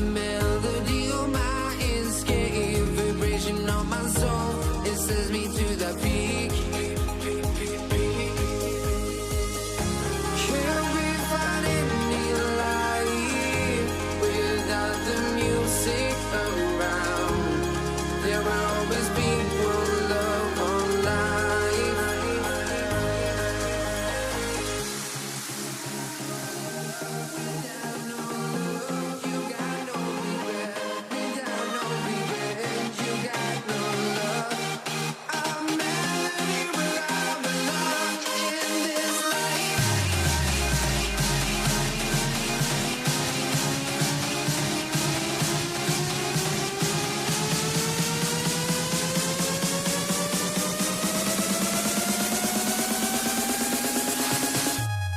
melody on my escape, vibration on my soul, it sends me to the peak. Can't we find any light without the music around? There will always be one love, one life. Without no love, you got no regret. Without no regret, you got no love. A melody without a love in this life.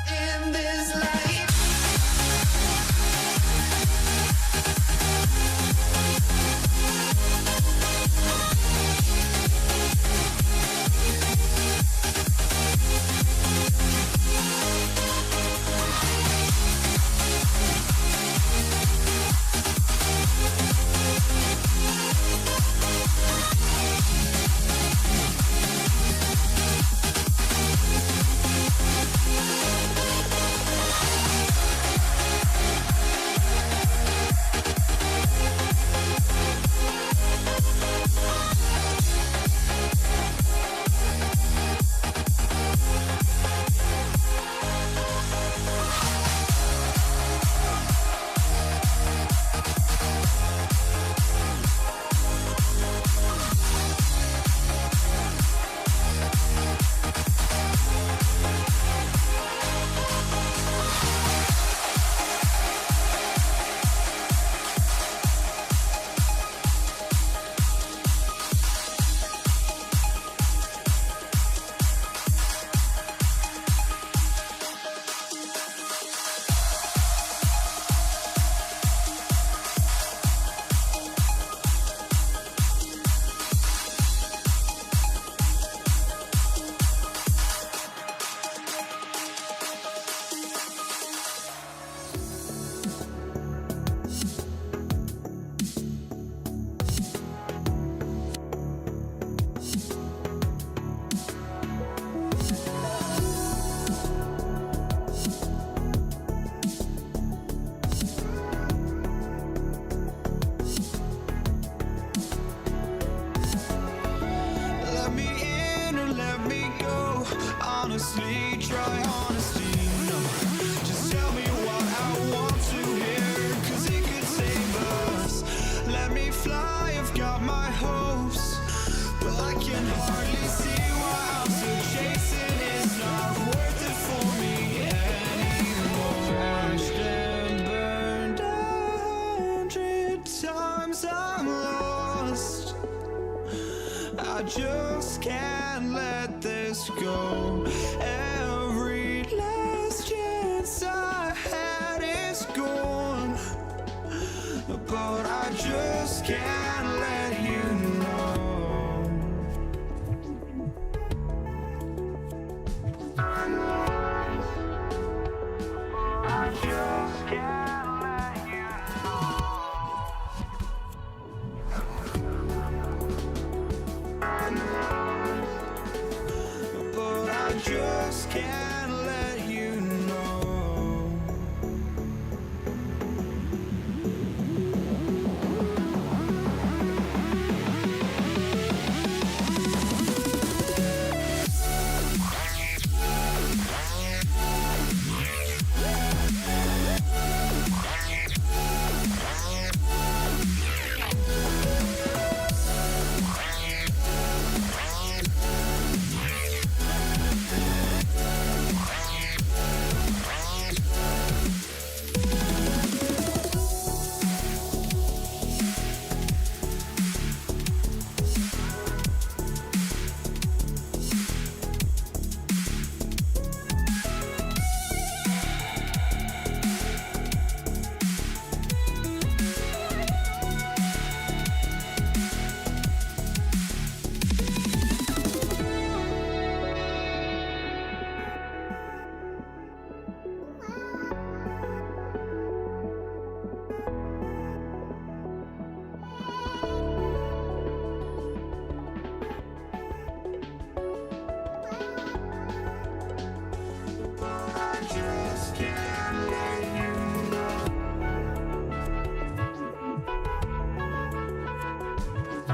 In this life. Let me in or let me go. Honestly, try honesty. No, just tell me what I want to hear, 'cause it could save us. Let me fly, I've got my hopes, but I can hardly see why I'm still chasing. It's not worth it for me anymore. Crashed and burned 100 times, I'm lost. I just can't let this go. Every last chance I had is gone, but I just can't let you know. I just can't let you know. But I just can't let you know.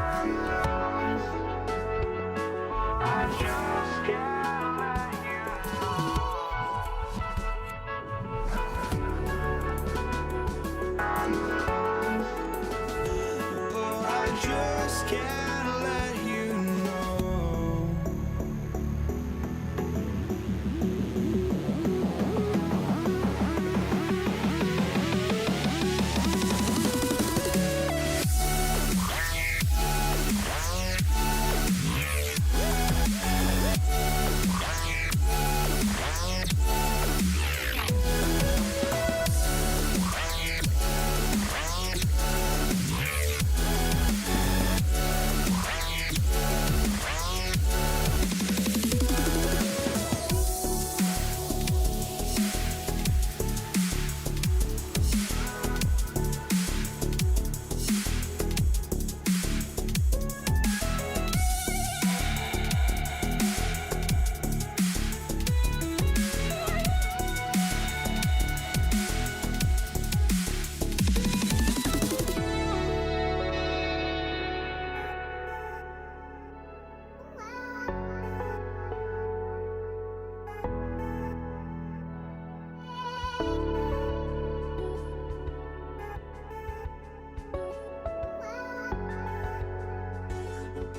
Just can't let you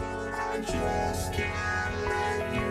know. I just can't let you know.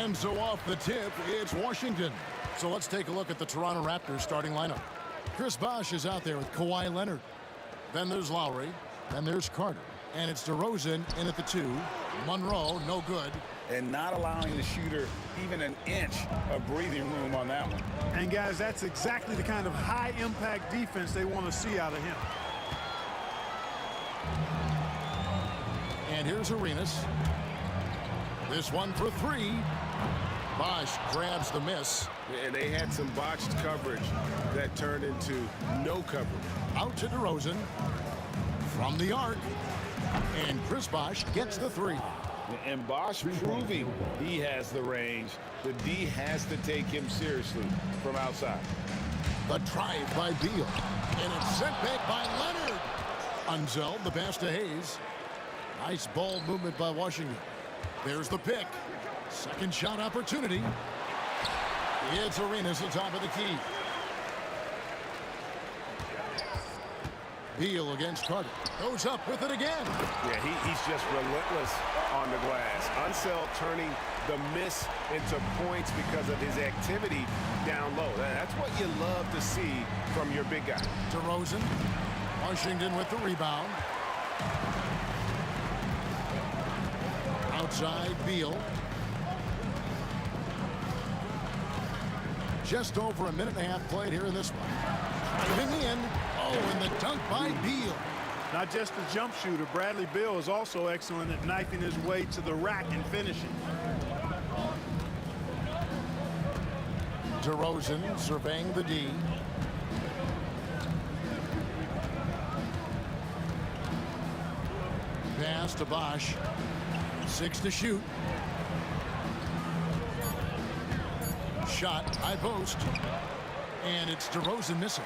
And so off the tip, it's Washington. So let's take a look at the Toronto Raptors starting lineup. Chris Bosh is out there with Kawhi Leonard. Then there's Lowry. Then there's Carter. And it's DeRozan in at the 2. Monroe, no good. And not allowing the shooter even an inch of breathing room on that one. And guys, that's exactly the kind of high-impact defense they want to see out of him. And here's Arenas. This one for 3. Bosh grabs the miss. And they had some botched coverage that turned into no coverage. Out to DeRozan. From the arc. And Chris Bosh gets the 3. And Bosh proving he has the range. The D has to take him seriously from outside. The drive by Beal. And it's sent back by Leonard. Unzel, the pass to Hayes. Nice ball movement by Washington. There's the pick. Second shot opportunity. It's Arenas at top of the key. Beal against Carter. Goes up with it again. Yeah, he's just relentless on the glass. Unseld turning the miss into points because of his activity down low. That's what you love to see from your big guy. DeRozan. Washington with the rebound. Outside, Beal. Just over a minute and a half played here in this one. Driving in. Oh, and the dunk by Beal. Not just a jump shooter, Bradley Beal is also excellent at knifing his way to the rack and finishing. DeRozan surveying the D. Pass to Bosch. 6 to shoot. Shot, high post. And it's DeRozan missing.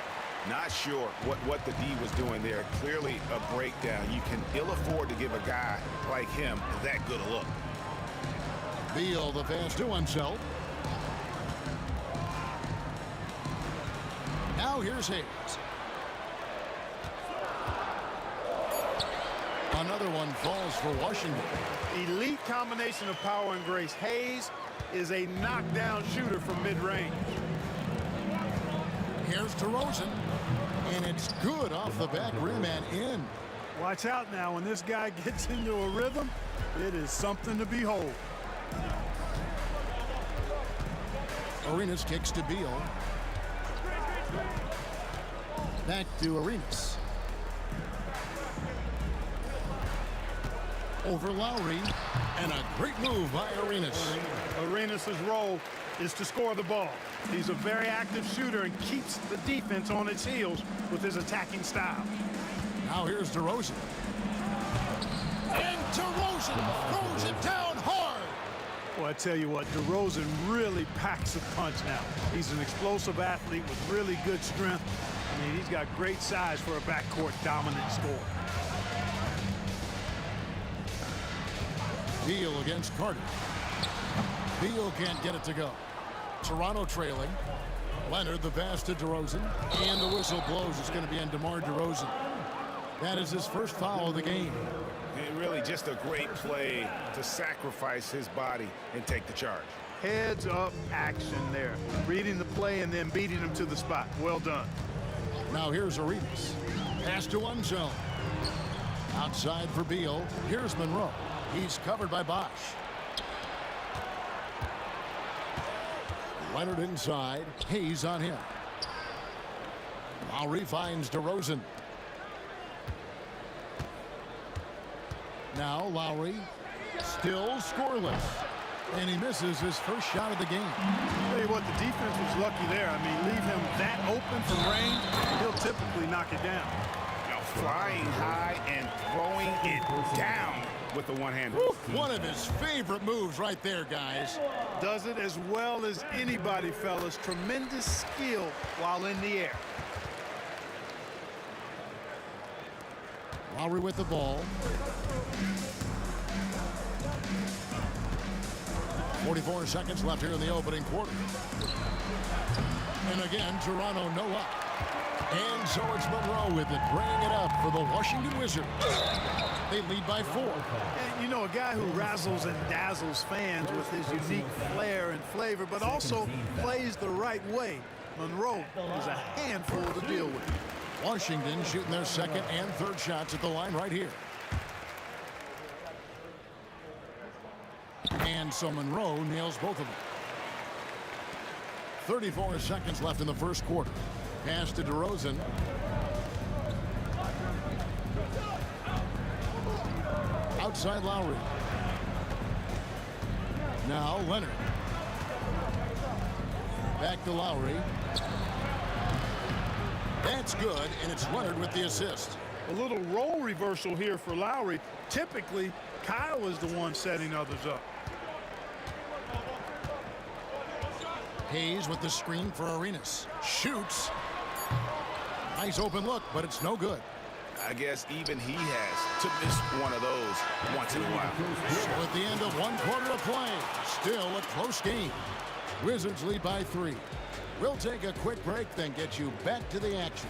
Not sure what the D was doing there. Clearly a breakdown. You can ill afford to give a guy like him that good a look. Beal the pass to Unseld. Now here's Hayes. Another one falls for Washington. Elite combination of power and grace. Hayes is a knockdown shooter from mid-range. Here's DeRozan, and it's good off the back rim and in. Watch out now. When this guy gets into a rhythm, it is something to behold. Arenas kicks to Beal. Back to Arenas. Over Lowry, and a great move by Arenas. Arenas' role is to score the ball. He's a very active shooter and keeps the defense on its heels with his attacking style. Now here's DeRozan. And DeRozan throws it down hard. Well, I tell you what, DeRozan really packs a punch now. He's an explosive athlete with really good strength. I mean, he's got great size for a backcourt dominant scorer. Beal against Carter. Beal can't get it to go. Toronto trailing. Leonard the pass to DeRozan. And the whistle blows. It's going to be on DeMar DeRozan. That is his first foul of the game. And really just a great play to sacrifice his body and take the charge. Heads up action there. Reading the play and then beating him to the spot. Well done. Now here's Arenas. Pass to Unseld. Outside for Beal. Here's Monroe. He's covered by Bosch. Leonard inside. Hayes on him. Lowry finds DeRozan. Now Lowry still scoreless. And he misses his first shot of the game. I'll tell you what, the defense was lucky there. I mean, leave him that open from range, he'll typically knock it down. Now flying high and throwing it down with the one-hander. One of his favorite moves right there, guys. Does it as well as anybody, fellas. Tremendous skill while in the air. Lowry with the ball. 44 seconds left here in the opening quarter. And again, Toronto no up. And so it's Monroe with it, bringing it up for the Washington Wizards. They lead by 4. And, you know, a guy who razzles and dazzles fans with his unique flair and flavor, but also plays the right way. Monroe is a handful to deal with. Washington shooting their second and third shots at the line right here. And so Monroe nails both of them. 34 seconds left in the first quarter. Pass to DeRozan. Outside Lowry. Now Leonard. Back to Lowry. That's good, and it's Leonard with the assist. A little role reversal here for Lowry. Typically, Kyle is the one setting others up. Hayes with the screen for Arenas. Shoots. Nice open look, but it's no good. I guess even he has to miss one of those once in a while. So at the end of one quarter of play, still a close game. Wizards lead by 3. We'll take a quick break, then get you back to the action.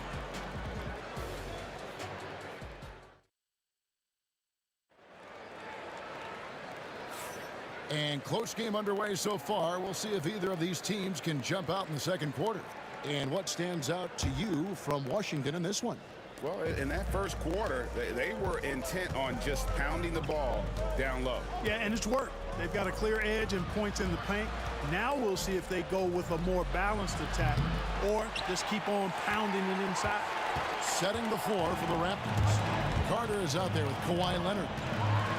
And close game underway so far. We'll see if either of these teams can jump out in the second quarter. And what stands out to you from Washington in this one? Well, in that first quarter, they were intent on just pounding the ball down low. Yeah, and it's worked. They've got a clear edge and points in the paint. Now we'll see if they go with a more balanced attack or just keep on pounding it inside. Setting the floor for the Raptors. Carter is out there with Kawhi Leonard.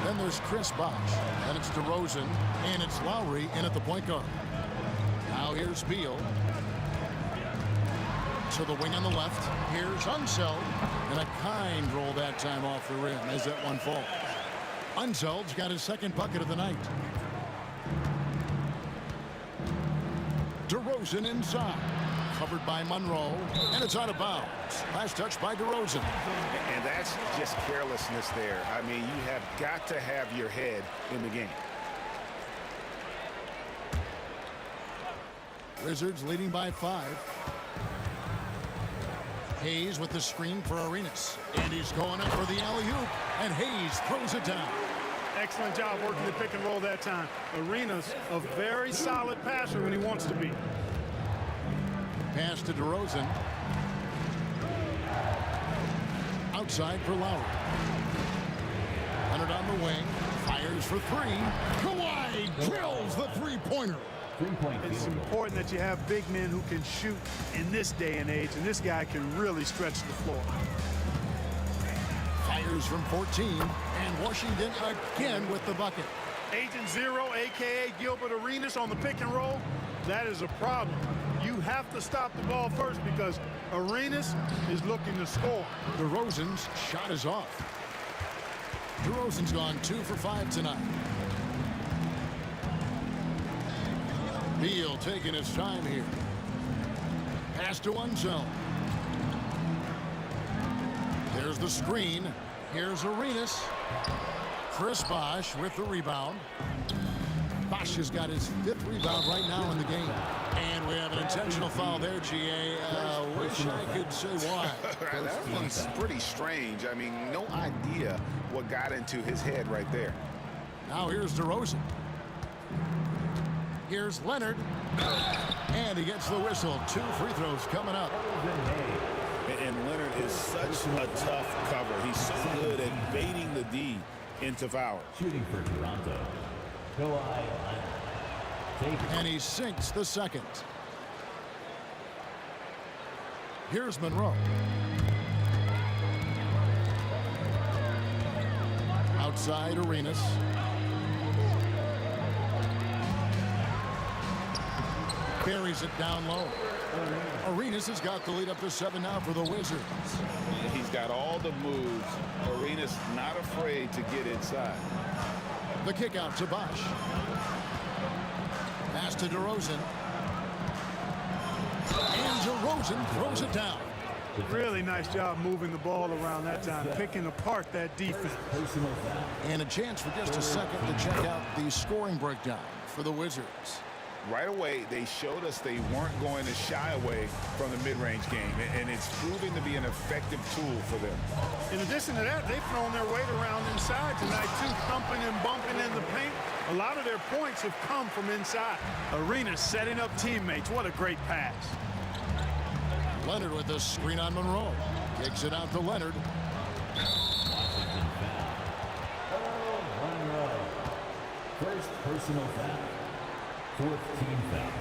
Then there's Chris Bosh. Then it's DeRozan. And it's Lowry in at the point guard. Now here's Beal. To the wing on the left. Here's Unseld. And a kind roll that time off the rim as that one falls. Unseld's got his second bucket of the night. DeRozan inside. Covered by Monroe. And it's out of bounds. Last touch by DeRozan. And that's just carelessness there. I mean, you have got to have your head in the game. Wizards leading by 5. Hayes with the screen for Arenas. And he's going up for the alley-oop. And Hayes throws it down. Excellent job working the pick and roll that time. Arenas, a very solid passer when he wants to be. Pass to DeRozan. Outside for Lowry. Leonard on the wing. Fires for 3. Kawhi drills the three-pointer. It's important that you have big men who can shoot in this day and age, and this guy can really stretch the floor. Fires from 14, and Washington again with the bucket. Agent Zero, a.k.a. Gilbert Arenas on the pick and roll. That is a problem. You have to stop the ball first because Arenas is looking to score. DeRozan's shot is off. DeRozan's gone 2 for 5 tonight. Beal taking his time here. Pass to Unseld. There's the screen. Here's Arenas. Chris Bosh with the rebound. Bosh has got his 5th rebound right now in the game. And we have an intentional foul there, GA. Wish I could say why. That one's pretty strange. I mean, no idea what got into his head right there. Now here's DeRozan. Here's Leonard. And he gets the whistle. 2 free throws coming up. And Leonard is such a tough cover. He's so good at baiting the D into foul. Shooting for Toronto. And he sinks the second. Here's Monroe. Outside Arenas. Buries it down low. Arenas has got the lead up to 7 now for the Wizards. He's got all the moves. Arenas not afraid to get inside. The kick out to Bosh. Pass to DeRozan. And DeRozan throws it down. Really nice job moving the ball around that time, picking apart that defense. And a chance for just a second to check out the scoring breakdown for the Wizards. Right away, they showed us they weren't going to shy away from the mid-range game, and it's proving to be an effective tool for them. In addition to that, they've thrown their weight around inside tonight, too, thumping and bumping in the paint. A lot of their points have come from inside. Arenas setting up teammates. What a great pass. Leonard with the screen on Monroe. Kicks it out to Leonard. Washington foul. Monroe. First personal foul. 4th team foul.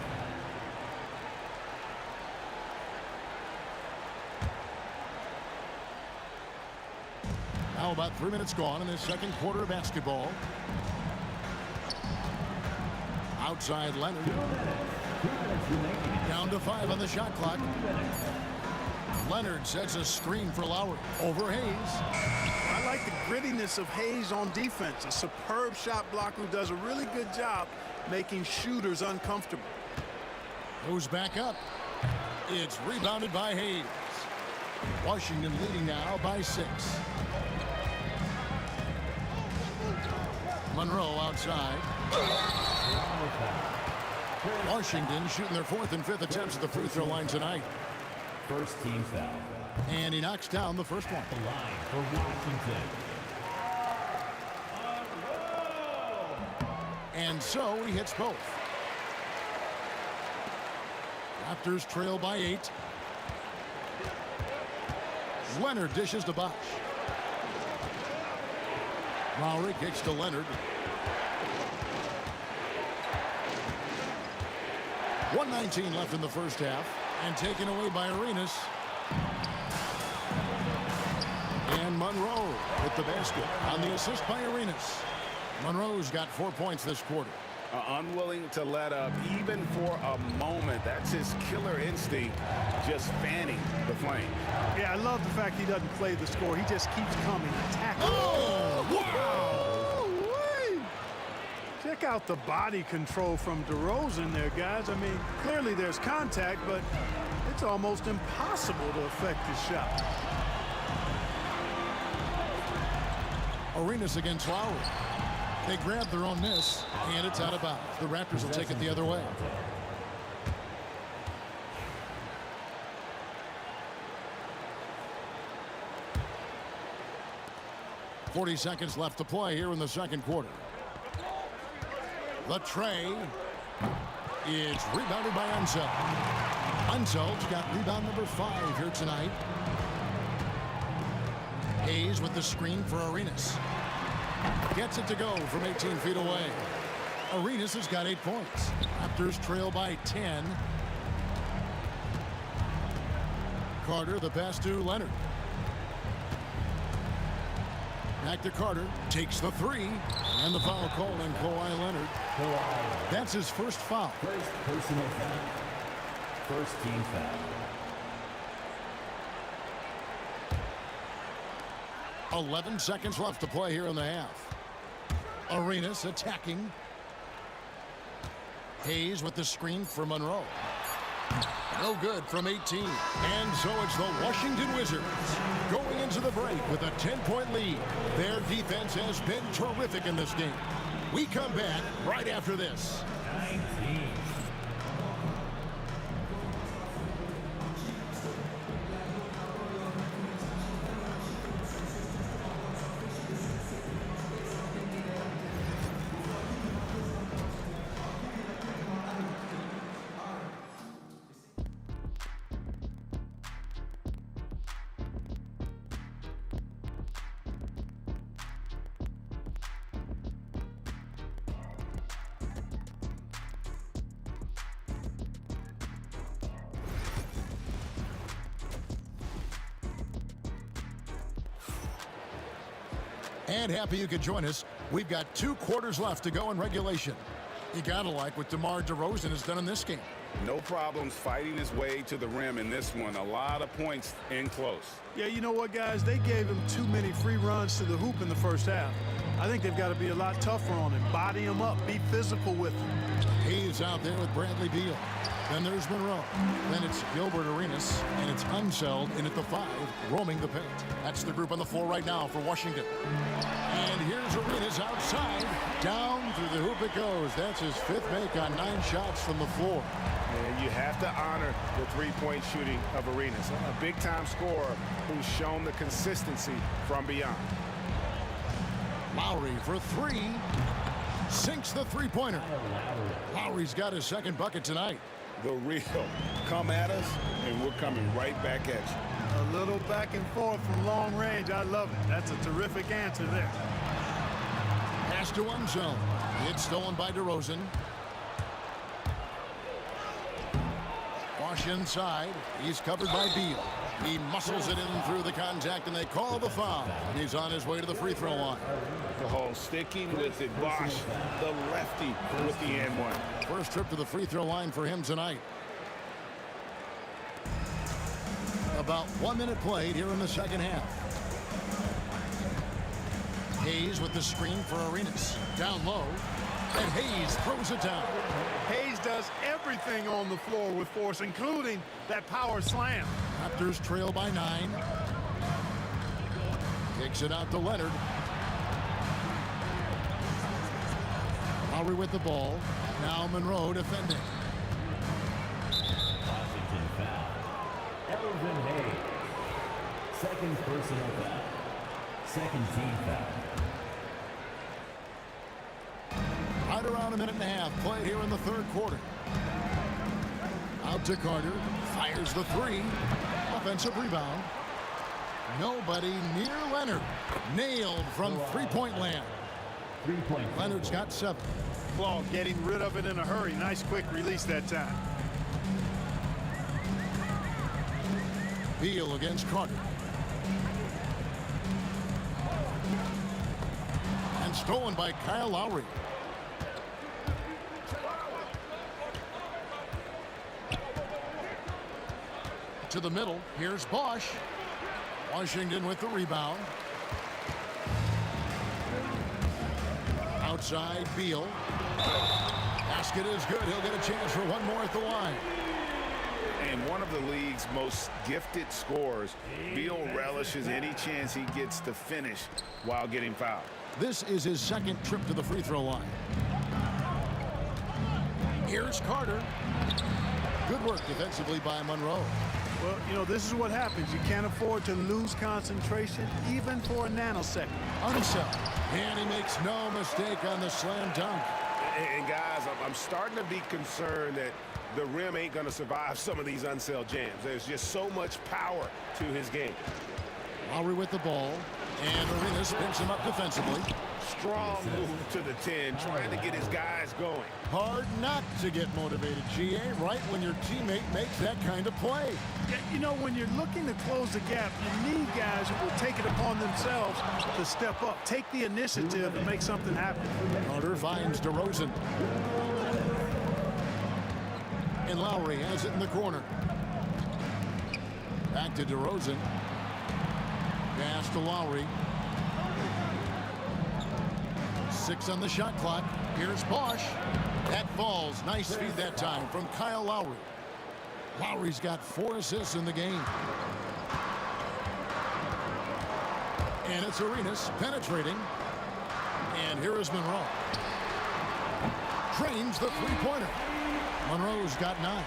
Now about 3 minutes gone in the second quarter of basketball. Outside Leonard. Down to 5 on the shot clock. Leonard sets a screen for Lowry. Over Hayes. I like the grittiness of Hayes on defense. A superb shot blocker who does a really good job making shooters uncomfortable. Goes back up. It's rebounded by Hayes. Washington leading now by 6. Monroe outside. Washington shooting their 4th and 5th attempts at the free throw line tonight. First team foul. And he knocks down the first one. The line for Washington. And so he hits both. Raptors trail by 8. Leonard dishes to Bosch. Lowry kicks to Leonard. 1:19 left in the first half, and taken away by Arenas. And Monroe with the basket on the assist by Arenas. Monroe's got 4 points this quarter. Unwilling to let up even for a moment. That's his killer instinct, just fanning the flame. Yeah, I love the fact he doesn't play the score. He just keeps coming, attacking. Oh, wow! Woo-wee. Check out the body control from DeRozan there, guys. I mean, clearly there's contact, but it's almost impossible to affect his shot. Arenas against Lowry. They grab their own miss, and it's out of bounds. The Raptors will take it the other way. .40 seconds left to play here in the second quarter. The tray. It's rebounded by Unseld. Unseld's got rebound number 5 here tonight. Hayes with the screen for Arenas. Gets it to go from 18 feet away. Arenas has got 8 points. Raptors trail by 10. Carter, the pass to Leonard. Back to Carter. Takes the 3. And the foul call on Kawhi Leonard. That's his first foul. First personal foul. First team foul. 11 seconds left to play here in the half. Arenas attacking. Hayes with the screen for Monroe. No good from 18. And so it's the Washington Wizards going into the break with a 10-point lead. Their defense has been terrific in this game. We come back right after this. 19. And happy you could join us. We've got 2 quarters left to go in regulation. You gotta like what DeMar DeRozan has done in this game. No problems fighting his way to the rim in this one. A lot of points in close. Yeah, you know what, guys? They gave him too many free runs to the hoop in the first half. I think they've got to be a lot tougher on him. Body him up. Be physical with him. He's out there with Bradley Beal. Then there's Monroe. Then it's Gilbert Arenas, and it's Unseld in at the 5, roaming the paint. That's the group on the floor right now for Washington. And here's Arenas outside. Down through the hoop it goes. That's his 5th make on 9 shots from the floor. And you have to honor the three-point shooting of Arenas. A big-time scorer who's shown the consistency from beyond. Lowry for 3. Sinks the three-pointer. Lowry's got his 2nd bucket tonight. The real. Come at us, and we're coming right back at you. A little back and forth from long range. I love it. That's a terrific answer there. Pass to Unseld. It's stolen by DeRozan. Bosch inside. He's covered by Beal. He muscles it in through the contact, and they call the foul. He's on his way to the free throw line. The whole sticking with it. Bosch, the lefty, with the and one. First trip to the free throw line for him tonight. About 1 minute played here in the second half. Hayes with the screen for Arenas. Down low. And Hayes throws it down. Hayes does everything on the floor with force, including that power slam. Raptors trail by 9. Takes it out to Leonard. Lowry with the ball. Now Monroe defending. Washington foul. Elvin Hayes. 2nd personal foul. 2nd team foul. Right around Around a minute and a half played here in the third quarter. Out to Carter. Fires the three. Offensive rebound. Nobody near Leonard. Nailed from three-point land. 3-point. Leonard's got 7. Claw getting rid of it in a hurry. Nice quick release that time. Beal against Carter. And stolen by Kyle Lowry. To the middle. Here's Bosch. Washington with the rebound. Outside, Beal. Basket is good. He'll get a chance for one more at the line. And one of the league's most gifted scorers, Beal relishes any chance he gets to finish while getting fouled. This is his second trip to the free throw line. Here's Carter. Good work defensively by Monroe. Well, you know, this is what happens. You can't afford to lose concentration even for a nanosecond. Unsell. And he makes no mistake on the slam dunk. And guys, I'm starting to be concerned that the rim ain't going to survive some of these unsell jams. There's just so much power to his game. Lowry with the ball. And Arenas picks him up defensively. Strong move to the 10, trying to get his guys going. Hard not to get motivated, GA, right when your teammate makes that kind of play. Yeah, you know, when you're looking to close the gap, you need guys who will take it upon themselves to step up, take the initiative, and make something happen. Carter finds DeRozan. And Lowry has it in the corner. Back to DeRozan. Pass to Lowry. 6 on the shot clock. Here's Bosch. That falls. Nice feed that time from Kyle Lowry. Lowry's got 4 assists in the game. And it's Arenas penetrating. And here is Monroe. Trains the three-pointer. Monroe's got 9.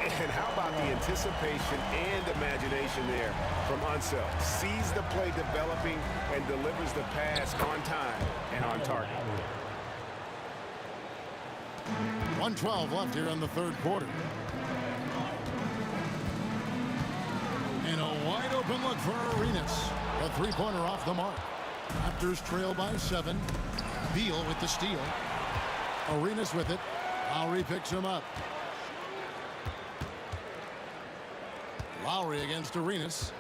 And how about the anticipation and imagination there from Unseld? Sees the play developing and delivers the pass on time and on target. 1:12 left here in the third quarter. And a wide open look for Arenas. A three-pointer off the mark. Raptors trail by 7. Beal with the steal. Arenas with it. Lowry picks him up. Lowry against Arenas.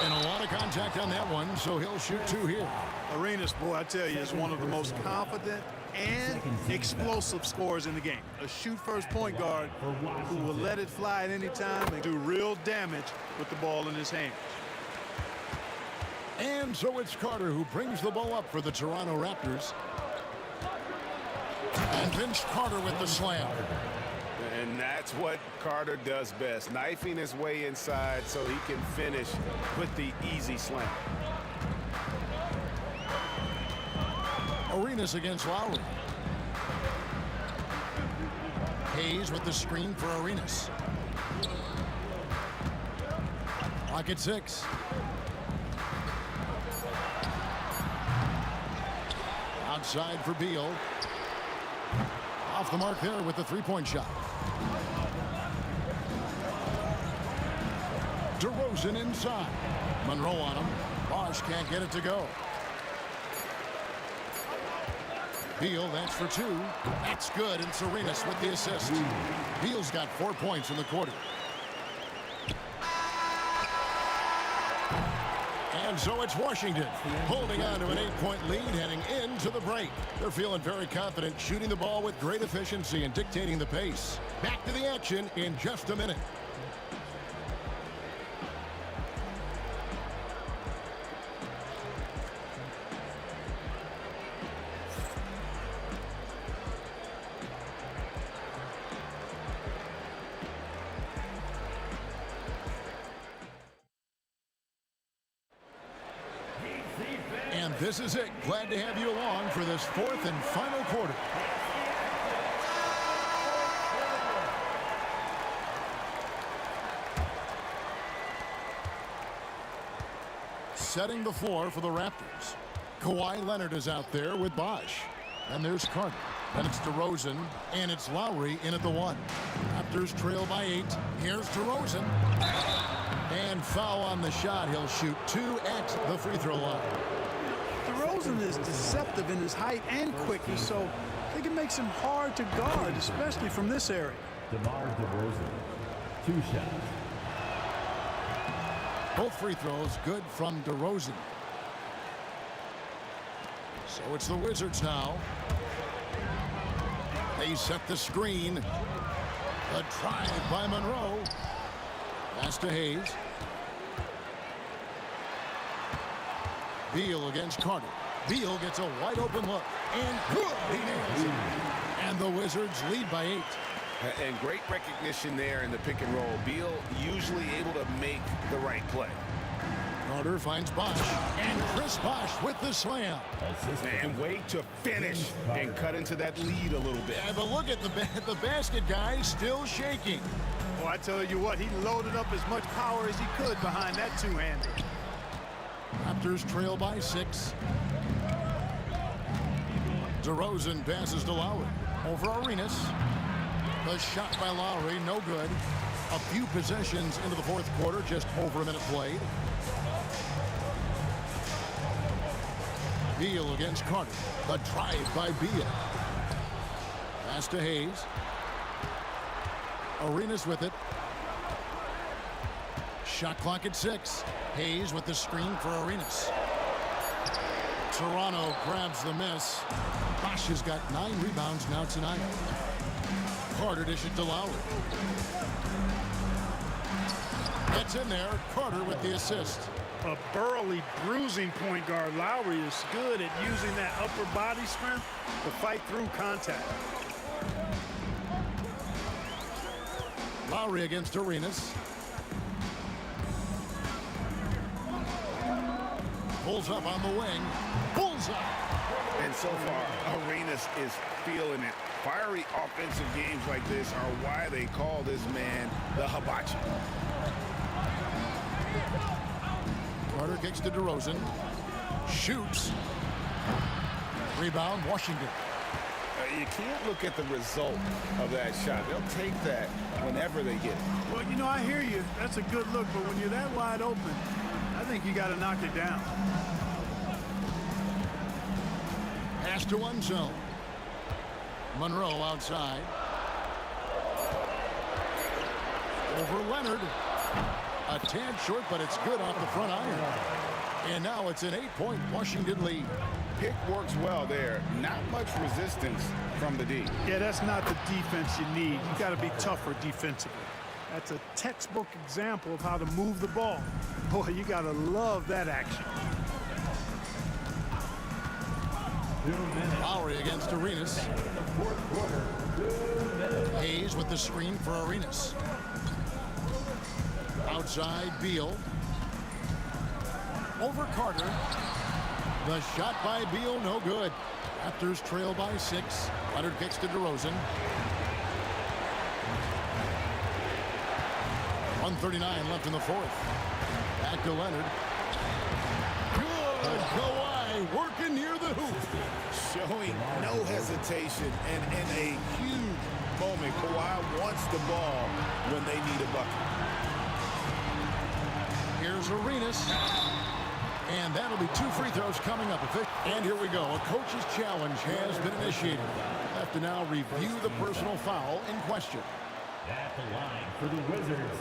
And a lot of contact on that one, so he'll shoot 2 here. Arenas, boy, I tell you, is one of the most confident and explosive scorers in the game. A shoot-first point guard who will let it fly at any time and do real damage with the ball in his hand. And so it's Carter who brings the ball up for the Toronto Raptors. And Vince Carter with the slam. And that's what Carter does best, knifing his way inside so he can finish with the easy slam. Arenas against Lowry. Hayes with the screen for Arenas. Clock at 6. Outside for Beal. Off the mark there with the three-point shot. DeRozan inside. Monroe on him. Bosch can't get it to go. Beal, that's for 2. That's good, and Arenas with the assist. Beal's got 4 points in the quarter. And so it's Washington holding on to an 8-point lead heading into the break. They're feeling very confident, shooting the ball with great efficiency and dictating the pace. Back to the action in just a minute. And this is it. Glad to have you along for this 4th and final quarter. Setting the floor for the Raptors. Kawhi Leonard is out there with Bosch. And there's Carter. Then it's DeRozan, and it's Lowry in at the 1. Raptors trail by 8. Here's DeRozan. And foul on the shot. He'll shoot 2 at the free throw line. DeRozan is deceptive in his height and quickness, so I think it makes him hard to guard, especially from this area. DeMar DeRozan, 2 shots. Both free throws good from DeRozan. So it's the Wizards now. They set the screen. A drive by Monroe. Pass to Hayes. Beal against Carter. Beal gets a wide open look. And good. He nails it. And the Wizards lead by 8. And great recognition there in the pick and roll. Beal usually able to make the right play. Carter finds Bosch. And Chris Bosch with the slam. And wait to finish and cut into that lead a little bit. Yeah, but look at the basket guy still shaking. Oh, I tell you what, he loaded up as much power as he could behind that two-hander. Raptors trail by 6. DeRozan passes to Lowry. Over Arenas. The shot by Lowry, no good. A few possessions into the fourth quarter, just over a minute played. Beal against Carter. The drive by Beal. Pass to Hayes. Arenas with it. Shot clock at 6. Hayes with the screen for Arenas. Toronto grabs the miss. Bosch has got 9 rebounds now tonight. Carter dishes to Lowry. Gets in there. Carter with the assist. A burly, bruising point guard. Lowry is good at using that upper body strength to fight through contact. Lowry against Arenas. Pulls up on the wing. Bullseye. And so far, Arenas is feeling it. Fiery offensive games like this are why they call this man the hibachi. Carter kicks to DeRozan. Shoots. Rebound, Washington. You can't look at the result of that shot. They'll take that whenever they get it. Well, you know, I hear you. That's a good look, but when you're that wide open, I think you got to knock it down. Pass to one zone. Monroe outside. Over Leonard. A tad short, but it's good off the front iron. And now it's an 8-point Washington lead. Pick works well there. Not much resistance from the D. Yeah, that's not the defense you need. You got to be tougher defensively. That's a textbook example of how to move the ball. Boy, you got to love that action. Lowry against Arenas. Hayes with the screen for Arenas. Outside, Beal. Over Carter. The shot by Beal, no good. Raptors trail by 6. Leonard kicks to DeRozan. 1:39 left in the fourth. Back to Leonard. Good. Kawhi working near the hoop. Showing no hesitation and in a huge moment. Kawhi wants the ball when they need a bucket. Here's Arenas. And that'll be 2 free throws coming up. And here we go. A coach's challenge has been initiated. We'll have to now review the personal foul in question. At the line for the Wizards.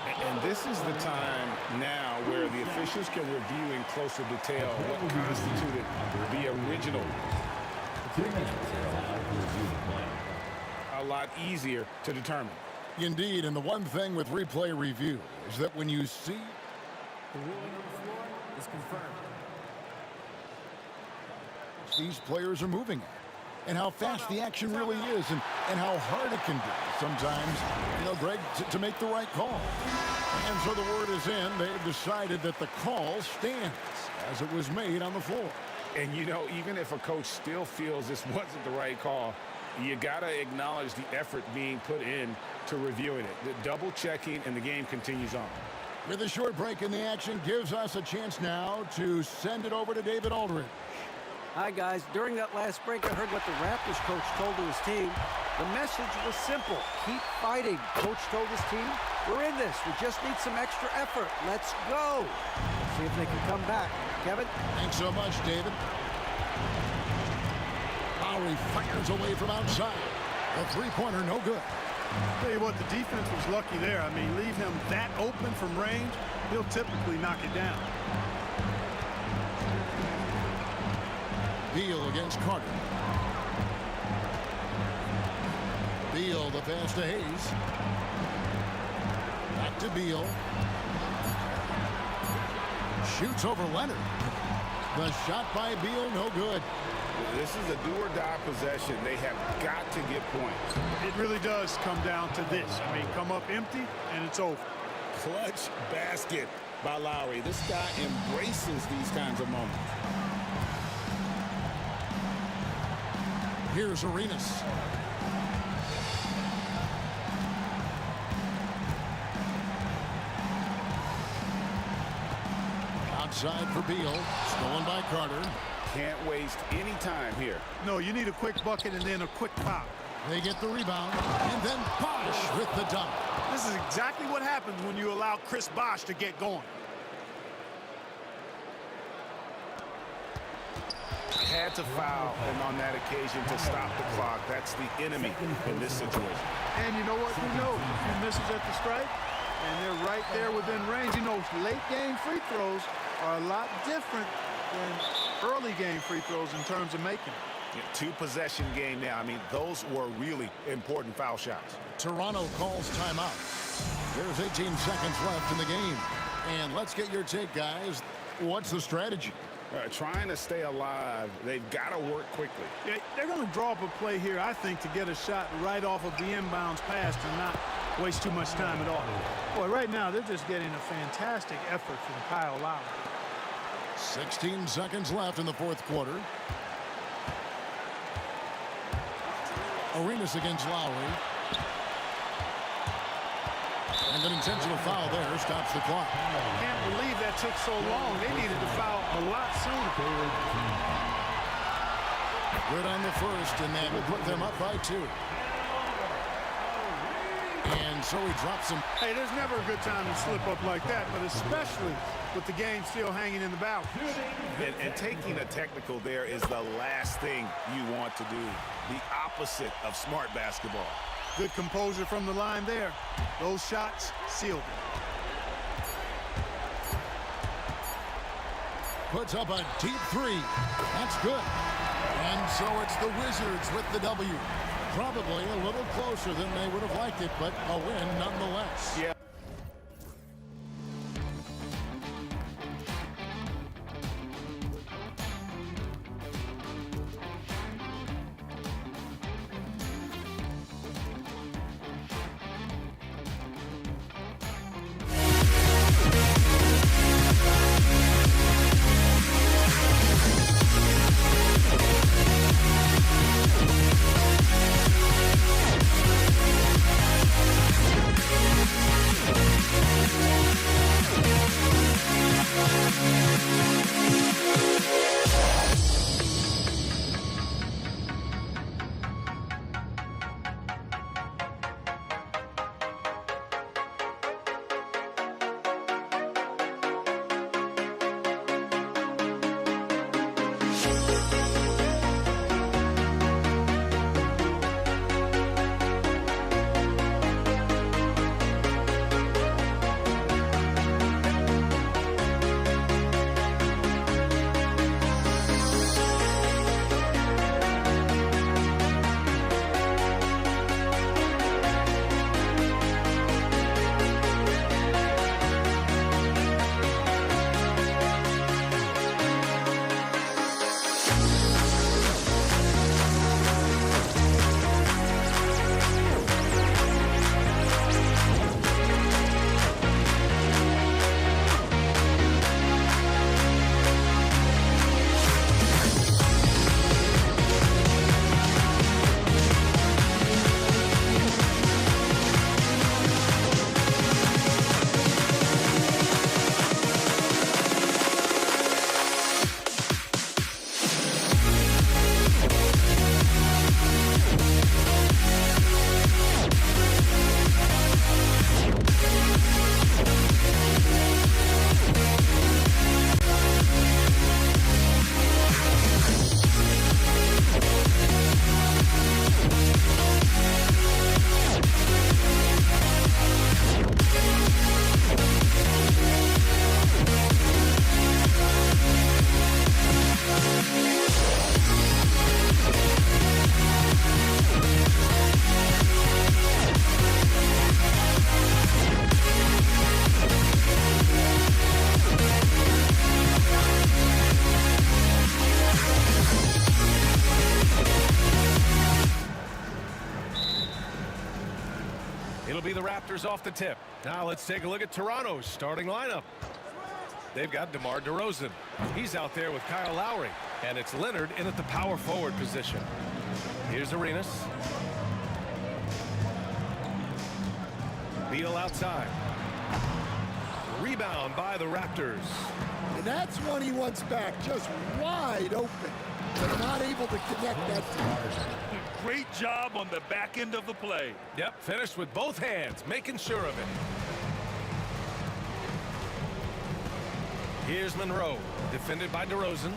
And this is the time now where the officials can review in closer detail what constituted the original. 2 minutes are allowed to review the play. A lot easier to determine. Indeed, and the one thing with replay review is that when you see The ruling on the floor is confirmed. these players are moving at, and how fast the action really is, and how hard it can be sometimes, you know, Greg, to make the right call. And so the word is in. They've decided that the call stands as it was made on the floor. And, you know, even if a coach still feels this wasn't the right call, you got to acknowledge the effort being put in to reviewing it. The double checking, and the game continues on. With a short break in the action gives us a chance now to send it over to David Aldridge. Hi, guys. During that last break, I heard what the Raptors coach told to his team. The message was simple. Keep fighting. Coach told his team, we're in this. We just need some extra effort. Let's go. Let's see if they can come back. Kevin? Thanks so much, David. Lowry fires away from outside. The three-pointer, no good. Tell you what, the defense was lucky there. I mean, leave him that open from range, he'll typically knock it down. Beal against Carter. Beal, the pass to Hayes. Back to Beal. Shoots over Leonard. The shot by Beal, no good. This is a do-or-die possession. They have got to get points. It really does come down to this. I mean, come up empty, and it's over. Clutch basket by Lowry. This guy embraces these kinds of moments. Here's Arenas. Outside for Beal. Stolen by Carter. Can't waste any time here. No, you need a quick bucket and then a quick foul. They get the rebound. And then Bosh with the dunk. This is exactly what happens when you allow Chris Bosh to get going. Had to foul, and on that occasion to stop the clock. That's the enemy in this situation. And you know what? Who knows? A few misses at the stripe, and they're right there within range. You know, late game free throws are a lot different than early game free throws in terms of making. Yeah, two-possession game now. I mean, those were really important foul shots. Toronto calls timeout. There's 18 seconds left in the game. And let's get your take, guys. What's the strategy? Trying to stay alive. They've got to work quickly. Yeah, they're going to draw up a play here, I think, to get a shot right off of the inbounds pass and not waste too much time at all. Boy, right now, they're just getting a fantastic effort from Kyle Lowry. 16 seconds left in the fourth quarter. Arenas against Lowry. And an intentional foul there stops the clock. Can't believe that took so long. They needed to foul a lot sooner. Good on the first, and that will put them up by 2. And so he drops him. Hey, there's never a good time to slip up like that, but especially with the game still hanging in the balance. And taking a technical there is the last thing you want to do. The opposite of smart basketball. Good composure from the line there. Those shots sealed it. Puts up a deep 3. That's good. And so it's the Wizards with the W. Probably a little closer than they would have liked it, but a win nonetheless. Yeah. It'll be the Raptors off the tip. Now let's take a look at Toronto's starting lineup. They've got DeMar DeRozan. He's out there with Kyle Lowry. And it's Leonard in at the power forward position. Here's Arenas. Beal outside. Rebound by the Raptors. And that's one he wants back, just wide open. But not able to connect that time. Great job on the back end of the play. Yep, finished with both hands, making sure of it. Here's Monroe, defended by DeRozan.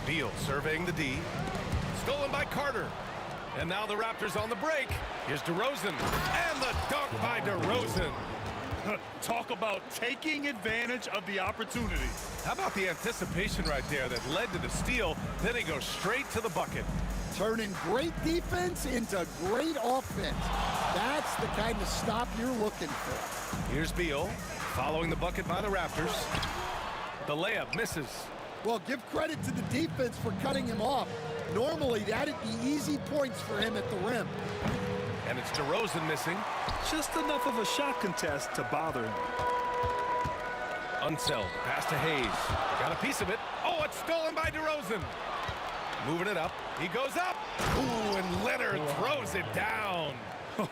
Beal surveying the D. Stolen by Carter. And now the Raptors on the break. Here's DeRozan. And the dunk by DeRozan. Talk about taking advantage of the opportunity. How about the anticipation right there that led to the steal? Then he goes straight to the bucket. Turning great defense into great offense. That's the kind of stop you're looking for. Here's Beal, following the bucket by the Raptors. The layup misses. Well, give credit to the defense for cutting him off. Normally, that'd be easy points for him at the rim. And it's DeRozan missing. Just enough of a shot contest to bother him. Unseld, pass to Hayes. Got a piece of it. Oh, it's stolen by DeRozan. Moving it up. He goes up. Ooh, and Leonard throws it down.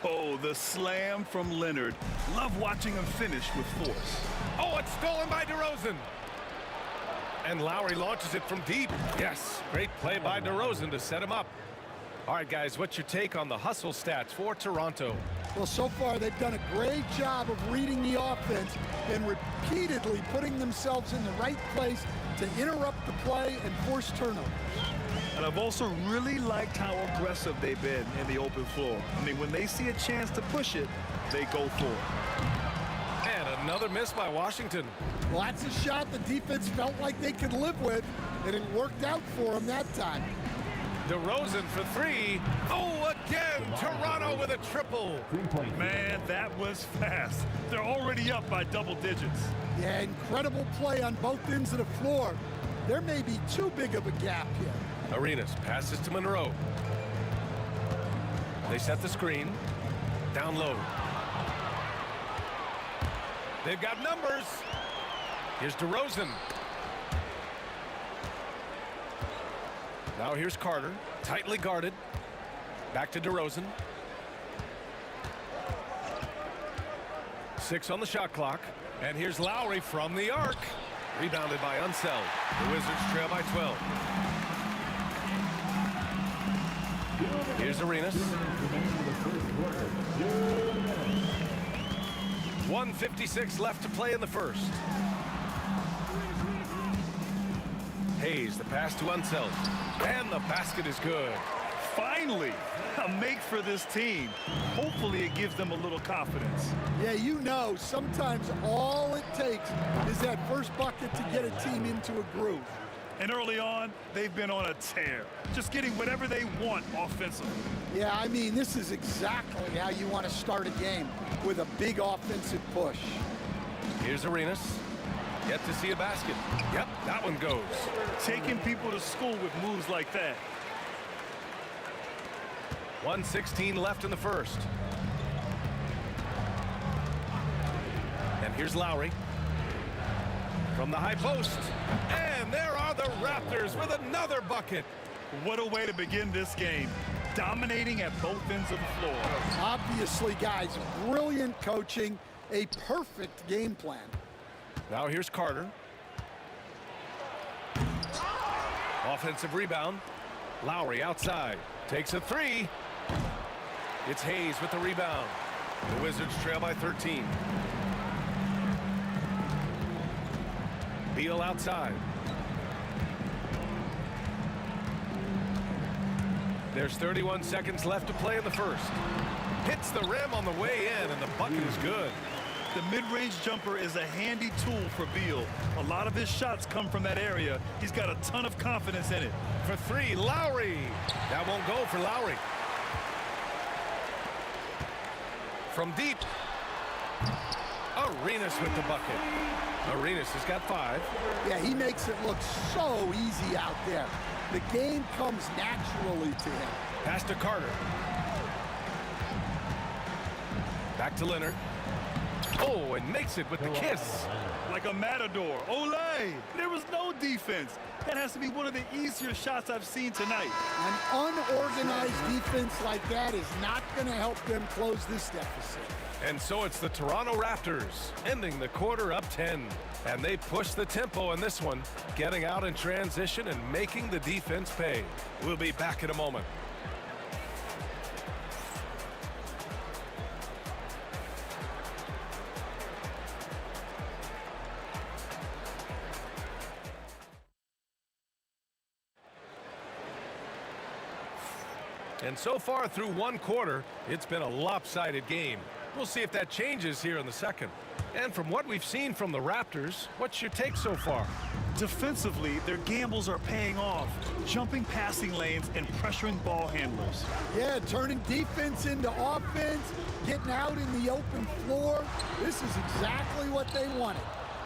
Oh, the slam from Leonard. Love watching him finish with force. Oh, it's stolen by DeRozan. And Lowry launches it from deep. Yes, great play by DeRozan to set him up. All right, guys, what's your take on the hustle stats for Toronto? Well, so far they've done a great job of reading the offense and repeatedly putting themselves in the right place to interrupt the play and force turnovers. And I've also really liked how aggressive they've been in the open floor. I mean, when they see a chance to push it, they go for it. And another miss by Washington. Well, that's a shot the defense felt like they could live with, and it worked out for them that time. DeRozan for three. Oh, again, Toronto with a triple. Man, that was fast. They're already up by double digits. Yeah, incredible play on both ends of the floor. There may be too big of a gap here. Arenas passes to Monroe. They set the screen. Down low. They've got numbers. Here's DeRozan. Now here's Carter, tightly guarded. Back to DeRozan. 6 on the shot clock. And here's Lowry from the arc. Rebounded by Unseld. The Wizards trail by 12. Here's Arenas. 1:56 left to play in the first. Hayes, the pass to Unseld. And the basket is good. Finally, a make for this team. Hopefully it gives them a little confidence. Yeah, you know, sometimes all it takes is that first bucket to get a team into a groove. And early on, they've been on a tear. Just getting whatever they want offensively. Yeah, I mean, this is exactly how you want to start a game, with a big offensive push. Here's Arenas. Yet to see a basket. Yep, that one goes. Taking people to school with moves like that. 1:16 left in the first. And here's Lowry. From the high post. And there are the Raptors with another bucket. What a way to begin this game. Dominating at both ends of the floor. Obviously, guys, brilliant coaching, a perfect game plan. Now here's Carter. Offensive rebound. Lowry outside. Takes a three. It's Hayes with the rebound. The Wizards trail by 13. Beal outside. There's 31 seconds left to play in the first. Hits the rim on the way in, and the bucket is good. The mid-range jumper is a handy tool for Beal. A lot of his shots come from that area. He's got a ton of confidence in it. For three, Lowry. That won't go for Lowry. From deep. Arenas with the bucket. Arenas has got 5. Yeah, he makes it look so easy out there. The game comes naturally to him. Pass to Carter. Back to Leonard. Oh, and makes it with the kiss. Like a matador. Olay! There was no defense. That has to be one of the easier shots I've seen tonight. An unorganized defense like that is not going to help them close this deficit. And so it's the Toronto Raptors ending the quarter up 10. And they push the tempo in this one, getting out in transition and making the defense pay. We'll be back in a moment. And so far through one quarter, it's been a lopsided game. We'll see if that changes here in the second. And from what we've seen from the Raptors, what's your take so far? Defensively, their gambles are paying off. Jumping passing lanes and pressuring ball handlers. Yeah, turning defense into offense, getting out in the open floor. This is exactly what they wanted.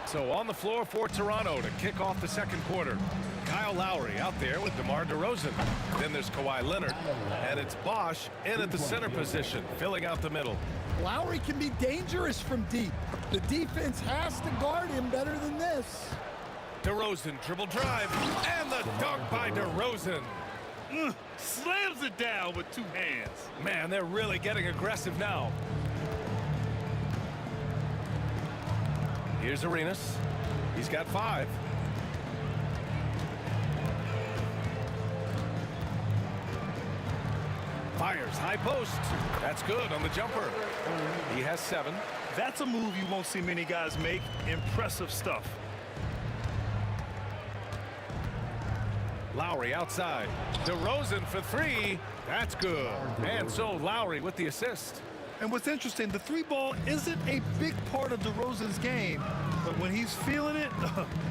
So on the floor for Toronto to kick off the second quarter. Kyle Lowry out there with DeMar DeRozan. Then there's Kawhi Leonard. And it's Bosh in at the center position, filling out the middle. Lowry can be dangerous from deep. The defense has to guard him better than this. DeRozan dribble drive. And the dunk by DeRozan. Slams it down with two hands. Man, they're really getting aggressive now. Here's Arenas. He's got 5. Fires high post. That's good on the jumper. He has 7. That's a move you won't see many guys make. Impressive stuff. Lowry outside. DeRozan for 3. That's good. And so Lowry with the assist. And what's interesting, the 3-ball isn't a big part of DeRozan's game, but when he's feeling it,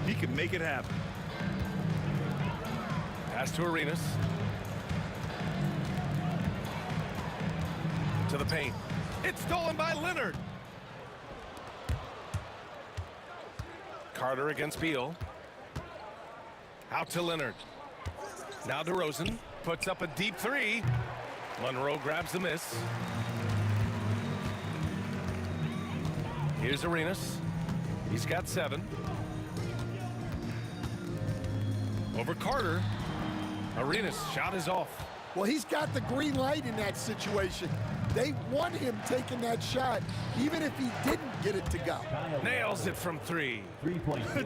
he can make it happen. Pass to Arenas. To the paint. It's stolen by Leonard. Carter against Beal. Out to Leonard. Now DeRozan puts up a deep 3. Monroe grabs the miss. Here's Arenas. He's got 7. Over Carter. Arenas' shot is off. Well, he's got the green light in that situation. They want him taking that shot, even if he didn't get it to go. Nails it from 3.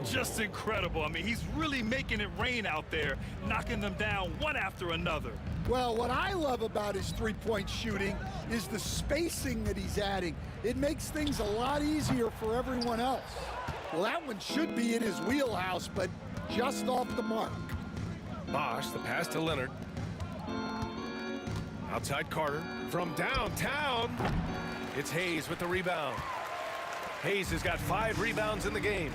Just incredible. I mean, he's really making it rain out there, knocking them down one after another. Well, what I love about his three-point shooting is the spacing that he's adding. It makes things a lot easier for everyone else. Well, that one should be in his wheelhouse, but just off the mark. Bosh, the pass to Leonard. Outside Carter from downtown. It's Hayes with the rebound. Hayes has got 5 rebounds in the game.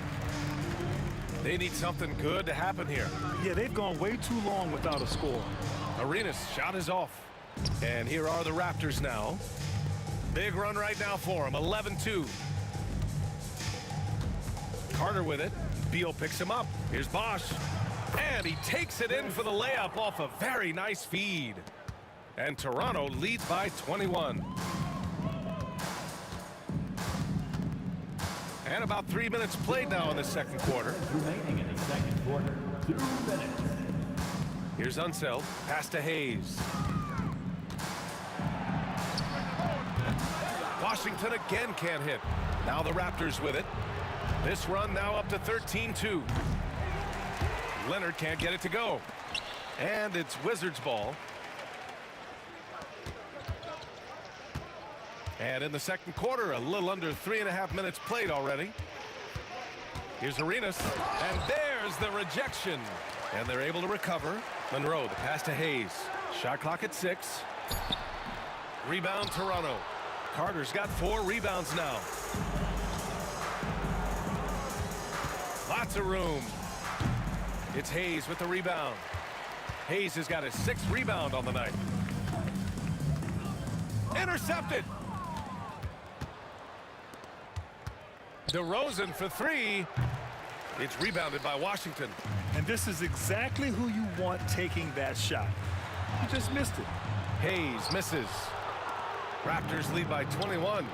They need something good to happen here. Yeah, they've gone way too long without a score. Arenas' shot is off. And here are the Raptors now. Big run right now for them, 11-2. Carter with it. Beal picks him up. Here's Bosh. And he takes it in for the layup off a very nice feed. And Toronto leads by 21. And about 3 minutes played now in the second quarter. Remaining in the second quarter, 2 minutes. Here's Unseld. Pass to Hayes. Washington again can't hit. Now the Raptors with it. This run now up to 13-2. Leonard can't get it to go. And it's Wizards ball. And in the second quarter, a little under 3.5 minutes played already. Here's Arenas, and there's the rejection. And they're able to recover. Monroe, the pass to Hayes. Shot clock at 6. Rebound, Toronto. Carter's got 4 rebounds now. Lots of room. It's Hayes with the rebound. Hayes has got his 6th rebound on the night. Intercepted. DeRozan for 3. It's rebounded by Washington. And this is exactly who you want taking that shot. You just missed it. Hayes misses. Raptors lead by 21.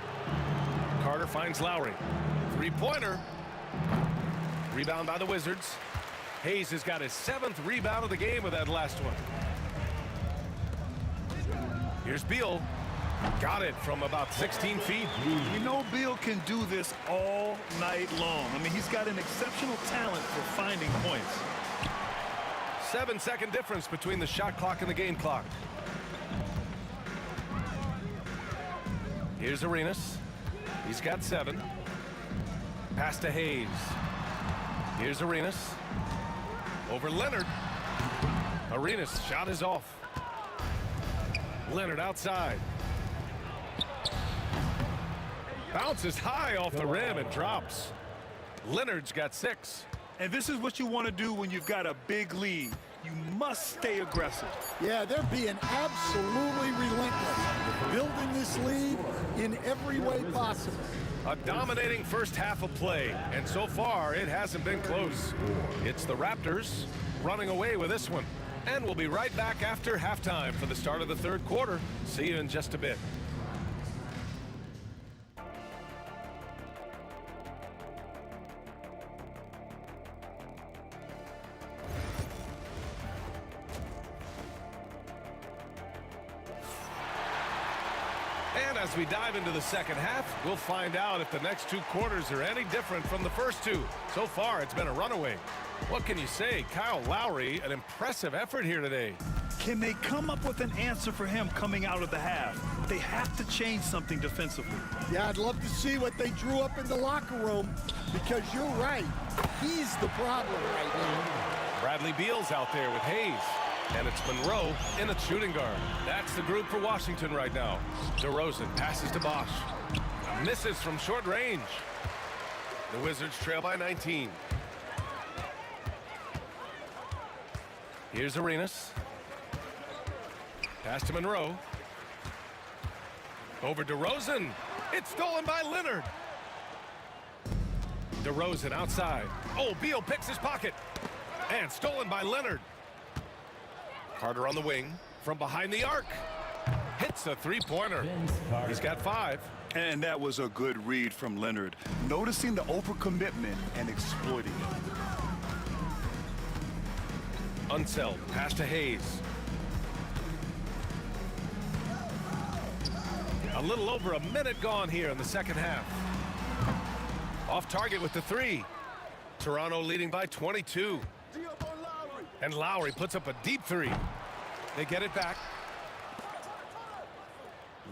Carter finds Lowry. Three-pointer. Rebound by the Wizards. Hayes has got his 7th rebound of the game with that last one. Here's Beal. Got it from about 16 feet. You know Beal can do this all night long. I mean, he's got an exceptional talent for finding points. 7-second difference between the shot clock and the game clock. Here's Arenas. He's got 7. Pass to Hayes. Here's Arenas. Over Leonard. Arenas' shot is off. Leonard outside. Bounces high off the rim and drops. Leonard's got 6. And this is what you want to do when you've got a big lead. You must stay aggressive. Yeah, they're being absolutely relentless, building this lead in every way possible. A dominating first half of play, and so far it hasn't been close. It's the Raptors running away with this one. And we'll be right back after halftime for the start of the third quarter. See you in just a bit. And as we dive into the second half, we'll find out if the next 2 quarters are any different from the first 2. So far, it's been a runaway. What can you say? Kyle Lowry, an impressive effort here today. Can they come up with an answer for him coming out of the half? They have to change something defensively. Yeah, I'd love to see what they drew up in the locker room, because you're right. He's the problem right now. Bradley Beal's out there with Hayes. And it's Monroe in a shooting guard. That's the group for Washington right now. DeRozan passes to Bosch. Misses from short range. The Wizards trail by 19. Here's Arenas. Pass to Monroe. Over DeRozan. It's stolen by Leonard. DeRozan outside. Oh, Beal picks his pocket. And stolen by Leonard. Carter on the wing from behind the arc. Hits a three-pointer. He's got 5. And that was a good read from Leonard, noticing the overcommitment and exploiting it. Unseld, pass to Hayes. A little over a minute gone here in the second half. Off target with the 3. Toronto leading by 22. And Lowry puts up a deep 3. They get it back.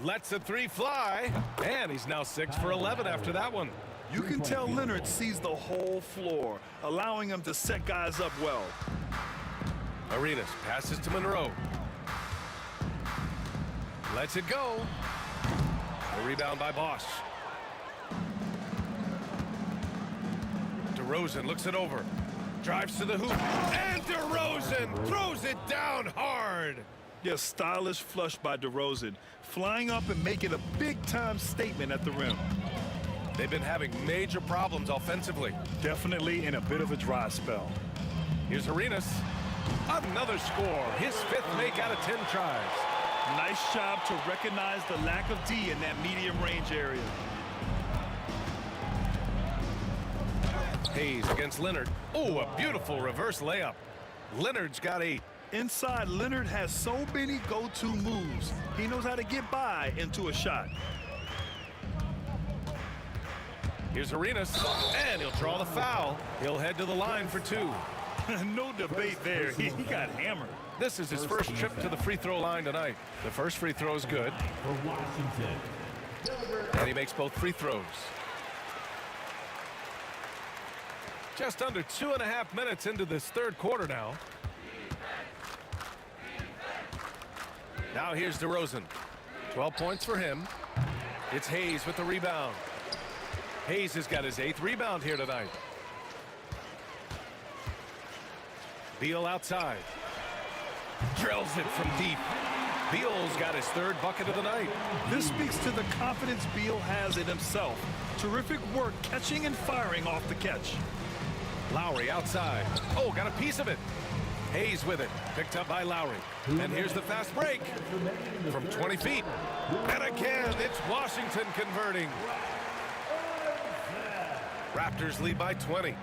Lets the 3 fly. And he's now 6 for 11 after that one. You can tell Leonard sees the whole floor, allowing him to set guys up well. Arenas passes to Monroe. Lets it go. A rebound by Bosch. DeRozan looks it over. Drives to the hoop. And DeRozan throws it down hard. Yeah, stylish flush by DeRozan, flying up and making a big-time statement at the rim. They've been having major problems offensively. Definitely in a bit of a dry spell. Here's Arenas. Another score. His 5th make out of 10 tries. Nice job to recognize the lack of D in that medium range area. Hayes against Leonard. Oh, a beautiful reverse layup. Leonard's got 8. Inside, Leonard has so many go-to moves. He knows how to get by into a shot. Here's Arenas, and he'll draw the foul. He'll head to the line for 2. No debate there. He got hammered. This is his first trip to the free throw line tonight. The first free throw is good. For Washington. And he makes both free throws. Just under 2.5 minutes into this third quarter now. Now here's DeRozan. 12 points for him. It's Hayes with the rebound. Hayes has got his 8th rebound here tonight. Beal outside. Drills it from deep. Beal's got his 3rd bucket of the night. This speaks to the confidence Beal has in himself. Terrific work catching and firing off the catch. Lowry outside. Oh, got a piece of it. Hayes with it. Picked up by Lowry. And here's the fast break from 20 feet. And again, it's Washington converting. Raptors lead by 20.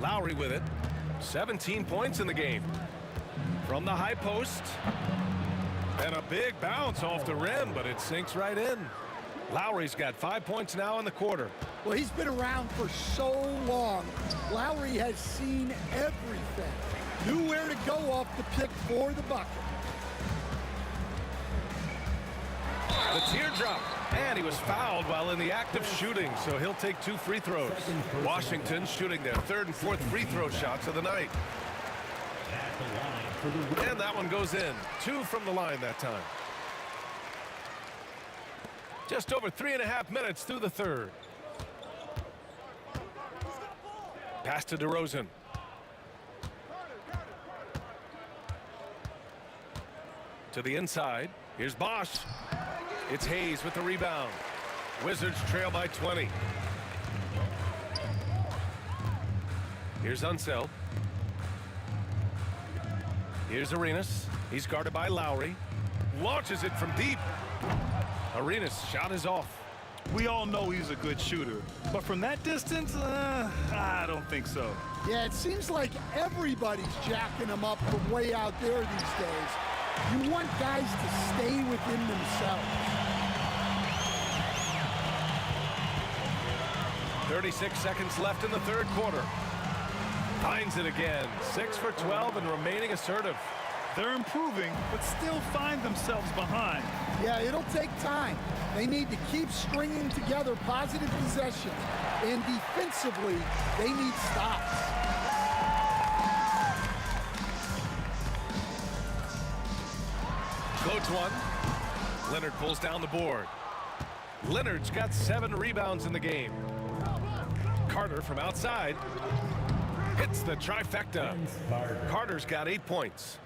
Lowry with it. 17 points in the game. From the high post. And a big bounce off the rim, but it sinks right in. Lowry's got 5 points now in the quarter. Well, he's been around for so long. Lowry has seen everything. Knew where to go off the pick for the bucket. The teardrop. And he was fouled while in the act of shooting, so he'll take 2 free throws. Washington shooting their 3rd and 4th free throw shots of the night. And that one goes in. 2 from the line that time. Just over 3.5 minutes through the 3rd. Pass to DeRozan. To the inside. Here's Bosch. It's Hayes with the rebound. Wizards trail by 20. Here's Unseld. Here's Arenas. He's guarded by Lowry. Launches it from deep. Arenas' shot is off. We all know he's a good shooter, but from that distance, I don't think so. Yeah, it seems like everybody's jacking him up from way out there these days. You want guys to stay within themselves. 36 seconds left in the 3rd quarter. Finds it again. 6 for 12 and remaining assertive. They're improving, but still find themselves behind. Yeah, it'll take time. They need to keep stringing together positive possessions. And defensively, they need stops. Floats one. Leonard pulls down the board. Leonard's got 7 rebounds in the game. Carter from outside. Hits the trifecta. Carter's got 8 points.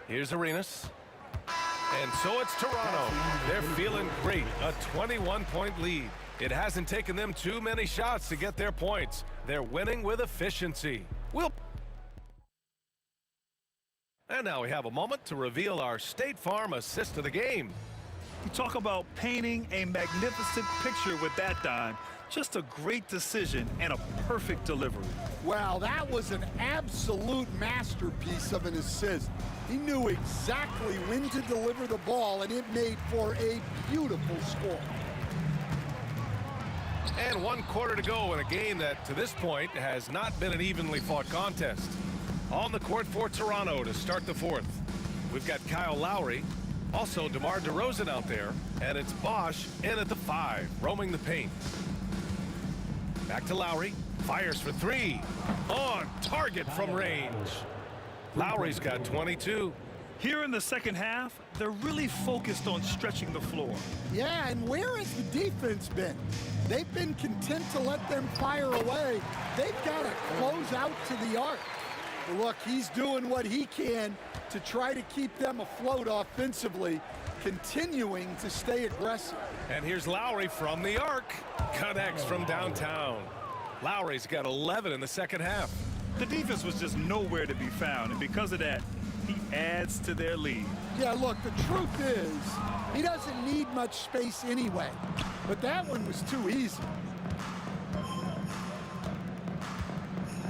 Here's Arenas. And so it's Toronto. They're feeling great. A 21-point lead. It hasn't taken them too many shots to get their points. They're winning with efficiency. And now we have a moment to reveal our State Farm assist of the game. You talk about painting a magnificent picture with that dime. Just a great decision and a perfect delivery. Wow, that was an absolute masterpiece of an assist. He knew exactly when to deliver the ball, and it made for a beautiful score. And 1 quarter to go in a game that, to this point, has not been an evenly fought contest. On the court for Toronto to start the 4th. We've got Kyle Lowry, also DeMar DeRozan out there, and it's Bosch in at the 5, roaming the paint. Back to Lowry, fires for 3, on target from range. Lowry's got 22. Here in the second half, they're really focused on stretching the floor. Yeah, and where has the defense been? They've been content to let them fire away. They've got to close out to the arc. Look, he's doing what he can to try to keep them afloat offensively, continuing to stay aggressive. And here's Lowry from the arc. Connects from downtown. Lowry's got 11 in the second half. The defense was just nowhere to be found, and because of that, he adds to their lead. Yeah, look, the truth is, he doesn't need much space anyway, but that one was too easy.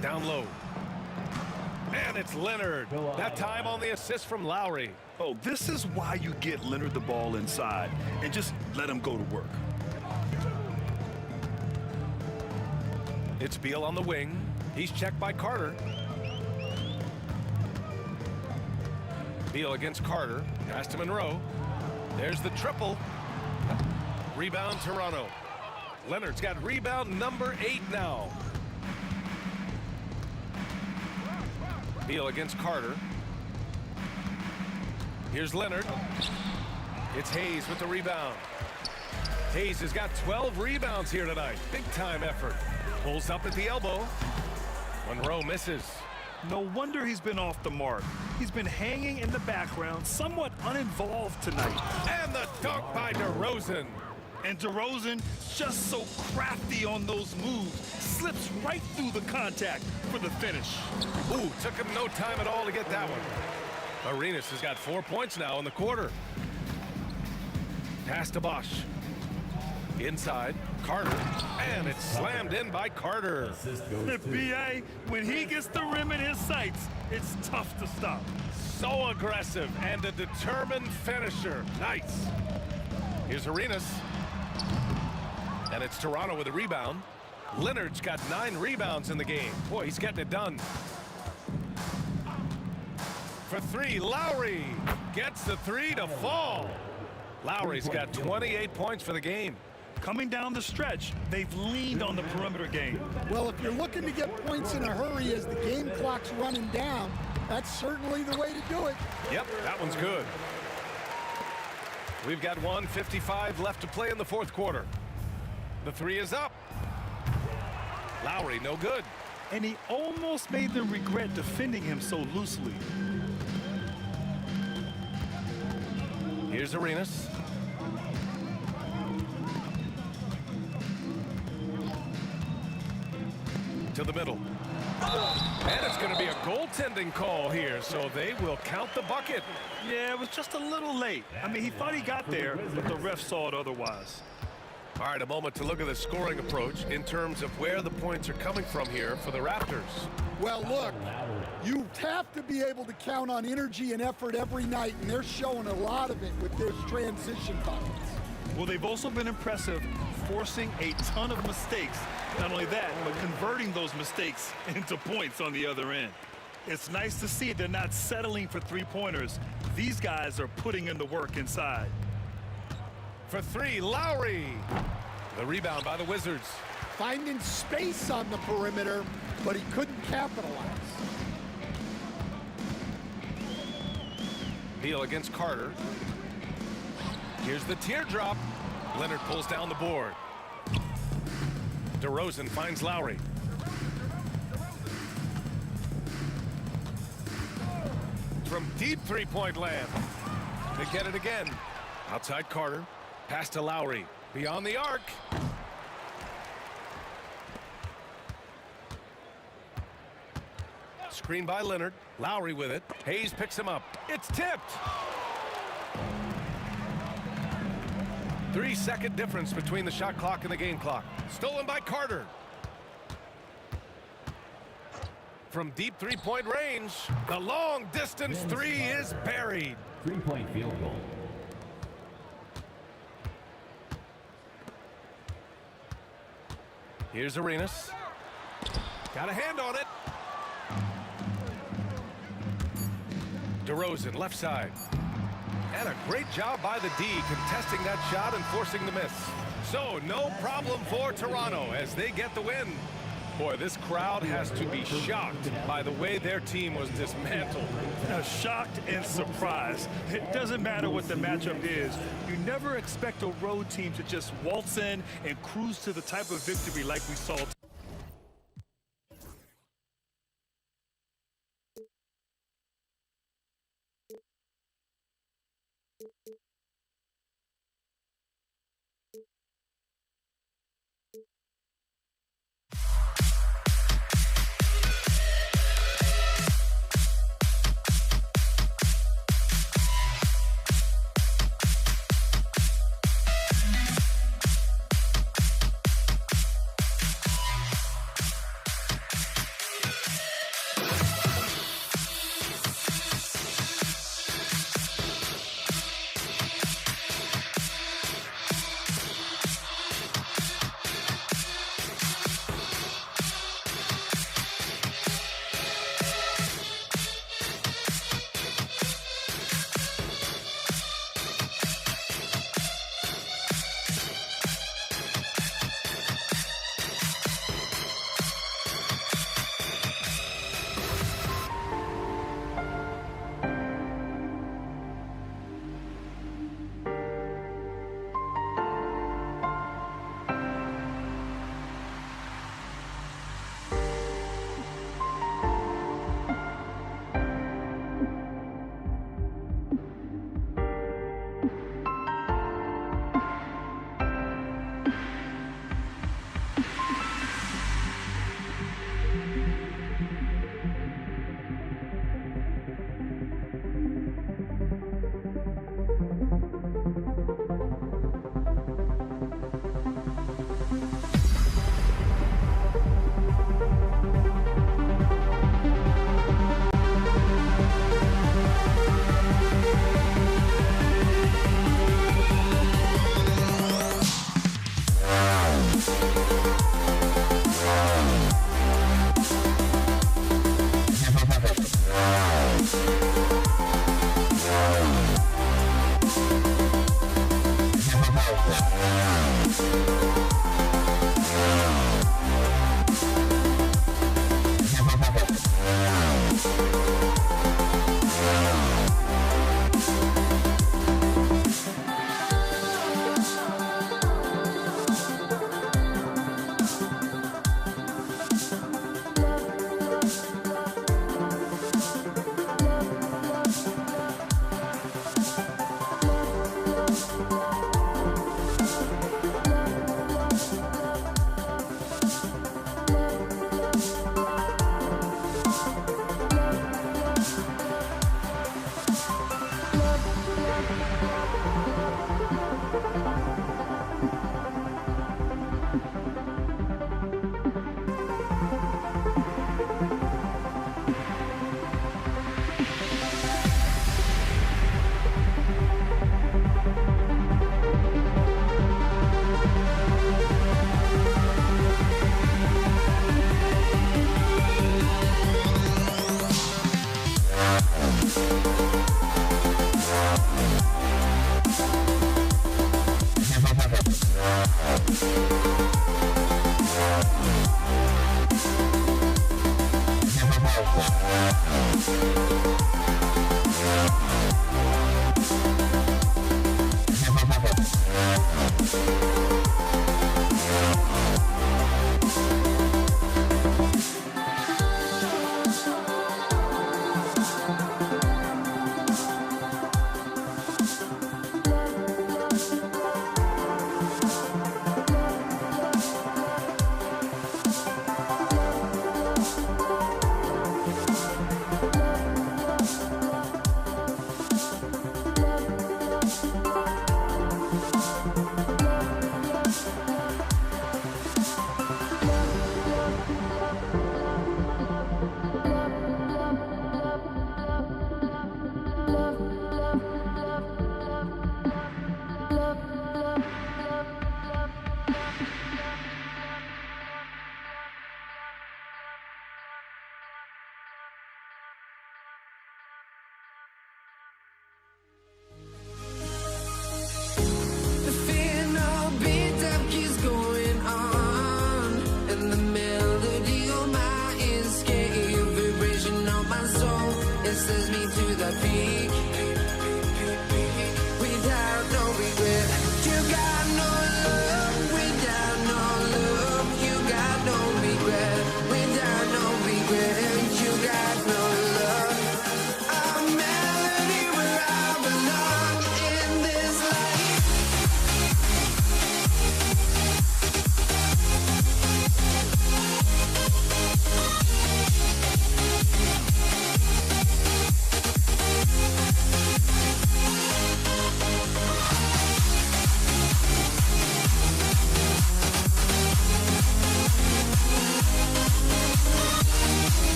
Down low. And it's Leonard. That time on the assist from Lowry. Oh, this is why you get Leonard the ball inside and just let him go to work. It's Beal on the wing. He's checked by Carter. Beal against Carter. Pass to Monroe. There's the triple. Rebound Toronto. Leonard's got rebound number 8 now. Beal against Carter. Here's Leonard. It's Hayes with the rebound. Hayes has got 12 rebounds here tonight. Big time effort. Pulls up at the elbow. Monroe misses. No wonder he's been off the mark. He's been hanging in the background, somewhat uninvolved tonight. And the dunk by DeRozan. And DeRozan, just so crafty on those moves, slips right through the contact for the finish. Ooh, took him no time at all to get that one. Arenas has got 4 points now in the quarter. Pass to Bosch. Inside, Carter. And it's slammed in by Carter. Assist goes The to BA, when he gets the rim in his sights, it's tough to stop. So aggressive and a determined finisher. Nice. Here's Arenas. And it's Toronto with a rebound. Leonard's got 9 rebounds in the game. Boy, he's getting it done. For 3, Lowry gets the 3 to fall. Lowry's got 28 points for the game. Coming down the stretch, they've leaned on the perimeter game. Well, if you're looking to get points in a hurry as the game clock's running down, that's certainly the way to do it. Yep, that one's good. We've got 1:55 left to play in the fourth quarter. The 3 is up. Lowry, no good. And he almost made them regret defending him so loosely. Here's Arenas. To the middle. And it's going to be a goaltending call here, so they will count the bucket. Yeah, it was just a little late. I mean, he thought he got there, but the ref saw it otherwise. All right, a moment to look at the scoring approach in terms of where the points are coming from here for the Raptors. Well, look, you have to be able to count on energy and effort every night, and they're showing a lot of it with their transition buckets. Well, they've also been impressive, forcing a ton of mistakes. Not only that, but converting those mistakes into points on the other end. It's nice to see they're not settling for three-pointers. These guys are putting in the work inside. For 3, Lowry. The rebound by the Wizards. Finding space on the perimeter, but he couldn't capitalize. Beal against Carter. Here's the teardrop. Leonard pulls down the board. DeRozan finds Lowry. From deep three-point land. They get it again. Outside Carter. Pass to Lowry. Beyond the arc. Screen by Leonard. Lowry with it. Hayes picks him up. It's tipped. 3-second difference between the shot clock and the game clock. Stolen by Carter. From deep three-point range, the long-distance 3 is buried. 3-point field goal. Here's Arenas. Got a hand on it. DeRozan, left side. And a great job by the D contesting that shot and forcing the miss. So no problem for Toronto as they get the win. Boy, this crowd has to be shocked by the way their team was dismantled. Shocked and surprised. It doesn't matter what the matchup is. You never expect a road team to just waltz in and cruise to the type of victory like we saw.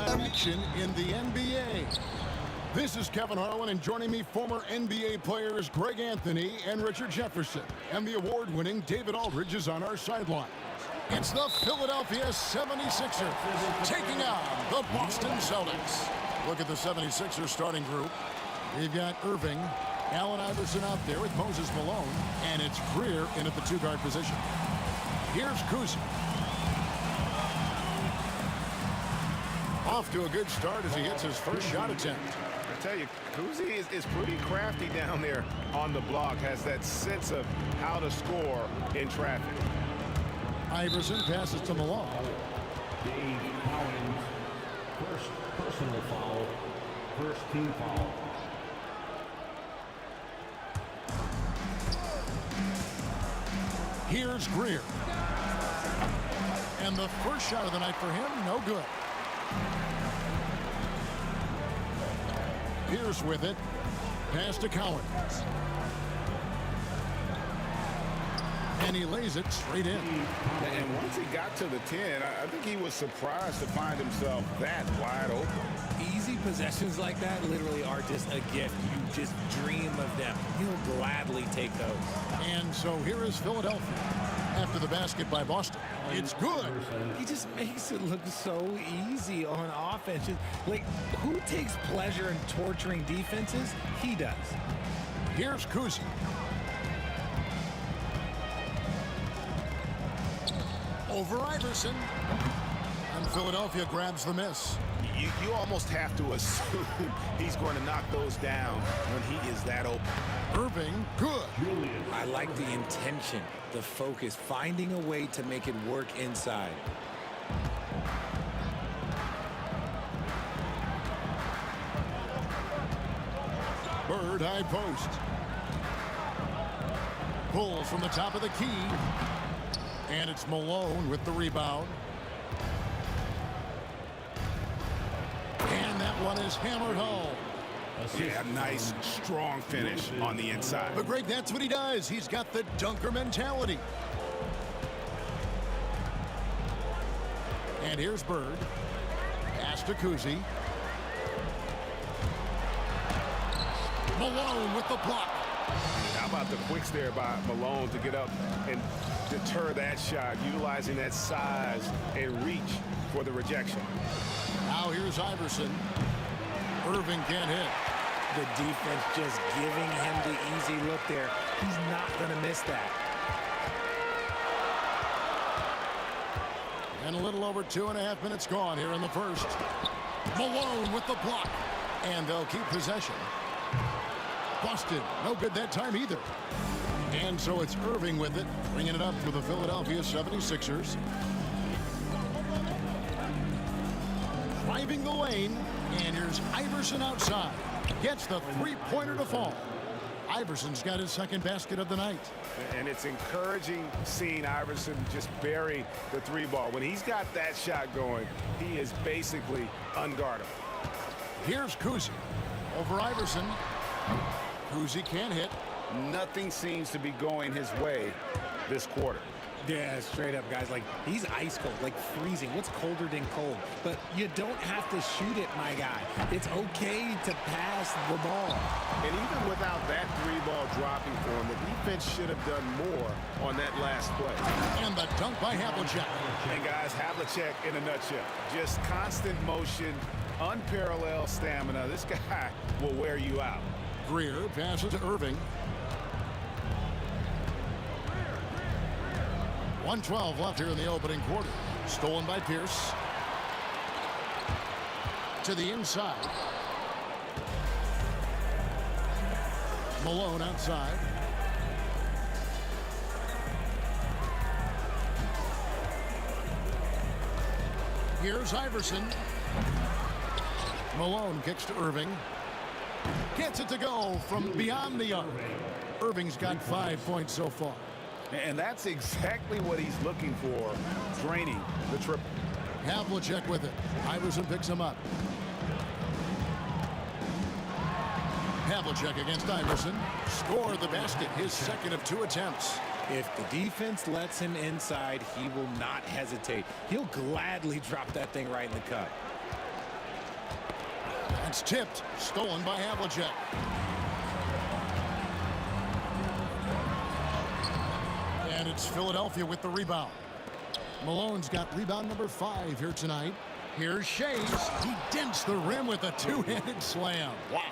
Action in the NBA. This is Kevin Harlan, and joining me, former NBA players Greg Anthony and Richard Jefferson. And the award-winning David Aldridge is on our sideline. It's the Philadelphia 76ers taking on the Boston Celtics. Look at the 76ers starting group. They've got Irving, Allen Iverson out there with Moses Malone, and it's Greer in at the two-guard position. Here's Kuz. Off to a good start as he hits his first shot attempt. I tell you, Kuzi is pretty crafty down there on the block, has that sense of how to score in traffic. Iverson passes to Malone. Dave Collins, first personal foul, first team foul. Here's Greer. And the first shot of the night for him, no good. Pierce with it. Pass to Collins. And he lays it straight in. And once he got to the 10, I think he was surprised to find himself that wide open. Easy possessions like that literally are just a gift. You just dream of them. He'll gladly take those. And so here is Philadelphia. After the basket by Boston. It's good. He just makes it look so easy on offense. Like, who takes pleasure in torturing defenses? He does. Here's Kuzi. Over Iverson. And Philadelphia grabs the miss. You almost have to assume he's going to knock those down when he is that open. Irving, good. I like the intention, the focus, finding a way to make it work inside. Bird high post. Pulls from the top of the key. And it's Malone with the rebound. And that one is hammered home. Yeah, nice, strong finish on the inside. But Greg, that's what he does. He's got the dunker mentality. And here's Bird. Pass to Kuzi. Malone with the block. How about the quicks there by Malone to get up and deter that shot, utilizing that size and reach for the rejection. Now here's Iverson. Irving can't hit. The defense just giving him the easy look there. He's not going to miss that. And a little over 2.5 minutes gone here in the first. Malone with the block. And they'll keep possession. Busted. No good that time either. And so it's Irving with it, bringing it up for the Philadelphia 76ers. Driving the lane, and here's Iverson outside. Gets the three-pointer to fall. Iverson's got his second basket of the night. And it's encouraging seeing Iverson just bury the three ball. When he's got that shot going, he is basically unguardable. Here's Kuzi over Iverson. Kuzi can't hit. Nothing seems to be going his way this quarter. Yeah, straight up, guys. Like, he's ice cold, like freezing. What's colder than cold? But you don't have to shoot it, my guy. It's okay to pass the ball. And even without that three ball dropping for him, the defense should have done more on that last play. And the dunk by Havlicek. And guys, Havlicek in a nutshell. Just constant motion, unparalleled stamina. This guy will wear you out. Greer passes to Irving. 1:12 left here in the opening quarter. Stolen by Pierce. To the inside. Malone outside. Here's Iverson. Malone kicks to Irving. Gets it to go from beyond the arc. Irving's got 5 points so far. And that's exactly what he's looking for, draining the triple. Havlicek with it. Iverson picks him up. Havlicek against Iverson. Scored the basket, his second of 2 attempts. If the defense lets him inside, he will not hesitate. He'll gladly drop that thing right in the cup. It's tipped, stolen by Havlicek. And it's Philadelphia with the rebound. Malone's got rebound number 5 here tonight. Here's Shays. He dents the rim with a two-handed slam. Wow.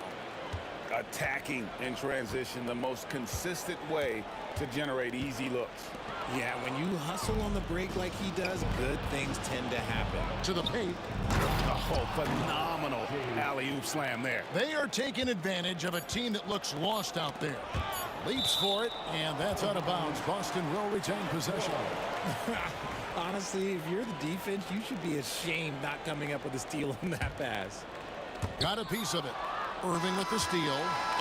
Attacking in transition, the most consistent way to generate easy looks. Yeah, when you hustle on the break like he does, good things tend to happen. To the paint. Oh, phenomenal alley-oop slam there. They are taking advantage of a team that looks lost out there. Leaps for it, and that's out of bounds. Boston will retain possession. Honestly, if you're the defense, you should be ashamed not coming up with a steal on that pass. Got a piece of it. Irving with the steal,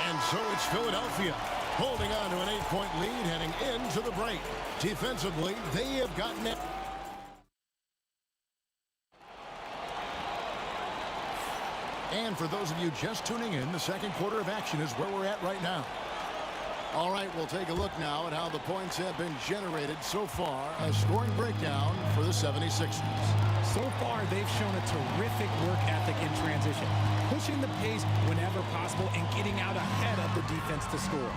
and so it's Philadelphia holding on to an 8-point lead heading into the break. Defensively, they have gotten it. And for those of you just tuning in, the second quarter of action is where we're at right now. All right, we'll take a look now at how the points have been generated so far. A scoring breakdown for the 76ers. So far, they've shown a terrific work ethic in transition, pushing the pace whenever possible and getting out ahead of the defense to score.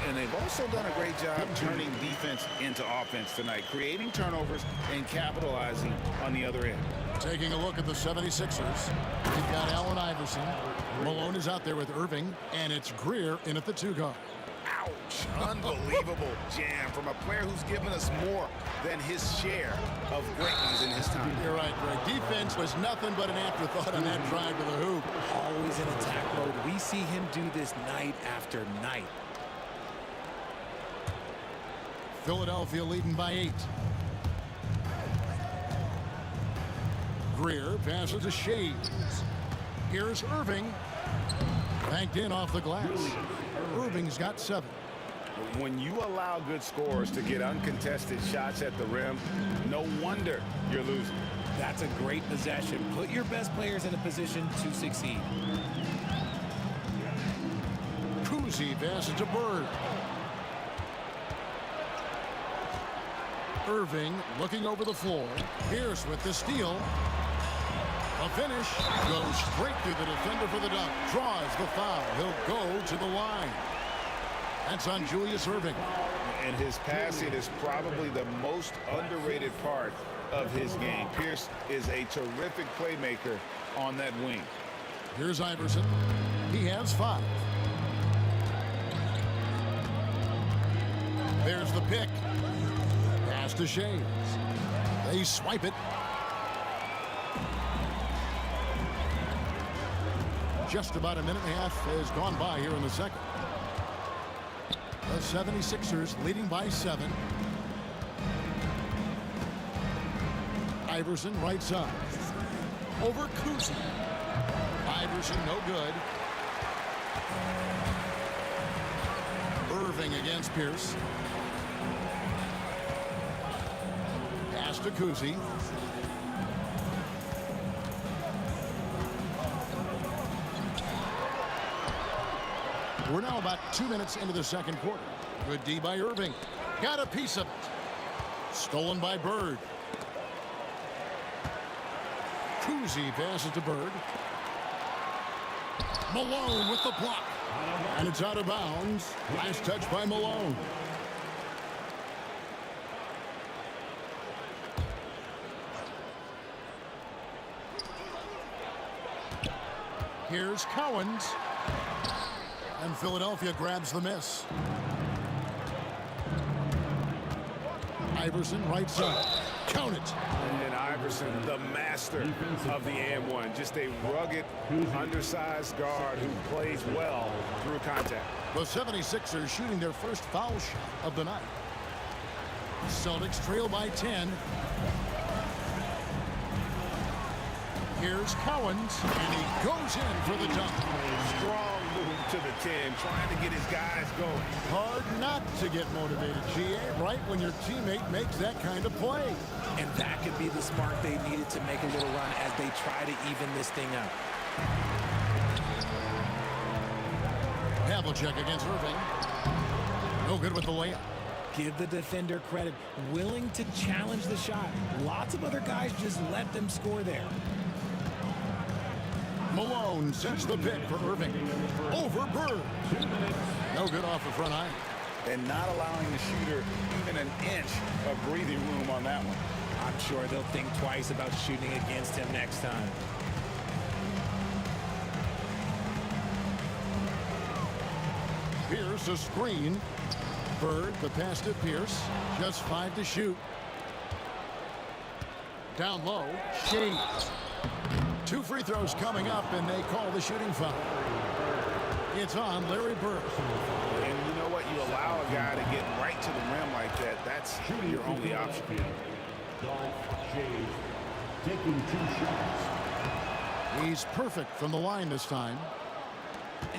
And they've also done a great job turning defense into offense tonight, creating turnovers and capitalizing on the other end. Taking a look at the 76ers, we've got Allen Iverson. Malone is out there with Irving, and it's Greer in at the 2-guard. Ouch. Unbelievable jam from a player who's given us more than his share of great ones in his time. You're right, Greg. Defense was nothing but an afterthought on that drive to the hoop. Always in attack mode. We see him do this night after night. Philadelphia leading by 8. Greer passes to Shays. Here's Irving. Banked in off the glass. Irving's got 7. When you allow good scorers to get uncontested shots at the rim, no wonder you're losing. That's a great possession. Put your best players in a position to succeed. Kuzi passes to Bird. Irving looking over the floor. Pierce with the steal. A finish. Goes straight through the defender for the dunk. Draws the foul. He'll go to the line. That's on Julius Irving. And his passing is probably the most underrated part of his game. Pierce is a terrific playmaker on that wing. Here's Iverson. He has 5. There's the pick. Pass to Shays. They swipe it. Just about a minute and a half has gone by here in the second. The 76ers leading by 7. Iverson right side. Over Kuzi. Iverson no good. Irving against Pierce. Pass to Kuzi. We're now about 2 minutes into the second quarter. Good D by Irving. Got a piece of it. Stolen by Bird. Kuzi passes to Bird. Malone with the block. And it's out of bounds. Nice touch by Malone. Here's Cowens. And Philadelphia grabs the miss. Iverson right side. Count it. And Iverson, the master of the and-one. Just a rugged, undersized guard who plays well through contact. The 76ers shooting their first foul shot of the night. Celtics trail by 10. Here's Cowens, and he goes in for the dunk. Strong move to the 10, trying to get his guys going. Hard not to get motivated, GA, right when your teammate makes that kind of play. And that could be the spark they needed to make a little run as they try to even this thing up. Havlicek against Irving. No good with the layup. Give the defender credit. Willing to challenge the shot. Lots of other guys just let them score there. Malone sets the pick for Irving. Over Bird. No good off the front iron. And not allowing the shooter even an inch of breathing room on that one. I'm sure they'll think twice about shooting against him next time. Pierce a screen. Bird, the pass to Pierce. Just 5 to shoot. Down low. Shea. 2 free throws coming up, and they call the shooting foul. It's on Larry Bird. And you know what? You allow a guy to get right to the rim like that. That's your only option. Taking 2 shots. He's perfect from the line this time.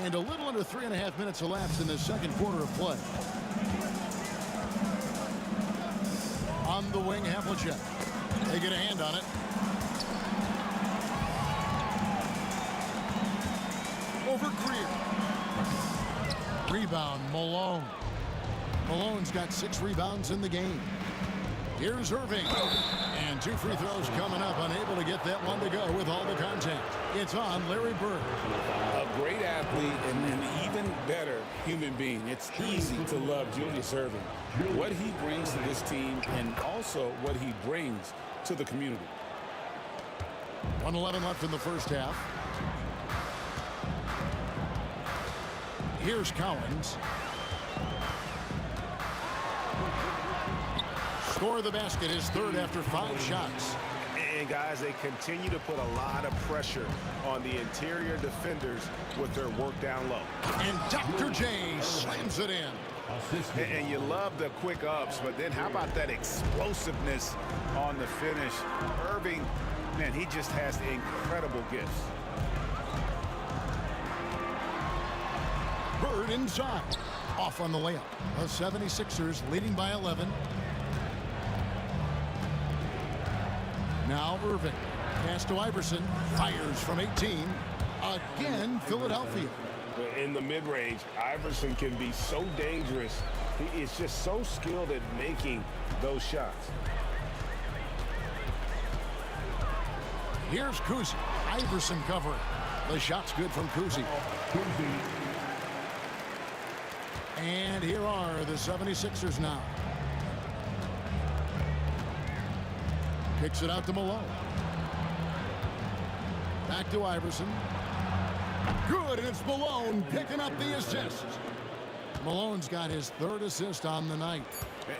And a little under 3.5 minutes elapsed in the second quarter of play. On the wing, Havlicek. They get a hand on it. Over Greer. Rebound, Malone. Malone's got 6 rebounds in the game. Here's Irving. And 2 free throws coming up. Unable to get that one to go with all the contact. It's on Larry Bird. A great athlete and an even better human being. It's easy to love Julius Irving. What he brings to this team and also what he brings to the community. 1:11 left in the first half. Here's Collins. Score the basket, his third after 5 shots. And guys, they continue to put a lot of pressure on the interior defenders with their work down low. And Dr. J slams it in. And you love the quick ups, but then how about that explosiveness on the finish? Irving, man, he just has incredible gifts. Bird inside. Off on the layup. The 76ers leading by 11. Now Irving. Pass to Iverson. Fires from 18. Again, Philadelphia. In the mid-range, Iverson can be so dangerous. He is just so skilled at making those shots. Here's Kuzi. Iverson covering. The shot's good from Kuzi. And here are the 76ers now. Kicks it out to Malone. Back to Iverson. Good, and it's Malone picking up the assist. Malone's got his 3rd assist on the night.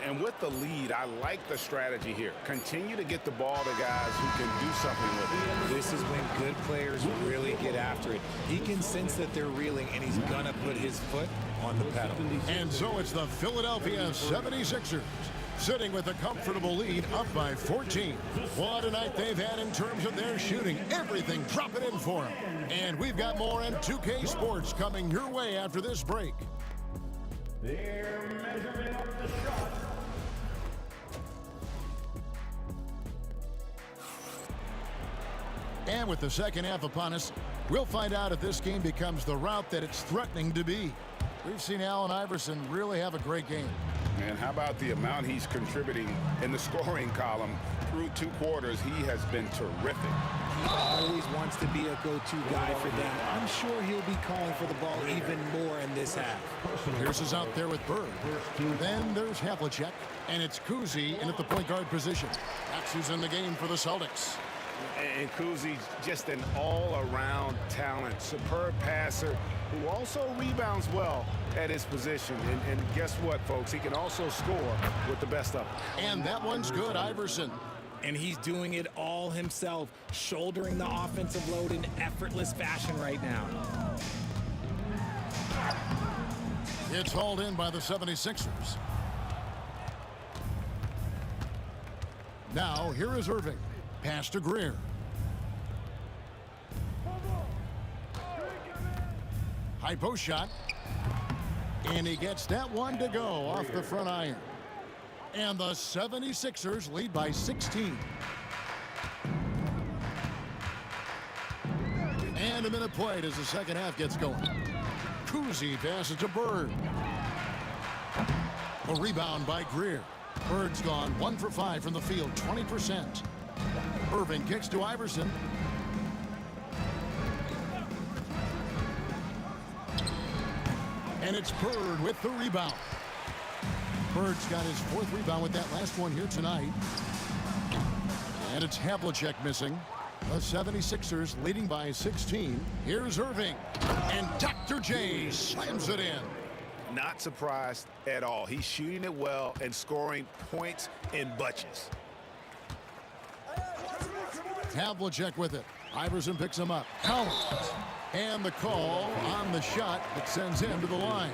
And with the lead, I like the strategy here. Continue to get the ball to guys who can do something with it. This is when good players really get after it. He can sense that they're reeling, and he's going to put his foot on the pedal. And so it's the Philadelphia 76ers sitting with a comfortable lead, up by 14. What a night they've had in terms of their shooting. Everything dropping in for them. And we've got more on 2K Sports coming your way after this break. They're measuring up the shot. And with the second half upon us, we'll find out if this game becomes the route that it's threatening to be. We've seen Allen Iverson really have a great game. And how about the amount he's contributing in the scoring column through 2 quarters? He has been terrific. He always wants to be a go-to guy for them. I'm sure he'll be calling for the ball even more in this half. Pierce is out there with Bird. Then there's Havlicek, and it's Kuzi in at the point guard position. That's who's in the game for the Celtics. And Kuzi's just an all-around talent, superb passer who also rebounds well at his position. And guess what, folks? He can also score with the best of them. And that one's good, Iverson. And he's doing it all himself, shouldering the offensive load in effortless fashion right now. It's hauled in by the 76ers. Now, here is Irving. Pass to Greer. High post shot. And he gets that one to go off the front iron. And the 76ers lead by 16. And a minute played as the second half gets going. Kuzi passes to Bird. A rebound by Greer. Bird's gone 1 for 5 from the field, 20%. Irving kicks to Iverson. And it's Bird with the rebound. Bird's got his 4th rebound with that last one here tonight. And it's Havlicek missing. The 76ers leading by 16. Here's Irving. And Dr. J slams it in. Not surprised at all. He's shooting it well and scoring points in bunches. Havlicek with it. Iverson picks him up. Collins. And the call on the shot that sends him to the line.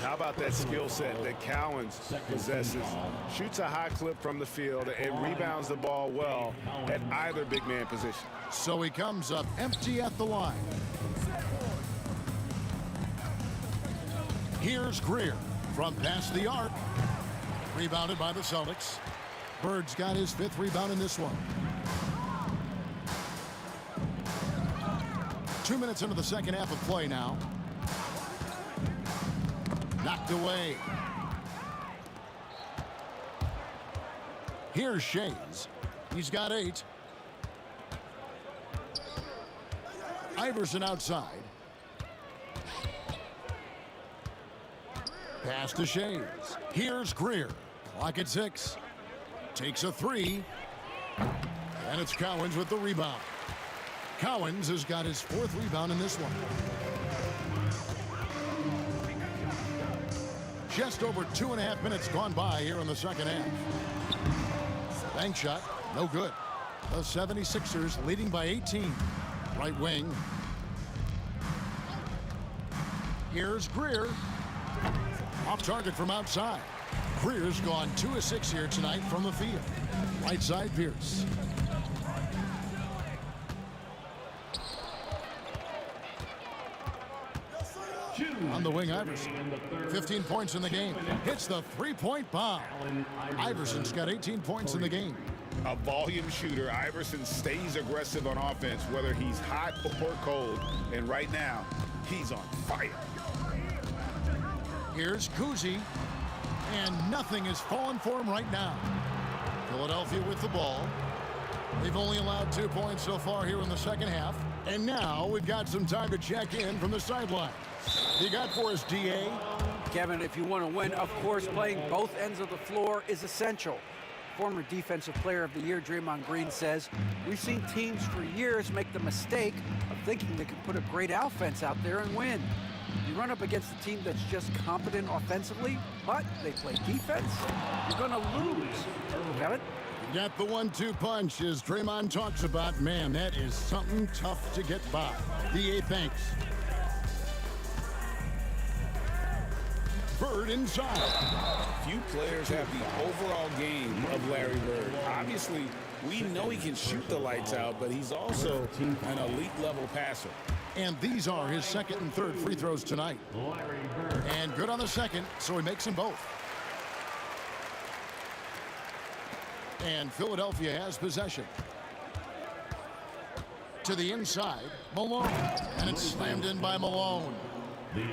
How about that skill set that Cowens possesses? Shoots a high clip from the field and rebounds the ball well at either big man position. So he comes up empty at the line. Here's Greer from past the arc. Rebounded by the Celtics. Bird's got his 5th rebound in this one. 2 minutes into the second half of play now. Knocked away. Here's Shays. He's got 8. Iverson outside. Pass to Shays. Here's Greer. Clock at 6. Takes a 3. And it's Cowens with the rebound. Cowens has got his 4th rebound in this one. Just over 2.5 minutes gone by here in the second half. Bank shot, no good. The 76ers leading by 18. Right wing. Here's Greer. Off target from outside. Greer's gone 2 of 6 here tonight from the field. Right side, Pierce. On the wing, Iverson. 15 points in the game. Hits the 3-point bomb. Iverson's got 18 points in the game. A volume shooter, Iverson stays aggressive on offense, whether he's hot or cold. And right now, he's on fire. Here's Kuzi. And nothing is falling for him right now. Philadelphia with the ball. They've only allowed 2 points so far here in the second half. And now we've got some time to check in from the sideline. You got for us, DA? Kevin, if you want to win, of course, playing both ends of the floor is essential. Former Defensive Player of the Year Draymond Green says, we've seen teams for years make the mistake of thinking they can put a great offense out there and win. You run up against a team that's just competent offensively, but they play defense, you're going to lose. Kevin? Got the 1-2 punch, as Draymond talks about. Man, that is something tough to get by. DA, thanks. Bird inside. Few players have the overall game of Larry Bird. Obviously, we know he can shoot the lights out, but he's also an elite level passer. And these are his 2nd and 3rd free throws tonight. And good on the 2nd, so he makes them both. And Philadelphia has possession. To the inside, Malone. And it's slammed in by Malone.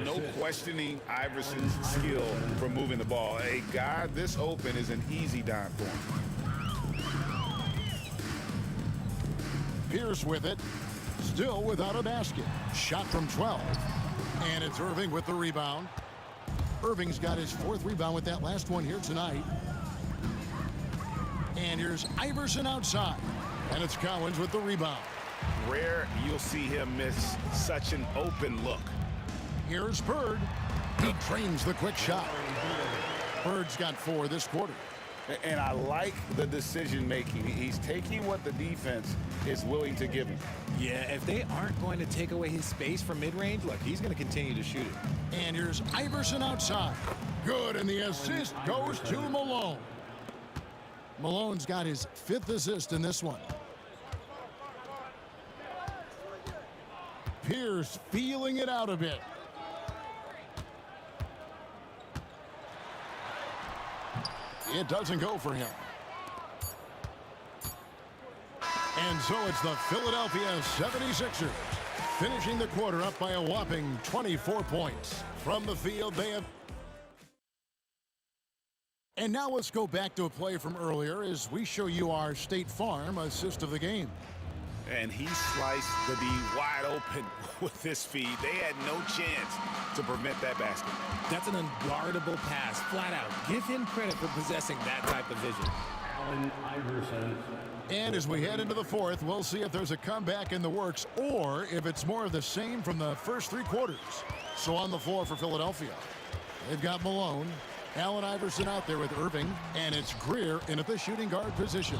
No questioning Iverson's skill for moving the ball. A guy this open is an easy dime for him. Pierce with it. Still without a basket. Shot from 12. And it's Irving with the rebound. Irving's got his 4th rebound with that last one here tonight. And here's Iverson outside. And it's Cowens with the rebound. Rare you'll see him miss such an open look. Here's Bird. He trains the quick shot. Bird's got 4 this quarter. And I like the decision making. He's taking what the defense is willing to give him. Yeah, if they aren't going to take away his space from mid-range, look, he's going to continue to shoot it. And here's Iverson outside. Good, and the assist goes to Malone. Malone's got his 5th assist in this one. Pierce feeling it out a bit. It doesn't go for him. And so it's the Philadelphia 76ers finishing the quarter up by a whopping 24 points. From the field, they have... And now let's go back to a play from earlier as we show you our State Farm assist of the game. And he sliced the D wide open with his feet. They had no chance to prevent that basket. That's an unguardable pass, flat out. Give him credit for possessing that type of vision. Allen Iverson. And as we head into the fourth, we'll see if there's a comeback in the works or if it's more of the same from the first three quarters. So on the floor for Philadelphia, they've got Malone, Allen Iverson out there with Irving, and it's Greer in at the shooting guard position.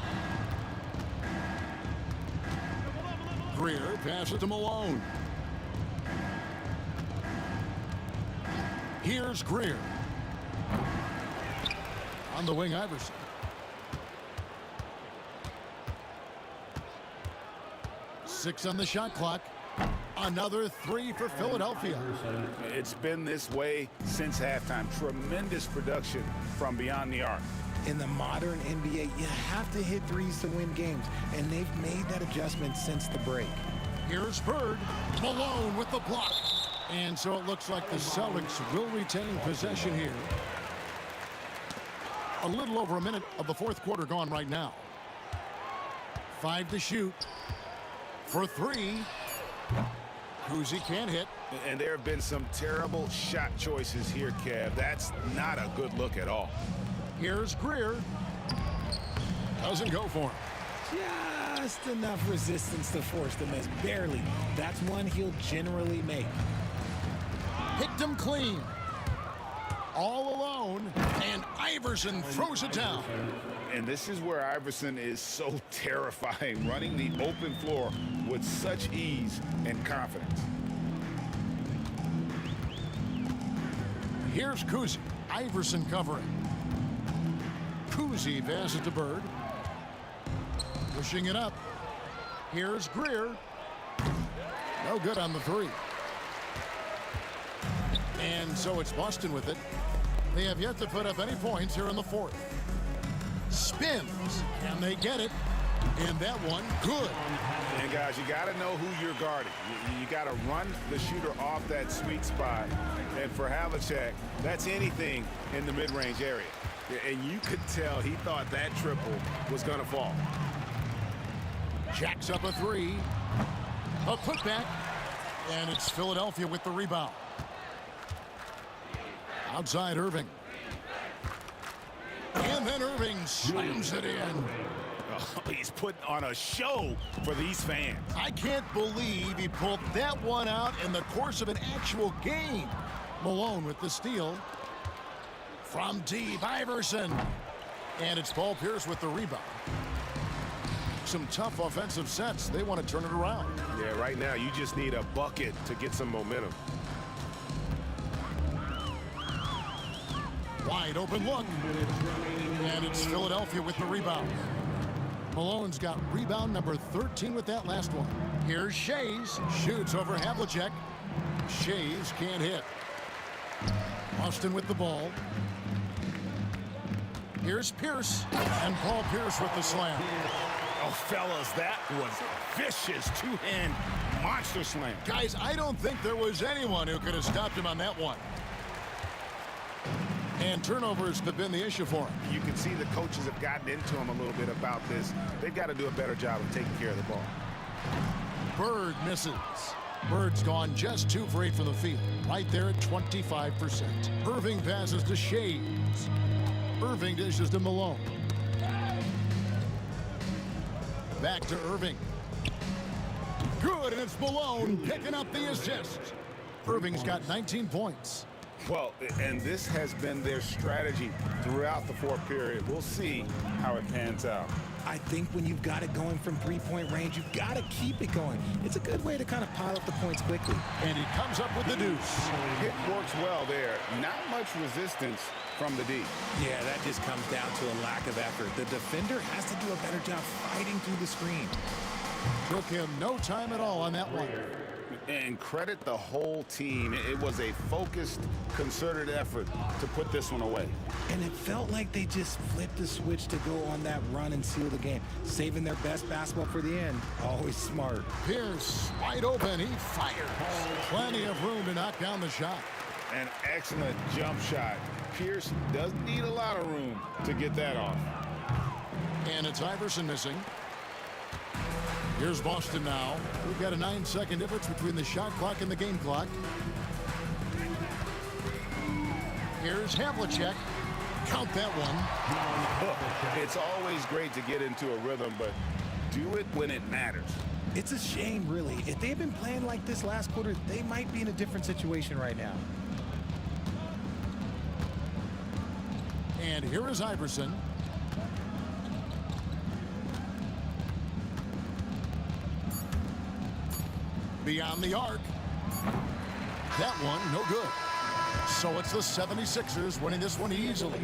Greer passes to Malone. Here's Greer. On the wing, Iverson. Six on the shot clock. Another three for Philadelphia. It's been this way since halftime. Tremendous production from beyond the arc. In the modern NBA, you have to hit threes to win games, and they've made that adjustment since the break. Here's Bird. Malone with the block. And so it looks like the Celtics will retain possession here. A little over a minute of the fourth quarter gone right now. 5 to shoot. For 3. Kuzi can't hit. And there have been some terrible shot choices here, Kev. That's not a good look at all. Here's Greer. Doesn't go for him. Just enough resistance to force the miss. Barely. That's one he'll generally make. Picked him clean. All alone. And Iverson throws it down. And this is where Iverson is so terrifying, running the open floor with such ease and confidence. Here's Kuzi. Iverson covering. Kuzi passes to Bird. Pushing it up. Here's Greer. No good on the 3. And so it's Boston with it. They have yet to put up any points here in the fourth. Spins. Can they get it? And that one, good. And guys, you got to know who you're guarding. You got to run the shooter off that sweet spot. And for Havlicek, that's anything in the mid-range area. And you could tell he thought that triple was going to fall. Jacks up a 3. A putback. And it's Philadelphia with the rebound. Outside Irving. And then Irving slams it in. Oh, he's putting on a show for these fans. I can't believe he pulled that one out in the course of an actual game. Malone with the steal. From deep, Iverson. And it's Paul Pierce with the rebound. Some tough offensive sets. They want to turn it around. Yeah, right now you just need a bucket to get some momentum. Wide open look. And it's Philadelphia with the rebound. Malone's got rebound number 13 with that last one. Here's Shays. Shoots over Havlicek. Shays can't hit. Austin with the ball. Here's Pierce. And Paul Pierce with the slam. Oh, fellas, that was vicious two-hand monster slam. Guys, I don't think there was anyone who could have stopped him on that one. And turnovers have been the issue for him. You can see the coaches have gotten into him a little bit about this. They've got to do a better job of taking care of the ball. Bird misses. Bird's gone just 2 for 8 from the field. Right there at 25%. Irving passes to Shays. Irving dishes to Malone. Back to Irving. Good, and it's Malone picking up the assist. Irving's got 19 points. Well, and this has been their strategy throughout the fourth period. We'll see how it pans out. I think when you've got it going from three-point range, you've got to keep it going. It's a good way to kind of pile up the points quickly. And he comes up with the deuce. It works well there. Not much resistance from the D. Yeah, that just comes down to a lack of effort. The defender has to do a better job fighting through the screen. Took him no time at all on that one. And credit the whole team. It was a focused, concerted effort to put this one away. And it felt like they just flipped the switch to go on that run and seal the game, saving their best basketball for the end. Always smart. Pierce wide open. He fires. Plenty of room to knock down the shot. An excellent jump shot. Pierce doesn't need a lot of room to get that off. And it's Iverson missing. Here's Boston now. We've got a 9-second difference between the shot clock and the game clock. Here's Havlicek. Count that one. It's always great to get into a rhythm, but do it when it matters. It's a shame, really. If they had been playing like this last quarter, they might be in a different situation right now. And here is Iverson. Beyond the arc. That one, no good. So it's the 76ers winning this one easily.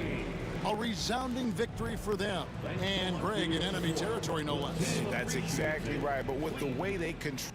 A resounding victory for them. And Greg in enemy territory, no less. That's exactly right. But with the way they control.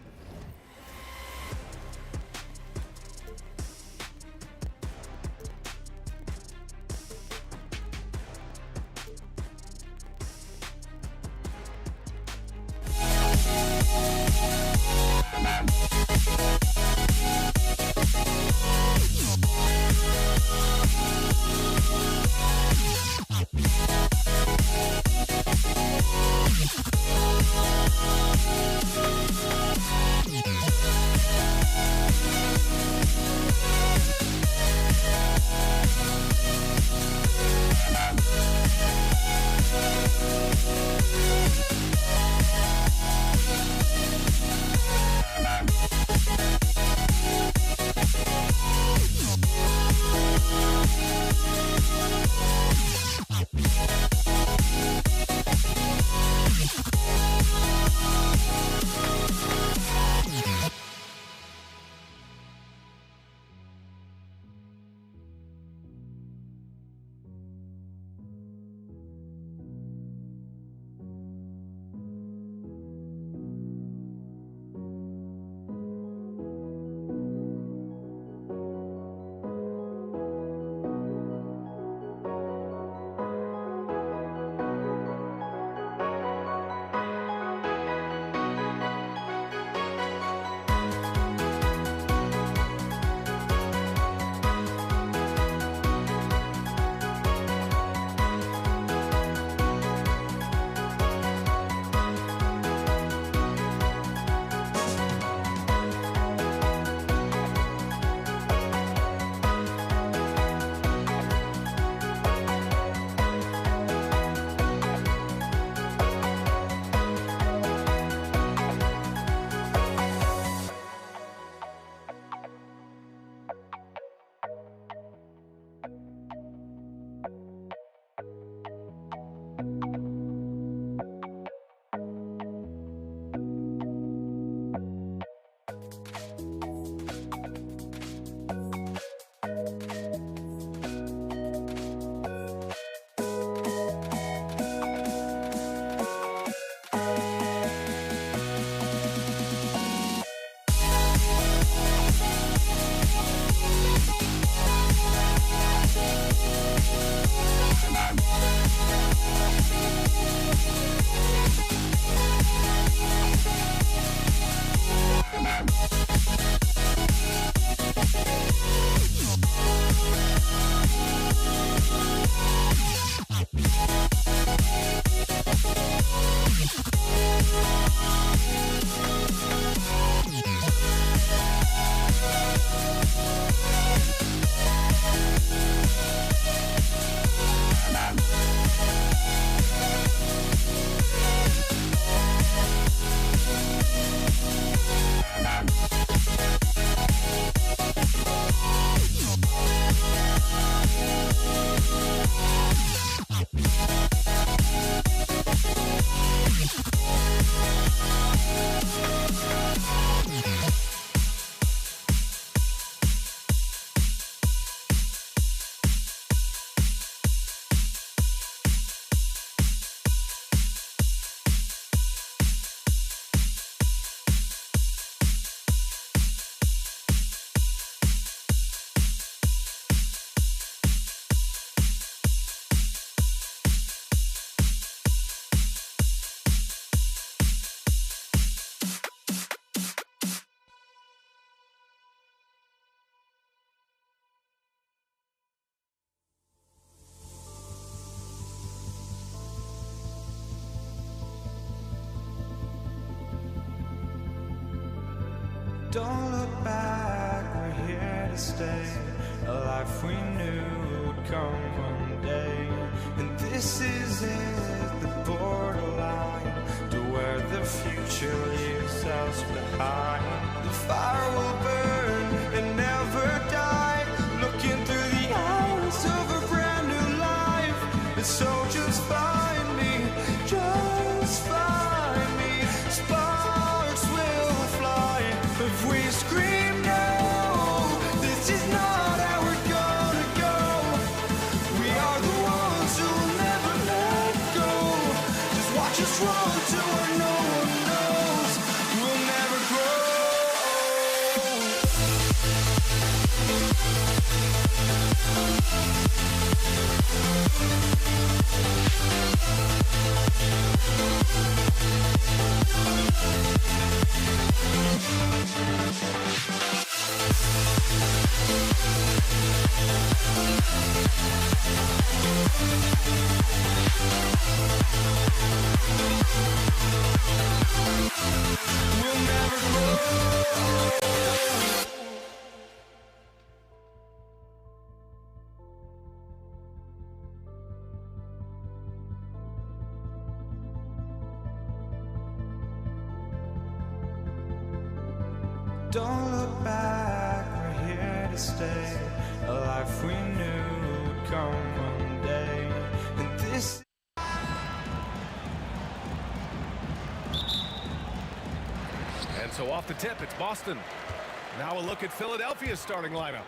Don't look back, we're here to stay. A life we knew would come one day. And this is it, the borderline to where the future leaves us behind. The fire will burn and never die, looking through the eyes of a brand new life. And so just find me, just find me. Sparks will fly if we scream no. This is not how we're gonna go. We are the ones who will never let go. Just watch us run to where no one knows. We'll never grow. We'll never grow. Don't look back, we're here to stay. A life we knew would come one day. And this And so off the tip, it's Boston. Now a look at Philadelphia's starting lineup.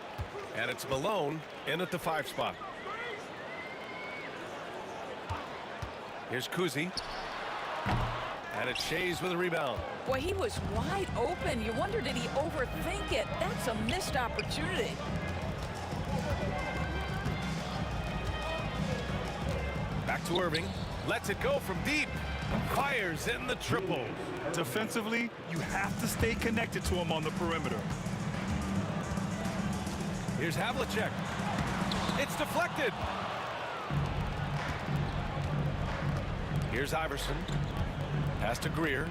And it's Malone in at the 5 spot. Here's Kuzi. And it's Shays with a rebound. Boy, he was wide open. You wonder, did he overthink it? That's a missed opportunity. Back to Irving. Lets it go from deep. Fires in the triple. Defensively, you have to stay connected to him on the perimeter. Here's Havlicek. It's deflected. Here's Iverson. Pass to Greer.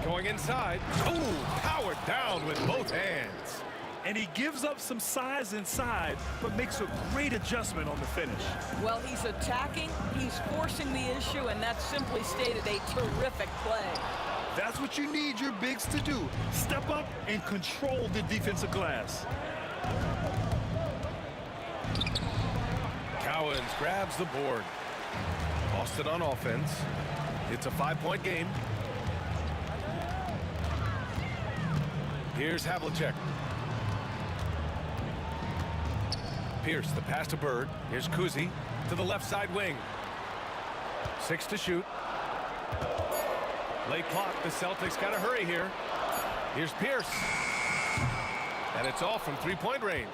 Going inside. Oh, powered down with both hands. And he gives up some size inside, but makes a great adjustment on the finish. Well, he's attacking, he's forcing the issue, and that's simply stated a terrific play. That's what you need your bigs to do. Step up and control the defensive glass. Cowens grabs the board. Boston on offense. It's a 5-point game. Here's Havlicek. Pierce, the pass to Bird. Here's Kuzi to the left side wing. 6 to shoot. Late clock. The Celtics got to hurry here. Here's Pierce. And it's off from 3-point range.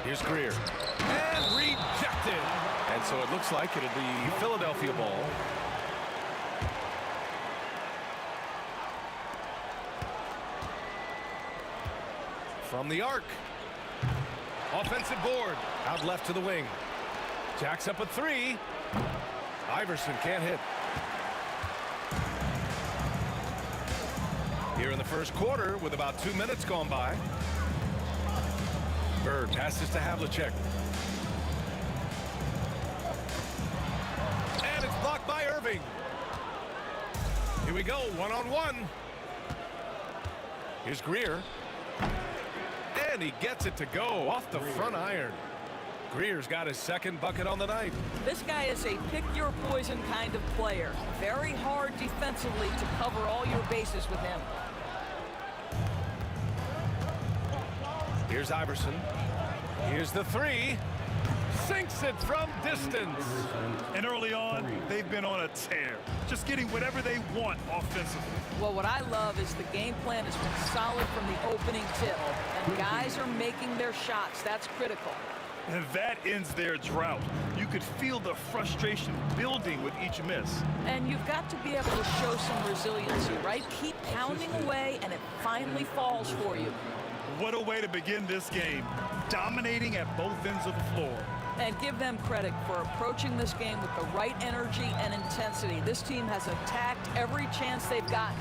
Here's Greer. And rejected. And so it looks like it'll be Philadelphia ball. From the arc. Offensive board. Out left to the wing. Jacks up a 3. Iverson can't hit. Here in the first quarter with about 2 minutes gone by. Bird passes to Havlicek. And it's blocked by Irving. Here we go, 1-on-1. Here's Greer. And he gets it to go off the front iron. Greer's got his second bucket on the night. This guy is a pick-your-poison kind of player. Very hard defensively to cover all your bases with him. Here's Iverson. Here's the 3. Sinks it from distance. And early on, they've been on a tear. Just getting whatever they want offensively. Well, what I love is the game plan has been solid from the opening tip. And guys are making their shots. That's critical. And that ends their drought. You could feel the frustration building with each miss. And you've got to be able to show some resiliency, right? Keep pounding away, and it finally falls for you. What a way to begin this game. Dominating at both ends of the floor. And give them credit for approaching this game with the right energy and intensity. This team has attacked every chance they've gotten.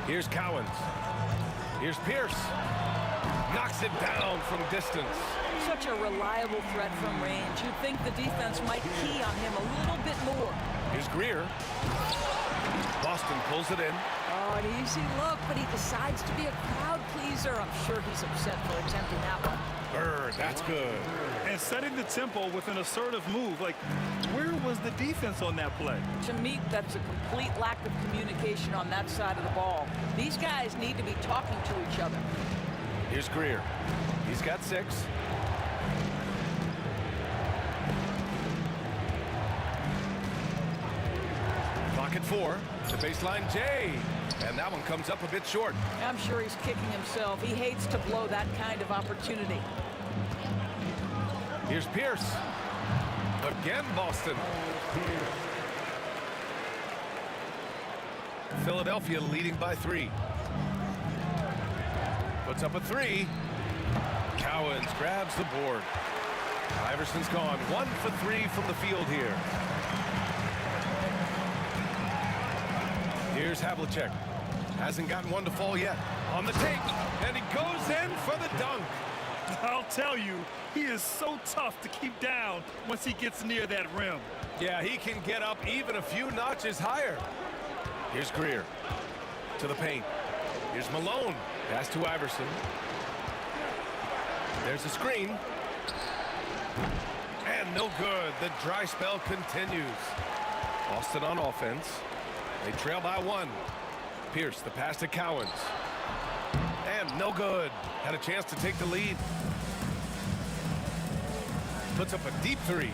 Here's Cowens. Here's Pierce. Knocks it down from distance. Such a reliable threat from range. You'd think the defense might key on him a little bit more. Here's Greer. Boston pulls it in. Oh, an easy look, but he decides to be a crowd pleaser. I'm sure he's upset for attempting that one. Bird, that's good. And setting the tempo with an assertive move. Like, where was the defense on that play? To me, that's a complete lack of communication on that side of the ball. These guys need to be talking to each other. Here's Greer. He's got 6. Clock at 4. The baseline J. And that one comes up a bit short. I'm sure he's kicking himself. He hates to blow that kind of opportunity. Here's Pierce. Again, Boston. Philadelphia leading by 3. Puts up a 3. Cowens grabs the board. Iverson's gone 1 for 3 from the field here. Here's Havlicek. Hasn't gotten one to fall yet. On the take, and he goes in for the dunk. I'll tell you, he is so tough to keep down once he gets near that rim. Yeah, he can get up even a few notches higher. Here's Greer to the paint. Here's Malone. Pass to Iverson. There's a screen. And no good. The dry spell continues. Boston on offense. They trail by 1. Pierce, the pass to Cowens. And no good. Had a chance to take the lead. Puts up a deep 3.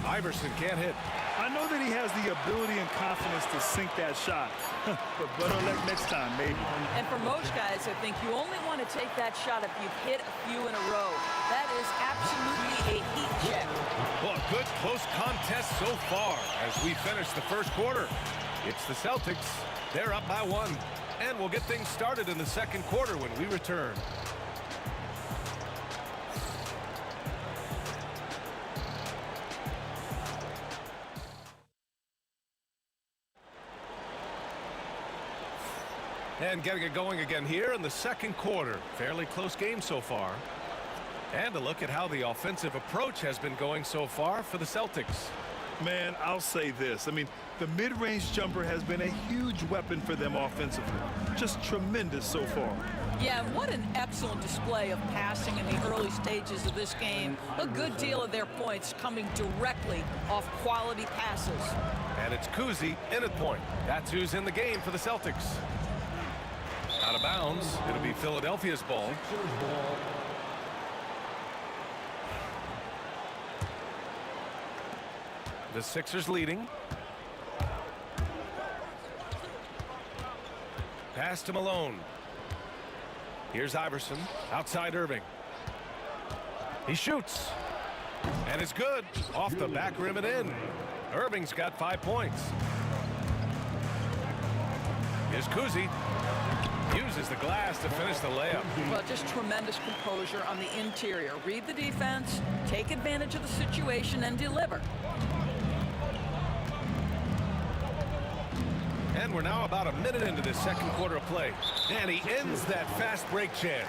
Iverson can't hit. I know that he has the ability and confidence to sink that shot. But better luck next time, maybe. And for most guys, I think you only want to take that shot if you've hit a few in a row. That is absolutely a heat check. Well, a good close contest so far as we finish the first quarter. It's the Celtics. They're up by 1. And we'll get things started in the second quarter when we return. And getting it going again here in the second quarter. Fairly close game so far. And a look at how the offensive approach has been going so far for the Celtics. Man, I'll say this. I mean, the mid-range jumper has been a huge weapon for them offensively. Just tremendous so far. Yeah, what an excellent display of passing in the early stages of this game. A good deal of their points coming directly off quality passes. And it's Kuzi in at point. That's who's in the game for the Celtics. Out of bounds. It'll be Philadelphia's ball. The Sixers leading. Pass to Malone. Here's Iverson. Outside Irving. He shoots. And it's good. Off the back rim and in. Irving's got 5 points. Here's Kuzi. Uses the glass to finish the layup. Well, just tremendous composure on the interior. Read the defense, take advantage of the situation, and deliver. And we're now about a minute into this second quarter of play. And he ends that fast break chance.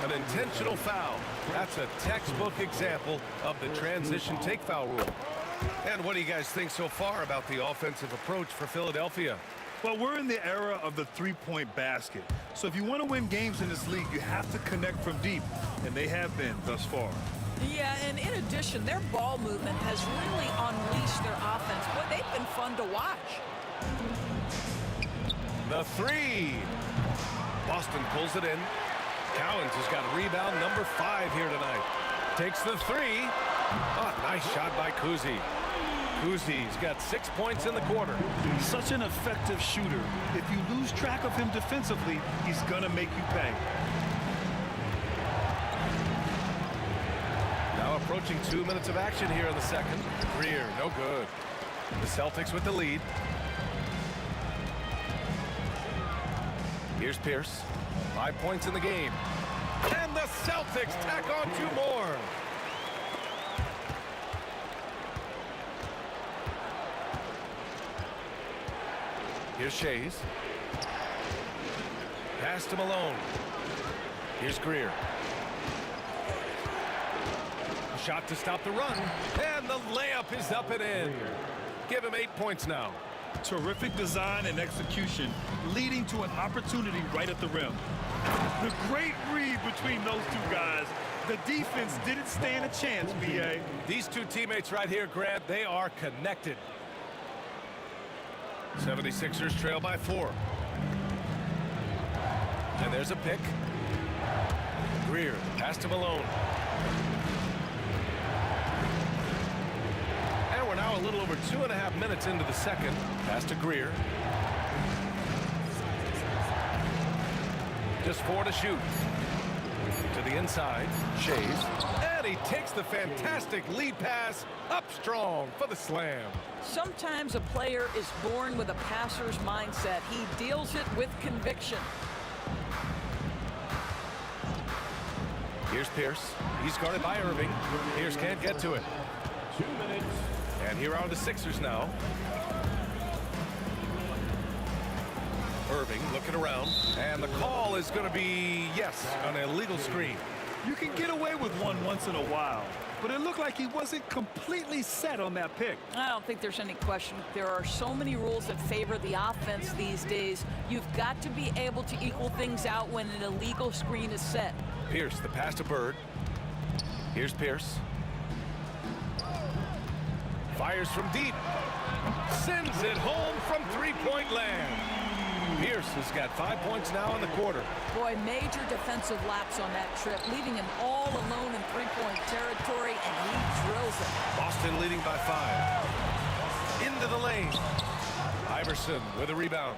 An intentional foul. That's a textbook example of the transition take foul rule. And what do you guys think so far about the offensive approach for Philadelphia? Well, we're in the era of the three-point basket. So if you want to win games in this league, you have to connect from deep. And they have been thus far. Yeah, and in addition, their ball movement has really unleashed their offense. Boy, they've been fun to watch. The 3. Boston pulls it in. Cowens has got rebound number 5 here tonight. Takes the 3. Oh, nice shot by Kuzi. Kuzi's got 6 points in the quarter. Such an effective shooter. If you lose track of him defensively, he's going to make you pay. Now approaching 2 minutes of action here in the second. Greer, no good. The Celtics with the lead. Here's Pierce. 5 points in the game. And the Celtics tack on 2 more. Here's Shays. Pass to Malone. Here's Greer. Shot to stop the run. And the layup is up and in. Give him 8 points now. Terrific design and execution, leading to an opportunity right at the rim. The great read between those two guys. The defense didn't stand a chance, B.A. These two teammates right here, Grant, they are connected. 76ers trail by 4. And there's a pick. Greer, pass to Malone. And we're now a little over 2.5 minutes into the second. Pass to Greer. Just 4 to shoot. To the inside, Shays. And he takes the fantastic lead pass up strong for the slam. Sometimes a player is born with a passer's mindset. He deals it with conviction. Here's Pierce. He's guarded by Irving. Pierce can't get to it. 2 minutes. And here are the Sixers now. Irving looking around. And the call is going to be, yes, an illegal screen. You can get away with one once in a while, but it looked like he wasn't completely set on that pick. I don't think there's any question. There are so many rules that favor the offense these days. You've got to be able to equal things out when an illegal screen is set. Pierce, the pass to Bird. Here's Pierce. Fires from deep. Sends it home from three-point land. Pierce has got 5 points now in the quarter. Boy, major defensive lapse on that trip, leaving him all alone in three-point territory, and he drills it. Boston leading by 5. Into the lane. Iverson with a rebound.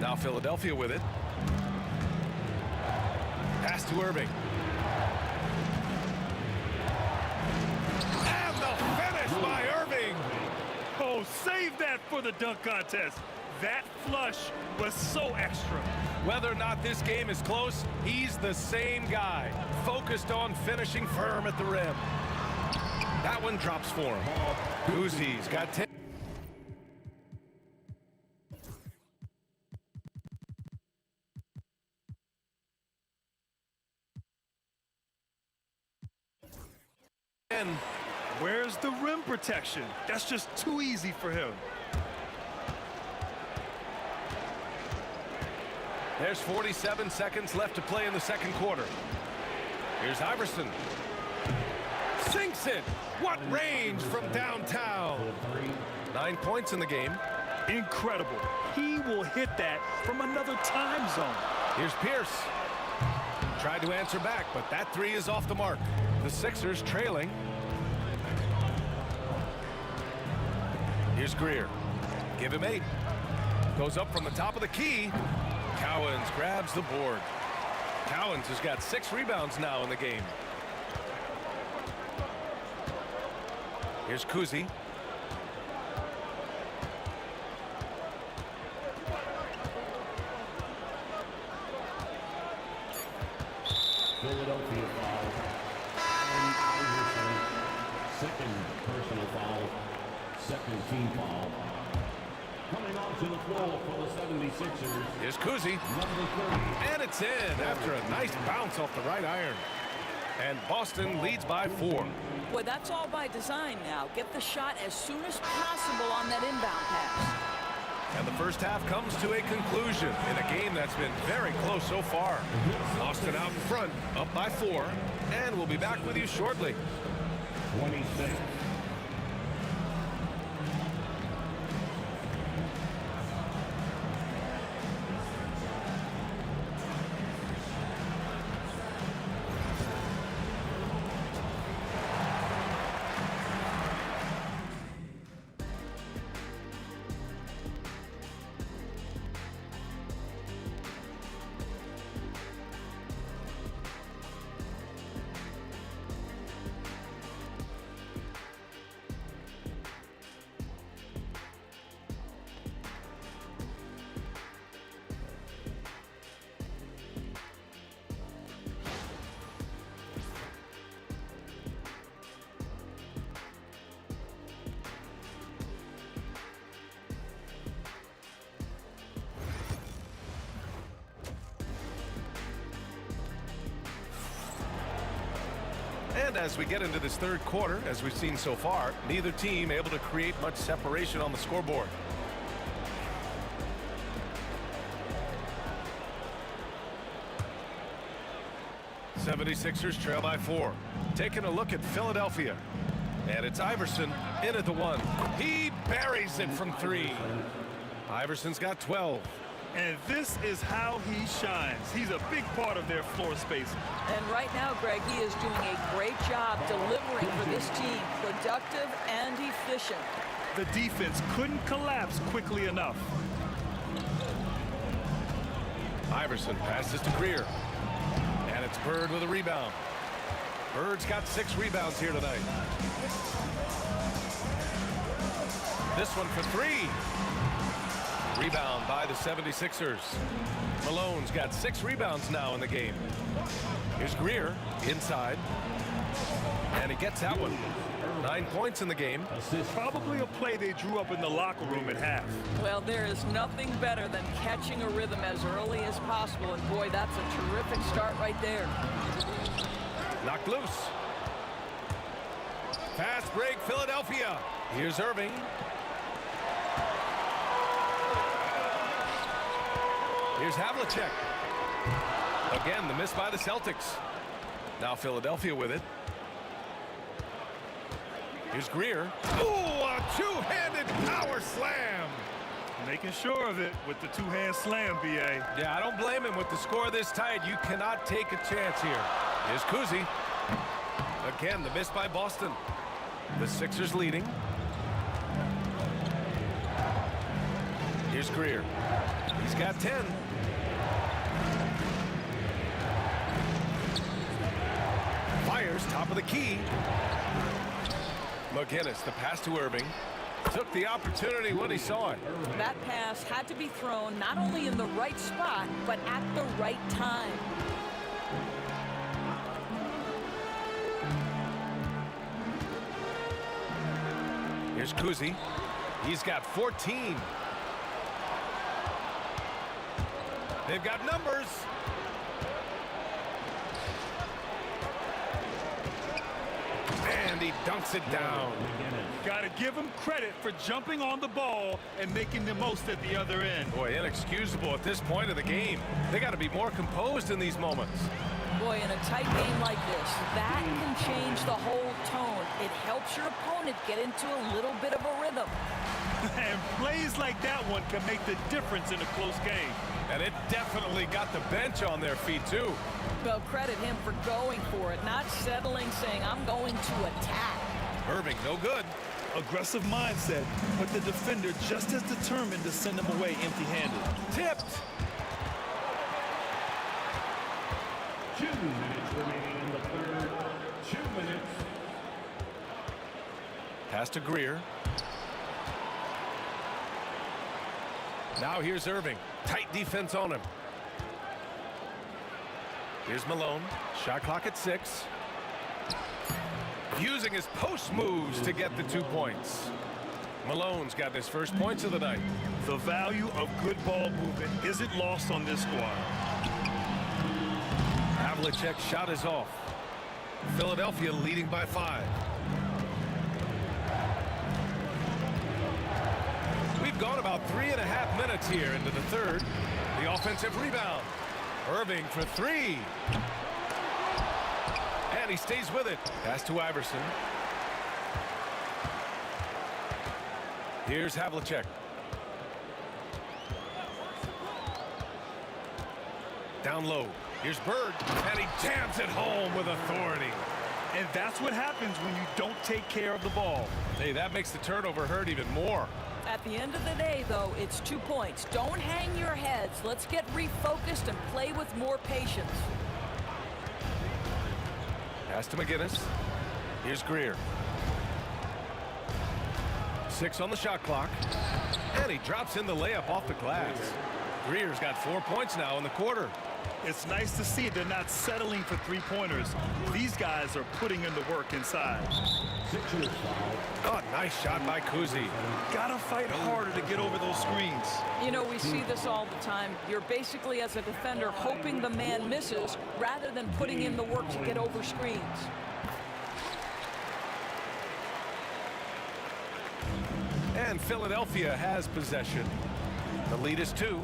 Now Philadelphia with it. Pass to Irving. And the finish by Irving. Oh, save that for the dunk contest. That flush was so extra. Whether or not this game is close, he's the same guy, focused on finishing firm at the rim. That one drops for him. Kuzi's got 10. Where's the rim protection? That's just too easy for him. There's 47 seconds left to play in the second quarter. Here's Iverson. Sinks it. What range from downtown. 9 points in the game. Incredible. He will hit that from another time zone. Here's Pierce. Tried to answer back, but that three is off the mark. The Sixers trailing. Here's Greer. Give him 8. Goes up from the top of the key. Cowens grabs the board. Cowens has got 6 rebounds now in the game. Here's Kuzi. Philadelphia foul. And Iverson, second personal foul, second team foul. Coming onto the floor for the 76ers. Here's Kuzi. Number 30. And it's in after a nice bounce off the right iron. And Boston leads by 4. Boy, that's all by design now. Get the shot as soon as possible on that inbound pass. And the first half comes to a conclusion in a game that's been very close so far. Boston out in front, up by 4. And we'll be back with you shortly. 26. And as we get into this third quarter, as we've seen so far, neither team able to create much separation on the scoreboard. '76ers trail by 4. Taking a look at Philadelphia. And it's Iverson in at the 1. He buries it from 3. Iverson's got 12. And this is how he shines. He's a big part of their floor space. And right now, Greg, he is doing a great job delivering for this team. Productive and efficient. The defense couldn't collapse quickly enough. Iverson passes to Greer. And it's Bird with a rebound. Bird's got 6 rebounds here tonight. This one for 3. Rebound by the 76ers. Malone's got 6 rebounds now in the game. Here's Greer inside. And he gets that one. 9 points in the game. Probably a play they drew up in the locker room at half. Well, there is nothing better than catching a rhythm as early as possible. And boy, that's a terrific start right there. Knocked loose. Fast break, Philadelphia. Here's Irving. Here's Havlicek. Again, the miss by the Celtics. Now Philadelphia with it. Here's Greer. Ooh, a two-handed power slam. Making sure of it with the two-hand slam, B.A. Yeah, I don't blame him with the score this tight. You cannot take a chance here. Here's Kuzi. Again, the miss by Boston. The Sixers leading. Here's Greer. He's got 10. Fires top of the key. McGinnis, the pass to Irving. Took the opportunity when he saw it. That pass had to be thrown not only in the right spot, but at the right time. Here's Kuzi. He's got 14. They've got numbers. And he dunks it down. Got to give him credit for jumping on the ball and making the most at the other end. Boy, inexcusable at this point of the game. They got to be more composed in these moments. Boy, in a tight game like this, that can change the whole tone. It helps your opponent get into a little bit of a rhythm. And plays like that one can make the difference in a close game. And it definitely got the bench on their feet, too. Well, credit him for going for it, not settling, saying, I'm going to attack. Irving, no good. Aggressive mindset, but the defender just as determined to send him away empty-handed. Tipped. 2 minutes remaining in the third. 2 minutes. Pass to Greer. Now here's Irving. Tight defense on him. Here's Malone. Shot clock at 6. Using his post moves to get the 2 points. Malone's got his first points of the night. The value of good ball movement isn't lost on this squad. Havlicek's shot is off. Philadelphia leading by 5. We've gone about 3.5 minutes here into the third. The offensive rebound. Irving for 3. And he stays with it. Pass to Iverson. Here's Havlicek. Down low. Here's Bird. And he jams it home with authority. And that's what happens when you don't take care of the ball. Hey, that makes the turnover hurt even more. At the end of the day, though, it's 2 points. Don't hang your heads. Let's get refocused and play with more patience. Pass to McGinnis. Here's Greer. 6 on the shot clock. And he drops in the layup off the glass. Greer's got 4 points now in the quarter. It's nice to see they're not settling for three-pointers. These guys are putting in the work inside. Oh, nice shot by Kuzi. Gotta fight harder to get over those screens. You know, we see this all the time. You're basically, as a defender, hoping the man misses rather than putting in the work to get over screens. And Philadelphia has possession. The lead is 2.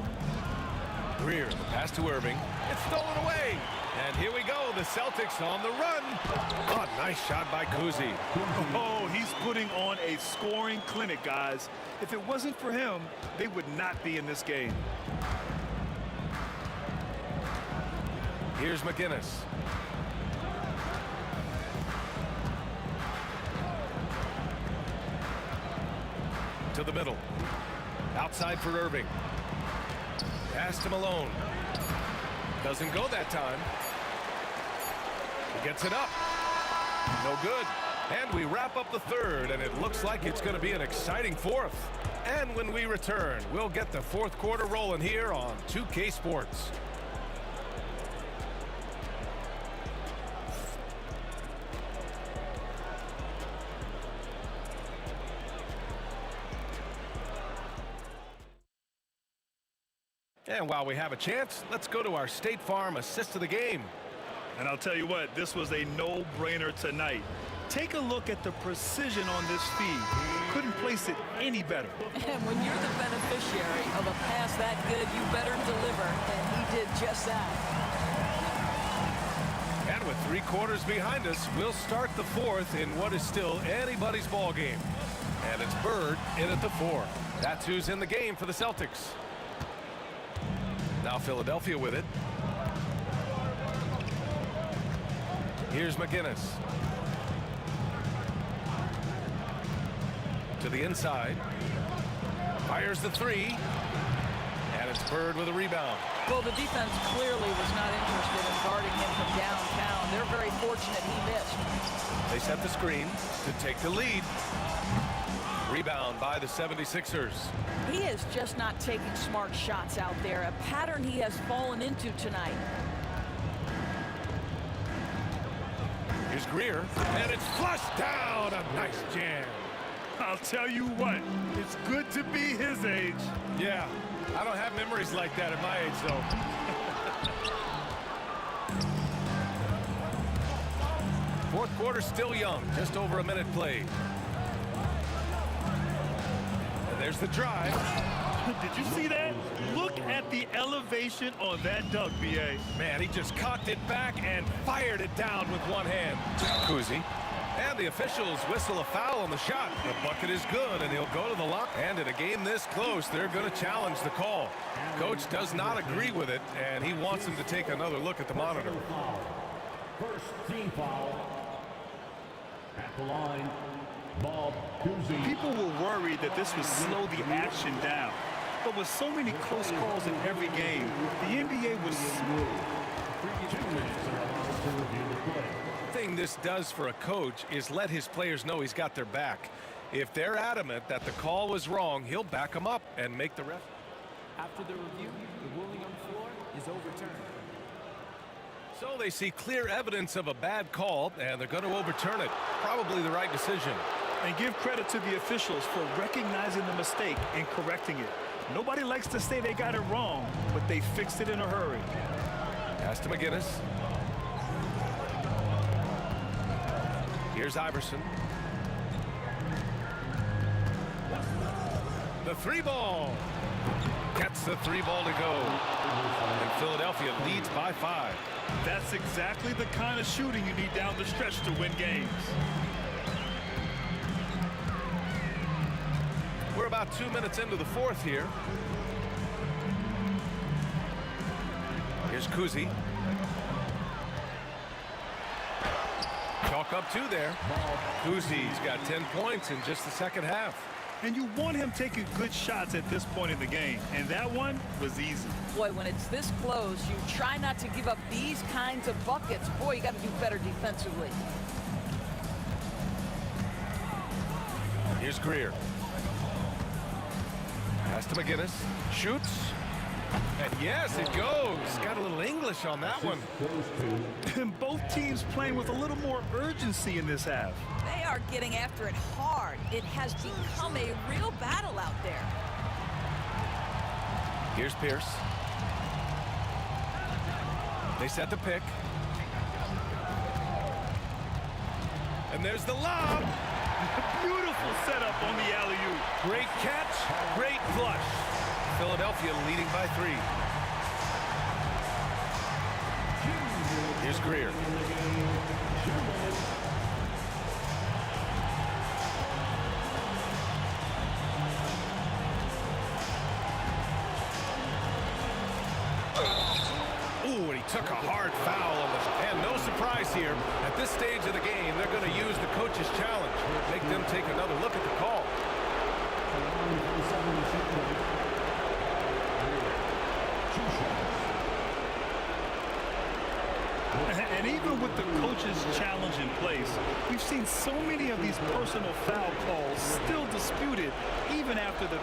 Greer, the pass to Irving. It's stolen away. And here we go, the Celtics on the run. Oh, nice shot by Kuzi. Oh, he's putting on a scoring clinic, guys. If it wasn't for him, they would not be in this game. Here's McGinnis. To the middle. Outside for Irving. Pass to Malone. Doesn't go that time. He gets it up. No good. And we wrap up the third, and it looks like it's going to be an exciting fourth. And when we return, we'll get the fourth quarter rolling here on 2K Sports. And while we have a chance, let's go to our State Farm assist of the game. And I'll tell you what, this was a no-brainer tonight. Take a look at the precision on this feed. Couldn't place it any better. And when you're the beneficiary of a pass that good, you better deliver. And he did just that. And with 3 quarters behind us, we'll start the fourth in what is still anybody's ball game. And it's Bird in at the 4. That's who's in the game for the Celtics. Now Philadelphia with it. Here's McGinnis. To the inside. Fires the 3. And it's Bird with a rebound. Well, the defense clearly was not interested in guarding him from downtown. They're very fortunate he missed. They set the screen to take the lead. Rebound by the 76ers. He is just not taking smart shots out there, a pattern he has fallen into tonight. Here's Greer, and it's flushed down. A nice jam. I'll tell you what, it's good to be his age. Yeah, I don't have memories like that at my age, though. Fourth quarter still young, just over a minute played. And there's the drive. Did you see that? Look at the elevation on that dunk, B.A. Man, he just cocked it back and fired it down with one hand. Kuzi. And the officials whistle a foul on the shot. The bucket is good, and he'll go to the line. And in a game this close, they're going to challenge the call. Coach does not agree with it, and he wants him to take another look at the monitor. First team foul at the line. Ball, Kuzi. People were worried that this would slow the action down. But with so many close calls in every game, the NBA was smooth. 2 minutes are allowed to review the play. Thing this does for a coach is let his players know he's got their back. If they're adamant that the call was wrong, he'll back them up and make the ref. After the review, the ruling on the floor is overturned. So they see clear evidence of a bad call, and they're going to overturn it. Probably the right decision. And give credit to the officials for recognizing the mistake and correcting it. Nobody likes to say they got it wrong, but they fixed it in a hurry. Pass to McGinnis. Here's Iverson. The 3 ball. Gets the 3 ball to go. And Philadelphia leads by 5. That's exactly the kind of shooting you need down the stretch to win games. We're about 2 minutes into the fourth here. Here's Kuzi. Chalk up 2 there. Kuzi's got 10 points in just the second half. And you want him taking good shots at this point in the game. And that one was easy. Boy, when it's this close, you try not to give up these kinds of buckets. Boy, you got to do better defensively. Here's Greer. Pass to McGinnis. Shoots. And yes, it goes. Got a little English on that one. And both teams playing with a little more urgency in this half. They are getting after it hard. It has become a real battle out there. Here's Pierce. They set the pick. And there's the lob. Beautiful setup on the alley-oop. Great catch, great flush. Philadelphia leading by 3. Here's Greer. Ooh, and he took a hard foul on this. And no surprise here. At this stage of the game, they're going to use the coach's challenge. Make them take another look at the call. And even with the coach's challenge in place, we've seen so many of these personal foul calls still disputed even after the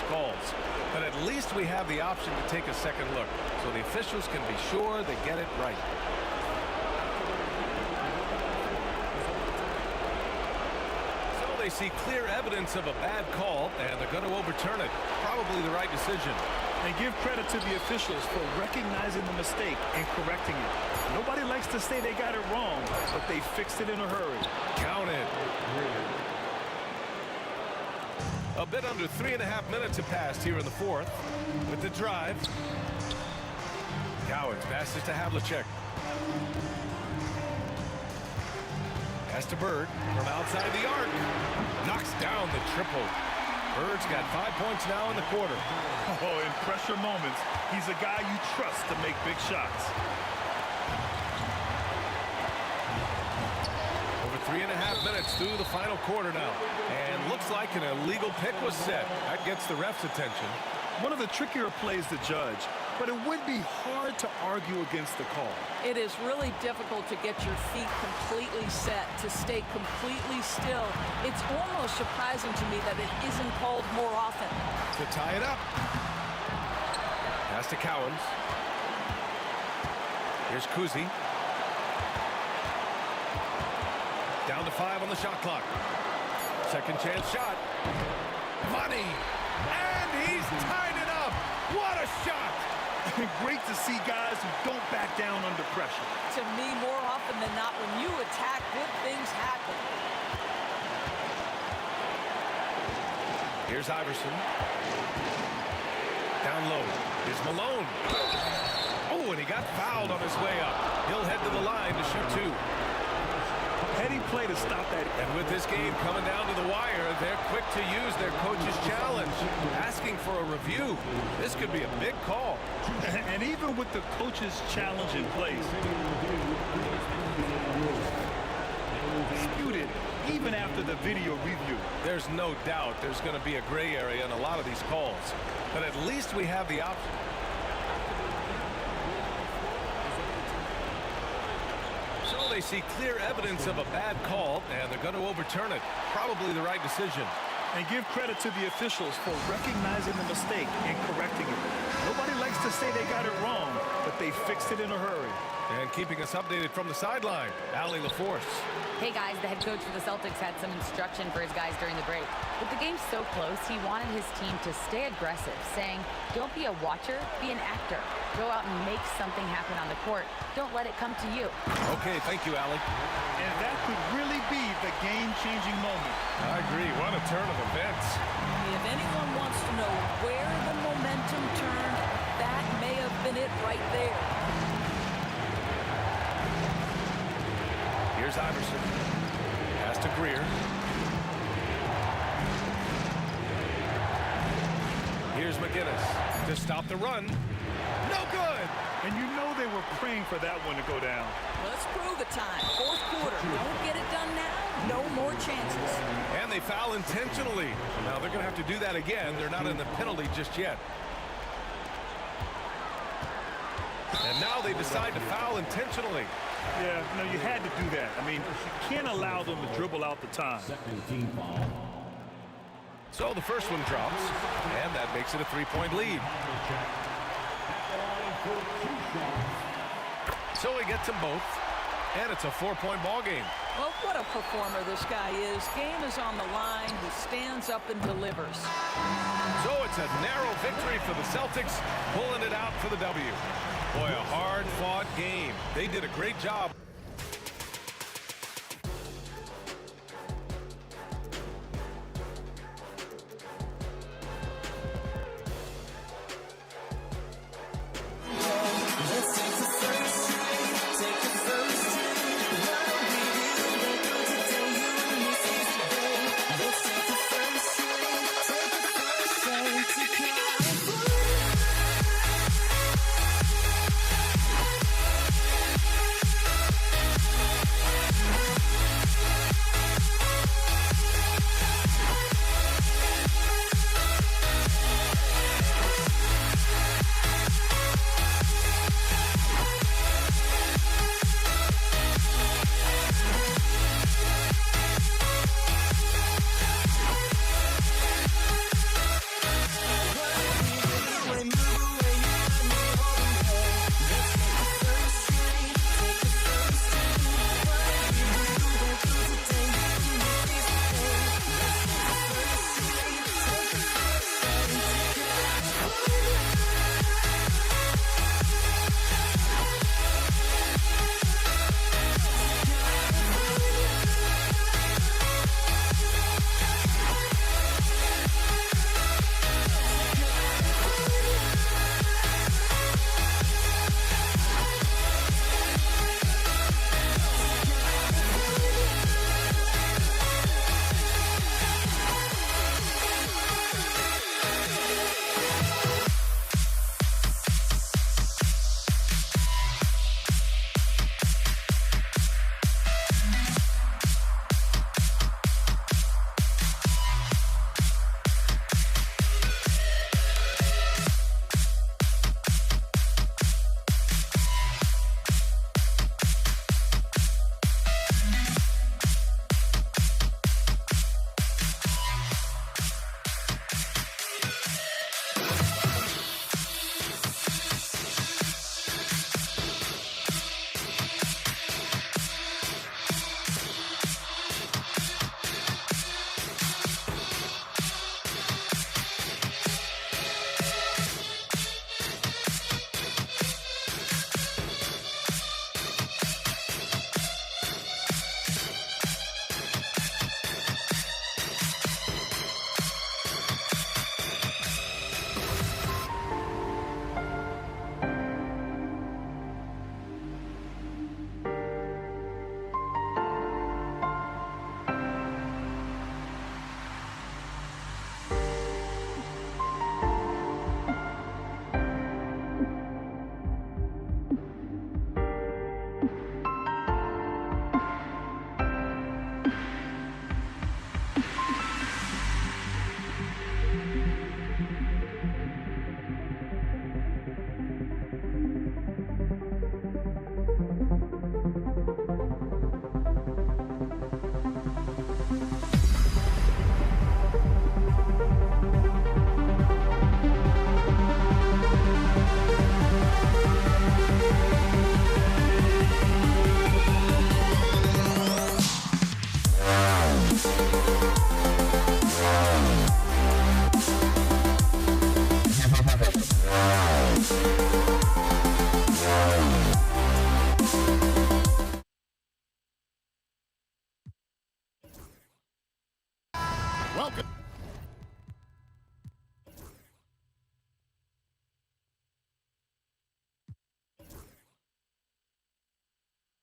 calls. But at least we have the option to take a second look, so the officials can be sure they get it right. So they see clear evidence of a bad call, and they're going to overturn it. Probably the right decision. And give credit to the officials for recognizing the mistake and correcting it. Nobody likes to say they got it wrong, but they fixed it in a hurry. Counted. A bit under 3.5 minutes have passed here in the 4th. With the drive. Cowens passes to Havlicek. Pass to Bird from outside the arc. Knocks down the triple. Bird's got 5 points now in the quarter. Oh, in pressure moments, he's a guy you trust to make big shots. Over 3.5 minutes through the final quarter now. And looks like an illegal pick was set. That gets the ref's attention. One of the trickier plays to judge, but it would be hard to argue against the call. It is really difficult to get your feet completely set, to stay completely still. It's almost surprising to me that it isn't called more often. To tie it up. Pass to Cowens. Here's Kuzi. Down to 5 on the shot clock. Second chance shot. Money. And he's tied it up. What a shot. Great to see guys who don't back down under pressure. To me, more often than not, when you attack, good things happen. Here's Iverson. Down low. Here's Malone. Oh, and he got fouled on his way up. He'll head to the line to shoot 2. Heady play to stop that. And with this game coming down to the wire, they're quick to use their coach's challenge, asking for a review. This could be a big call. And even with the coach's challenge in place, disputed even after the video review. There's no doubt there's going to be a gray area in a lot of these calls. But at least we have the option. They see clear evidence of a bad call, and they're going to overturn it. Probably the right decision. And give credit to the officials for recognizing the mistake and correcting it. Nobody likes to say they got it wrong, but they fixed it in a hurry. And keeping us updated from the sideline, Allie LaForce. Hey guys, the head coach for the Celtics had some instruction for his guys during the break. With the game so close, he wanted his team to stay aggressive, saying, don't be a watcher, be an actor. Go out and make something happen on the court. Don't let it come to you. Okay, thank you, Allie. And that could really be the game-changing moment. I agree. What a turn of events. If anyone wants to know where the momentum turned, that may have been it right there. Here's Iverson. Pass to Greer. Here's McGinnis to stop the run. No good! And you know they were praying for that one to go down. Let's prove it time. 4th quarter. Don't get it done now. No more chances. And they foul intentionally. Now they're going to have to do that again. They're not in the penalty just yet. And now they decide to foul intentionally. Yeah, no, you had to do that. I mean, you can't allow them to dribble out the time. Second team foul. So the first one drops, and that makes it a 3-point lead. So he gets them both, and it's a 4-point ball game. Well, what a performer this guy is. Game is on the line. He stands up and delivers. So it's a narrow victory for the Celtics, pulling it out for the W. Boy, a hard-fought game. They did a great job.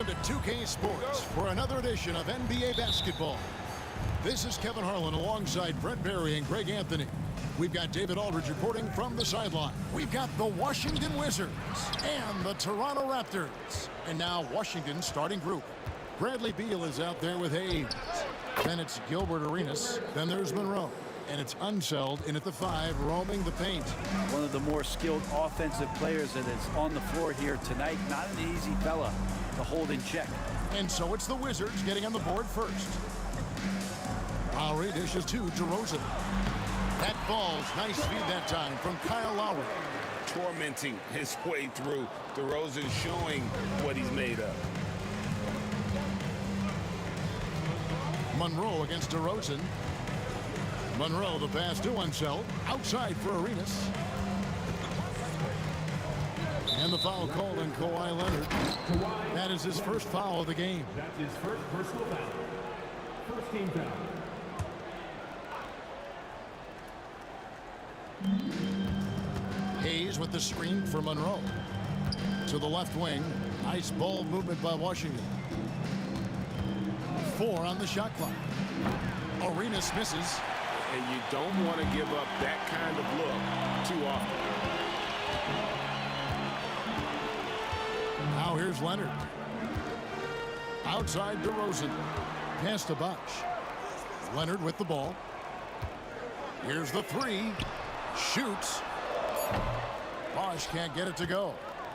to 2K Sports for another edition of NBA basketball. This is Kevin Harlan alongside Brent Barry and Greg Anthony. We've got David Aldridge reporting from the sideline. We've got the Washington Wizards and the Toronto Raptors. And now Washington's starting group. Bradley Beal is out there with Hayes. Then it's Gilbert Arenas. Then there's Monroe. And it's Unseld in at the 5, roaming the paint. One of the more skilled offensive players that is on the floor here tonight. Not an easy fella to hold in check. And so it's the Wizards getting on the board first. Lowry dishes to DeRozan. That ball's nice feed that time from Kyle Lowry. Tormenting his way through. DeRozan showing what he's made of. Monroe against DeRozan. Monroe, the pass to Unseld. Outside for Arenas. And the foul called on Kawhi Leonard. That is his first foul of the game. That's his first personal foul. First team foul. Hayes with the screen for Monroe. To the left wing. Nice ball movement by Washington. 4 on the shot clock. Arenas misses. And you don't want to give up that kind of look too often. Now here's Leonard. Outside DeRozan. Pass to Bosh. Leonard with the ball. Here's the 3. Shoots. Bosh can't get it to go.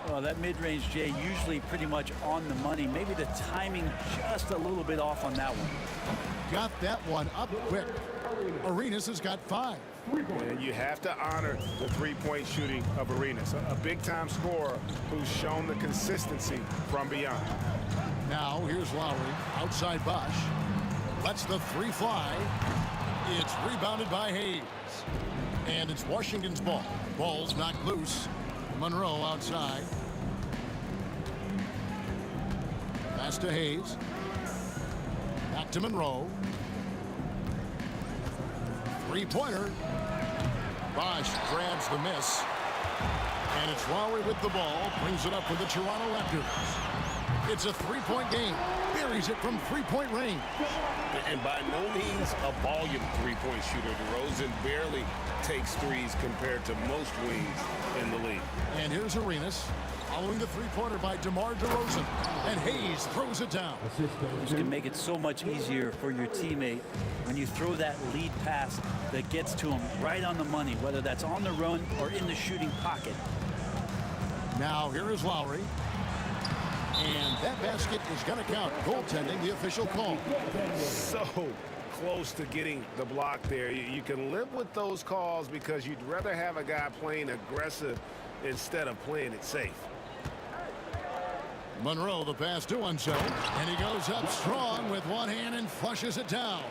Well, that mid-range, Jay, usually pretty much on the money. Maybe the timing just a little bit off on that one. Got that one up quick. Arenas has got 5. And you have to honor the three-point shooting of Arenas, a big-time scorer who's shown the consistency from beyond. Now here's Lowry outside Bosh. Lets the 3 fly. It's rebounded by Hayes. And it's Washington's ball. Ball's knocked loose. Monroe outside. Pass to Hayes. Back to Monroe. 3-pointer. Bosh grabs the miss. And it's Lowry with the ball. Brings it up for the Toronto Raptors. It's a 3-point game. Buries it from 3-point range. And by no means a volume 3-point shooter. DeRozan barely takes threes compared to most wings in the league. And here's Arenas. Following the 3-pointer by DeMar DeRozan. And Hayes throws it down. You can make it so much easier for your teammate when you throw that lead pass that gets to him right on the money, whether that's on the run or in the shooting pocket. Now here is Lowry. And that basket is going to count. Goaltending, the official call. So close to getting the block there. You can live with those calls because you'd rather have a guy playing aggressive instead of playing it safe. Monroe, the pass to Unseld. And he goes up strong with one hand and flushes it down.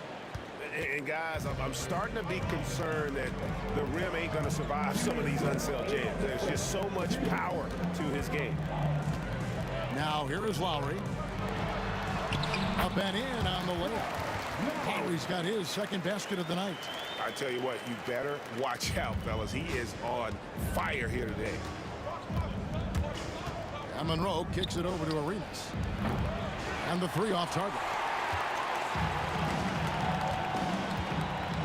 And guys, I'm starting to be concerned that the rim ain't going to survive some of these Unseld jams. There's just so much power to his game. Now here is Lowry. Up and in on the layup. Lowry's got his second basket of the night. I tell you what, you better watch out, fellas. He is on fire here today. And Monroe kicks it over to Arenas. And the 3 off target.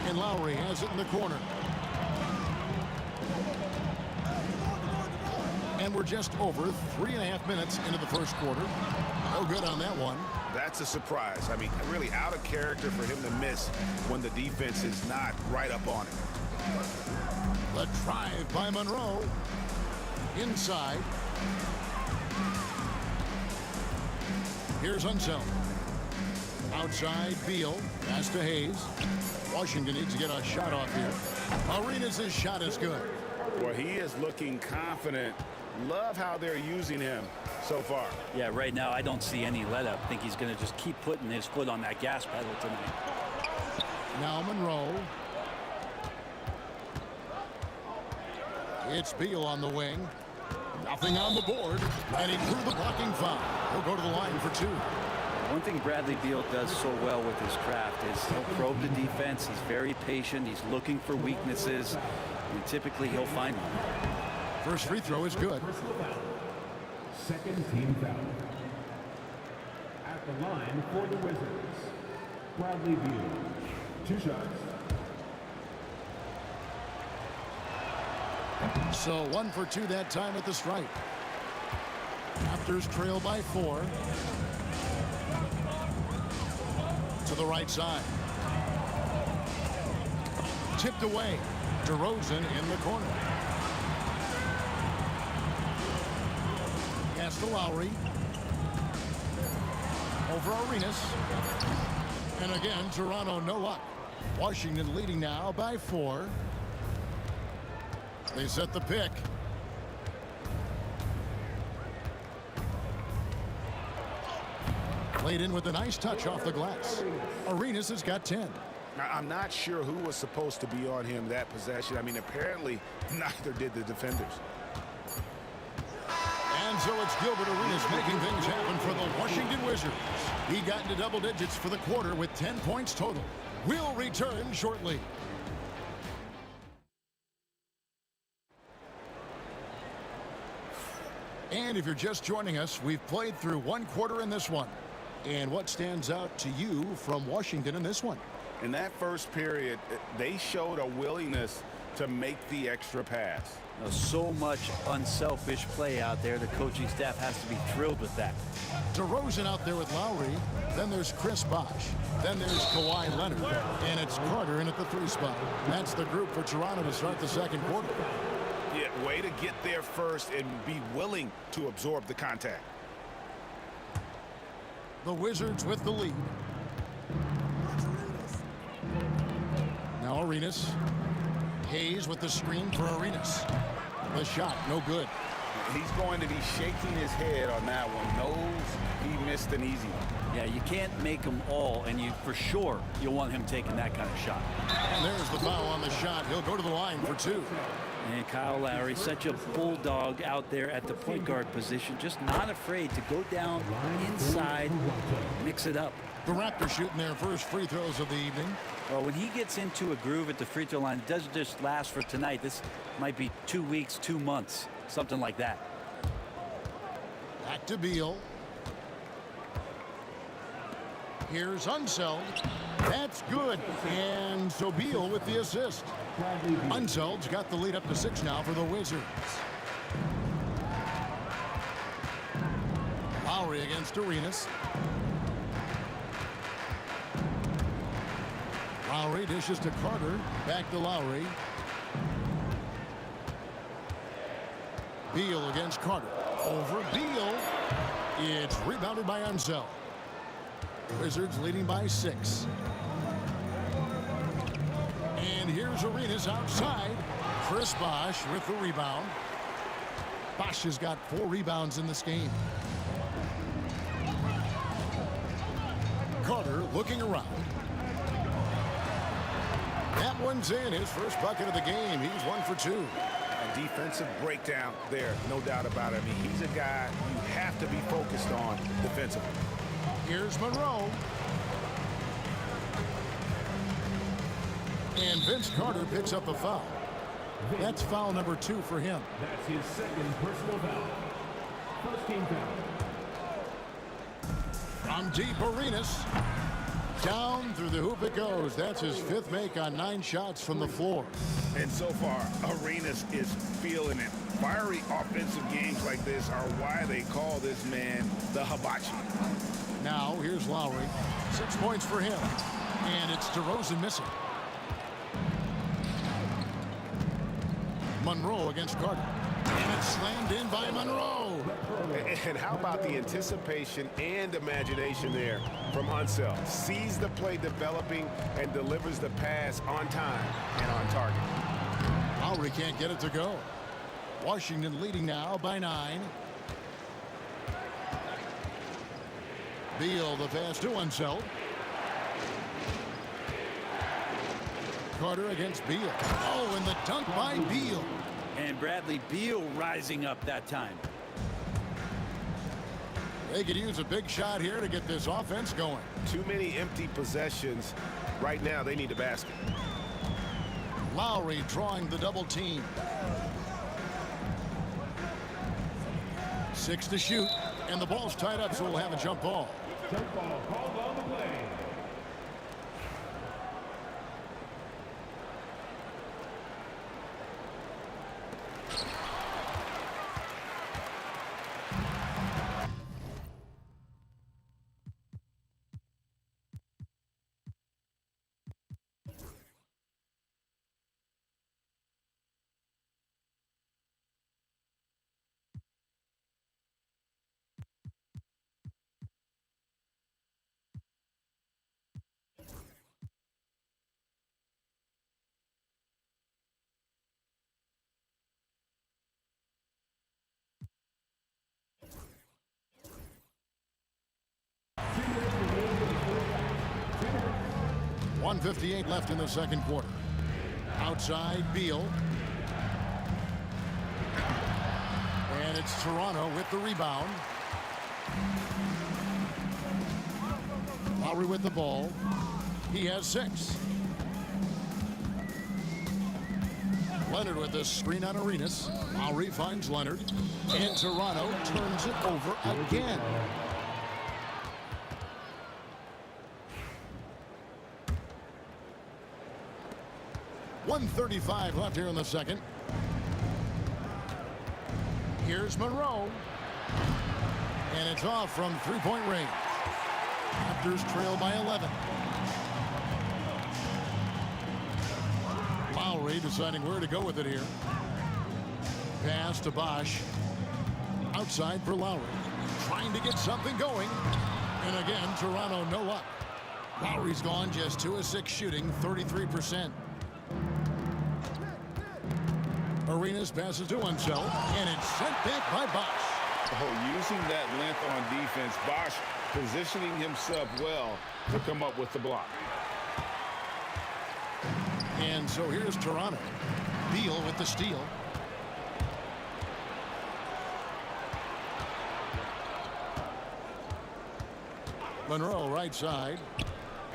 And Lowry has it in the corner. And we're just over 3.5 minutes into the first quarter. No good on that one. That's a surprise. I mean, really out of character for him to miss when the defense is not right up on it. The drive by Monroe. Inside. Here's Unseld. Outside, Beal. Pass to Hayes. Washington needs to get a shot off here. Arenas' shot is good. Well, he is looking confident. Love how they're using him so far. Yeah, right now I don't see any let up. I think he's going to just keep putting his foot on that gas pedal tonight. Now Monroe. It's Beal on the wing. Nothing on the board. And he drew the blocking foul. He'll go to the line for 2. One thing Bradley Beal does so well with his craft is he'll probe the defense. He's very patient. He's looking for weaknesses. And typically he'll find them. First free throw is good. Second team foul. the line for the Wizards, Bradley Beal, 2 shots. So 1 for 2 that time at the stripe. Raptors trail by 4. To the right side. Tipped away. DeRozan in the corner. Pass to Lowry. Over Arenas. And again, Toronto no luck. Washington leading now by 4. They set the pick. Played in with a nice touch off the glass. Arenas has got 10. I'm not sure who was supposed to be on him that possession. I mean, apparently neither did the defenders. And so it's Gilbert Arenas making things happen for the Washington Wizards. He got into double digits for the quarter with 10 points total. We'll return shortly. And if you're just joining us, we've played through 1 quarter in this one. And what stands out to you from Washington in this one? In that first period, they showed a willingness to make the extra pass. So much unselfish play out there. The coaching staff has to be thrilled with that. DeRozan out there with Lowry. Then there's Chris Bosh. Then there's Kawhi Leonard. And it's Carter in at the 3 spot. That's the group for Toronto to start the second quarter. Yeah, way to get there first and be willing to absorb the contact. The Wizards with the lead. Now Arenas. Hayes with the screen for Arenas. The shot, no good. He's going to be shaking his head on that one. Knows he missed an easy one. Yeah, you can't make them all, and for sure you'll want him taking that kind of shot. And there's the foul on the shot. He'll go to the line for 2. And Kyle Lowry, such a bulldog out there at the point guard position, just not afraid to go down inside, mix it up. The Raptors shooting their first free throws of the evening. Well, when he gets into a groove at the free throw line, it doesn't just last for tonight. This might be 2 weeks, 2 months, something like that. Back to Beal. Here's Unseld. That's good. And so Beal with the assist. Unseld's got the lead up to 6 now for the Wizards. Lowry against Arenas. Lowry dishes to Carter. Back to Lowry. Beal against Carter. Over Beal. It's rebounded by Unseld. Wizards leading by 6. And here's Arenas outside. Chris Bosh with the rebound. Bosh has got 4 rebounds in this game. Carter looking around. That one's in. His first bucket of the game. He's 1 for 2. A defensive breakdown there, no doubt about it. I mean, he's a guy you have to be focused on defensively. Here's Monroe. And Vince Carter picks up a foul. That's foul number 2 for him. That's his second personal foul. First team foul. From deep, Arenas. Down through the hoop it goes. That's his 5th make on 9 shots from the floor. And so far, Arenas is feeling it. Fiery offensive games like this are why they call this man the hibachi. Now, here's Lowry. 6 points for him. And it's DeRozan missing. Monroe against Carter. And it's slammed in by Monroe. And how about the anticipation and imagination there from Unseld? Sees the play developing and delivers the pass on time and on target. Lowry can't get it to go. Washington leading now by 9. Beal the pass to Unseld. Carter against Beal. Oh, and the dunk by Beal. And Bradley Beal rising up that time. They could use a big shot here to get this offense going. Too many empty possessions. Right now, they need a basket. Lowry drawing the double team. 6 to shoot, and the ball's tied up, so we'll have a jump ball. Jump ball called on the play. .158 left in the second quarter. Outside, Beal. And it's Toronto with the rebound. Lowry with the ball. He has 6. Leonard with the screen on Arenas. Lowry finds Leonard. And Toronto turns it over again. .135 left here in the second. Here's Monroe. And it's off from three-point range. Raptors trail by 11. Lowry deciding where to go with it here. Pass to Bosch. Outside for Lowry. Trying to get something going. And again, Toronto no luck. Lowry's gone just 2 of 6 shooting, 33%. Arenas passes to Unseld, and it's sent back by Bosch. Oh, using that length on defense, Bosch positioning himself well to come up with the block. And so here's Toronto. Beal with the steal. Monroe right side.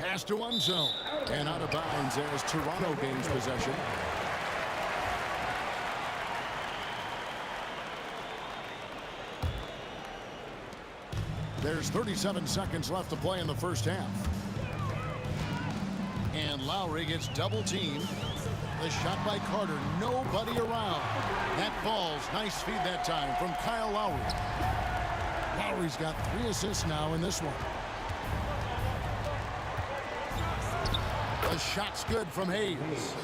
Pass to Unseld. And out of bounds as Toronto gains possession. There's 37 seconds left to play in the first half. And Lowry gets double teamed. The shot by Carter, nobody around. That falls. Nice feed that time from Kyle Lowry. Lowry's got 3 assists now in this one. The shot's good from Hayes.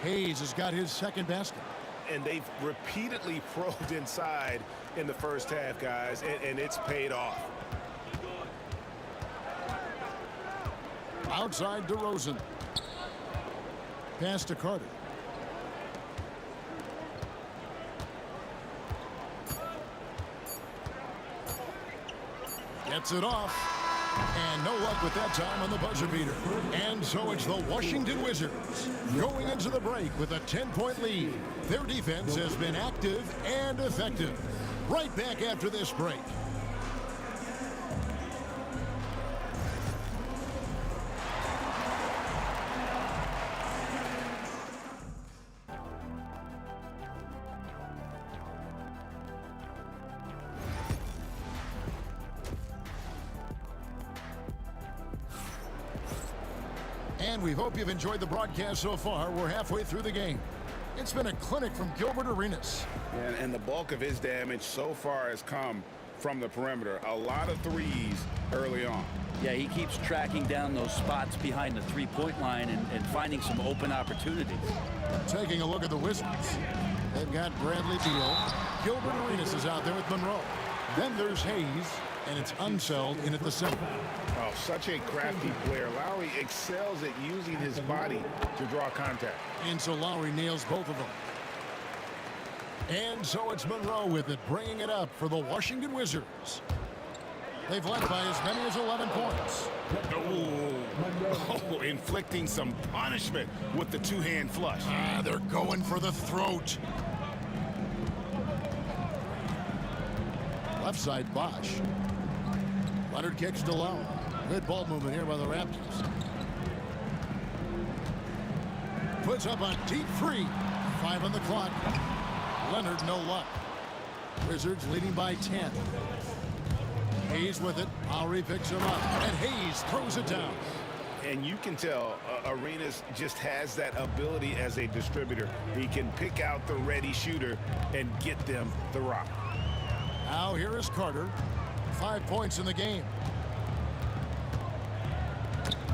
Hayes has got his second basket. And they've repeatedly probed inside in the first half, guys, and it's paid off. Outside DeRozan. Pass to Carter. Gets it off. And no luck with that time on the buzzer beater. And so it's the Washington Wizards going into the break with a 10-point lead. Their defense has been active and effective. Right back after this break. And we hope you've enjoyed the broadcast so far. We're halfway through the game. It's been a clinic from Gilbert Arenas. And the bulk of his damage so far has come from the perimeter. A lot of threes early on. Yeah, he keeps tracking down those spots behind the three-point line and finding some open opportunities. Taking a look at the Wizards. They've got Bradley Beal. Gilbert Arenas is out there with Monroe. Then there's Hayes, and it's Unseld in at the center. Oh, such a crafty player. Lowry excels at using his body to draw contact. And so Lowry nails both of them. And so it's Monroe with it, bringing it up for the Washington Wizards. They've led by as many as 11 points. Oh, inflicting some punishment with the two-hand flush. They're going for the throat. Left side, Bosch. Leonard kicks to Lowry. Good ball movement here by the Raptors. Puts up a deep three. 5 on the clock. Leonard no luck. Wizards leading by 10. Hayes with it. Lowry picks him up, and Hayes throws it down. And you can tell Arenas just has that ability as a distributor. He can pick out the ready shooter and get them the rock. Now here is Carter. 5 points in the game.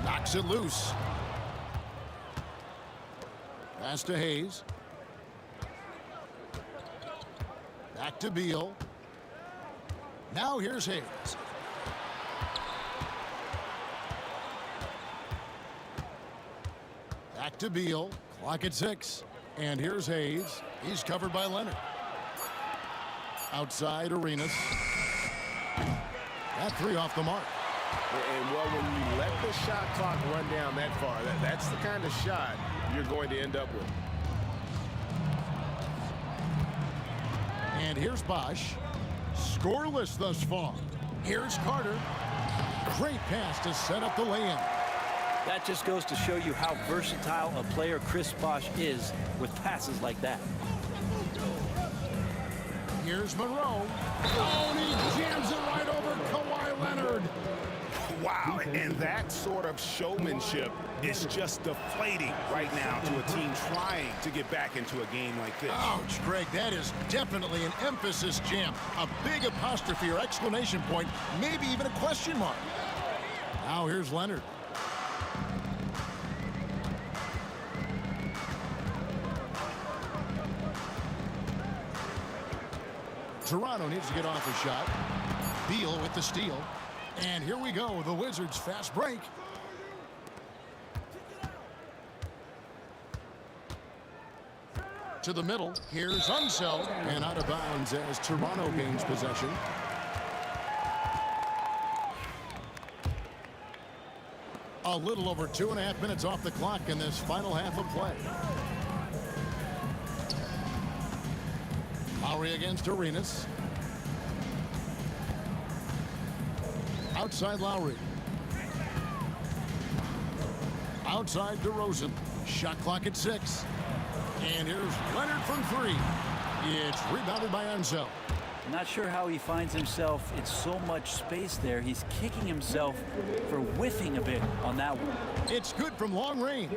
Knocks it loose. Pass to Hayes. Back to Beal. Now here's Hayes. Back to Beal. Clock at 6. And here's Hayes. He's covered by Leonard. Outside Arenas. That three off the mark. And well, when you let the shot clock run down that far, that's the kind of shot you're going to end up with. And here's Bosch. Scoreless thus far. Here's Carter. Great pass to set up the lay-in. That just goes to show you how versatile a player Chris Bosch is with passes like that. Here's Monroe. Oh, and he jams it right over Kawhi Leonard. Wow, and that sort of showmanship is just deflating right now to a team trying to get back into a game like this. Ouch, Greg, that is definitely an emphasis jam. A big apostrophe or exclamation point, maybe even a question mark. Now here's Leonard. Toronto needs to get off a shot. Beal with the steal. And here we go, the Wizards fast break. To the middle, here's Unseld, and out of bounds as Toronto gains possession. A little over 2.5 minutes off the clock in this final half of play. Lowry against Arenas. Outside Lowry. Outside DeRozan. Shot clock at 6. And here's Leonard from 3. It's rebounded by Unseld. Not sure how he finds himself in so much space there. He's kicking himself for whiffing a bit on that one. It's good from long range.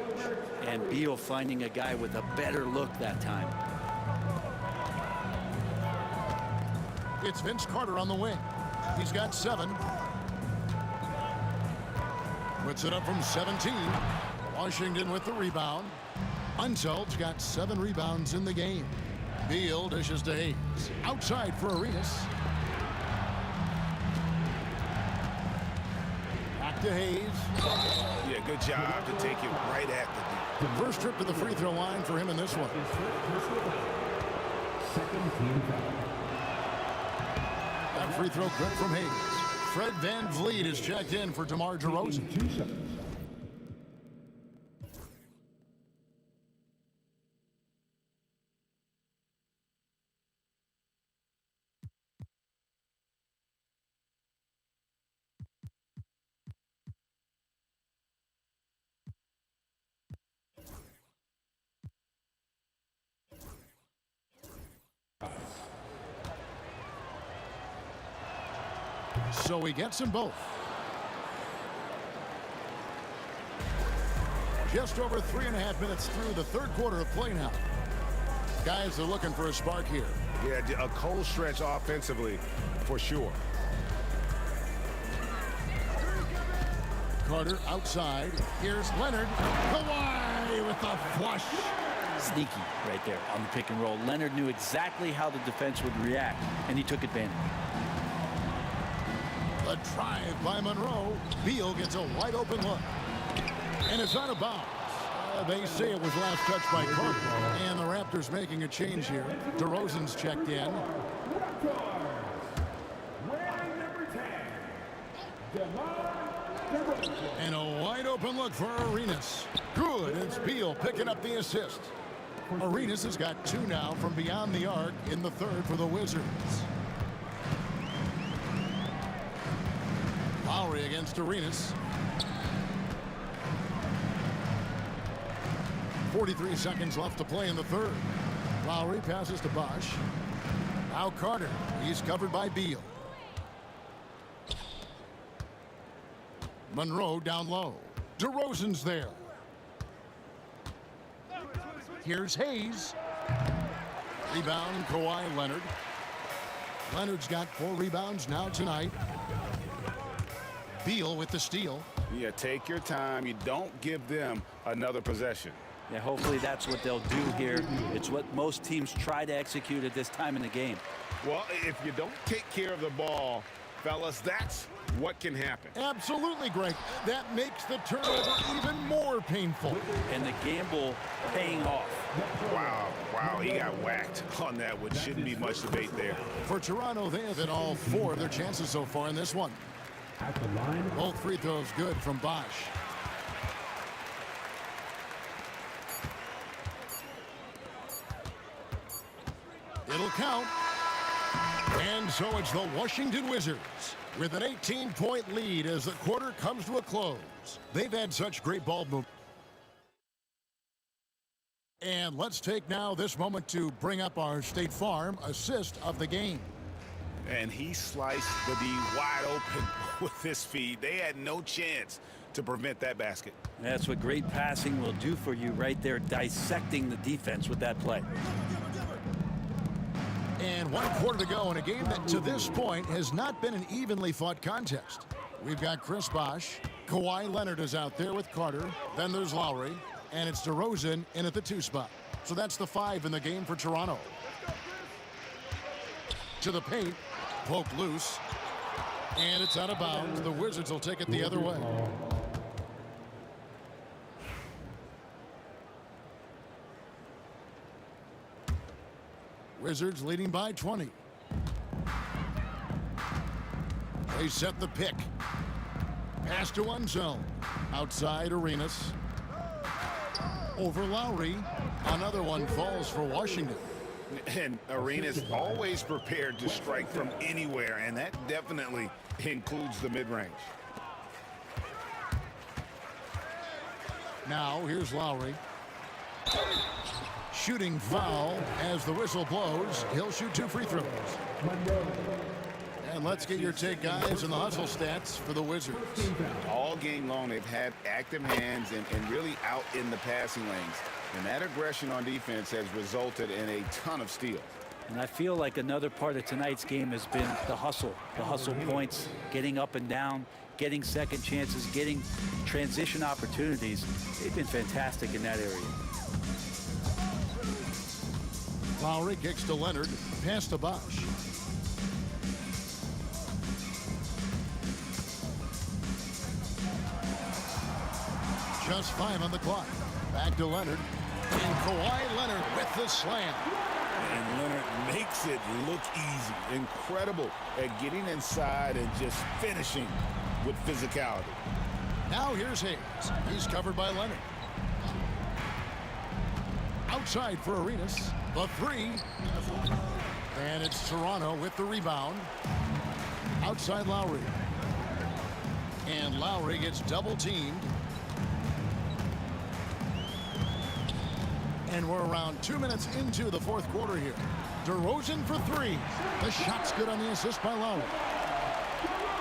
And Beal finding a guy with a better look that time. It's Vince Carter on the wing. He's got 7. Puts it up from 17. Washington with the rebound. Unseld's got 7 rebounds in the game. Beal dishes to Hayes. Outside for Arenas. Back to Hayes. Yeah, good job to take it right at the D. First trip to the free throw line for him in this one. Second team foul. That free throw good from Hayes. Fred VanVleet is checked in for DeMar DeRozan. 2 seconds. So he gets them both. Just over 3.5 minutes through the third quarter of play now. Guys are looking for a spark here. Yeah, a cold stretch offensively, for sure. Carter outside. Here's Leonard. Kawhi with the flush. Sneaky right there on the pick and roll. Leonard knew exactly how the defense would react, and he took advantage. The drive by Monroe. Beal gets a wide open look. And it's out of bounds. They say it was last touched by Carter. And the Raptors making a change here. DeRozan's checked in. And a wide open look for Arenas. Good. It's Beal picking up the assist. Arenas has got 2 now from beyond the arc in the third for the Wizards. Lowry against Arenas. 43 seconds left to play in the third. Lowry passes to Bosch. Now Carter. He's covered by Beal. Monroe down low. DeRozan's there. Here's Hayes. Rebound, Kawhi Leonard. Leonard's got 4 rebounds now tonight. Beal with the steal. Yeah, take your time. You don't give them another possession. Yeah, hopefully that's what they'll do here. It's what most teams try to execute at this time in the game. Well, if you don't take care of the ball, fellas, that's what can happen. Absolutely, Greg. That makes the turnover even more painful. And the gamble paying off. Wow, he got whacked on that one. Shouldn't be much debate there. For Toronto, they have hit all 4 of their chances so far in this one. Both free throws good from Bosch. It'll count. And so it's the Washington Wizards with an 18-point lead as the quarter comes to a close. They've had such great ball movement. And let's take now this moment to bring up our State Farm assist of the game. And he sliced the D wide open with his feed. They had no chance to prevent that basket. That's what great passing will do for you right there, dissecting the defense with that play. And 1 quarter to go in a game that to this point has not been an evenly fought contest. We've got Chris Bosh. Kawhi Leonard is out there with Carter. Then there's Lowry. And it's DeRozan in at the 2 spot. So that's the 5 in the game for Toronto. To the paint. Poke loose. And it's out of bounds. The Wizards will take it the other way. Wizards leading by 20. They set the pick. Pass to Unzel. Outside Arenas. Over Lowry. Another one falls for Washington. And Arenas always prepared to strike from anywhere, and that definitely includes the mid-range. Now here's Lowry. Shooting foul as the whistle blows. He'll shoot 2 free throws. And let's get your take, guys, on the hustle stats for the Wizards. All game long, they've had active hands and really out in the passing lanes. And that aggression on defense has resulted in a ton of steals. And I feel like another part of tonight's game has been the hustle points, getting up and down, getting second chances, getting transition opportunities. They've been fantastic in that area. Lowry kicks to Leonard, pass to Bosh. Just 5 on the clock. Back to Leonard. And Kawhi Leonard with the slam. And Leonard makes it look easy. Incredible at getting inside and just finishing with physicality. Now here's Hayes. He's covered by Leonard. Outside for Arenas. The 3. And it's Toronto with the rebound. Outside Lowry. And Lowry gets double teamed. And we're around 2 minutes into the 4th quarter here. DeRozan for 3. The shot's good on the assist by Lowry.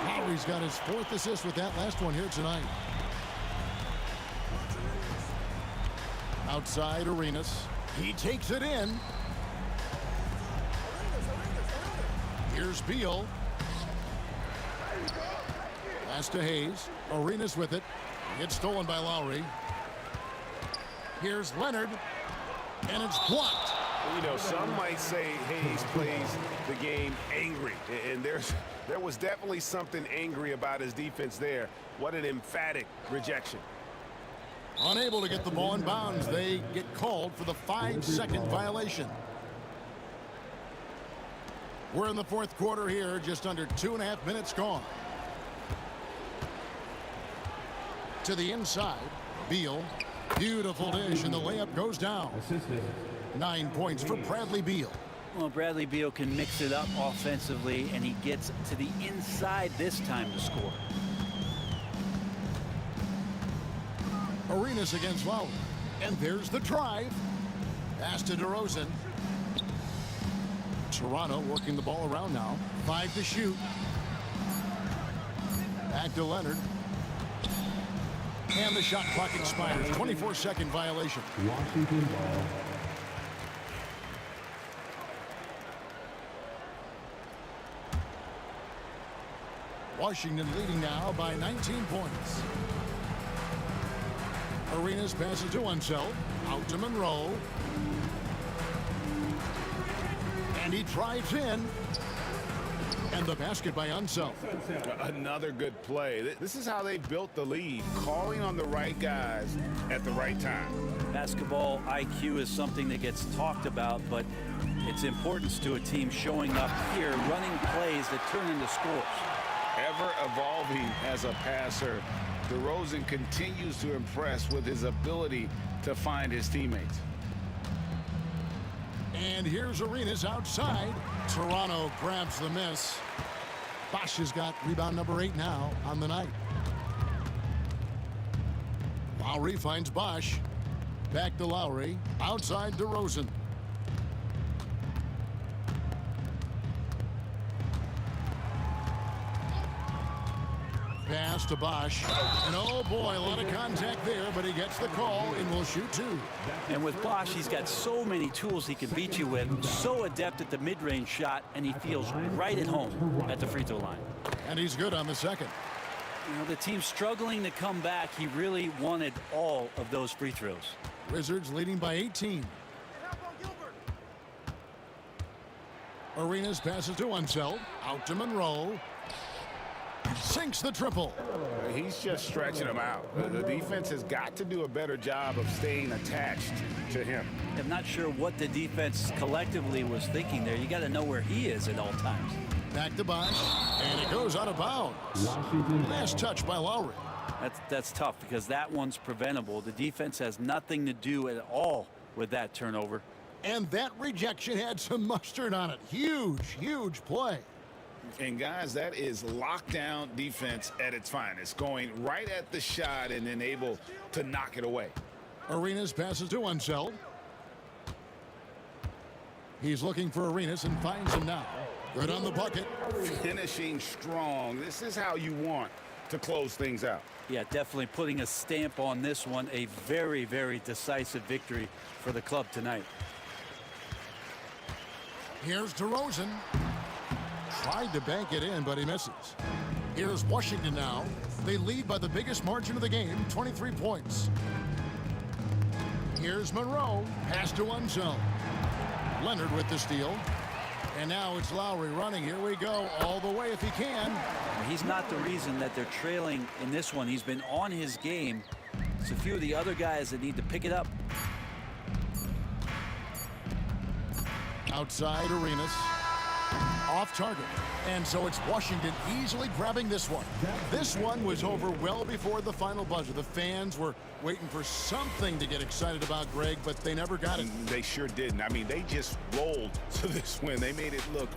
Lowry's got his 4th assist with that last one here tonight. Outside Arenas. He takes it in. Here's Beal. Pass to Hayes. Arenas with it. Gets stolen by Lowry. Here's Leonard. And it's blocked. You know, some might say Hayes plays the game angry. And there was definitely something angry about his defense there. What an emphatic rejection. Unable to get the ball in bounds. They get called for the 5-second violation. We're in the 4th quarter here. Just under 2.5 minutes gone. To the inside. Beal. Beautiful dish, and the layup goes down. 9 points for Bradley Beal. Well, Bradley Beal can mix it up offensively, and he gets to the inside this time to score. Arenas against Lowry. And there's the drive. Pass to DeRozan. Toronto working the ball around now. 5 to shoot. Back to Leonard. And the shot clock expires. 24-second violation. Washington ball. Washington leading now by 19 points. Arenas passes to Unseld. Out to Monroe. And he drives in. And the basket by Unseld. Another good play. This is how they built the lead, calling on the right guys at the right time. Basketball IQ is something that gets talked about, but its importance to a team showing up here, running plays that turn into scores. Ever evolving as a passer, DeRozan continues to impress with his ability to find his teammates. And here's Arenas outside. Toronto grabs the miss. Bosch has got rebound number 8 now on the night. Lowry finds Bosch. Back to Lowry. Outside DeRozan. Pass to Bosch. And oh boy, a lot of contact there, but he gets the call and will shoot 2. And with Bosch, he's got so many tools he can beat you with. So adept at the mid-range shot, and he feels right at home at the free throw line. And he's good on the second. You know, the team's struggling to come back. He really wanted all of those free throws. Wizards leading by 18. Arenas passes to Unseld. Out to Monroe. Sinks the triple. He's just stretching him out. The defense has got to do a better job of staying attached to him. I'm not sure what the defense collectively was thinking there. You got to know where he is at all times. Back to Bosch, and it goes out of bounds. Last touch by Lowry. That's tough because that one's preventable. The defense has nothing to do at all with that turnover. And that rejection had some mustard on it. Huge play. And guys, that is lockdown defense at its finest, going right at the shot and then able to knock it away. Arenas passes to Unseld. He's looking for Arenas and finds him now. Good on the bucket. Finishing strong. This is how you want to close things out. Yeah, definitely putting a stamp on this one. A very decisive victory for the club tonight. Here's DeRozan. Tried to bank it in, but he misses. Here's Washington now. They lead by the biggest margin of the game, 23 points. Here's Monroe. Pass to Unseld. Leonard with the steal. And now it's Lowry running. Here we go. All the way if he can. He's not the reason that they're trailing in this one. He's been on his game. It's a few of the other guys that need to pick it up. Outside Arenas. Off target. And so it's Washington easily grabbing this one. This one was over well before the final buzzer. The fans were waiting for something to get excited about, Greg, but they never got it. They sure didn't. I mean, they just rolled to this win. They made it look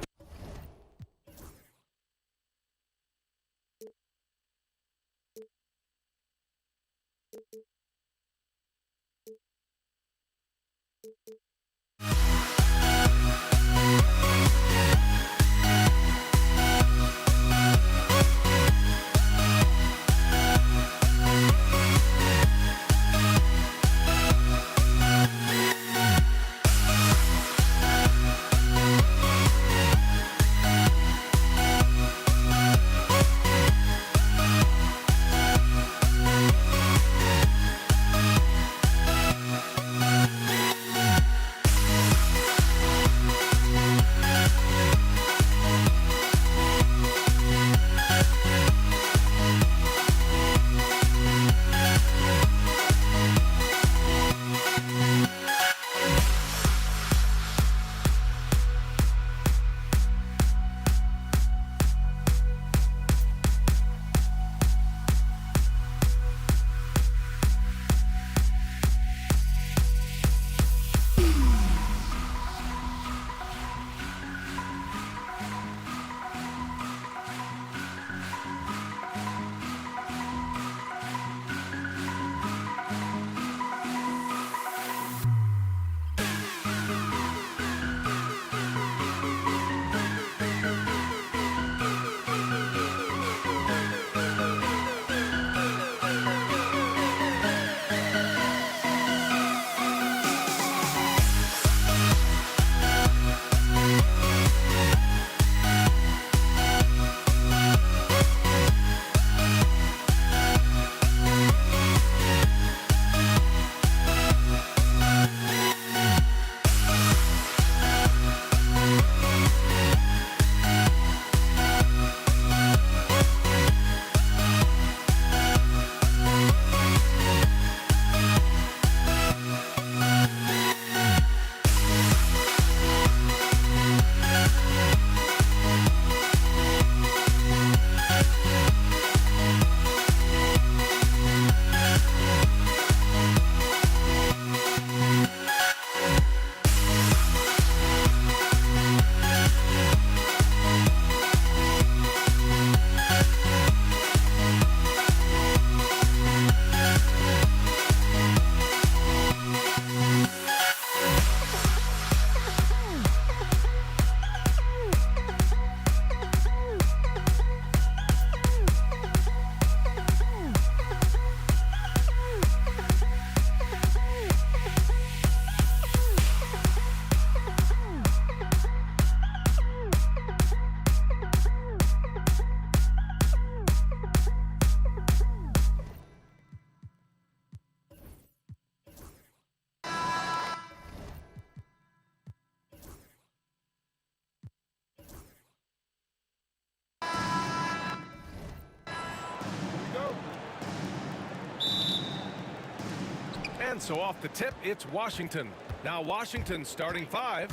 And so off the tip, it's Washington. Now Washington starting 5.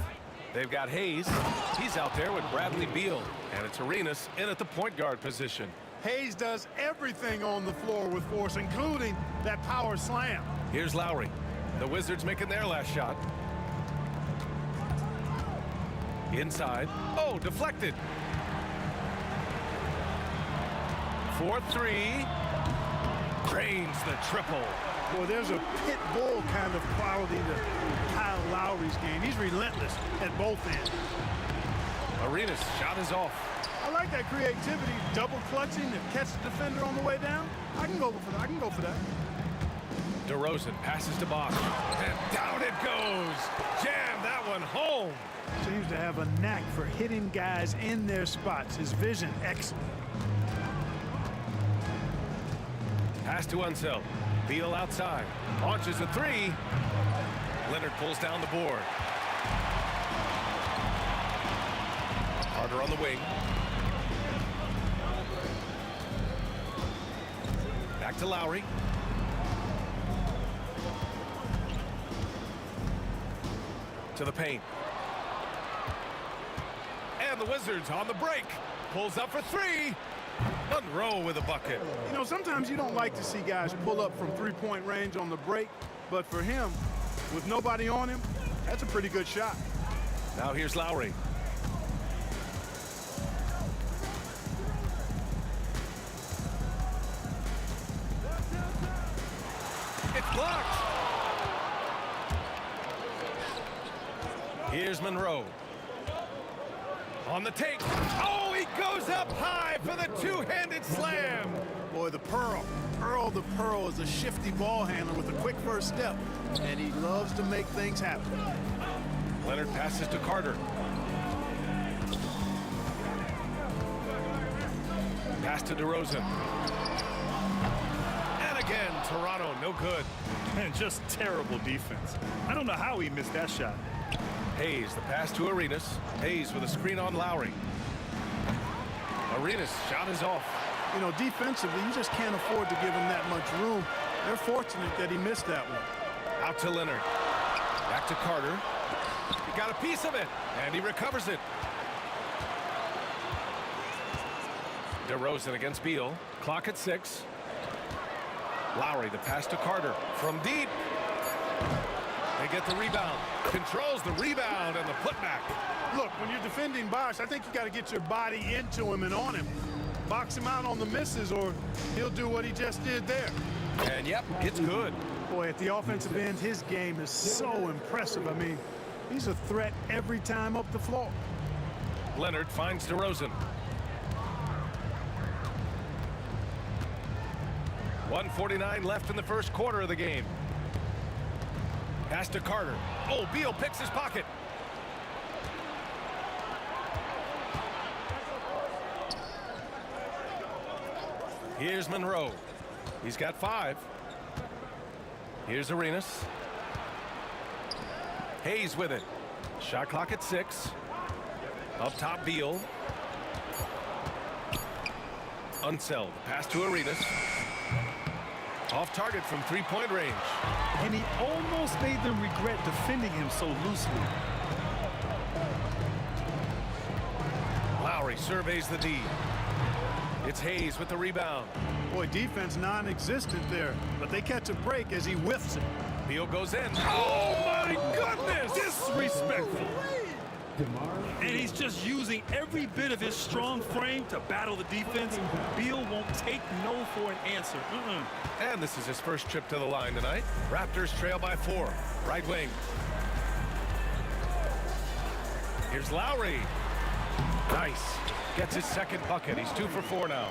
They've got Hayes. He's out there with Bradley Beal. And it's Arenas in at the point guard position. Hayes does everything on the floor with force, including that power slam. Here's Lowry. The Wizards making their last shot. Inside. Oh, deflected. 4-3. Cranes the triple. Boy, there's a pit bull kind of quality to Kyle Lowry's game. He's relentless at both ends. Arenas shot is off. I like that creativity, double clutching and catch the defender on the way down. I can go for that. DeRozan passes to Bosch. And down it goes. Jam that one home. Seems to have a knack for hitting guys in their spots. His vision, excellent. Pass to Unseld. Beal outside. Launches a 3. Leonard pulls down the board. Carter on the wing. Back to Lowry. To the paint. And the Wizards on the break. Pulls up for 3. Monroe with a bucket. You know, sometimes you don't like to see guys pull up from three-point range on the break, but for him, with nobody on him, that's a pretty good shot. Now here's Lowry. It's blocked. Here's Monroe. On the take. Oh, he goes up high for the two-handed slam. Boy, the Pearl. Earl the Pearl is a shifty ball handler with a quick first step, and he loves to make things happen. Leonard passes to Carter. Pass to DeRozan. And again, Toronto, no good. And just terrible defense. I don't know how he missed that shot. Hayes, the pass to Arenas. Hayes with a screen on Lowry. Arenas' shot is off. You know, defensively, you just can't afford to give him that much room. They're fortunate that he missed that one. Out to Leonard. Back to Carter. He got a piece of it, and he recovers it. DeRozan against Beal. Clock at 6. Lowry, the pass to Carter. From deep. They get the rebound. Controls the rebound and the putback. Look, when you're defending Bosch, I think you got to get your body into him and on him. Box him out on the misses, or he'll do what he just did there. And yep, it's good. Boy, at the offensive end, his game is so impressive. I mean, he's a threat every time up the floor. Leonard finds DeRozan. 1:49 left in the first quarter of the game. Pass to Carter. Oh, Beal picks his pocket. Here's Monroe. He's got 5. Here's Arenas. Hayes with it. Shot clock at 6. Up top, Beal. Unseld. Pass to Arenas. Off target from three-point range. And he almost made them regret defending him so loosely. Lowry surveys the D. It's Hayes with the rebound. Boy, defense non-existent there, but they catch a break as he whiffs it. Beal goes in. Oh, my goodness! Disrespectful. And he's just using every bit of his strong frame to battle the defense. Beal won't take no for an answer. And this is his first trip to the line tonight. Raptors trail by 4. Right wing. Here's Lowry. Nice. Gets his second bucket. He's 2 for 4 now.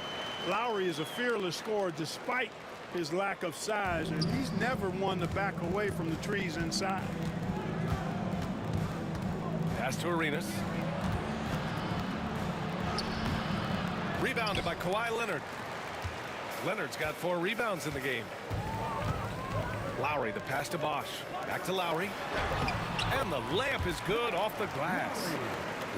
Lowry is a fearless scorer despite his lack of size, and he's never one to back away from the trees inside. Pass to Arenas. Rebounded by Kawhi Leonard. Leonard's got 4 rebounds in the game. Lowry, the pass to Bosch. Back to Lowry. And the layup is good off the glass.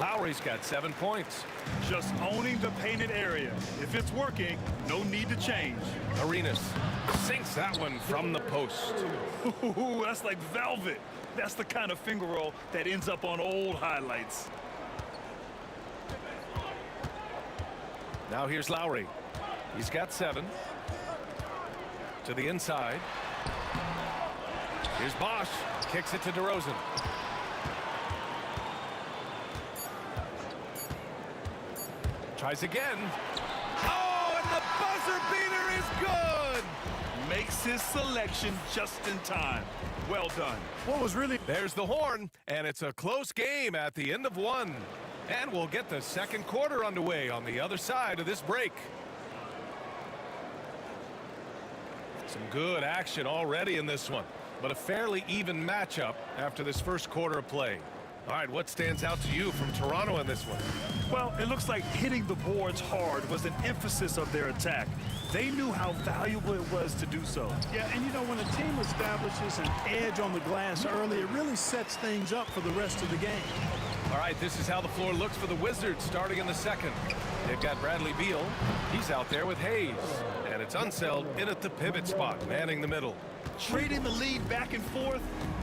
Lowry's got 7 points. Just owning the painted area. If it's working, no need to change. Arenas Sinks that one from the post. Ooh, that's like velvet. That's the kind of finger roll that ends up on old highlights. Now here's Lowry. He's got 7. To the inside. Here's Bosch. Kicks it to DeRozan. Tries again. Oh, and the buzzer beater is good. Makes his selection just in time. Well done. What was really... There's the horn, and it's a close game at the end of 1. And we'll get the second quarter underway on the other side of this break. Some good action already in this one, but a fairly even matchup after this first quarter of play. All right, what stands out to you from Toronto in this one? Well, it looks like hitting the boards hard was an emphasis of their attack. They knew how valuable it was to do so. Yeah, and you know, when a team establishes an edge on the glass early, it really sets things up for the rest of the game. All right, this is how the floor looks for the Wizards starting in the second. They've got Bradley Beal. He's out there with Hayes. And it's Unseld in at the pivot spot, manning the middle. Trading the lead back and forth,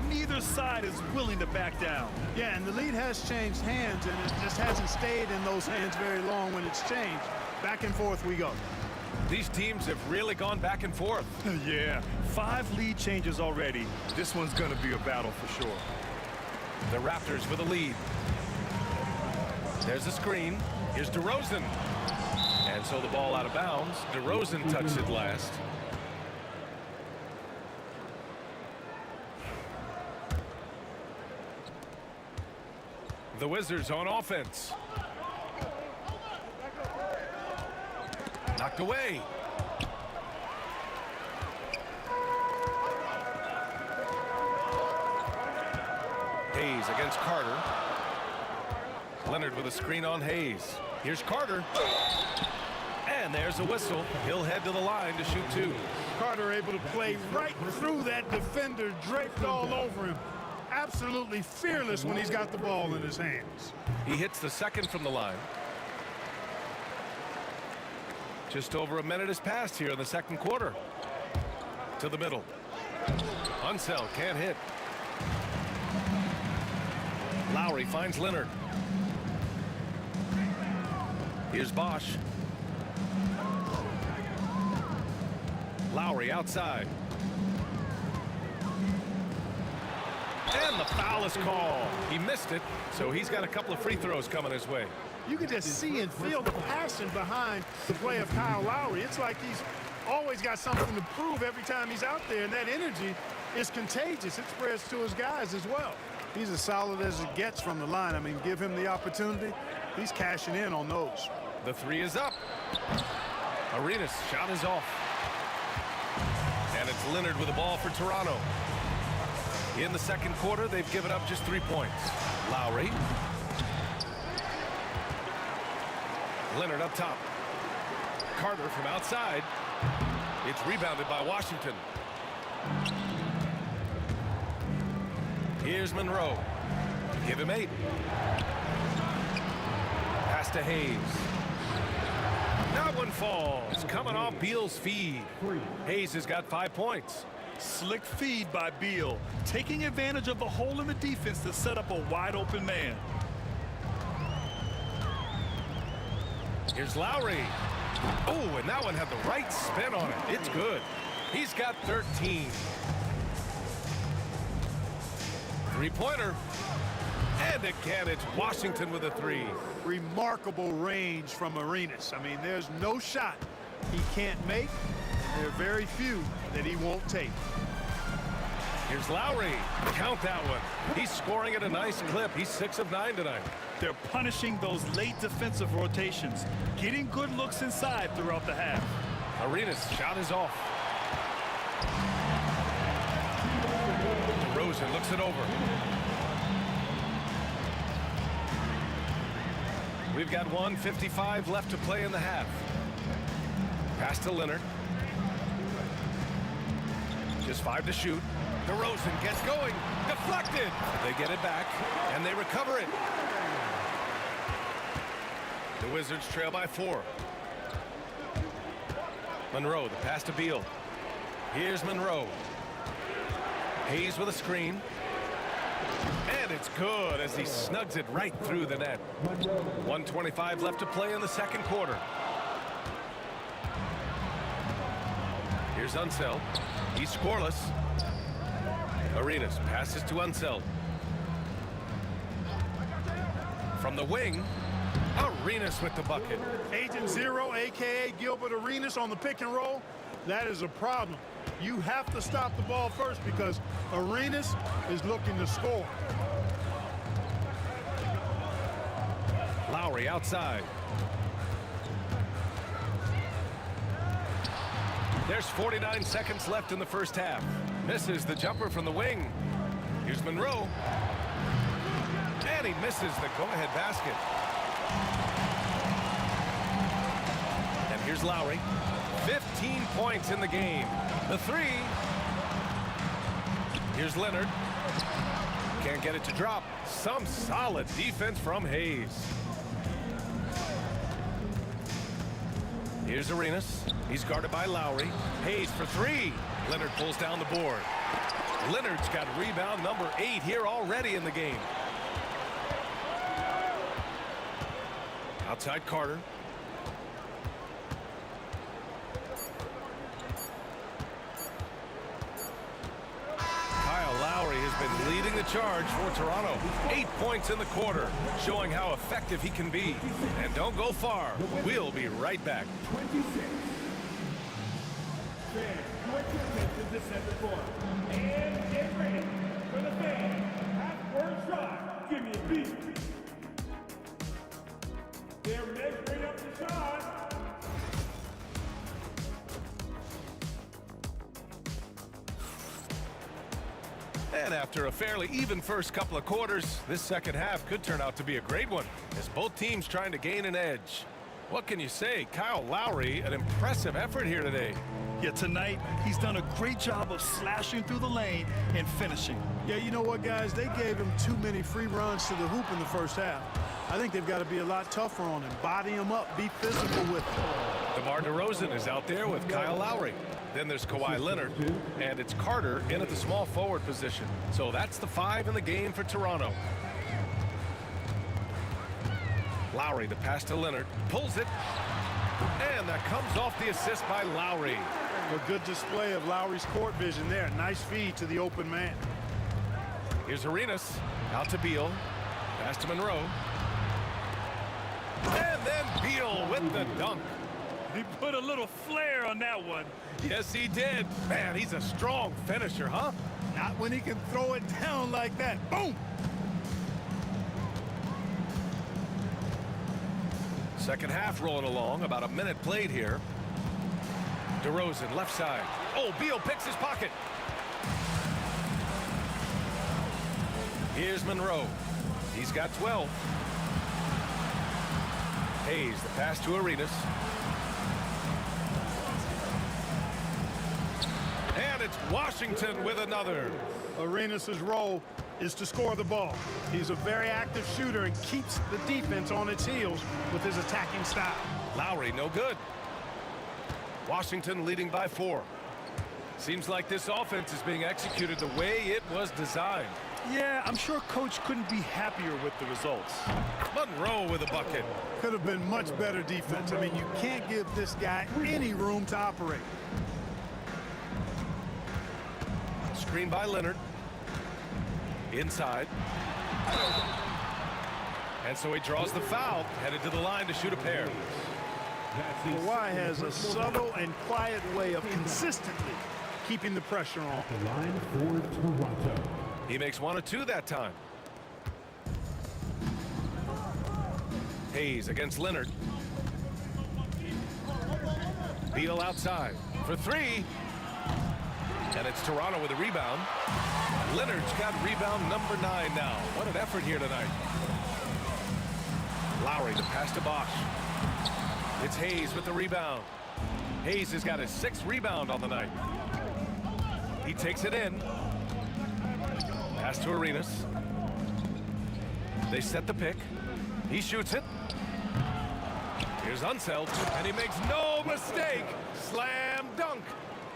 neither side is willing to back down. Yeah, and the lead has changed hands, and it just hasn't stayed in those hands very long when it's changed. Back and forth we go. These teams have really gone back and forth. Yeah, 5 lead changes already. This one's going to be a battle for sure. The Raptors with a lead. There's a screen. Here's DeRozan. And so the ball out of bounds. DeRozan touched it last. The Wizards on offense. Knocked away. Hayes against Carter. Leonard with a screen on Hayes. Here's Carter. And there's a whistle. He'll head to the line to shoot 2. Carter able to play right through that defender, draped all over him. Absolutely fearless when he's got the ball in his hands. He hits the second from the line. Just over a minute has passed here in the second quarter. To the middle. Unseld can't hit. Lowry finds Leonard. Here's Bosch. Lowry outside. And the foul is called. He missed it, so he's got a couple of free throws coming his way. You can just see and feel the passion behind the play of Kyle Lowry. It's like he's always got something to prove every time he's out there, and that energy is contagious. It spreads to his guys as well. He's as solid as it gets from the line. I mean, give him the opportunity. He's cashing in on those. The 3 is up. Arenas' shot is off. And it's Leonard with the ball for Toronto. In the second quarter, they've given up just 3 points. Lowry. Leonard up top. Carter from outside. It's rebounded by Washington. Here's Monroe. Give him 8. Pass to Hayes. That one falls. Coming off Beal's feed. Hayes has got 5 points. Slick feed by Beal, taking advantage of the hole in the defense to set up a wide open man. Here's Lowry. Oh, and that one had the right spin on it. It's good. He's got 13. 3-pointer. And again, it's Washington with a 3. Remarkable range from Arenas. I mean, there's no shot he can't make. There are very few that he won't take. Here's Lowry. Count that one. He's scoring at a nice clip. He's 6 of 9 tonight. They're punishing those late defensive rotations, getting good looks inside throughout the half. Arenas' shot is off. DeRozan looks it over. We've got 1:55 left to play in the half. Pass to Leonard. Just 5 to shoot. DeRozan gets going. Deflected. They get it back, and they recover it. The Wizards trail by 4. Monroe, the pass to Beal. Here's Monroe. Hayes with a screen. And it's good as he snugs it right through the net. 1:25 left to play in the second quarter. Here's Unseld. He's scoreless. Arenas passes to Unseld. From the wing, Arenas with the bucket. Agent Zero, a.k.a. Gilbert Arenas, on the pick and roll. That is a problem. You have to stop the ball first because Arenas is looking to score. Lowry outside. There's 49 seconds left in the first half. Misses the jumper from the wing. Here's Monroe. And he misses the go-ahead basket. And here's Lowry. 15 points in the game. The three. Here's Leonard. Can't get it to drop. Some solid defense from Hayes. Here's Arenas. He's guarded by Lowry. Hayes for three. Leonard pulls down the board. Leonard's got rebound number 8 here already in the game. Outside Carter. Kyle Lowry has been leading the charge for Toronto. 8 points in the quarter, showing how effective he can be. And don't go far. We'll be right back. 26. Fans, your attendance is the center court. And get ready for the fans. Half-court shot. Give me a beat. They're measuring up the shot. And after a fairly even first couple of quarters, this second half could turn out to be a great one, as both teams trying to gain an edge. What can you say? Kyle Lowry, an impressive effort here today. Yeah, tonight, he's done a great job of slashing through the lane and finishing. Yeah, you know what, guys? They gave him too many free runs to the hoop in the first half. I think they've got to be a lot tougher on him. Body him up. Be physical with him. DeMar DeRozan is out there with Kyle Lowry. Then there's Kawhi Leonard, and it's Carter in at the small forward position. So that's the 5 in the game for Toronto. Lowry, the pass to Leonard, pulls it, and that comes off the assist by Lowry. A good display of Lowry's court vision there. Nice feed to the open man. Here's Arenas, out to Beal, pass to Monroe. And then Beal with the dunk. He put a little flair on that one. Yes, he did. Man, he's a strong finisher, huh? Not when he can throw it down like that. Boom! Second half rolling along, about a minute played here. DeRozan, left side. Oh, Beal picks his pocket. Here's Monroe. He's got 12. Hayes, the pass to Arenas. And it's Washington with another. Arenas' role is to score the ball. He's a very active shooter and keeps the defense on its heels with his attacking style. Lowry, no good. Washington leading by 4. Seems like this offense is being executed the way it was designed. Yeah, I'm sure Coach couldn't be happier with the results. Monroe with a bucket. Could have been much better defense. I mean, you can't give this guy any room to operate. Screen by Leonard. Inside. And so he draws the foul, headed to the line to shoot a pair. Kawhi has a subtle and quiet way of consistently keeping the pressure on. The line for Toronto. He makes 1 of 2 that time. Hayes against Leonard. Beal outside for 3. And it's Toronto with a rebound. Leonard's got rebound number 9 now. What an effort here tonight. Lowry, the pass to Bosch. It's Hayes with the rebound. Hayes has got his 6th rebound on the night. He takes it in. Pass to Arenas. They set the pick. He shoots it. Here's Unseld, and he makes no mistake. Slam dunk.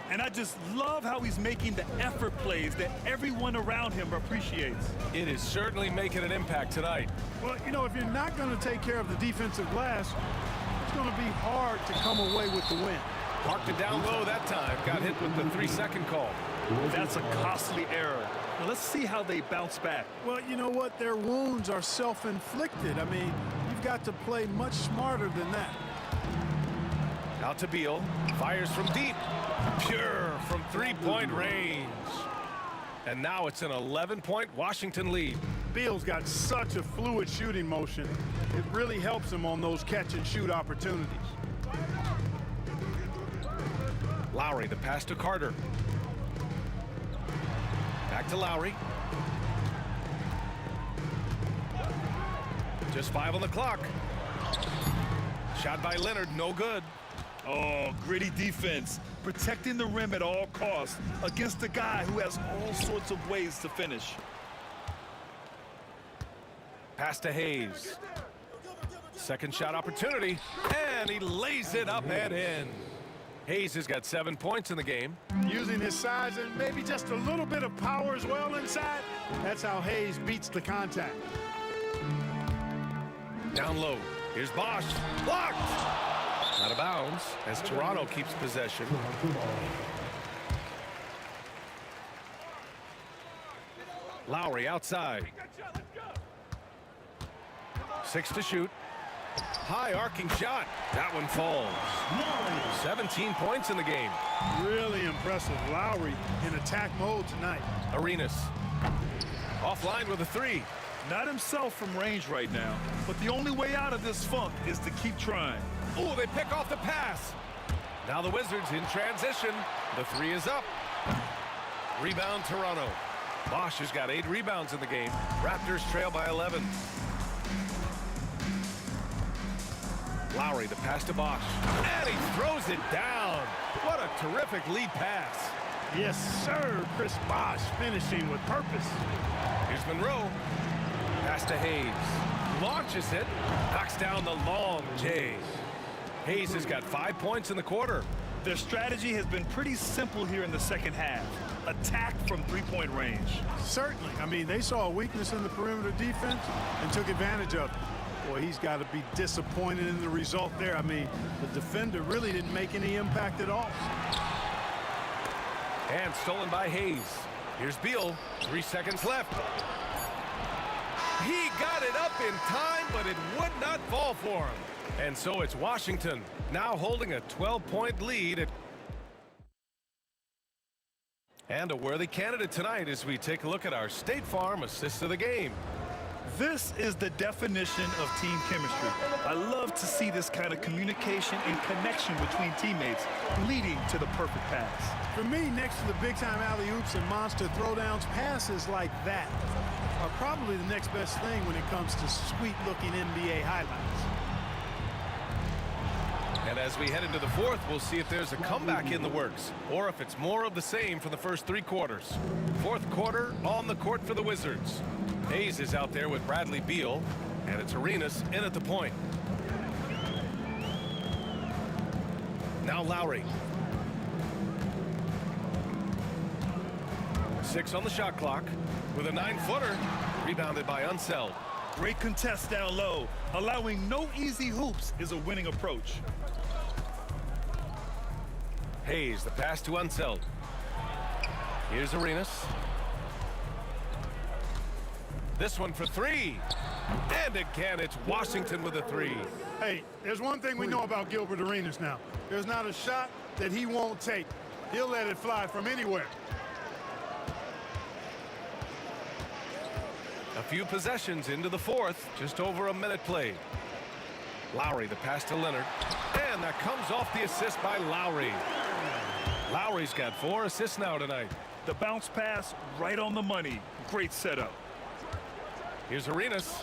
And I just love how he's making the effort plays that everyone around him appreciates. It is certainly making an impact tonight. Well, you know, if you're not going to take care of the defensive glass, it's going to be hard to come away with the win. Parked it down low that time. Got hit with the 3-second call. That's a costly error. Now let's see how they bounce back. Well, you know what? Their wounds are self-inflicted. I mean, you've got to play much smarter than that. Out to Beal. Fires from deep. Pure from three-point range. And now it's an 11-point Washington lead. Beal's got such a fluid shooting motion. It really helps him on those catch-and-shoot opportunities. Lowry, the pass to Carter. Back to Lowry. Just 5 on the clock. Shot by Leonard, no good. Oh, gritty defense. Protecting the rim at all costs against a guy who has all sorts of ways to finish. Pass to Hayes. Second shot opportunity, and he lays it up and in. Hayes has got 7 points in the game. Using his size and maybe just a little bit of power as well inside. That's how Hayes beats the contact. Down low. Here's Bosch. Blocked! Out of bounds as Toronto keeps possession. Lowry outside. 6 to shoot. High arcing shot. That one falls. 17 points in the game. Really impressive. Lowry in attack mode tonight. Arenas. Offline with a 3. Not himself from range right now, but the only way out of this funk is to keep trying. Oh, they pick off the pass. Now the Wizards in transition. The 3 is up. Rebound Toronto. Bosch has got 8 rebounds in the game. Raptors trail by 11. Lowry, the pass to Bosch. And he throws it down. What a terrific lead pass. Yes, sir. Chris Bosch finishing with purpose. Here's Monroe. Pass to Hayes. Launches it. Knocks down the long J. Hayes has got 5 points in the quarter. Their strategy has been pretty simple here in the second half. Attack from three-point range. Certainly. I mean, they saw a weakness in the perimeter defense and took advantage of it. Boy, he's got to be disappointed in the result there. I mean, the defender really didn't make any impact at all. And stolen by Hayes. Here's Beal. 3 seconds left. He got it up in time, but it would not fall for him. And so it's Washington now holding a 12-point lead. And a worthy candidate tonight as we take a look at our State Farm assist of the game. This is the definition of team chemistry. I love to see this kind of communication and connection between teammates leading to the perfect pass. For me, next to the big-time alley-oops and monster throwdowns, passes like that are probably the next best thing when it comes to sweet-looking NBA highlights. And as we head into the fourth, we'll see if there's a comeback in the works or if it's more of the same for the first 3 quarters. Fourth quarter on the court for the Wizards. Hayes is out there with Bradley Beal, and it's Arenas in at the point. Now Lowry. 6 on the shot clock with a 9-footer rebounded by Unseld. Great contest down low. Allowing no easy hoops is a winning approach. Hayes, the pass to Unseld. Here's Arenas. This one for 3. And again, it's Washington with a 3. Hey, there's one thing we know about Gilbert Arenas now. There's not a shot that he won't take. He'll let it fly from anywhere. A few possessions into the fourth, just over a minute played. Lowry, the pass to Leonard. And that comes off the assist by Lowry. Lowry's got 4 assists now tonight. The bounce pass right on the money. Great setup. Here's Arenas.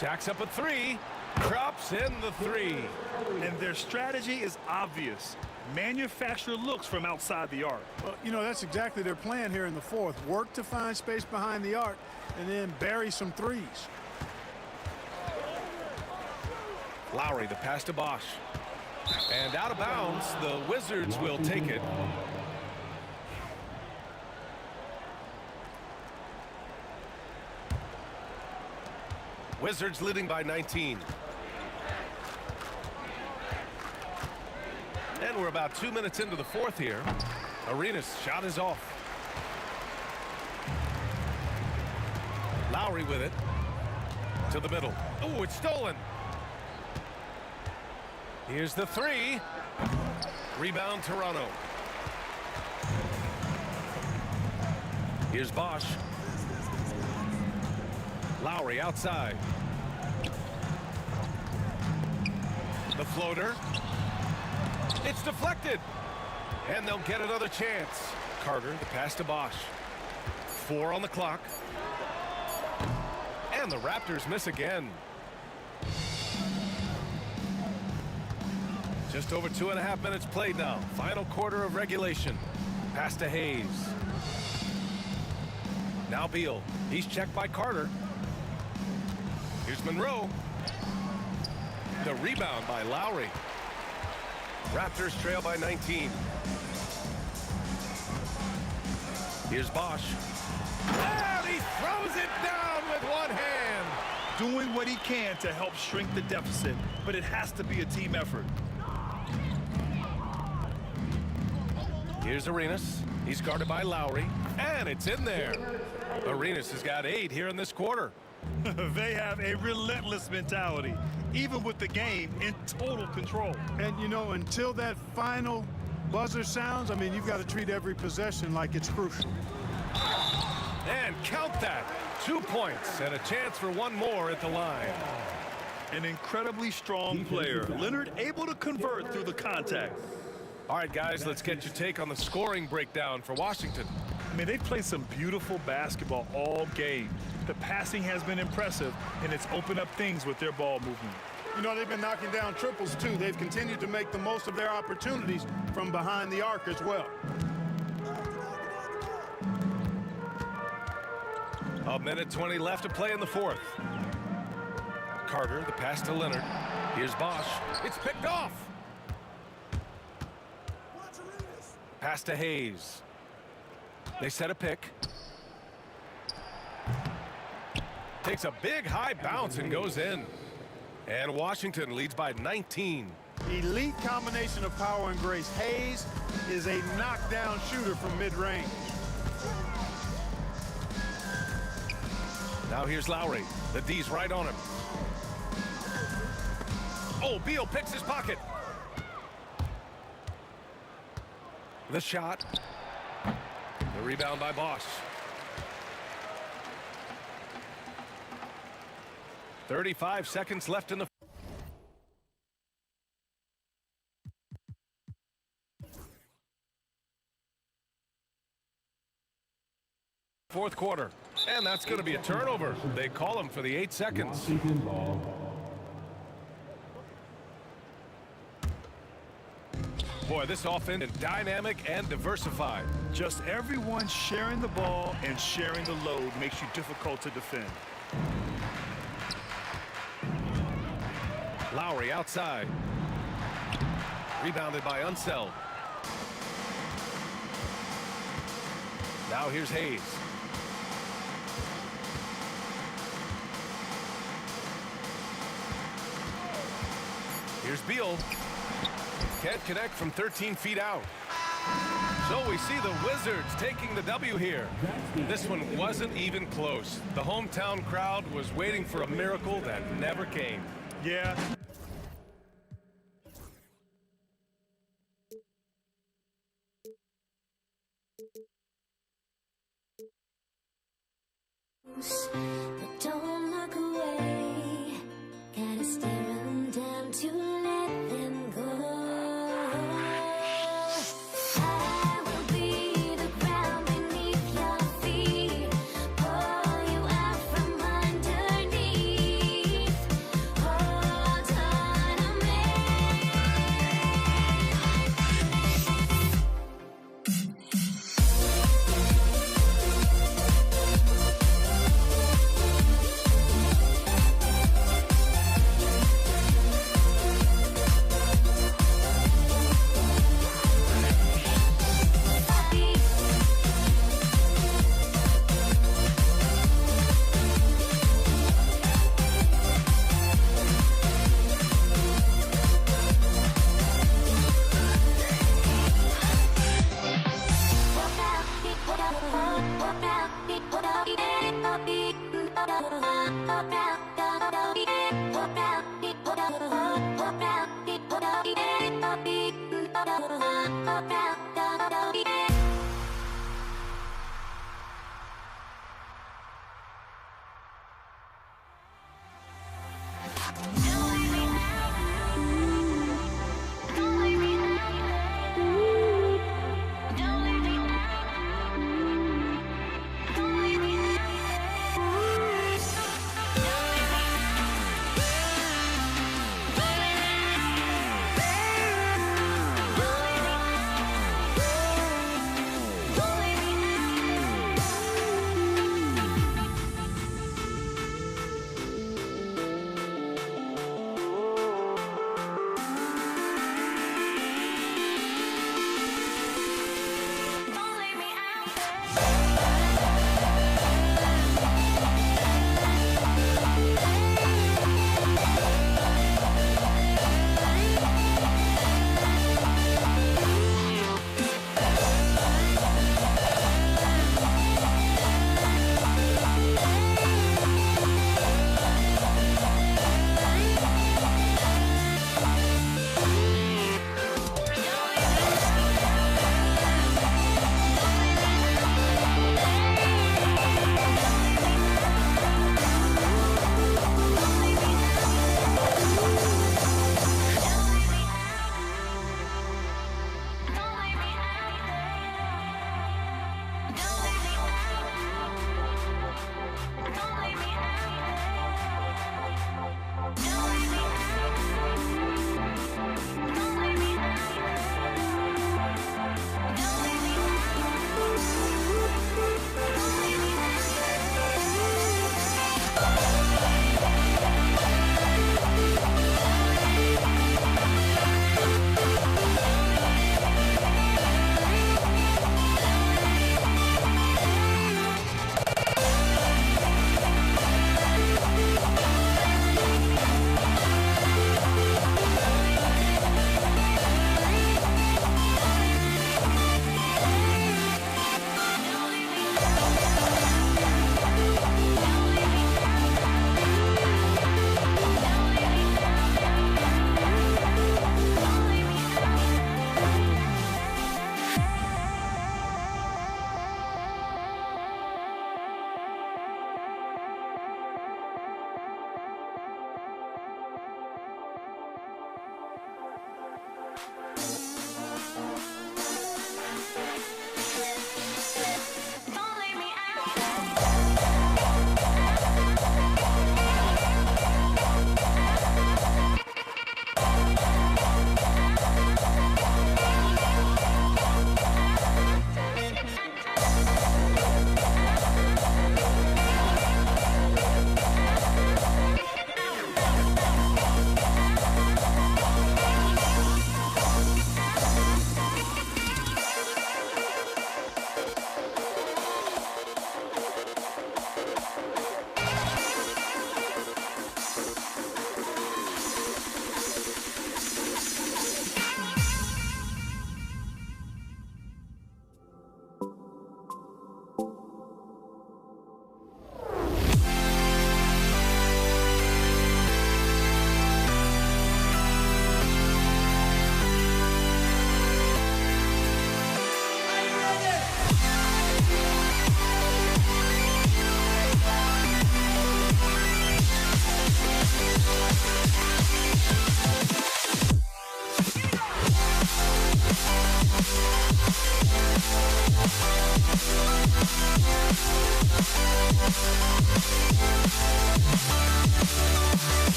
Jacks up a 3. Drops in the 3. And their strategy is obvious. Manufacture looks from outside the arc. Well, you know, that's exactly their plan here in the fourth. Work to find space behind the arc and then bury some threes. Lowry, the pass to Bosch. And out of bounds, the Wizards will take it. Wizards leading by 19. And we're about 2 minutes into the fourth here. Arenas' shot is off. Lowry with it. To the middle. Oh, it's stolen. Here's the three. Rebound, Toronto. Here's Bosch. Lowry outside. The floater. It's deflected. And they'll get another chance. Carter, the pass to Bosch. 4 on the clock. And the Raptors miss again. Just over 2.5 minutes played now. Final quarter of regulation. Pass to Hayes. Now Beal. He's checked by Carter. Here's Monroe. The rebound by Lowry. Raptors trail by 19. Here's Bosch. And he throws it down with one hand. Doing what he can to help shrink the deficit, but it has to be a team effort. Here's Arenas. He's guarded by Lowry. And it's in there. Arenas has got 8 here in this quarter. They have a relentless mentality, even with the game in total control. And, you know, until that final buzzer sounds, I mean, you've got to treat every possession like it's crucial. And count that. 2 points and a chance for one more at the line. An incredibly strong player. Leonard able to convert through the contact. All right, guys, let's get your take on the scoring breakdown for Washington. I mean, they've played some beautiful basketball all game. The passing has been impressive, and it's opened up things with their ball movement. You know, they've been knocking down triples, too. They've continued to make the most of their opportunities from behind the arc as well. A minute 20 left to play in the fourth. Carter, the pass to Leonard. Here's Bosch. It's picked off. Pass to Hayes. They set a pick. Takes a big high bounce and goes in. And Washington leads by 19. Elite combination of power and grace. Hayes is a knockdown shooter from mid-range. Now here's Lowry. The D's right on him. Oh, Beal picks his pocket. The shot. The rebound by Bosch. 35 seconds left in the fourth quarter. And that's going to be a turnover. They call him for the 8 seconds. Boy, this offense is dynamic and diversified. Just everyone sharing the ball and sharing the load makes you difficult to defend. Lowry outside. Rebounded by Unseld. Now here's Hayes. Here's Beal. Can't connect from 13 feet out. So we see the Wizards taking the W here. This one wasn't even close. The hometown crowd was waiting for a miracle that never came. Yeah. But don't look away. Gotta stare them down to let them go. I will be the ground beneath your feet. Pull you out from underneath. Hold on to me.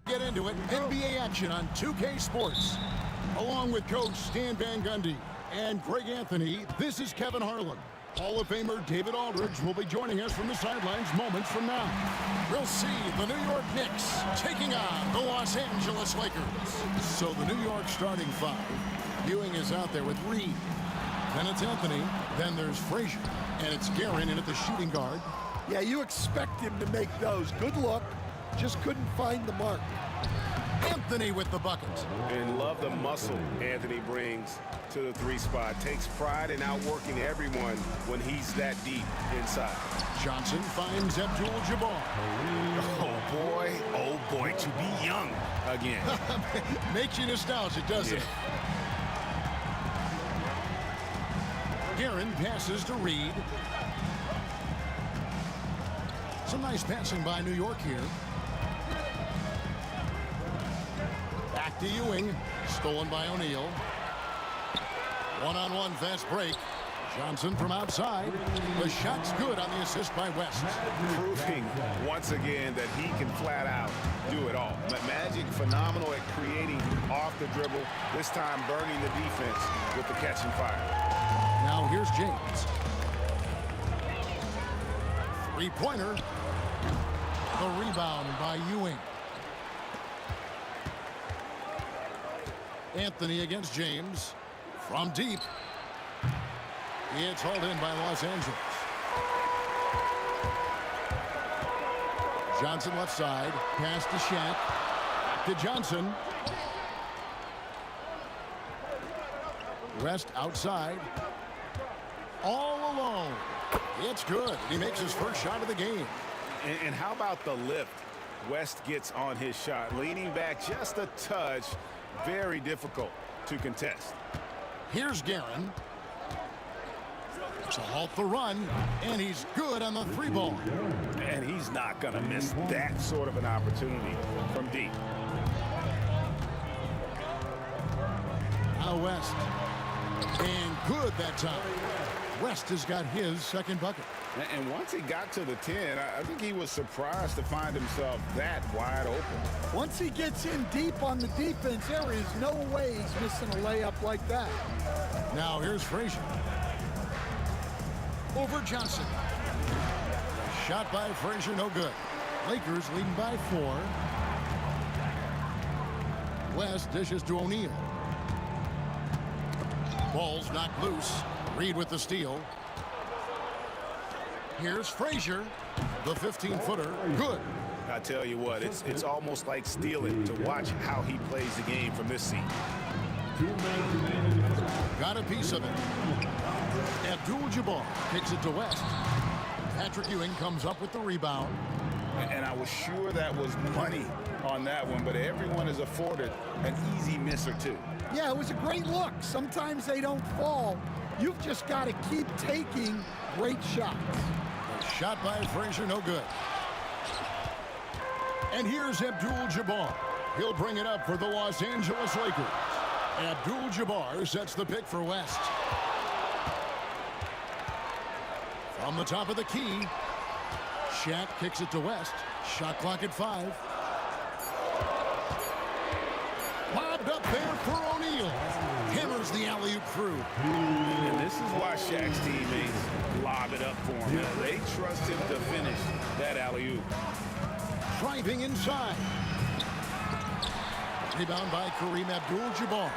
Get into it. NBA action on 2K Sports. Along with Coach Stan Van Gundy and Greg Anthony, this is Kevin Harlan. Hall of Famer David Aldridge will be joining us from the sidelines moments from now. We'll see the New York Knicks taking on the Los Angeles Lakers. So the New York starting five. Ewing is out there with Reed. Then it's Anthony. Then there's Frazier. And it's Guerin in at the shooting guard. Yeah, you expect him to make those. Good look. Just couldn't find the mark. Anthony with the bucket. And love the muscle Anthony brings to the three spot. Takes pride in outworking everyone when he's that deep inside. Johnson finds Abdul-Jabbar. Oh boy, to be young again. Makes you nostalgic, doesn't it? Guerin passes to Reed. Some nice passing by New York here. Back to Ewing. Stolen by O'Neal. One-on-one fast break. Johnson from outside. The shot's good on the assist by West. Proving once again that he can flat out do it all. Magic phenomenal at creating off the dribble. This time burning the defense with the catch and fire. Now here's James. Three-pointer. The rebound by Ewing. Anthony against James. From deep. It's hauled in by Los Angeles. Johnson left side. Pass to Shaq. Back to Johnson. West outside. All alone. It's good. He makes his first shot of the game. And how about the lift West gets on his shot? Leaning back just a touch. Very difficult to contest. Here's Guerin. To halt the run, and he's good on the three ball. And he's not going to miss that sort of an opportunity from deep. Now West. And good that time. West has got his second bucket. And once he got to the 10, I think he was surprised to find himself that wide open. Once he gets in deep on the defense, there is no way he's missing a layup like that. Now here's Frazier. Over Johnson. Shot by Frazier, no good. Lakers leading by 4. West dishes to O'Neal. Ball's knocked loose. Reed with the steal. Here's Frazier. The 15-footer. Good. I tell you what, it's almost like stealing to watch how he plays the game from this seat. Got a piece of it. Abdul-Jabbar kicks it to West. Patrick Ewing comes up with the rebound. And I was sure that was money on that one, but everyone is afforded an easy miss or two. Yeah, it was a great look. Sometimes they don't fall. You've just got to keep taking great shots. Shot by Frazier, no good. And here's Abdul-Jabbar. He'll bring it up for the Los Angeles Lakers. Abdul-Jabbar sets the pick for West. From the top of the key, Shaq kicks it to West. Shot clock at 5. Bobbed up there for O'Neal. Hammers the alley-oop through. And this is why Shaq's teammates lob it up for him. They trust him to finish that alley-oop. Driving inside. Rebound by Kareem Abdul-Jabbar.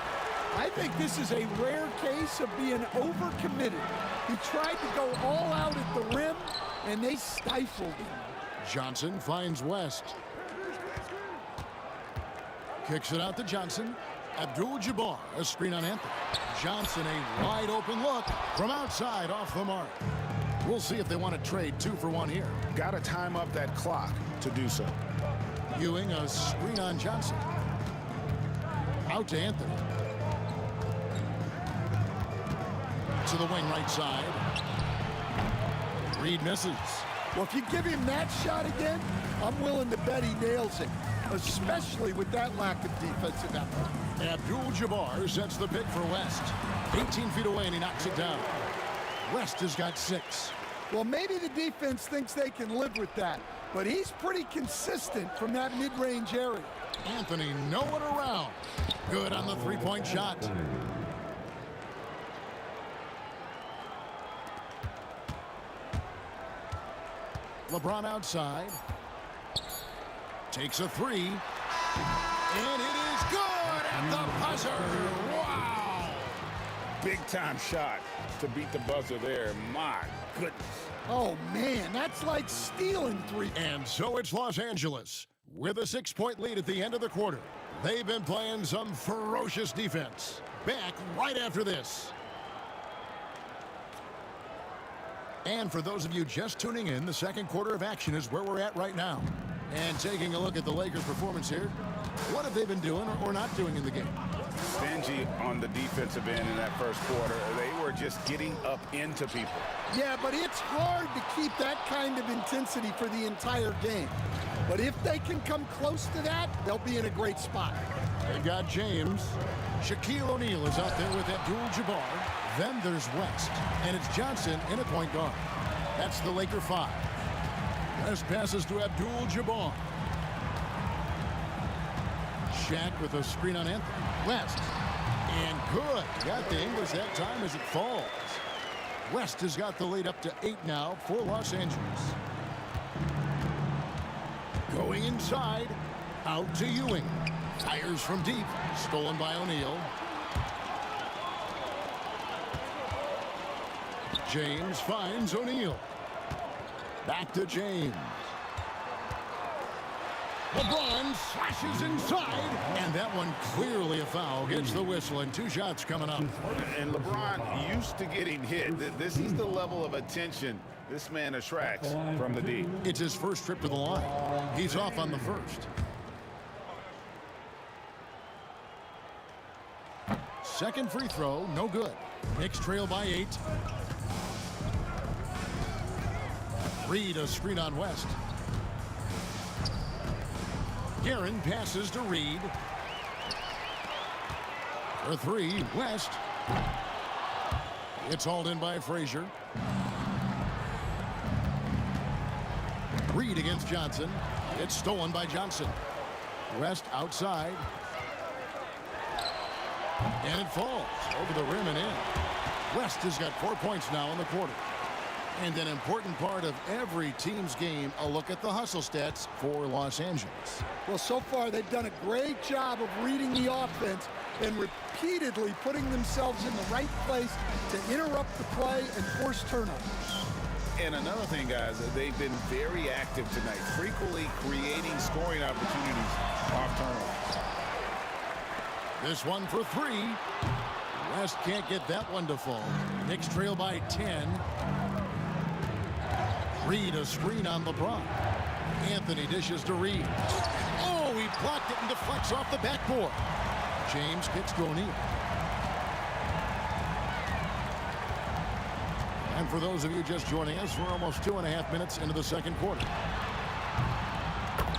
I think this is a rare case of being overcommitted. He tried to go all out at the rim, and they stifled him. Johnson finds West. Kicks it out to Johnson. Abdul-Jabbar, a screen on Anthony. Johnson, a wide open look from outside off the mark. We'll see if they want to trade 2 for 1 here. Got to time up that clock to do so. Ewing, a screen on Johnson. Out to Anthony. To the wing right side. Reed misses. Well, if you give him that shot again, I'm willing to bet he nails it, especially with that lack of defensive effort. Abdul-Jabbar sets the pick for West. 18 feet away, and he knocks it down. West has got 6. Well, maybe the defense thinks they can live with that, but he's pretty consistent from that mid-range area. Anthony nowhere around. Good on the three-point shot. LeBron outside. Takes a 3. And it is good at the buzzer. Wow! Big-time shot to beat the buzzer there. My goodness. Oh, man, that's like stealing 3. And so it's Los Angeles with a 6-point lead at the end of the quarter. They've been playing some ferocious defense. Back right after this. And for those of you just tuning in, the second quarter of action is where we're at right now. And taking a look at the Lakers' performance here, what have they been doing or not doing in the game? Stingy on the defensive end in that first quarter. They were just getting up into people. Yeah, but it's hard to keep that kind of intensity for the entire game. But if they can come close to that, they'll be in a great spot. They've got James. Shaquille O'Neal is out there with Abdul-Jabbar. Then there's West. And it's Johnson in at point guard. That's the Laker 5. West passes to Abdul-Jabbar. Shaq with a screen on Anthony. West. And good. Got the English that time as it falls. West has got the lead up to 8 now for Los Angeles. Going inside. Out to Ewing. Fires from deep. Stolen by O'Neal. James finds O'Neal. Back to James. LeBron slashes inside, and that one clearly a foul. Gets the whistle, and 2 shots coming up. And LeBron used to getting hit. This is the level of attention this man attracts from the D. It's his first trip to the line. He's off on the first. Second free throw, no good. Knicks trail by 8. Reed a screen on West. Guerin passes to Reed. For 3, West. It's hauled in by Frazier. Reed against Johnson. It's stolen by Johnson. West outside. And it falls over the rim and in. West has got 4 points now in the quarter. And an important part of every team's game, a look at the hustle stats for Los Angeles. Well, so far they've done a great job of reading the offense and repeatedly putting themselves in the right place to interrupt the play and force turnovers. And another thing, guys, they've been very active tonight, frequently creating scoring opportunities off turnovers. This one for 3. West can't get that one to fall. Knicks trail by 10. Reed a screen on LeBron. Anthony dishes to Reed. Oh, he blocked it and deflects off the backboard. James kicks to O'Neal. And for those of you just joining us, we're almost 2.5 minutes into the second quarter.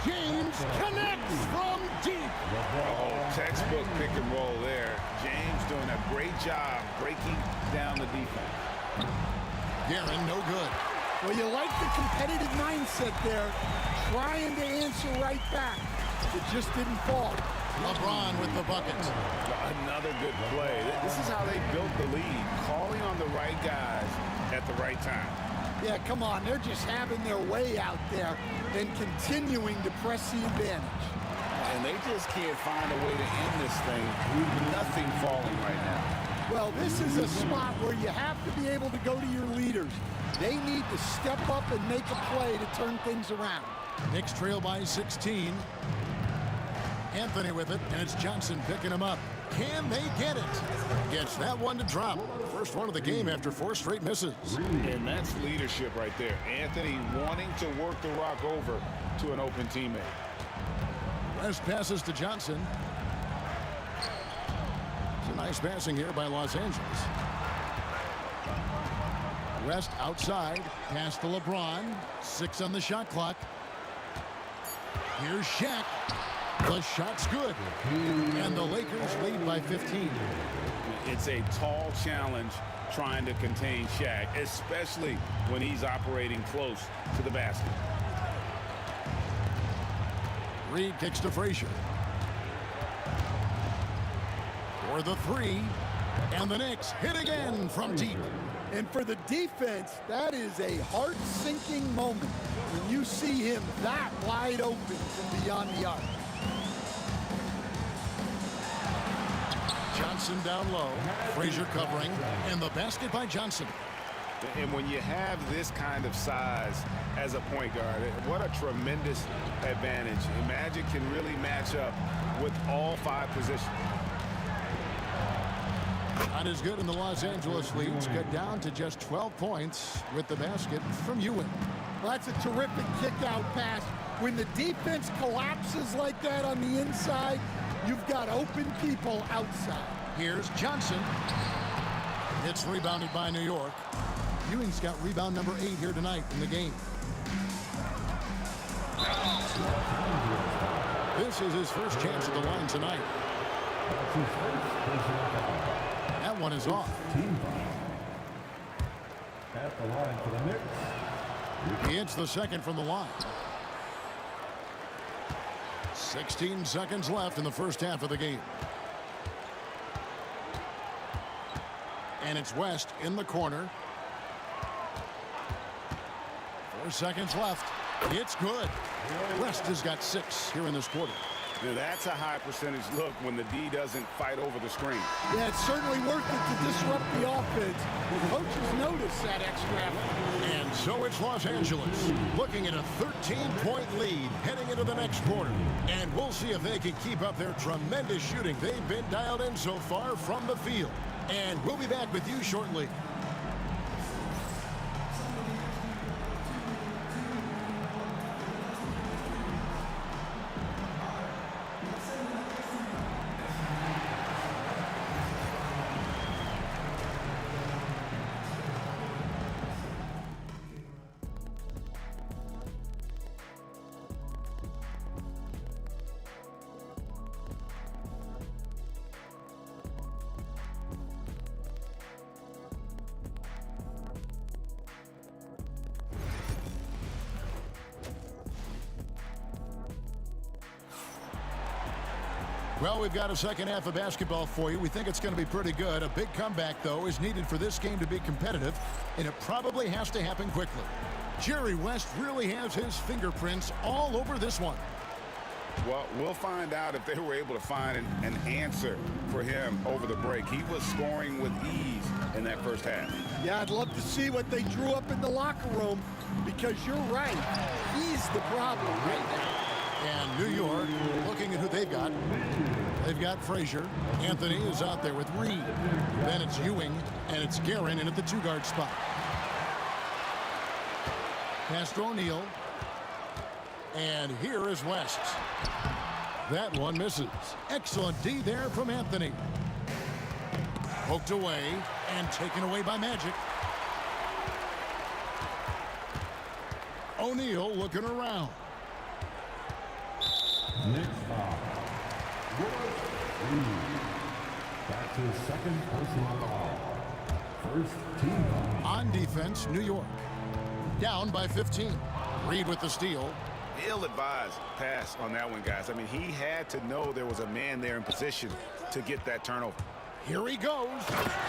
James connects from deep. Oh, textbook pick and roll there. James doing a great job breaking down the defense. Guerin, no good. Well, you like the competitive mindset there, trying to answer right back. It just didn't fall. LeBron with the bucket. Another good play. This is how they built the lead, calling on the right guys at the right time. Yeah, come on. They're just having their way out there and continuing to press the advantage. And they just can't find a way to end this thing. Nothing falling right now. Well, this is a spot where you have to be able to go to your leaders. They need to step up and make a play to turn things around. Knicks trail by 16. Anthony with it, and it's Johnson picking him up. Can they get it? Gets that one to drop. First one of the game after 4 straight misses. And that's leadership right there. Anthony wanting to work the rock over to an open teammate. West passes to Johnson. It's a nice passing here by Los Angeles. West outside. Pass to LeBron. 6 on the shot clock. Here's Shaq. The shot's good. And the Lakers lead by 15. It's a tall challenge trying to contain Shaq, especially when he's operating close to the basket. Reed kicks to Frazier. For the 3. And the Knicks hit again from deep. And for the defense, that is a heart-sinking moment when you see him that wide open from beyond the arc. Johnson down low. Frazier covering. And the basket by Johnson. And when you have this kind of size as a point guard, what a tremendous advantage. And Magic can really match up with all 5 positions. Not as good in the Los Angeles leads. Cut down to just 12 points with the basket from Ewing. Well, that's a terrific kick-out pass. When the defense collapses like that on the inside, you've got open people outside. Here's Johnson. It's rebounded by New York. Ewing's got rebound number 8 here tonight in the game. This is his first chance at the line tonight. That one is off. At the line for the Knicks. He hits the second from the line. 16 seconds left in the first half of the game. And it's West in the corner. 4 seconds left. It's good. West has got 6 here in this quarter. Now, that's a high percentage look when the D doesn't fight over the screen. Yeah, it's certainly worth it to disrupt the offense. The coaches notice that extra effort. And so it's Los Angeles looking at a 13-point lead heading into the next quarter. And we'll see if they can keep up their tremendous shooting. They've been dialed in so far from the field. And we'll be back with you shortly. Well, we've got a second half of basketball for you. We think it's going to be pretty good. A big comeback, though, is needed for this game to be competitive, and it probably has to happen quickly. Jerry West really has his fingerprints all over this one. Well, we'll find out if they were able to find an answer for him over the break. He was scoring with ease in that first half. Yeah, I'd love to see what they drew up in the locker room, because you're right. He's the problem right now. And New York, looking at who they've got. They've got Frazier. Anthony is out there with Reed. Then it's Ewing, and it's Guerin in at the 2-guard spot. Pass to O'Neal. And here is West. That one misses. Excellent D there from Anthony. Poked away and taken away by Magic. O'Neal looking around. Next foul. That's his second personal foul. First team foul. On defense, New York. Down by 15. Reed with the steal. Ill-advised pass on that one, guys. I mean, he had to know there was a man there in position to get that turnover. Here he goes.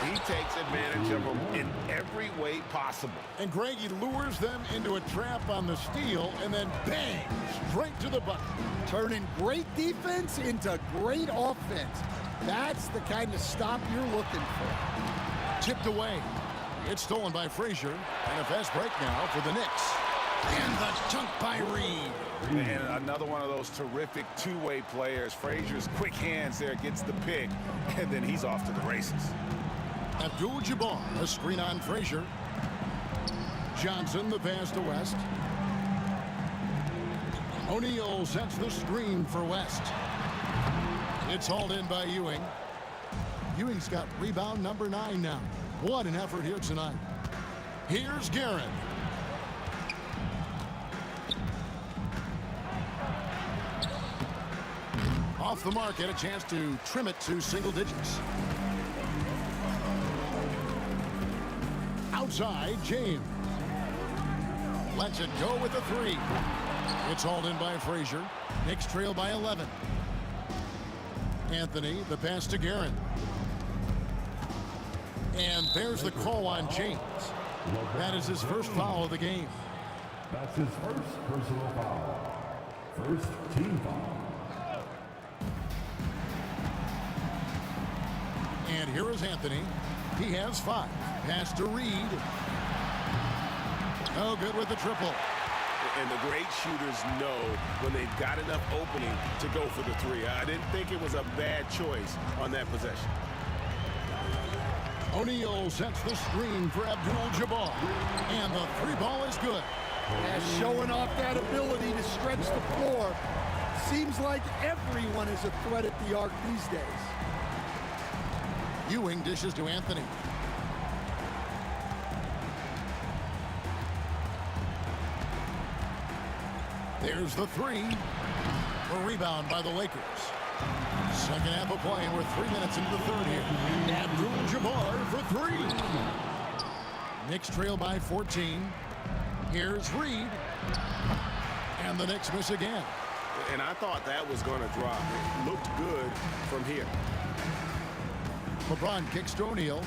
He takes advantage of them in every way possible. And Greg, he lures them into a trap on the steal, and then bang, straight to the bucket. Turning great defense into great offense. That's the kind of stop you're looking for. Tipped away. It's stolen by Frazier. And a fast break now for the Knicks. And the dunk by Reed. And another one of those terrific two-way players. Frazier's quick hands there gets the pick, and then he's off to the races. Abdul-Jabbar, a screen on Frazier. Johnson, the pass to West. O'Neal sets the screen for West. It's hauled in by Ewing. Ewing's got rebound number 9 now. What an effort here tonight. Here's Guerin. Off the mark, had a chance to trim it to single digits. Outside, James. Lets it go with the 3. It's hauled in by Frazier. Knicks trail by 11. Anthony, the pass to Guerin. And there's the call on James. That is his first foul of the game. That's his first personal foul. First team foul. And here is Anthony. He has 5. Pass to Reed. No good with the triple. And the great shooters know when they've got enough opening to go for the 3. I didn't think it was a bad choice on that possession. O'Neal sets the screen for Abdul-Jabbar. And the 3 ball is good. Yeah, showing off that ability to stretch the floor. Seems like everyone is a threat at the arc these days. Ewing dishes to Anthony. There's the 3. A rebound by the Lakers. Second half of play, and we're 3 minutes into the third here. Abdul-Jabbar for 3. Knicks trail by 14. Here's Reed. And the Knicks miss again. And I thought that was going to drop. It looked good from here. LeBron kicks to O'Neal.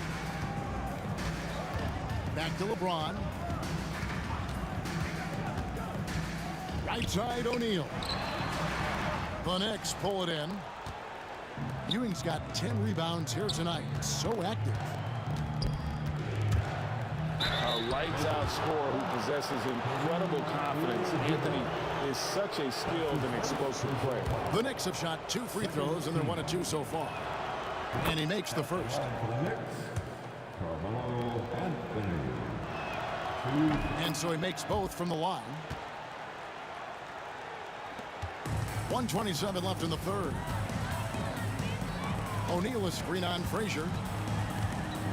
Back to LeBron. Right side, O'Neal. The Knicks pull it in. Ewing's got 10 rebounds here tonight. So active. A lights-out scorer who possesses incredible confidence. Anthony is such a skilled and explosive player. The Knicks have shot 2 free throws, and they're 1 of 2 so far. And he makes the first. And so he makes both from the line. 1:27 left in the third. O'Neal is screen on Frazier.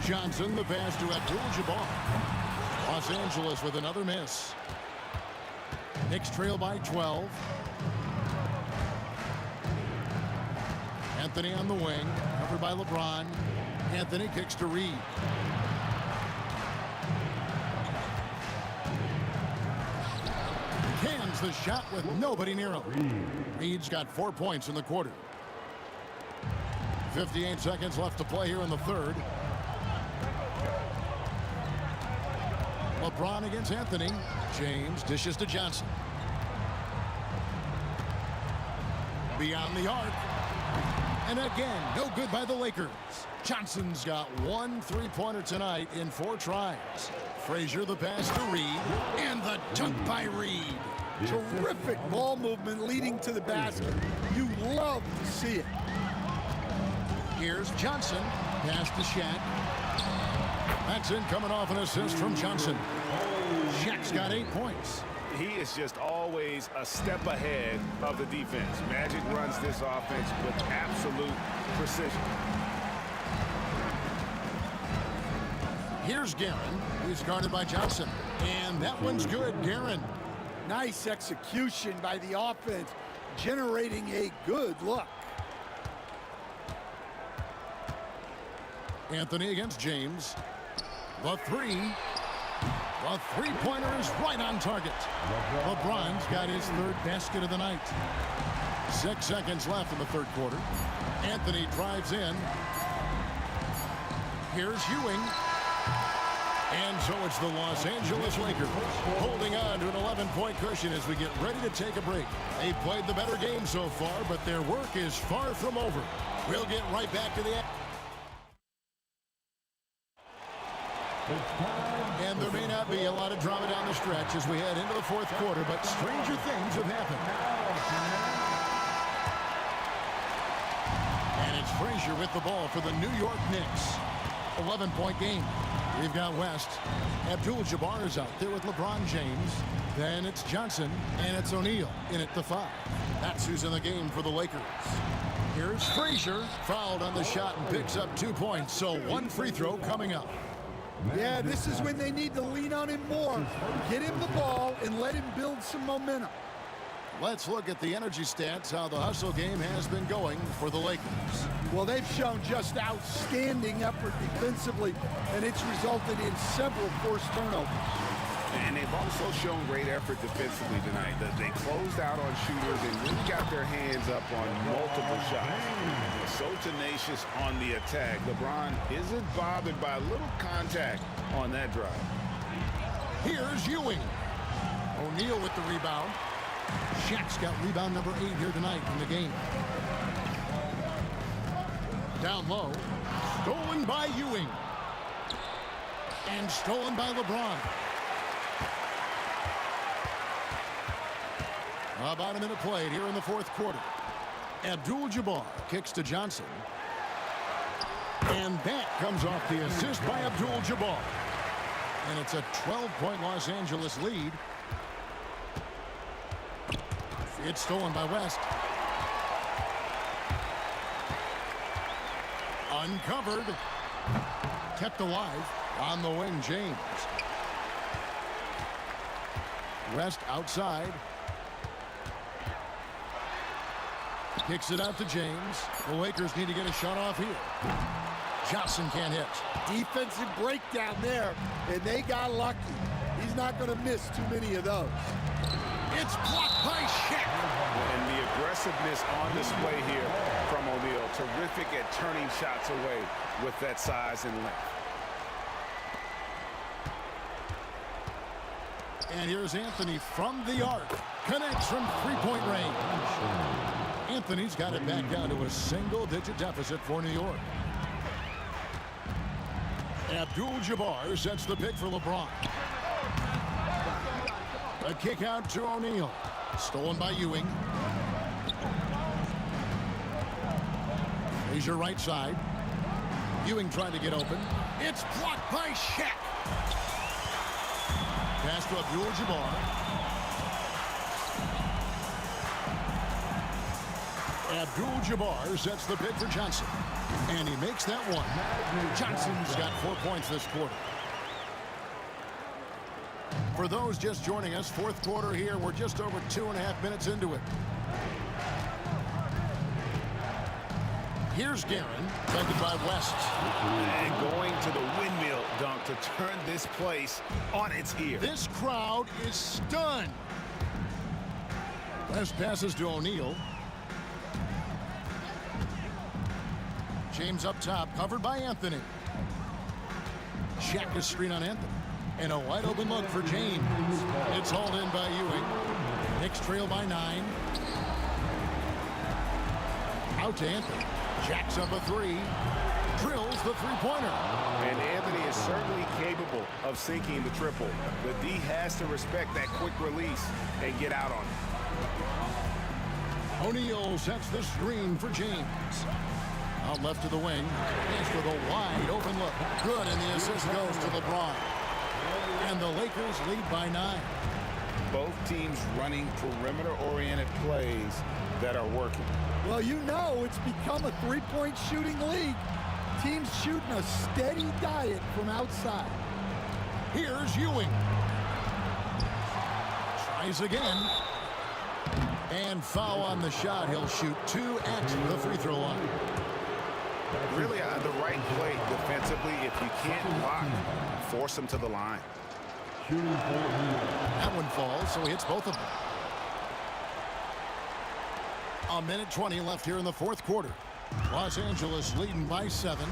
Johnson, the pass to Abdul-Jabbar. Los Angeles with another miss. Knicks trail by 12. Anthony on the wing, covered by LeBron. Anthony kicks to Reed. Cans the shot with nobody near him. Reed's got 4 points in the quarter. 58 seconds left to play here in the third. LeBron against Anthony. James dishes to Johnson. Beyond the arc. And again, no good by the Lakers. Johnson's got 1 3-pointer tonight in 4 tries. Frazier the pass to Reed. And the dunk by Reed. Terrific ball movement leading to the basket. You love to see it. Here's Johnson. Pass to Shaq. That's in coming off an assist from Johnson. Shaq's got 8 points. He is just always a step ahead of the defense. Magic runs this offense with absolute precision. Here's Guerin, who's guarded by Johnson. And that one's good, Guerin. Nice execution by the offense, generating a good look. Anthony against James. The 3. The 3-pointer is right on target. LeBron's got his 3rd basket of the night. 6 seconds left in the third quarter. Anthony drives in. Here's Ewing. And so it's the Los Angeles Lakers holding on to an 11-point cushion as we get ready to take a break. They played the better game so far, but their work is far from over. We'll get right back to the action. And there may not be a lot of drama down the stretch as we head into the fourth quarter, but stranger things have happened. And it's Frazier with the ball for the New York Knicks. 11-point game. We've got West. Abdul-Jabbar is out there with LeBron James. Then it's Johnson, and it's O'Neal in at the 5. That's who's in the game for the Lakers. Here's Frazier, fouled on the shot and picks up 2 points, so 1 free throw coming up. Yeah, this is when they need to lean on him more. Get him the ball and let him build some momentum. Let's look at the energy stats, how the hustle game has been going for the Lakers. Well, they've shown just outstanding effort defensively, and it's resulted in several forced turnovers. And they've also shown great effort defensively tonight. They closed out on shooters and really got their hands up on multiple shots. So tenacious on the attack. LeBron isn't bothered by a little contact on that drive. Here's Ewing. O'Neal with the rebound. Shaq's got rebound number 8 here tonight in the game. Down low. Stolen by Ewing. And stolen by LeBron. About a minute played here in the fourth quarter. Abdul-Jabbar kicks to Johnson. And that comes off the assist by Abdul-Jabbar. And it's a 12-point Los Angeles lead. It's stolen by West. Uncovered. Kept alive on the wing, James. West outside. Kicks it out to James. The Lakers need to get a shot off here. Johnson can't hit. Defensive breakdown there, and they got lucky. He's not going to miss too many of those. It's blocked by Shaq. And the aggressiveness on display here from O'Neal. Terrific at turning shots away with that size and length. And here's Anthony from the arc. Connects from three-point range. Anthony's got it back down to a single-digit deficit for New York. Abdul-Jabbar sets the pick for LeBron. A kick out to O'Neal. Stolen by Ewing. Here's your right side. Ewing trying to get open. It's blocked by Shaq. Pass to Abdul-Jabbar. Abdul-Jabbar sets the pick for Johnson. And he makes that one. Johnson's got 4 points this quarter. For those just joining us, fourth quarter here. We're just over 2.5 minutes into it. Here's Guerin, defended by West. And going to the windmill dunk to turn this place on its ear. This crowd is stunned. West passes to O'Neal. James up top, covered by Anthony. Shaq is screen on Anthony. And a wide open look for James. It's hauled in by Ewing. Knicks trail by 9. Out to Anthony. Jacks up a 3. Drills the three-pointer. And Anthony is certainly capable of sinking the triple. The D has to respect that quick release and get out on it. O'Neal sets the screen for James. Out left to the wing. He's with a wide open look. Good, and the assist goes to LeBron. And the Lakers lead by 9. Both teams running perimeter-oriented plays that are working. Well, you know it's become a three-point shooting league. Teams shooting a steady diet from outside. Here's Ewing. Tries again. And foul on the shot. He'll shoot 2 at the free throw line. Really the right play defensively. If you can't block, force them to the line. That one falls, so he hits both of them. A minute 20 left here in the fourth quarter. Los Angeles leading by 7.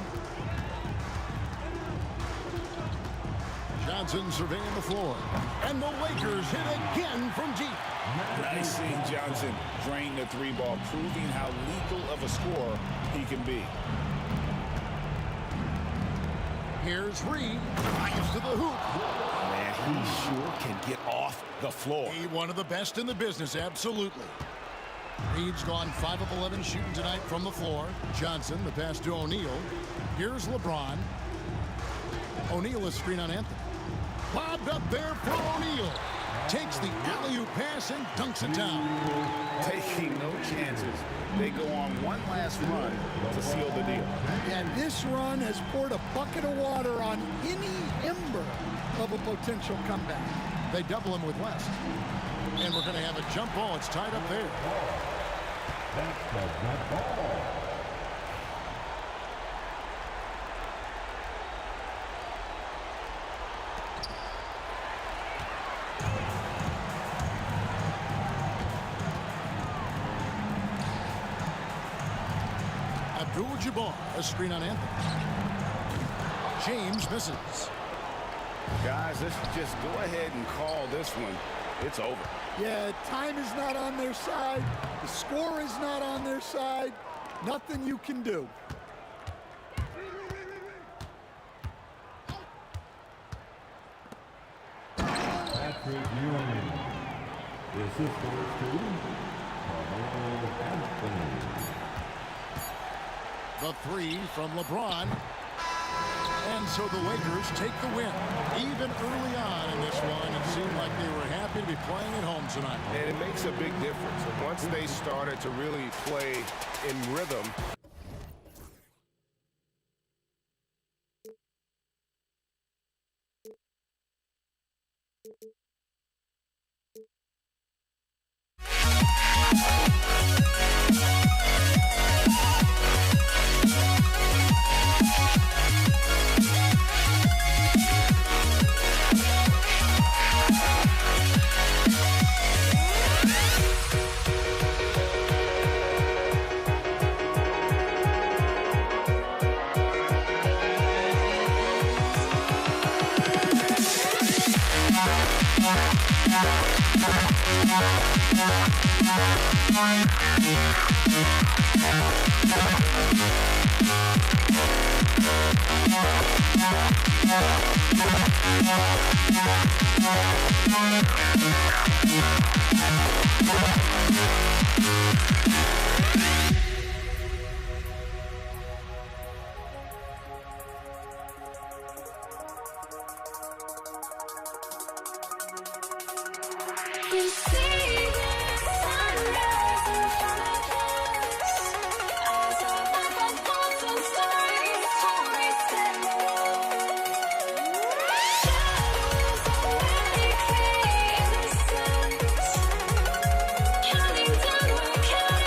Johnson surveying the floor. And the Lakers hit again from deep. Nice seeing Johnson drain the 3-ball, proving how lethal of a scorer he can be. Here's Reed. Drives to the hoop. Man, he sure can get off the floor. He one of the best in the business, absolutely. Reed's gone 5 of 11 shooting tonight from the floor. Johnson, the pass to O'Neal. Here's LeBron. O'Neal is screen on Anthony. Lobbed up there for O'Neal. Takes the alley-oop pass and dunks it down. Taking no chances. They go on one last run to seal the deal. And this run has poured a bucket of water on any ember of a potential comeback. They double him with West. And we're going to have a jump ball. It's tied up there. That's the jump ball. Abdul-Jabbar, a screen on Anthony. James misses. Guys, let's just go ahead and call this one. It's over. Yeah, time is not on their side. The score is not on their side. Nothing you can do. Patrick Ewing. The assist goes to Carmelo Anthony. The three from LeBron. And so the Lakers take the win. Even early on in this one, it seemed like they were happy to be playing at home tonight. And it makes a big difference. Once they started to really play in rhythm, You see the sunrise in front of us. Eyes are like a thousand stories, stories that shadows already create the sense. Counting down, we're counting.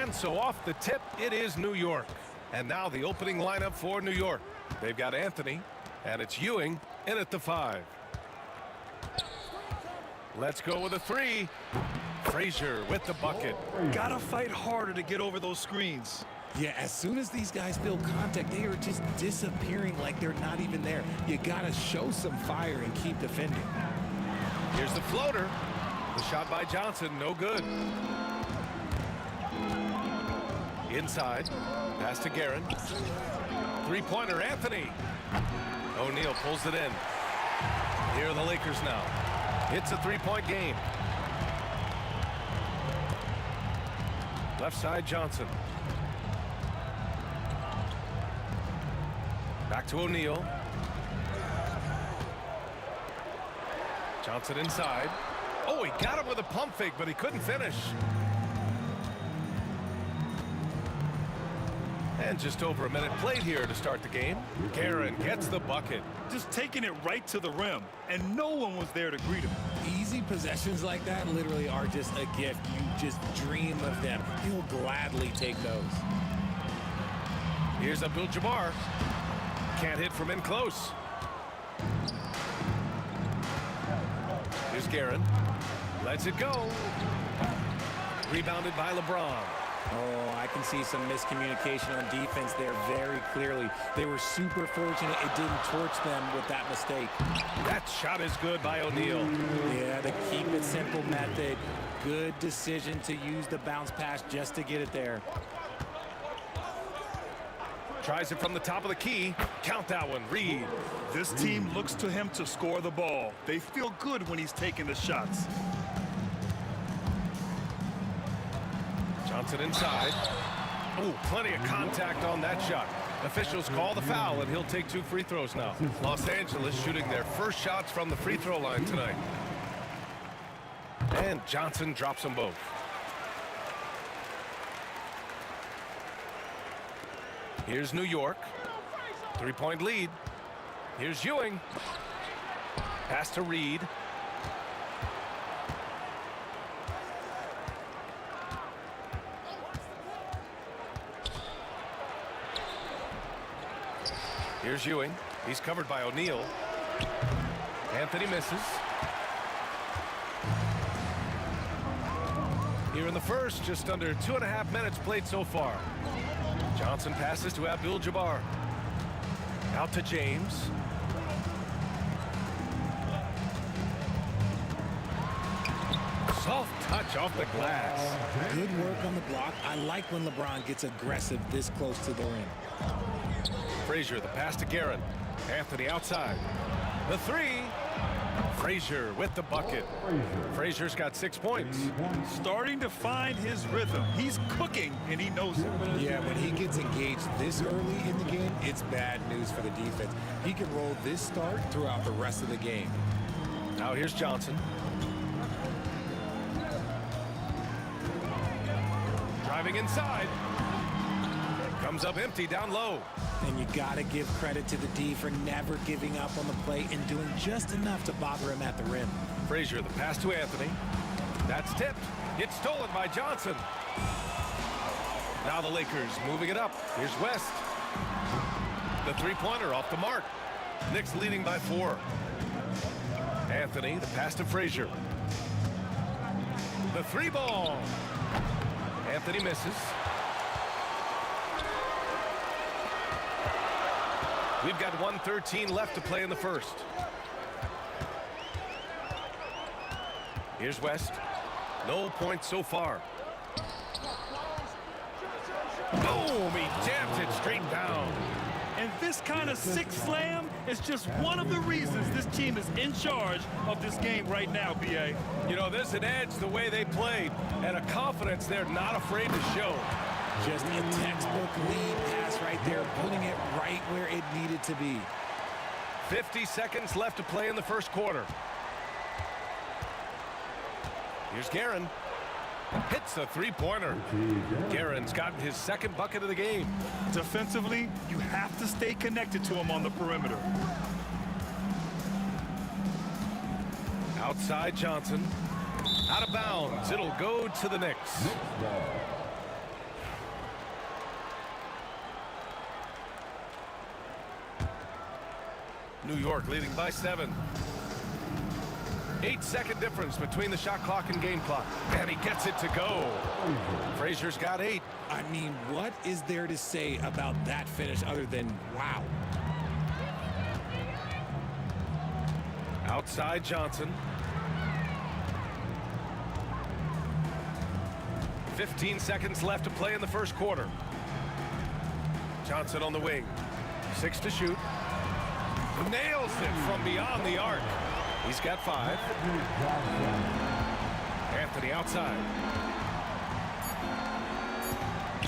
And so off the tip, it is New York. And now the opening lineup for New York. They've got Anthony, and it's Ewing in at the 5. Let's go with a 3. Frazier with the bucket. Gotta fight harder to get over those screens. Yeah, as soon as these guys feel contact, they are just disappearing like they're not even there. You gotta show some fire and keep defending. Here's the floater. The shot by Johnson, no good. Inside, pass to Guerin. Three-pointer, Anthony. O'Neal pulls it in. Here are the Lakers now. It's a 3-point game. Left side, Johnson. Back to O'Neal. Johnson inside. Oh, he got him with a pump fake, but he couldn't finish. And just over a minute played here to start the game. Guerin gets the bucket. Just taking it right to the rim, and no one was there to greet him. Easy possessions like that literally are just a gift. You just dream of them. He'll gladly take those. Here's Abdul-Jabbar. Can't hit from in close. Here's Guerin. Lets it go. Rebounded by LeBron. Oh, I can see some miscommunication on defense there very clearly. They were super fortunate it didn't torch them with that mistake. That shot is good by O'Neal. Yeah, the keep it simple method. Good decision to use the bounce pass just to get it there. Tries it from the top of the key. Count that one, Reed. This team looks to him to score the ball. They feel good when he's taking the shots. Johnson inside. Oh, plenty of contact on that shot. Officials call the foul, and he'll take 2 free throws now. Los Angeles shooting their first shots from the free throw line tonight. And Johnson drops them both. Here's New York. 3-point lead. Here's Ewing. Pass to Reed. Here's Ewing. He's covered by O'Neal. Anthony misses. Here in the first, just under 2.5 minutes played so far. Johnson passes to Abdul-Jabbar. Out to James. Soft touch off the glass. Good work on the block. I like when LeBron gets aggressive this close to the rim. Frazier, the pass to Guerin. Anthony outside. The 3. Frazier with the bucket. Frazier's got 6 points. Starting to find his rhythm. He's cooking, and he knows it. Yeah, when he gets engaged this early in the game, it's bad news for the defense. He can roll this start throughout the rest of the game. Now here's Johnson. Driving inside. Comes up empty down low. And you got to give credit to the D for never giving up on the play and doing just enough to bother him at the rim. Frazier, the pass to Anthony. That's tipped. It's stolen by Johnson. Now the Lakers moving it up. Here's West. The 3-pointer off the mark. Knicks leading by 4. Anthony, the pass to Frazier. The 3-ball. Anthony misses. We've got 1:13 left to play in the first. Here's West. No points so far. Boom! He jams it straight down. And this kind of sick slam is just one of the reasons this team is in charge of this game right now, B.A. You know, there's an edge the way they played and a confidence they're not afraid to show. Just a textbook lead pass right there, putting it right where it needed to be. 50 seconds left to play in the first quarter. Here's Guerin. Hits the 3-pointer. Guerin's gotten his second bucket of the game. Defensively, you have to stay connected to him on the perimeter. Outside Johnson. Out of bounds. It'll go to the Knicks. New York leading by 7. 8-second difference between the shot clock and game clock. And he gets it to go. Frazier's got 8. I mean, what is there to say about that finish other than wow? Outside Johnson. 15 seconds left to play in the first quarter. Johnson on the wing. 6 to shoot. Nails it from beyond the arc. He's got 5. Anthony outside.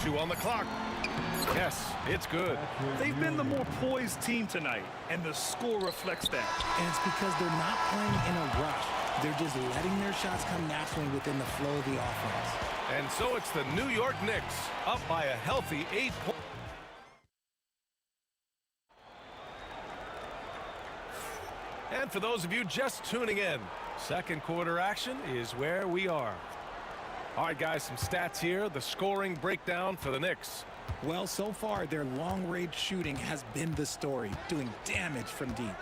2 on the clock. Yes, it's good. They've been the more poised team tonight, and the score reflects that. And it's because they're not playing in a rush. They're just letting their shots come naturally within the flow of the offense. And so it's the New York Knicks up by a healthy 8 points. And for those of you just tuning in, second quarter action is where we are. All right, guys, some stats here. The scoring breakdown for the Knicks. Well, so far, their long-range shooting has been the story, doing damage from deep.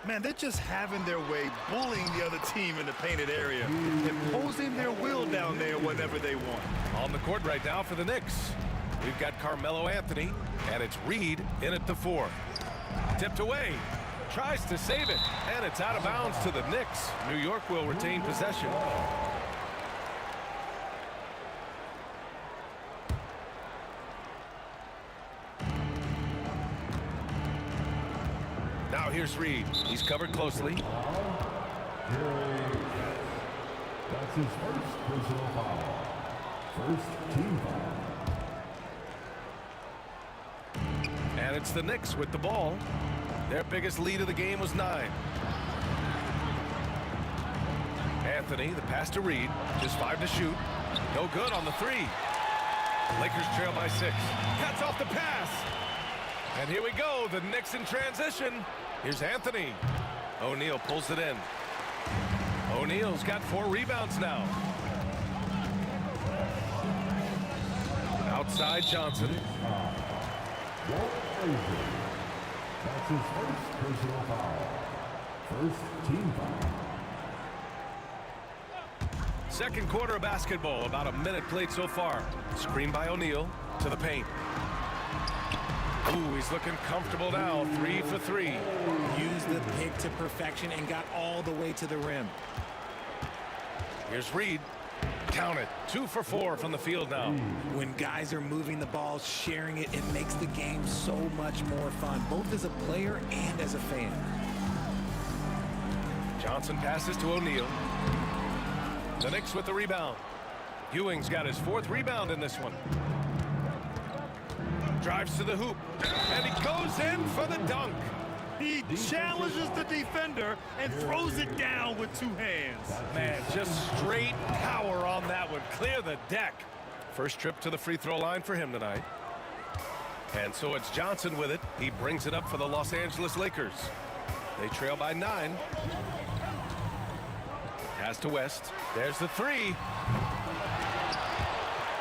Man, they're just having their way, bullying the other team in the painted area, imposing their will down there whenever they want. On the court right now for the Knicks, we've got Carmelo Anthony, and it's Reed in at the 4. Tipped away. Tries to save it, and it's out of bounds to the Knicks. New York will retain possession. Now here's Reed. He's covered closely. That's his first personal foul. First team foul. And it's the Knicks with the ball. Their biggest lead of the game was 9. Anthony, the pass to Reed. Just 5 to shoot. No good on the 3. Lakers trail by 6. Cuts off the pass. And here we go. The Knicks in transition. Here's Anthony. O'Neal pulls it in. O'Neal's got 4 rebounds now. Outside Johnson. That's his first personal foul. First team foul. Second quarter of basketball. About a minute played so far. Screen by O'Neal to the paint. Ooh, he's looking comfortable now. 3 for 3. Used the pick to perfection and got all the way to the rim. Here's Reed. Count it. 2 for 4 from the field now. When guys are moving the ball, sharing it, it makes the game so much more fun, both as a player and as a fan. Johnson passes to O'Neal. The Knicks with the rebound. Ewing's got his 4th rebound in this one. Drives to the hoop. And he goes in for the dunk. He challenges the defender and throws it down with 2 hands. Man, just straight power on that one. Clear the deck. First trip to the free throw line for him tonight. And so it's Johnson with it. He brings it up for the Los Angeles Lakers. They trail by 9. Pass to West. There's the 3.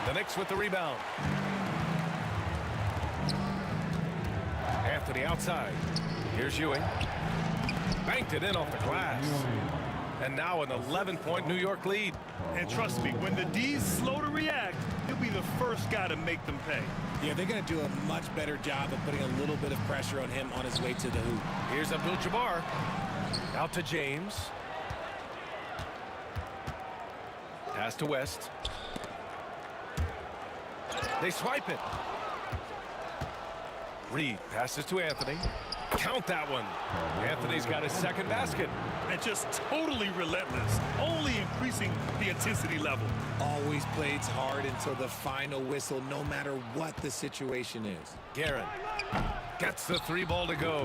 The Knicks with the rebound. Anthony outside. Here's Ewing. Banked it in off the glass. And now an 11-point New York lead. And trust me, when the D's slow to react, he'll be the first guy to make them pay. Yeah, they're going to do a much better job of putting a little bit of pressure on him on his way to the hoop. Here's Abdul-Jabbar. Out to James. Pass to West. They swipe it. Reed passes to Anthony. Count that one. Anthony's got his 2nd basket. And just totally relentless, only increasing the intensity level. Always plays hard until the final whistle, no matter what the situation is. Guerin gets the 3 ball to go.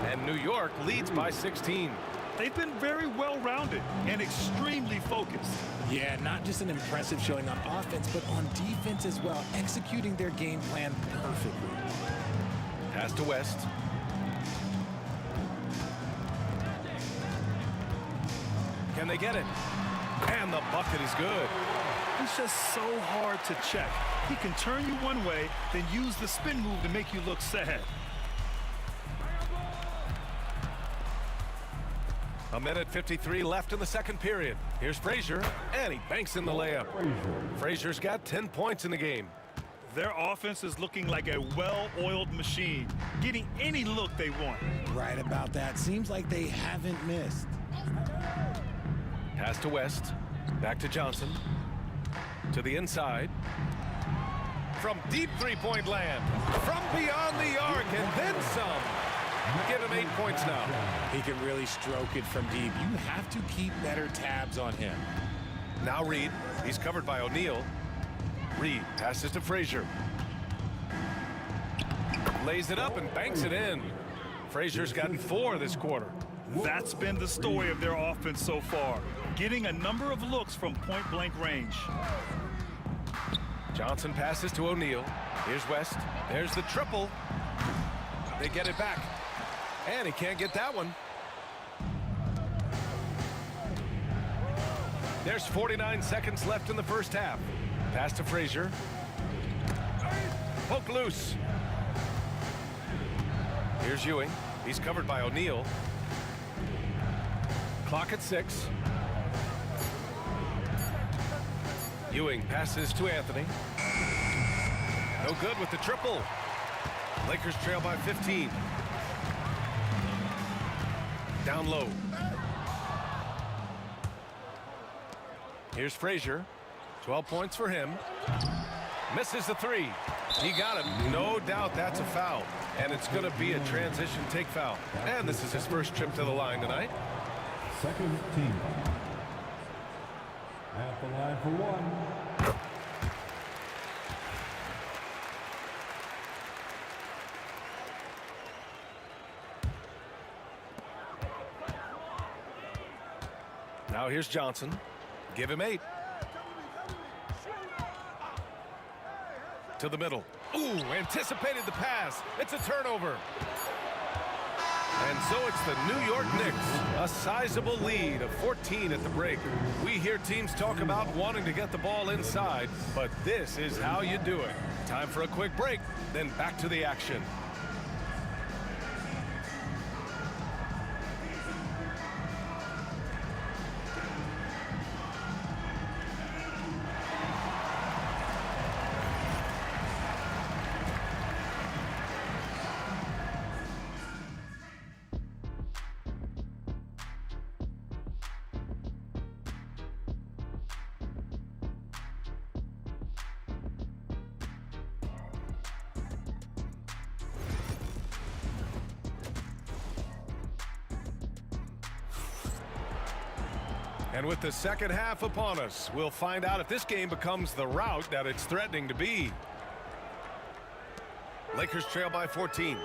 And New York leads by 16. They've been very well-rounded and extremely focused. Yeah, not just an impressive showing on offense, but on defense as well, executing their game plan perfectly. Pass to West. Can they get it? And the bucket is good. He's just so hard to check. He can turn you one way, then use the spin move to make you look sad. A minute 53 left in the second period. Here's Frazier, and he banks in the layup. Frazier's got 10 points in the game. Their offense is looking like a well-oiled machine, getting any look they want. Right about that. Seems like they haven't missed. Pass to West. Back to Johnson. To the inside. From deep three-point land. From beyond the arc, and then some. Give him 8 points now. He can really stroke it from deep. You have to keep better tabs on him. Now Reed. He's covered by O'Neal. Reed passes to Frazier. Lays it up and banks it in. Frazier's gotten 4 this quarter. That's been the story of their offense so far, getting a number of looks from point-blank range. Johnson passes to O'Neal. Here's West. There's the triple. They get it back. And he can't get that one. There's 49 seconds left in the first half. Pass to Frazier. Poke loose. Here's Ewing. He's covered by O'Neal. Clock at 6. Ewing passes to Anthony. No good with the triple. Lakers trail by 15. Down low. Here's Frazier. 12 points for him. Misses the 3. He got it. No doubt that's a foul. And it's going to be a transition take foul. And this is his first trip to the line tonight. Second team. At the line for 1. Now here's Johnson. Give him 8. To the middle. Ooh, anticipated the pass. It's a turnover. And so it's the New York Knicks, a sizable lead of 14 at the break. We hear teams talk about wanting to get the ball inside, but this is how you do it. Time for a quick break, then back to the action. And with the second half upon us, we'll find out if this game becomes the rout that it's threatening to be. Lakers trail by 14.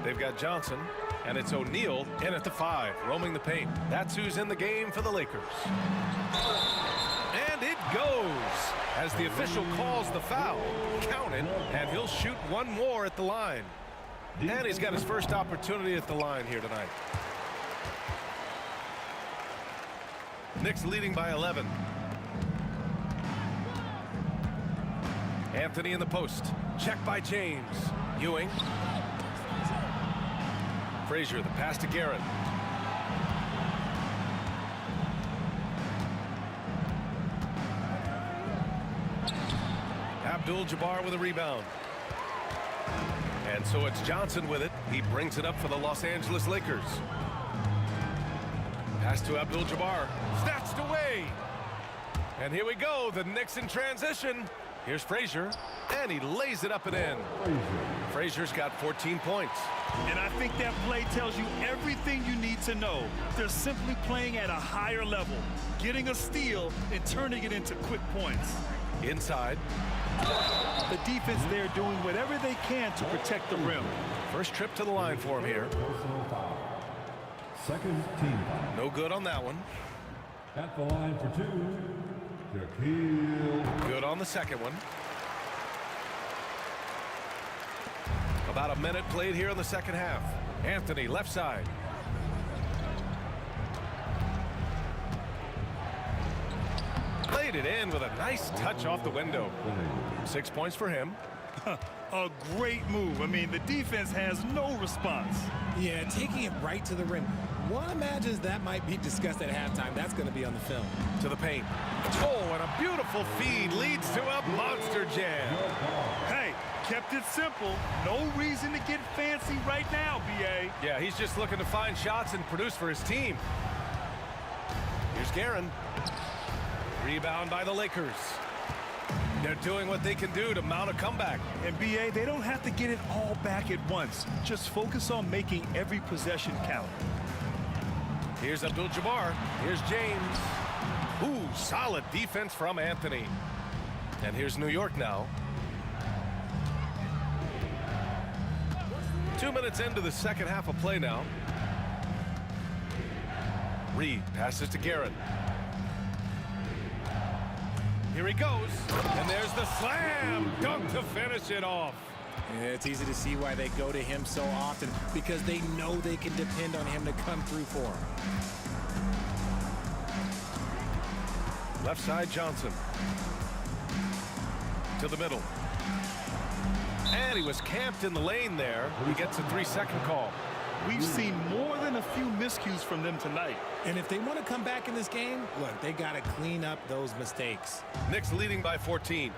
They've got Johnson, and it's O'Neal in at the 5, roaming the paint. That's who's in the game for the Lakers. And it goes as the official calls the foul. Count it, and he'll shoot one more at the line. And he's got his first opportunity at the line here tonight. Knicks leading by 11. Anthony in the post. Check by James. Ewing. Frazier, the pass to Garrett. Abdul-Jabbar with a rebound. And so it's Johnson with it. He brings it up for the Los Angeles Lakers. Pass to Abdul-Jabbar. Snatched away. And here we go. The Knicks in transition. Here's Frazier. And he lays it up and in. Frazier's got 14 points. And I think that play tells you everything you need to know. They're simply playing at a higher level, getting a steal and turning it into quick points. Inside. The defense there doing whatever they can to protect the rim. First trip to the line for him here. Second team. No good on that one. At the line for 2, Shaquille. Good on the second one. About a minute played here in the second half. Anthony, left side. Laid it in with a nice touch off the window. 6 points for him. A great move. I mean, the defense has no response. Yeah, taking it right to the rim. One imagines that might be discussed at halftime. That's going to be on the film. To the paint. Oh, and a beautiful feed leads to a monster jam. Hey, kept it simple. No reason to get fancy right now, B.A. Yeah, he's just looking to find shots and produce for his team. Here's Guerin. Rebound by the Lakers. They're doing what they can do to mount a comeback. And B.A., they don't have to get it all back at once. Just focus on making every possession count. Here's Abdul-Jabbar. Here's James. Ooh, solid defense from Anthony. And here's New York now. 2 minutes into the second half of play now. Reed passes to Guerin. Here he goes, and there's the slam dunk to finish it off. It's easy to see why they go to him so often, because they know they can depend on him to come through for them. Left side, Johnson. To the middle. And he was camped in the lane there. He gets a 3-second call. We've seen more than a few miscues from them tonight. And if they want to come back in this game, look, they got to clean up those mistakes. Knicks leading by 14.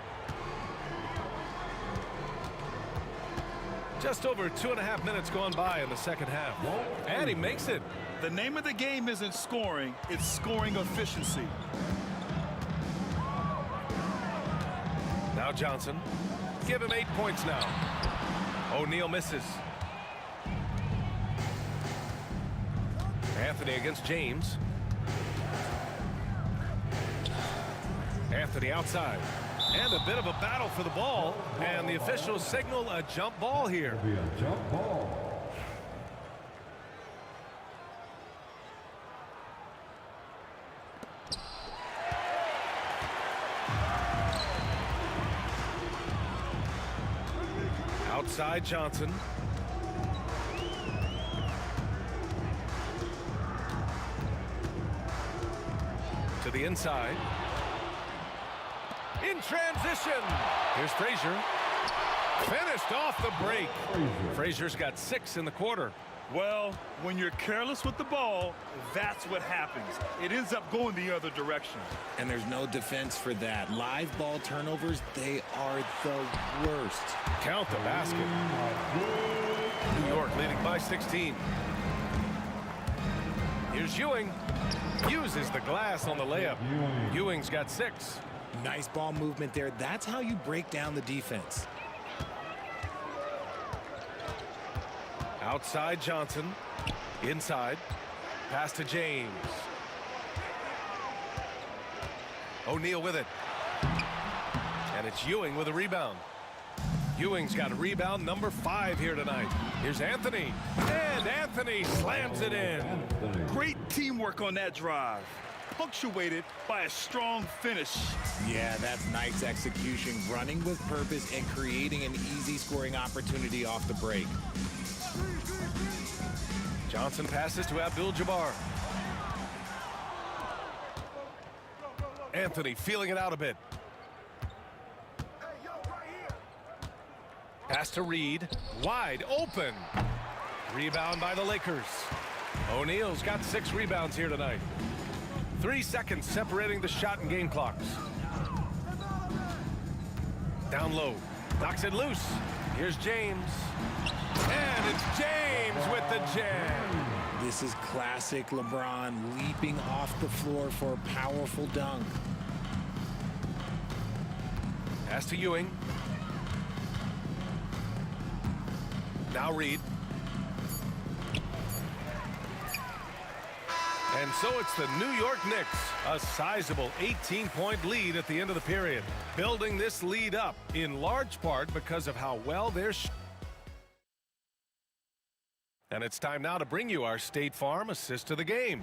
Just over 2.5 minutes gone by in the second half. And he makes it. The name of the game isn't scoring, it's scoring efficiency. Now Johnson. Give him 8 points now. O'Neal misses. Anthony against James. Anthony outside. And a bit of a battle for the ball. And the officials signal a jump ball here. Be a jump ball. Outside Johnson. To the inside. In transition. Here's Frazier. Finished off the break. Frazier's got 6 in the quarter. Well, when you're careless with the ball, that's what happens. It ends up going the other direction. And there's no defense for that. Live ball turnovers, they are the worst. Count the basket. New York leading by 16. Here's Ewing. Uses the glass on the layup. Ewing's got 6. Nice ball movement there. That's how you break down the defense. Outside Johnson. Inside. Pass to James. O'Neal with it. And it's Ewing with a rebound. Ewing's got a rebound number 5 here tonight. Here's Anthony. And Anthony slams it in. Great teamwork on that drive. Punctuated by a strong finish. Yeah, that's nice execution. Running with purpose and creating an easy scoring opportunity off the break. Johnson passes to Abdul-Jabbar. Anthony feeling it out a bit. Pass to Reed. Wide open. Rebound by the Lakers. O'Neal's got 6 rebounds here tonight. 3 seconds separating the shot and game clocks. Down low. Knocks it loose. Here's James. And it's James with the jam. This is classic LeBron, leaping off the floor for a powerful dunk. Pass to Ewing. Now Reed. And so it's the New York Knicks, a sizable 18-point lead at the end of the period, building this lead up in large part because of how well they're And it's time now to bring you our State Farm assist of the game.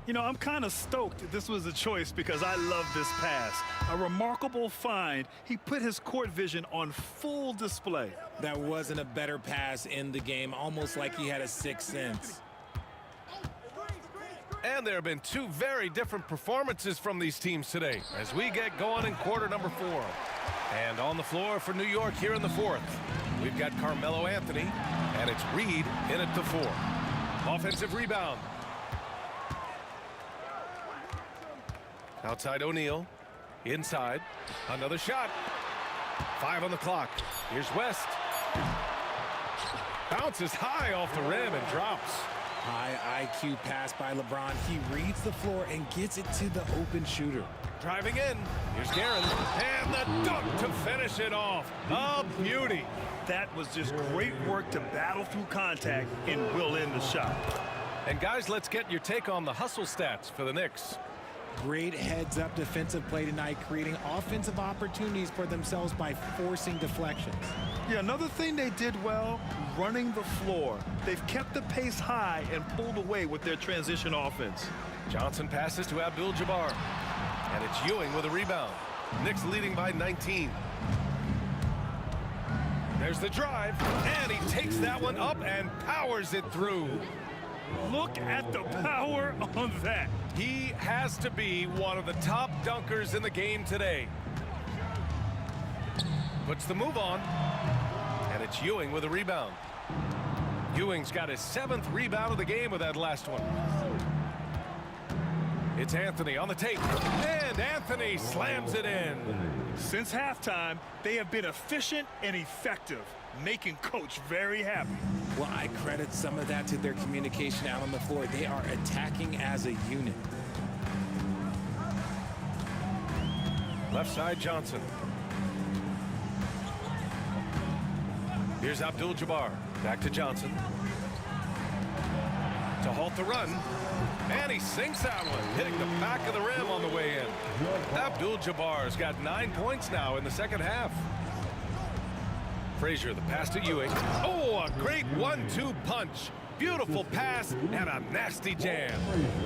You know, I'm kind of stoked this was a choice because I love this pass. A remarkable find. He put his court vision on full display. That wasn't a better pass in the game, almost like he had a 6th sense. And there have been 2 very different performances from these teams today as we get going in quarter number 4. And on the floor for New York here in the 4th, we've got Carmelo Anthony, and it's Reed in at the 4. Offensive rebound. Outside O'Neal. Inside. Another shot. 5 on the clock. Here's West. Bounces high off the rim and drops. High IQ pass by LeBron. He reads the floor and gets it to the open shooter. Driving in. Here's Guerin. And the dunk to finish it off. A beauty. That was just great work to battle through contact and will end the shot. And guys, let's get your take on the hustle stats for the Knicks. Great heads-up defensive play tonight, creating offensive opportunities for themselves by forcing deflections. Yeah, another thing they did well, running the floor. They've kept the pace high and pulled away with their transition offense. Johnson passes to Abdul-Jabbar. And it's Ewing with a rebound. Knicks leading by 19. There's the drive, and he takes that one up and powers it through. Look at the power on that. He has to be one of the top dunkers in the game today. Puts the move on, and it's Ewing with a rebound. Ewing's got his 7th rebound of the game with that last one. It's Anthony on the tape, and Anthony slams it in. Since halftime, they have been efficient and effective, making Coach very happy. Well, I credit some of that to their communication out on the floor. They are attacking as a unit. Left side, Johnson. Here's Abdul-Jabbar. Back to Johnson. To halt the run. And he sinks that one, hitting the back of the rim on the way in. Abdul-Jabbar's got 9 points now in the second half. Frazier, the pass to Ewing. Oh, a great 1-2 punch. Beautiful pass and a nasty jam.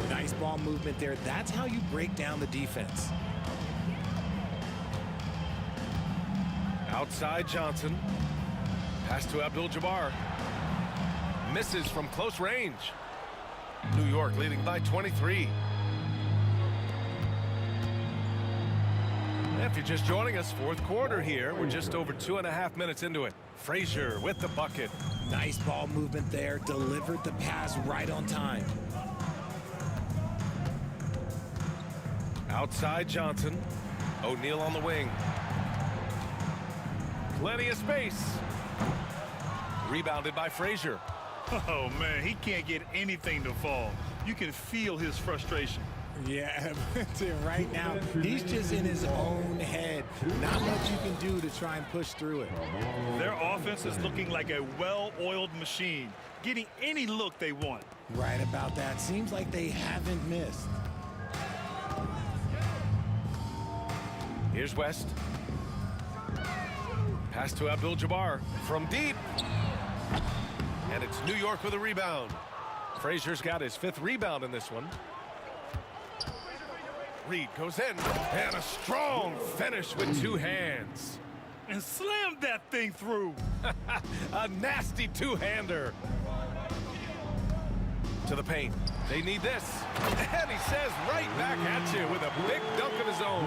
Nice ball movement there. That's how you break down the defense. Outside Johnson. Pass to Abdul-Jabbar. Misses from close range. New York leading by 23. If you're just joining us, 4th quarter here. We're just over 2.5 minutes into it. Frazier with the bucket. Nice ball movement there. Delivered the pass right on time. Outside Johnson. O'Neal on the wing. Plenty of space. Rebounded by Frazier. Oh, man, he can't get anything to fall. You can feel his frustration. Yeah, right now, he's just in his own head. Not much you can do to try and push through it. Their offense is looking like a well-oiled machine, getting any look they want. Right about that. Seems like they haven't missed. Here's West. Pass to Abdul-Jabbar from deep. And it's New York with a rebound. Frazier's got his 5th rebound in this one. Reed goes in, and a strong finish with 2 hands. And slammed that thing through. A nasty 2-hander. To the paint. They need this. And he says right back at you with a big dunk of his own.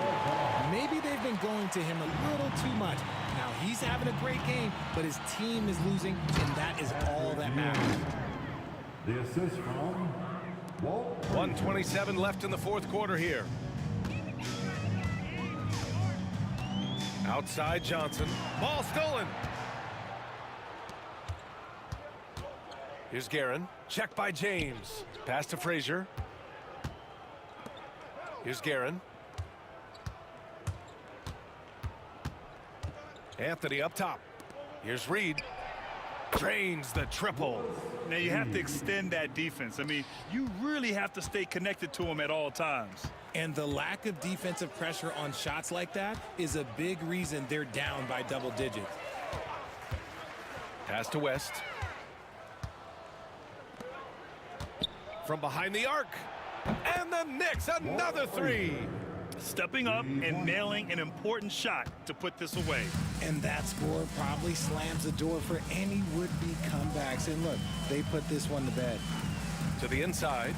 Maybe they've been going to him a little too much. Now, he's having a great game, but his team is losing, and that is all that matters. The assist from Walt. 1:27 left in the 4th quarter here. Outside Johnson. Ball stolen. Here's Guerin. Check by James. Pass to Frazier. Here's Guerin. Anthony up top. Here's Reed. Drains the triple. Now you have to extend that defense. I mean, you really have to stay connected to him at all times. And the lack of defensive pressure on shots like that is a big reason they're down by double digits. Pass to West. From behind the arc. And the Knicks, another 3. Stepping up and nailing an important shot to put this away. And that score probably slams the door for any would-be comebacks. And look, they put this one to bed. To the inside.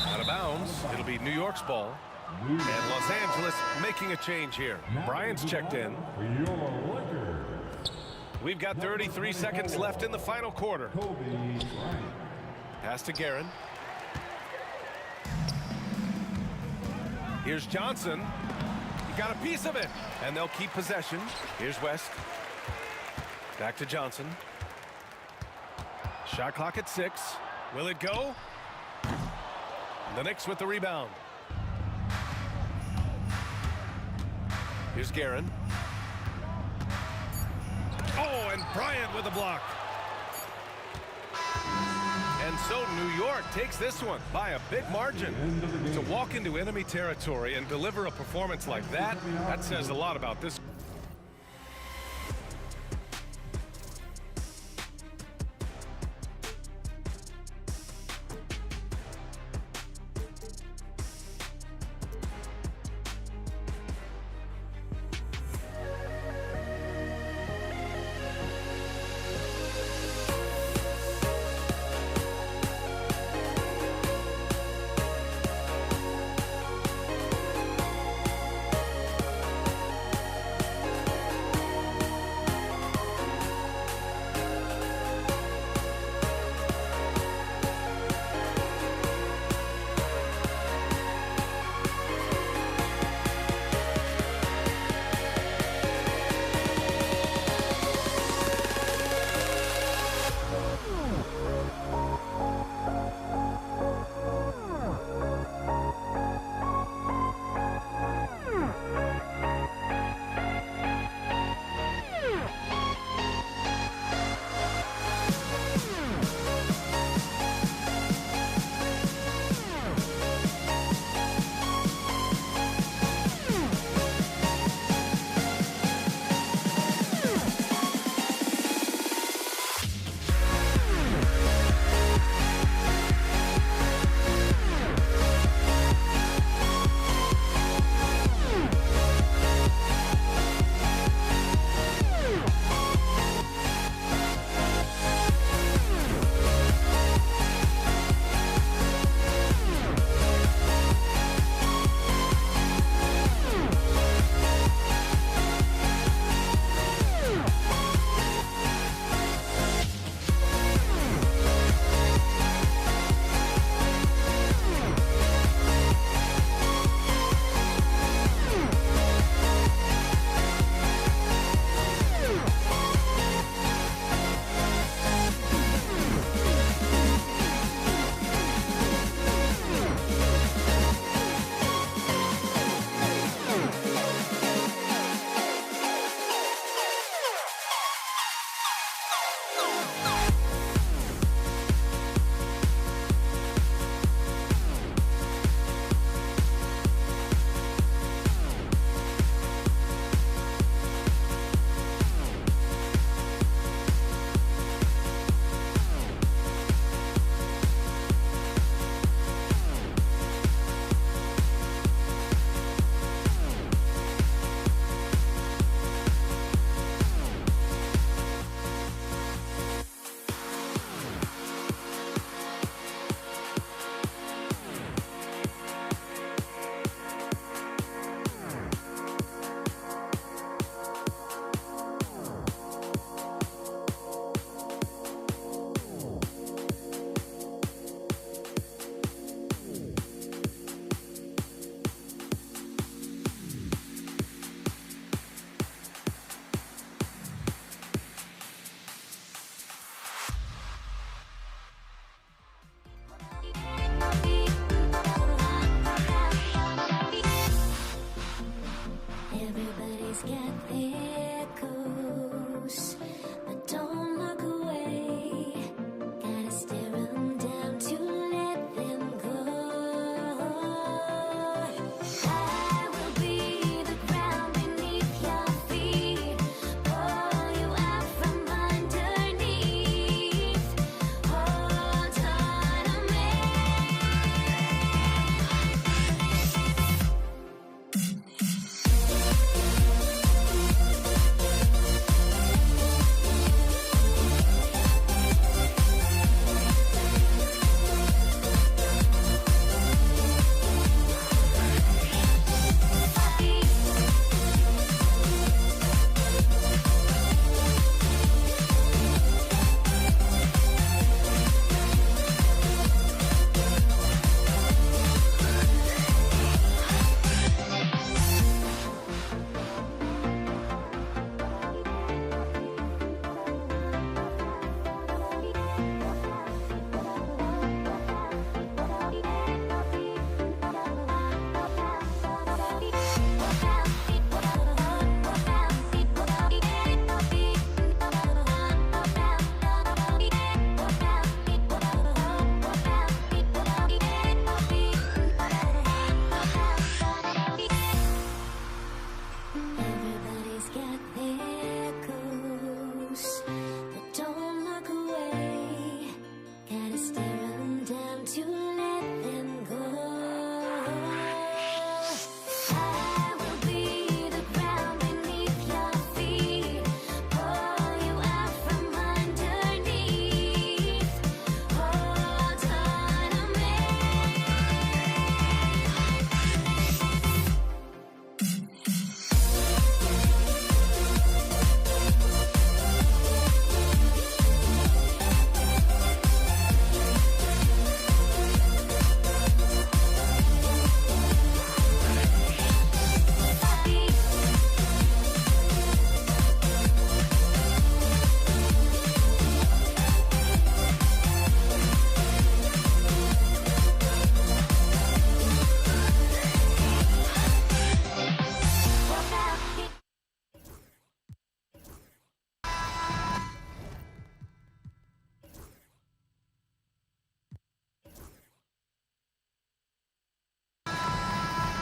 Out of bounds. It'll be New York's ball. And Los Angeles making a change here. Bryant's checked in. We've got 33 seconds left in the final quarter. Pass to Guerin. Here's Johnson. He got a piece of it, and they'll keep possession. Here's West. Back to Johnson. Shot clock at 6. Will it go? The Knicks with the rebound. Here's Guerin. Oh, and Bryant with the block. And so New York takes this one by a big margin. To walk into enemy territory and deliver a performance like that says a lot about this.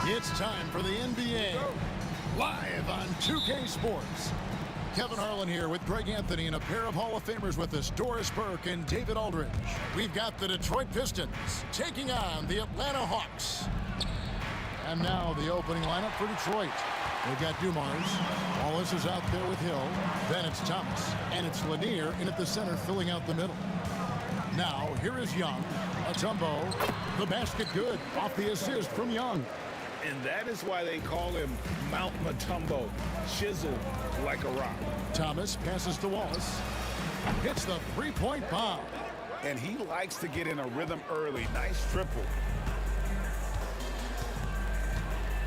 It's time for the NBA, live on 2K Sports. Kevin Harlan here with Greg Anthony and a pair of Hall of Famers with us, Doris Burke and David Aldridge. We've got the Detroit Pistons taking on the Atlanta Hawks. And now the opening lineup for Detroit. They've got Dumars. Wallace is out there with Hill. Then it's Thomas. And it's Lanier in at the center filling out the middle. Now here is Young. Mutombo. The basket good off the assist from Young. And that is why they call him Mount Mutombo, chiseled like a rock. Thomas passes to Wallace. Hits the three-point bomb. And he likes to get in a rhythm early. Nice triple.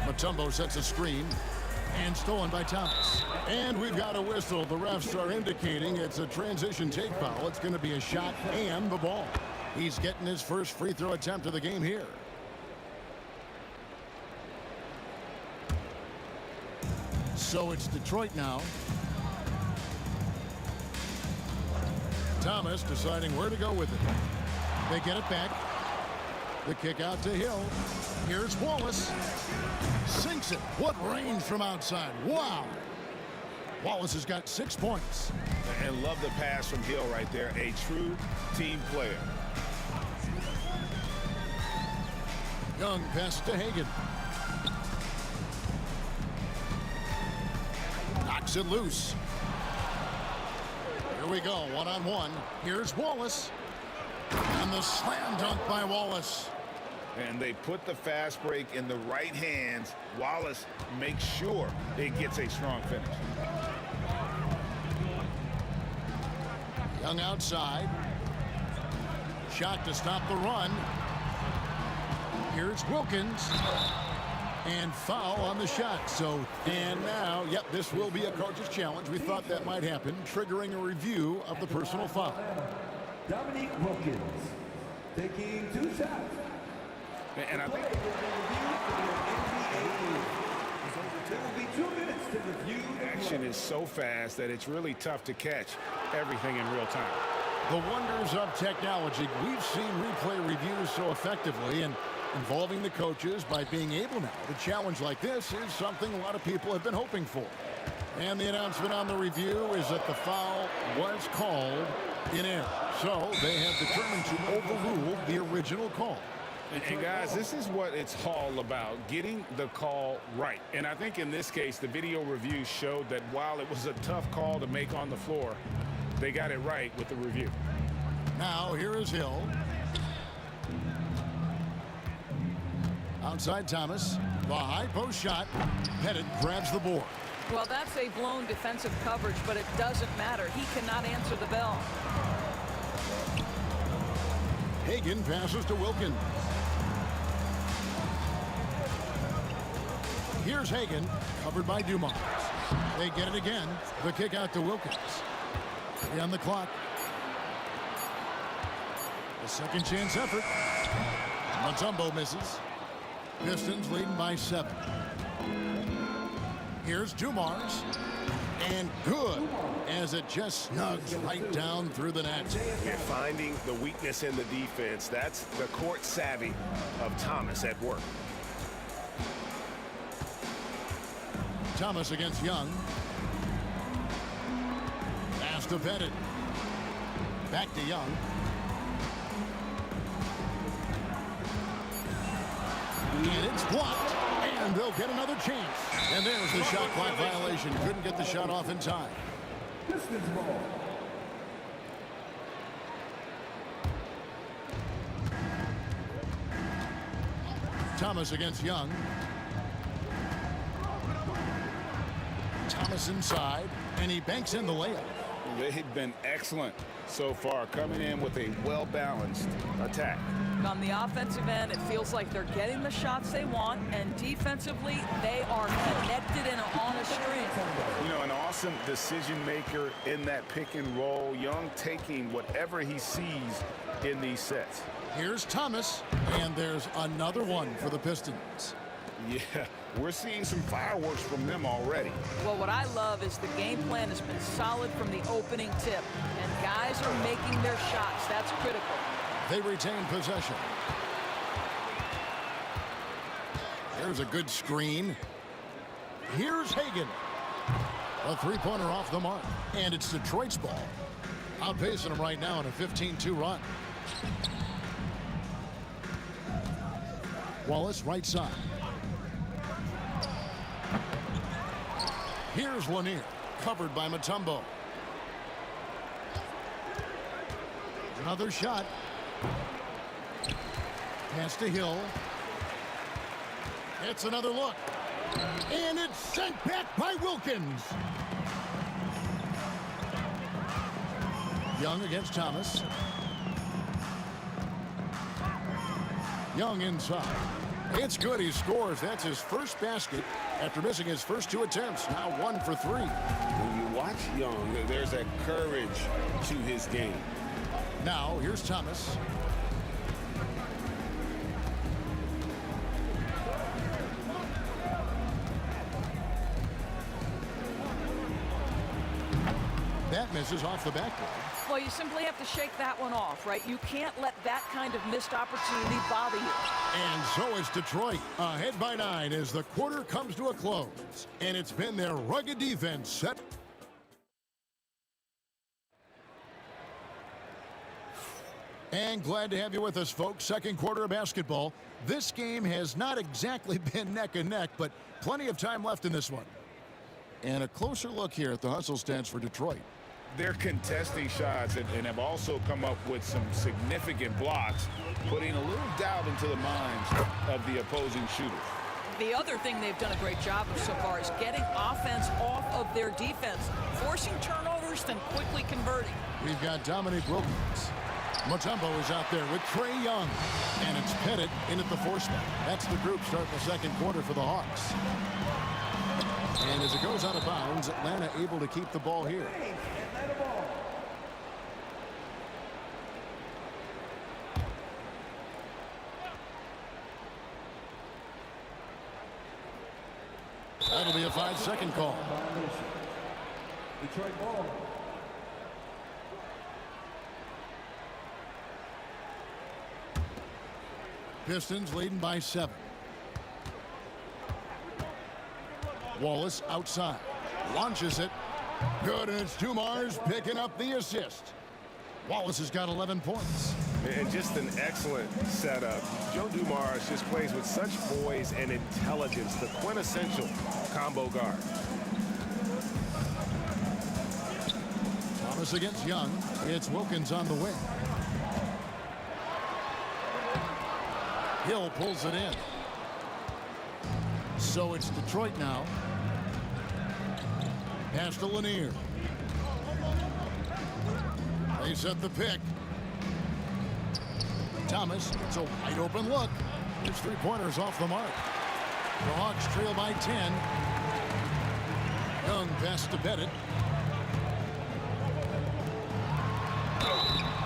Mutombo sets a screen. And stolen by Thomas. And we've got a whistle. The refs are indicating it's a transition take foul. It's going to be a shot and the ball. He's getting his first free throw attempt of the game here. So it's Detroit now. Thomas deciding where to go with it. They get it back. The kick out to Hill. Here's Wallace. Sinks it. What range from outside. Wow. Wallace has got 6 points. And love the pass from Hill right there. A true team player. Young pass to Hagan. Knocks it loose. Here we go, one-on-one. Here's Wallace. And the slam dunk by Wallace. And they put the fast break in the right hands. Wallace makes sure it gets a strong finish. Young outside. Shot to stop the run. Here's Wilkins. And foul on the shot. And now, yep, this will be a coach's challenge. We thought that might happen, triggering a review of the personal foul. Dominique Wilkins taking 2 shots. And I think there will be 2 minutes to review. Action is so fast that it's really tough to catch everything in real time. The wonders of technology. We've seen replay reviews so effectively, and involving the coaches by being able now to challenge like this is something a lot of people have been hoping for. And the announcement on the review is that the foul was called in error. So they have determined to overrule the original call. And guys, this is what it's all about, getting the call right. And I think in this case, the video review showed that while it was a tough call to make on the floor, they got it right with the review. Now here is Hill. Outside Thomas. The high post shot. Pettit grabs the board. Well, that's a blown defensive coverage, but it doesn't matter. He cannot answer the bell. Hagan passes to Wilkins. Here's Hagan, covered by Dumars. They get it again. The kick out to Wilkins. 3 on the clock. The second chance effort. Mutombo misses. Pistons leading by 7. Here's Dumars. And good, as it just snugs right down through the net. You're finding the weakness in the defense. That's the court savvy of Thomas at work. Thomas against Young. Pass to Pettit. Back to Young. And it's blocked. And they'll get another chance. And there's the shot clock violation. Couldn't get the shot off in time. Pistons ball. Thomas against Young. Thomas inside, and he banks in the layup. They've been excellent so far, coming in with a well-balanced attack. On the offensive end, it feels like they're getting the shots they want, and defensively, they are connected and on a string. You know, an awesome decision maker in that pick and roll. Young taking whatever he sees in these sets. Here's Thomas, and there's another one for the Pistons. Yeah, we're seeing some fireworks from them already. Well, what I love is the game plan has been solid from the opening tip, and guys are making their shots. That's critical. They retain possession. There's a good screen. Here's Hagan. A three-pointer off the mark. And it's Detroit's ball. Outpacing them right now in a 15-2 run. Wallace, right side. Here's Lanier. Covered by Mutombo. Another shot. Pass to Hill. It's another look. And it's sent back by Wilkins. Young against Thomas. Young inside. It's good. He scores. That's his first basket after missing his first 2 attempts. Now 1 for 3. When you watch Young, there's that courage to his game. Now here's Thomas. That misses off the backboard. Well, you simply have to shake that one off, right? You can't let that kind of missed opportunity bother you. And so it's Detroit, ahead by 9 as the quarter comes to a close. And it's been their rugged defense set. And glad to have you with us, folks. Second quarter of basketball. This game has not exactly been neck and neck, but plenty of time left in this one. And a closer look here at the hustle stats for Detroit. They're contesting shots and have also come up with some significant blocks, putting a little doubt into the minds of the opposing shooters. The other thing they've done a great job of so far is getting offense off of their defense, forcing turnovers, then quickly converting. We've got Dominique Wilkins. Mutombo is out there with Trae Young. And it's Pettit in at the 4 spot. That's the group starting the second quarter for the Hawks. And as it goes out of bounds, Atlanta able to keep the ball here. That'll be a 5-second call. Detroit ball. Pistons leading by 7. Wallace outside. Launches it. Good, and it's Dumars picking up the assist. Wallace has got 11 points. And just an excellent setup. Joe Dumars just plays with such poise and intelligence, the quintessential combo guard. Thomas against Young. It's Wilkins on the wing. Hill pulls it in. So it's Detroit now. Pass to Lanier. They set the pick. Thomas, it's a wide open look. His 3-pointers off the mark. The Hawks trail by 10. Young pass to Pettit.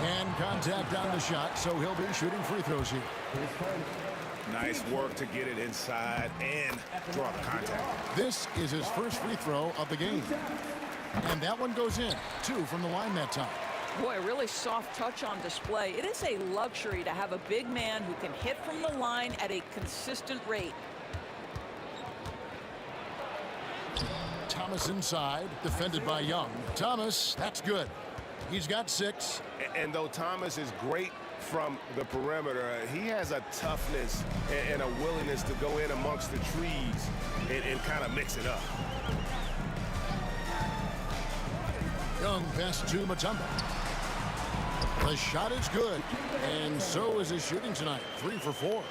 And contact on the shot, so he'll be shooting free throws here. Nice work to get it inside and draw the contact. This is his first free throw of the game. And that one goes in. 2 from the line that time. Boy, a really soft touch on display. It is a luxury to have a big man who can hit from the line at a consistent rate. Thomas inside, defended by Young. Thomas, that's good. He's got 6. And though Thomas is great from the perimeter, he has a toughness and a willingness to go in amongst the trees and kind of mix it up. Young pass to Mutombo. The shot is good, and so is his shooting tonight. 3 for 4.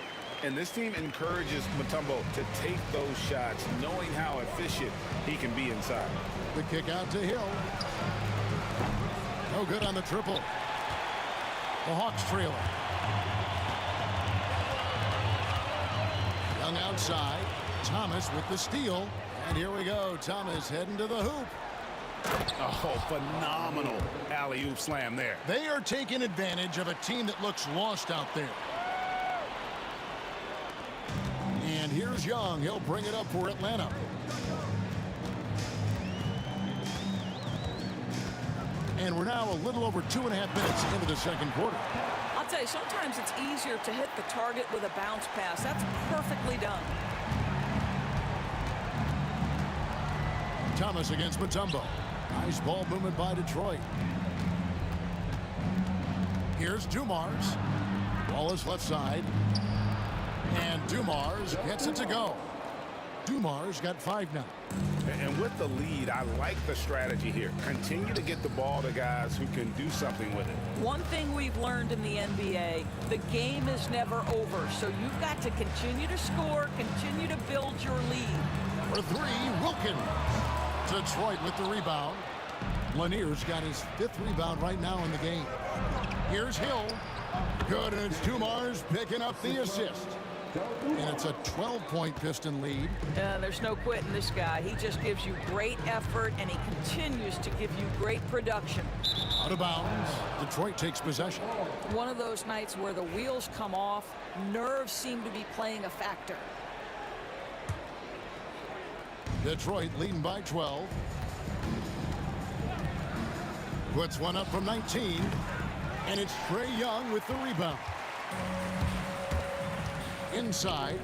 And this team encourages Mutombo to take those shots, knowing how efficient he can be inside. The kick out to Hill. No good on the triple. The Hawks trailing. Young outside. Thomas with the steal. And here we go. Thomas heading to the hoop. Oh, phenomenal alley-oop slam there. They are taking advantage of a team that looks lost out there. And here's Young. He'll bring it up for Atlanta. And we're now a little over 2.5 minutes into the second quarter. I'll tell you, sometimes it's easier to hit the target with a bounce pass. That's perfectly done. Thomas against Mutombo. Nice ball movement by Detroit. Here's Dumars. Wallace left side. And Dumars gets it to go. Dumars got 5 now. And with the lead, I like the strategy here. Continue to get the ball to guys who can do something with it. One thing we've learned in the NBA, the game is never over. So you've got to continue to score, continue to build your lead. For 3, Wilkins. Detroit with the rebound. Lanier's got his 5th rebound right now in the game. Here's Hill. Good, and it's Dumars picking up the assist. And it's a 12-point Piston lead. There's no quitting this guy. He just gives you great effort, and he continues to give you great production. Out of bounds. Detroit takes possession. One of those nights where the wheels come off, nerves seem to be playing a factor. Detroit leading by 12. Puts one up from 19. And it's Trae Young with the rebound. Inside,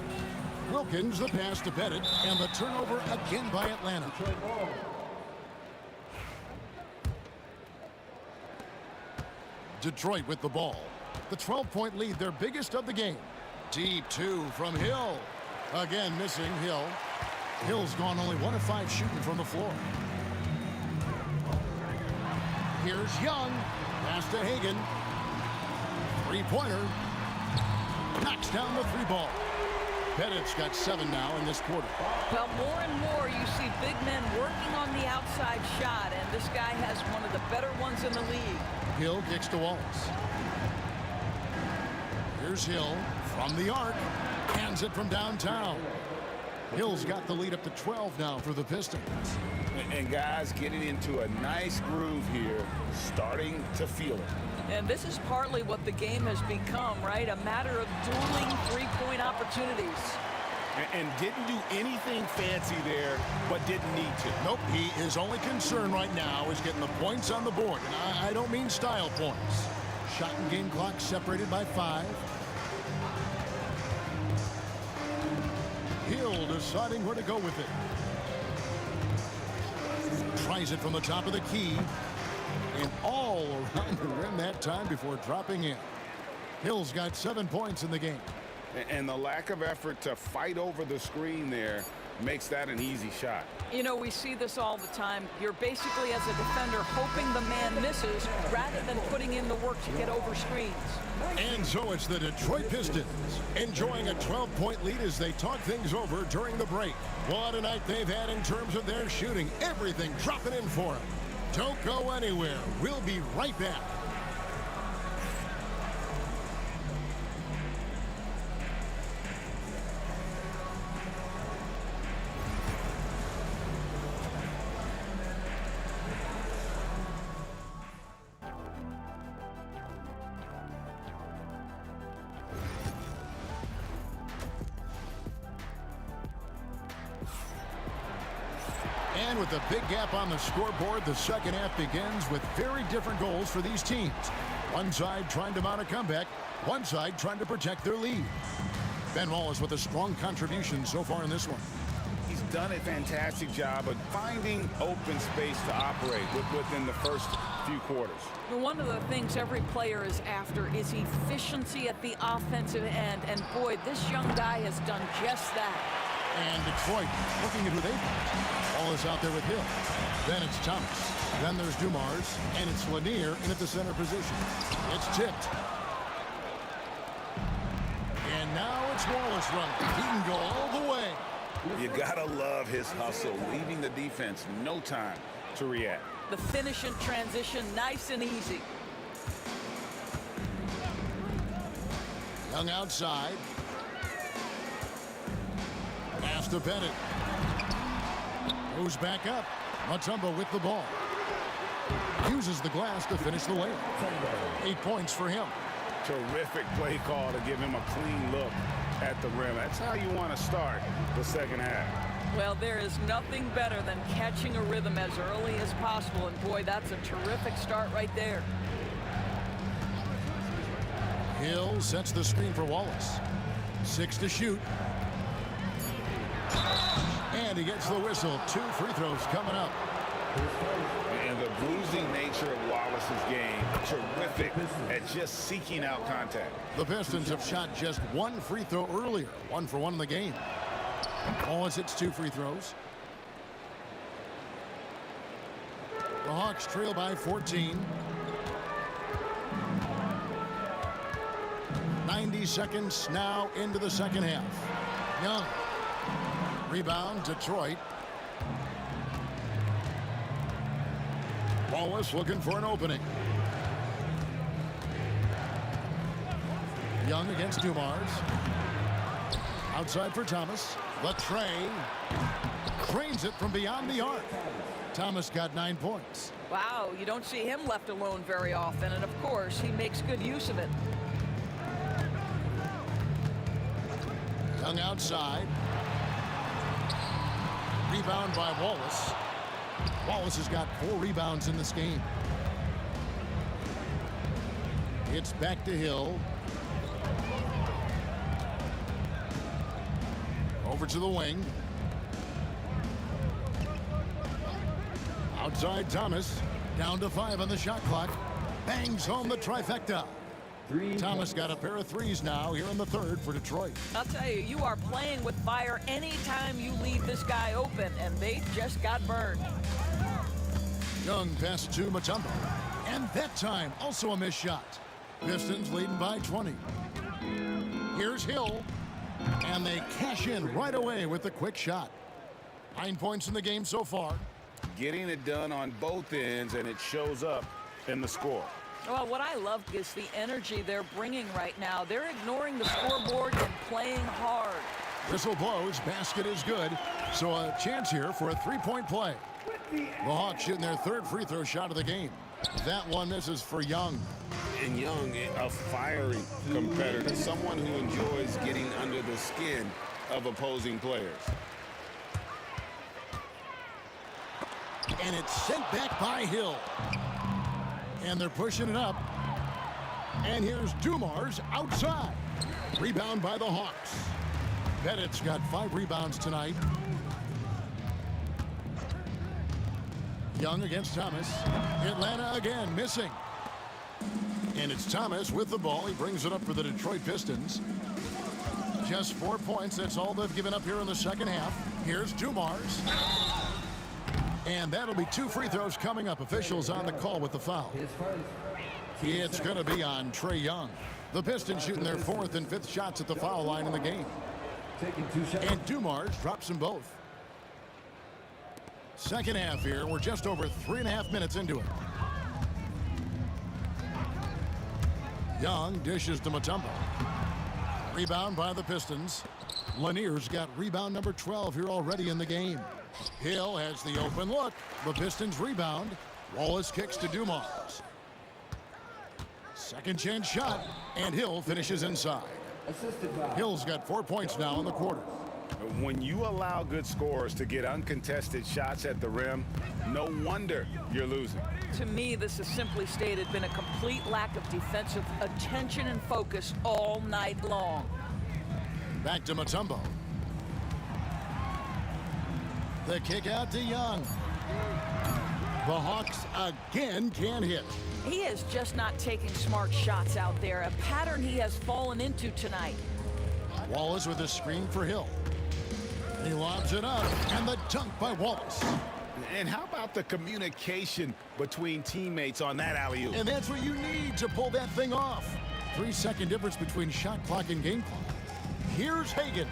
Wilkins the pass to Pettit, and the turnover again by Atlanta. Detroit with the ball. The 12-point lead, their biggest of the game. Deep 2 from Hill. Again missing Hill. Hill's gone only 1 of 5 shooting from the floor. Here's Young. Pass to Hagan. 3-pointer. Knocks down the 3-ball. Pettit's got 7 now in this quarter. Well, more and more you see big men working on the outside shot, and this guy has one of the better ones in the league. Hill kicks to Wallace. Here's Hill from the arc. Hands it from downtown. Hill's got the lead up to 12 now for the Pistons. And guys getting into a nice groove here, starting to feel it. And this is partly what the game has become, right? A matter of dueling 3-point opportunities. And didn't do anything fancy there, but didn't need to. Nope, his only concern right now is getting the points on the board. And I don't mean style points. Shot and game clock separated by 5. Hill deciding where to go with it. Tries it from the top of the key. And all around the rim that time before dropping in. Hill's got 7 points in the game. And the lack of effort to fight over the screen there makes that an easy shot. You know, we see this all the time. You're basically, as a defender, hoping the man misses rather than putting in the work to get over screens. And so it's the Detroit Pistons enjoying a 12-point lead as they talk things over during the break. What a night they've had in terms of their shooting. Everything dropping in for them. Don't go anywhere. We'll be right back. And with a big gap on the scoreboard, the second half begins with very different goals for these teams. One side trying to mount a comeback, one side trying to protect their lead. Ben Wallace with a strong contribution so far in this one. He's done a fantastic job of finding open space to operate within the first few quarters. One of the things every player is after is efficiency at the offensive end. And boy, this young guy has done just that. And Detroit looking at who they've got. Wallace out there with Hill. Then it's Thomas. Then there's Dumars. And it's Lanier in at the center position. It's tipped. And now it's Wallace running. He can go all the way. You gotta love his hustle, leaving the defense no time to react. The finish and transition, nice and easy. Young outside. Pass to Pettit. Goes back up. Mutombo with the ball. Uses the glass to finish the layup. 8 points for him. Terrific play call to give him a clean look at the rim. That's how you want to start the second half. Well, there is nothing better than catching a rhythm as early as possible. And boy, that's a terrific start right there. Hill sets the screen for Wallace. 6 to shoot. And And he gets the whistle. 2 free throws coming up. And the bruising nature of Wallace's game, terrific at just seeking out contact. The Pistons have shot just 1 free throw earlier. 1 for 1 in the game. Wallace hits 2 free throws. The Hawks trail by 14. 90 seconds now into the second half. Young. Rebound, Detroit. Wallace looking for an opening. Young against Dumars. Outside for Thomas. Latre trains it from beyond the arc. Thomas got 9 points. Wow, you don't see him left alone very often, and of course, he makes good use of it. Young outside. Rebound by Wallace. Wallace has got 4 rebounds in this game. It's back to Hill. Over to the wing. Outside Thomas. Down to 5 on the shot clock. Bangs home the trifecta. Thomas got a pair of threes now here in the third for Detroit. I'll tell you, you are playing with fire anytime you leave this guy open, and they just got burned. Young pass to Mutombo. And that time, also a missed shot. Pistons leading by 20. Here's Hill. And they cash in right away with the quick shot. 9 points in the game so far. Getting it done on both ends, and it shows up in the score. Well, what I love is the energy they're bringing right now. They're ignoring the scoreboard and playing hard. Whistle blows, basket is good. So a chance here for a 3-point play. The Hawks shooting their 3rd free throw shot of the game. That one misses for Young. And Young, a fiery competitor, someone who enjoys getting under the skin of opposing players. And it's sent back by Hill. And they're pushing it up. And here's Dumars outside. Rebound by the Hawks. Bennett's got 5 rebounds tonight. Young against Thomas. Atlanta again missing. And it's Thomas with the ball. He brings it up for the Detroit Pistons. Just 4 points. That's all they've given up here in the second half. Here's Dumars. And that'll be 2 free throws coming up. Officials on the call with the foul. It's going to be on Trae Young. The Pistons shooting their 4th and 5th shots at the foul line in the game. And Dumars drops them both. Second half here. We're just over 3.5 minutes into it. Young dishes to Mutombo. Rebound by the Pistons. Lanier's got rebound number 12 here already in the game. Hill has the open look. The Pistons rebound. Wallace kicks to Dumars. Second chance shot, and Hill finishes inside. Hill's got 4 points now in the quarter. When you allow good scorers to get uncontested shots at the rim, no wonder you're losing. To me, this has simply stated been a complete lack of defensive attention and focus all night long. Back to Mutombo. The kick out to Young. The Hawks again can't hit. He is just not taking smart shots out there, a pattern he has fallen into tonight. Wallace with a screen for Hill. He lobs it up, and the dunk by Wallace. And how about the communication between teammates on that alley-oop? And that's what you need to pull that thing off. 3-second difference between shot clock and game clock. Here's Hagan.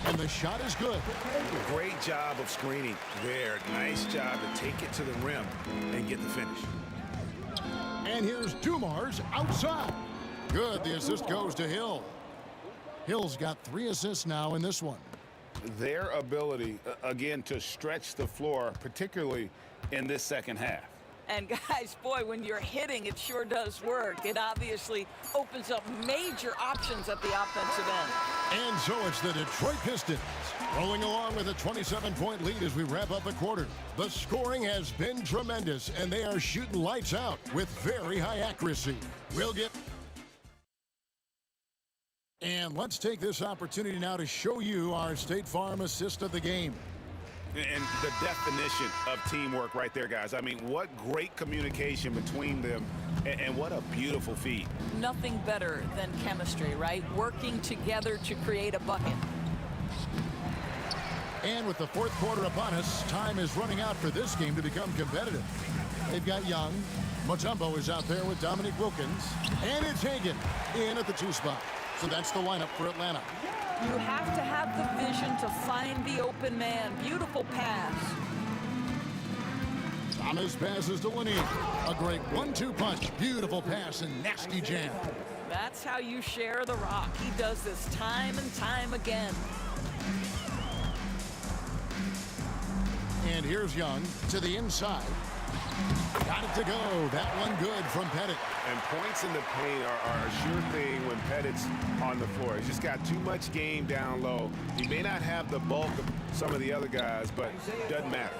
And the shot is good. Great job of screening there. Nice job to take it to the rim and get the finish. And here's Dumars outside. Good. The assist goes to Hill. Hill's got 3 assists now in this one. Their ability, again, to stretch the floor, particularly in this second half. And guys, boy, when you're hitting, it sure does work. It obviously opens up major options at the offensive end. And so it's the Detroit Pistons rolling along with a 27-point lead as we wrap up the quarter. The scoring has been tremendous, and they are shooting lights out with very high accuracy. We'll get... And let's take this opportunity now to show you our State Farm assist of the game. And the definition of teamwork right there, guys. I mean, what great communication between them, and what a beautiful feat. Nothing better than chemistry, right? Working together to create a bucket. And with the fourth quarter upon us, time is running out for this game to become competitive. They've got Young. Mutombo is out there with Dominique Wilkins. And it's Hagan in at the 2 spot. So that's the lineup for Atlanta. You have to have the vision to find the open man. Beautiful pass. Thomas passes to Lanier. A great 1-2 punch. Beautiful pass and nasty jam. That's how you share the rock. He does this time and time again. And here's Young to the inside. Got it to go. That one good from Pettit. And points in the paint are a sure thing when Pettit's on the floor. He's just got too much game down low. He may not have the bulk of some of the other guys, but doesn't matter.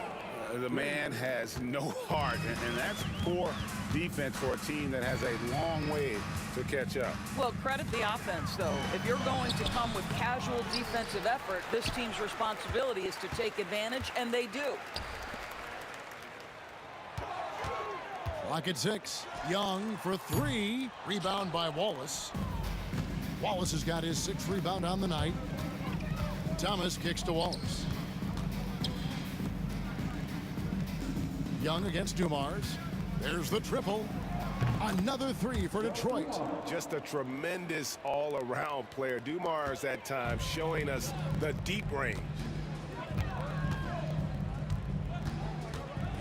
The man has no heart, and that's poor defense for a team that has a long way to catch up. Well, credit the offense, though. If you're going to come with casual defensive effort, this team's responsibility is to take advantage, and they do. Clock at 6. Young for 3. Rebound by Wallace. Wallace has got his 6th rebound on the night. Thomas kicks to Wallace. Young against Dumars. There's the triple. Another 3 for Detroit. Just a tremendous all-around player. Dumars at times showing us the deep range.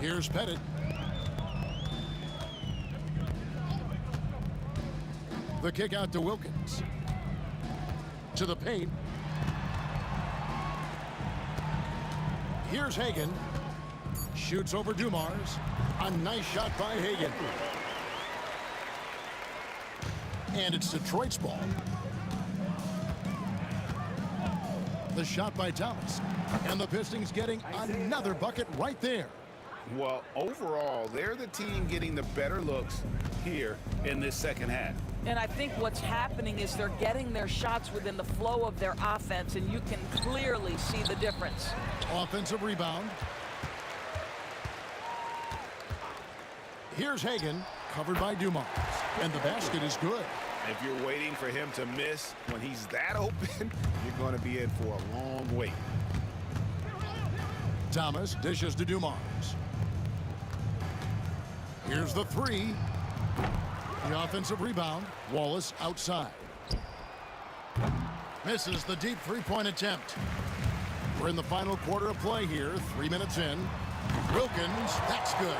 Here's Pettit. The kick out to Wilkins. To the paint. Here's Hagan. Shoots over Dumars. A nice shot by Hagan. And it's Detroit's ball. The shot by Thomas. And the Pistons getting another bucket right there. Well, overall, they're the team getting the better looks here in this second half. And I think what's happening is they're getting their shots within the flow of their offense, and you can clearly see the difference. Offensive rebound. Here's Hagan, covered by Dumars. And the basket is good. If you're waiting for him to miss when he's that open, you're going to be in for a long wait. Thomas dishes to Dumars. Here's the 3. The offensive rebound. Wallace outside. Misses the deep 3-point attempt. We're in the final quarter of play here. 3 minutes in. Wilkins, that's good.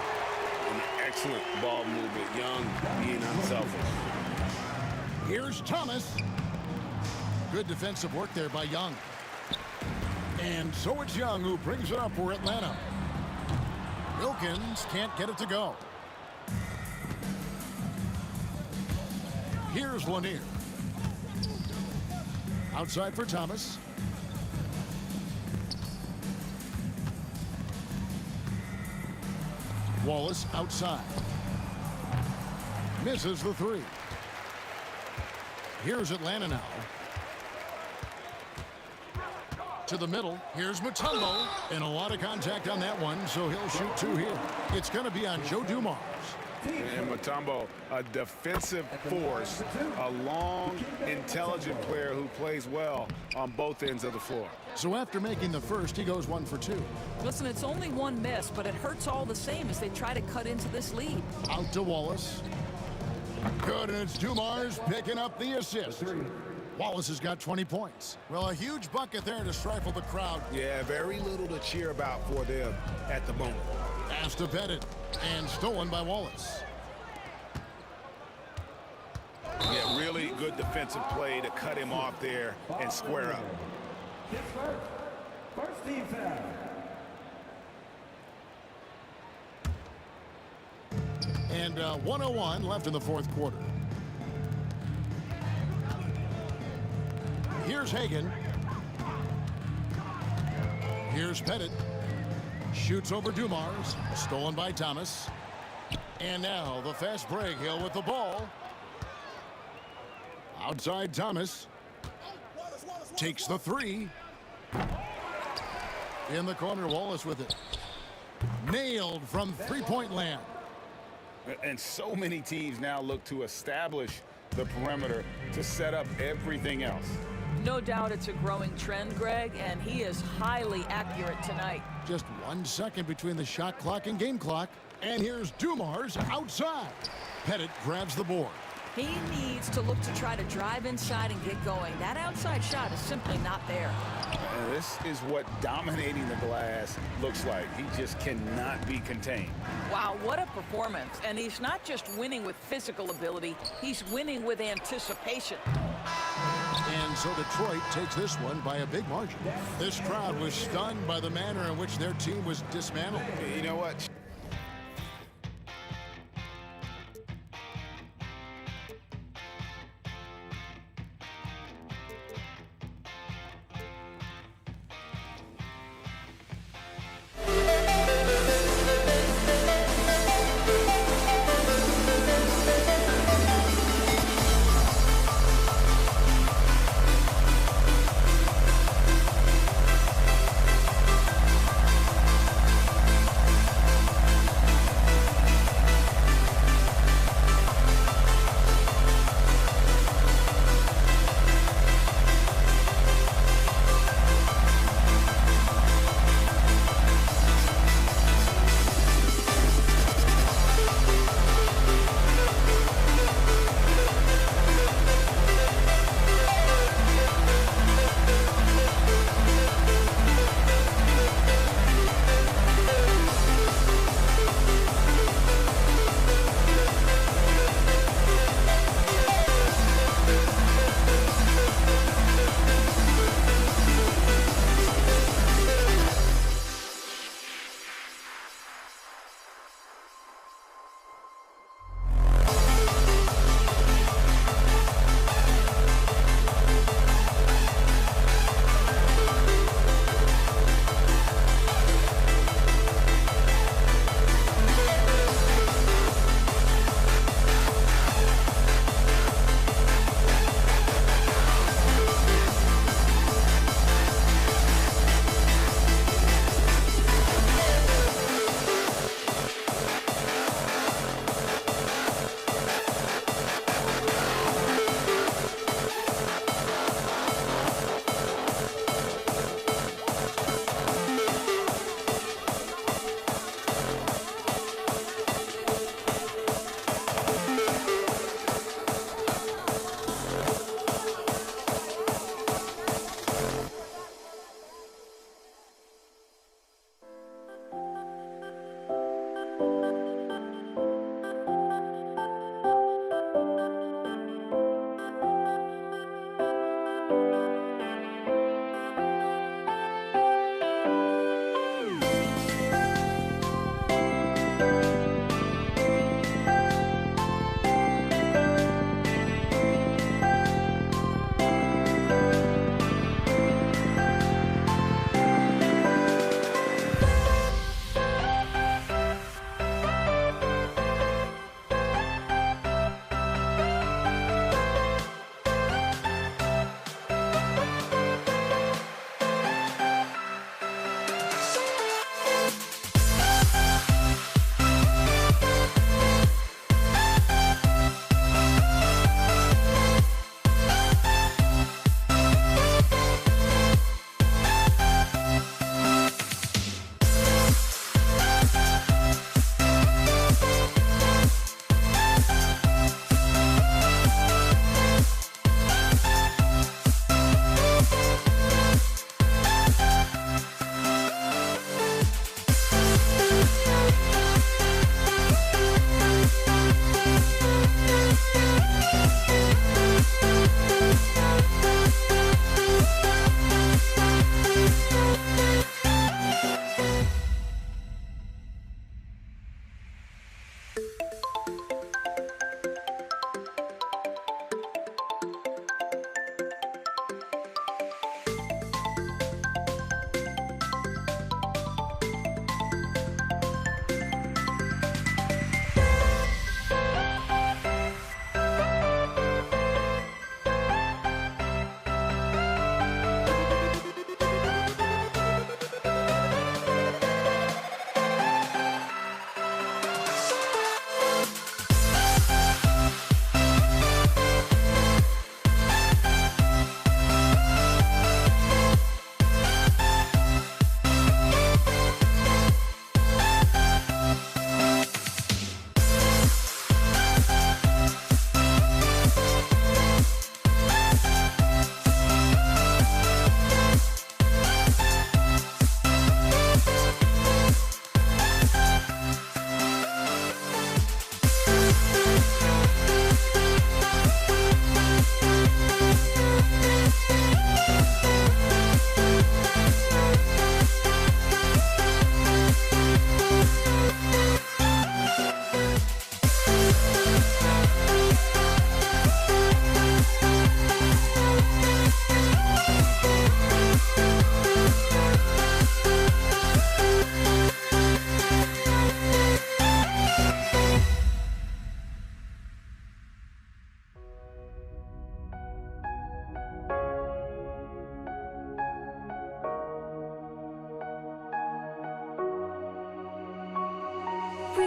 An excellent ball movement. Young being unselfish. Here's Thomas. Good defensive work there by Young. And so it's Young who brings it up for Atlanta. Wilkins can't get it to go. Here's Lanier. Outside for Thomas. Wallace outside. Misses the 3. Here's Atlanta now. To the middle. Here's Mutombo. And a lot of contact on that one, so he'll shoot 2 here. It's going to be on Joe Dumars. And Mutombo, a defensive force, a long, intelligent player who plays well on both ends of the floor. So after making the first, he goes 1 for 2. Listen, it's only 1 miss, but it hurts all the same as they try to cut into this lead. Out to Wallace. Good, and it's Dumars picking up the assist. Wallace has got 20 points. Well, a huge bucket there to stifle the crowd. Yeah, very little to cheer about for them at the moment. Pass to Pettit, and stolen by Wallace. Yeah, really good defensive play to cut him off there and square up. First team foul. And 1:01 left in the fourth quarter. Here's Hagan. Here's Pettit. Shoots over Dumars. Stolen by Thomas. And now the fast break. Hill with the ball. Outside Thomas. Takes the 3. In the corner, Wallace with it. Nailed from three-point land. And so many teams now look to establish the perimeter to set up everything else. No doubt it's a growing trend, Greg, and he is highly accurate tonight. Just 1 second between the shot clock and game clock. And here's Dumars outside. Pettit grabs the board. He needs to look to try to drive inside and get going. That outside shot is simply not there. And this is what dominating the glass looks like. He just cannot be contained. Wow, what a performance. And he's not just winning with physical ability, he's winning with anticipation. And so Detroit takes this one by a big margin. This crowd was stunned by the manner in which their team was dismantled. You know what?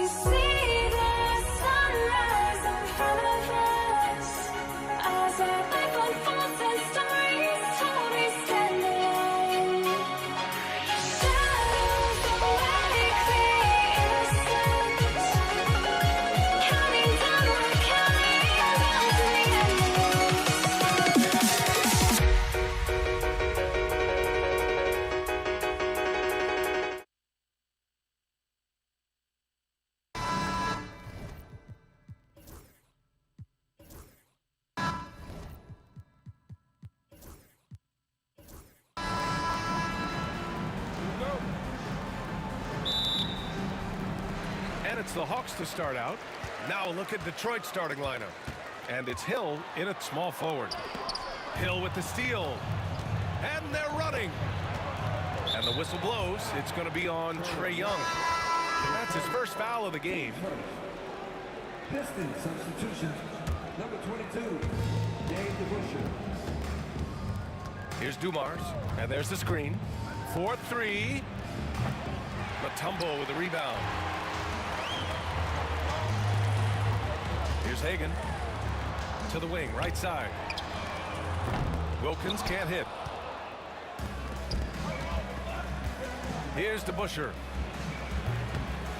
We see the sunrise in front of us as our life unfolds and stories told we stand alone. Shadows awake the innocence, counting down, we're counting down to the endless. And it's the Hawks to start out. Now look at Detroit's starting lineup. And it's Hill in at small forward. Hill with the steal. And they're running. And the whistle blows. It's going to be on Trae Young. And that's his first foul of the game. Pistons substitution. Number 22, Dave DeBusschere. Here's Dumars. And there's the screen. 4-3. Mutombo with the rebound. Here's Hagan. To the wing, right side. Wilkins can't hit. Here's DeBusschere.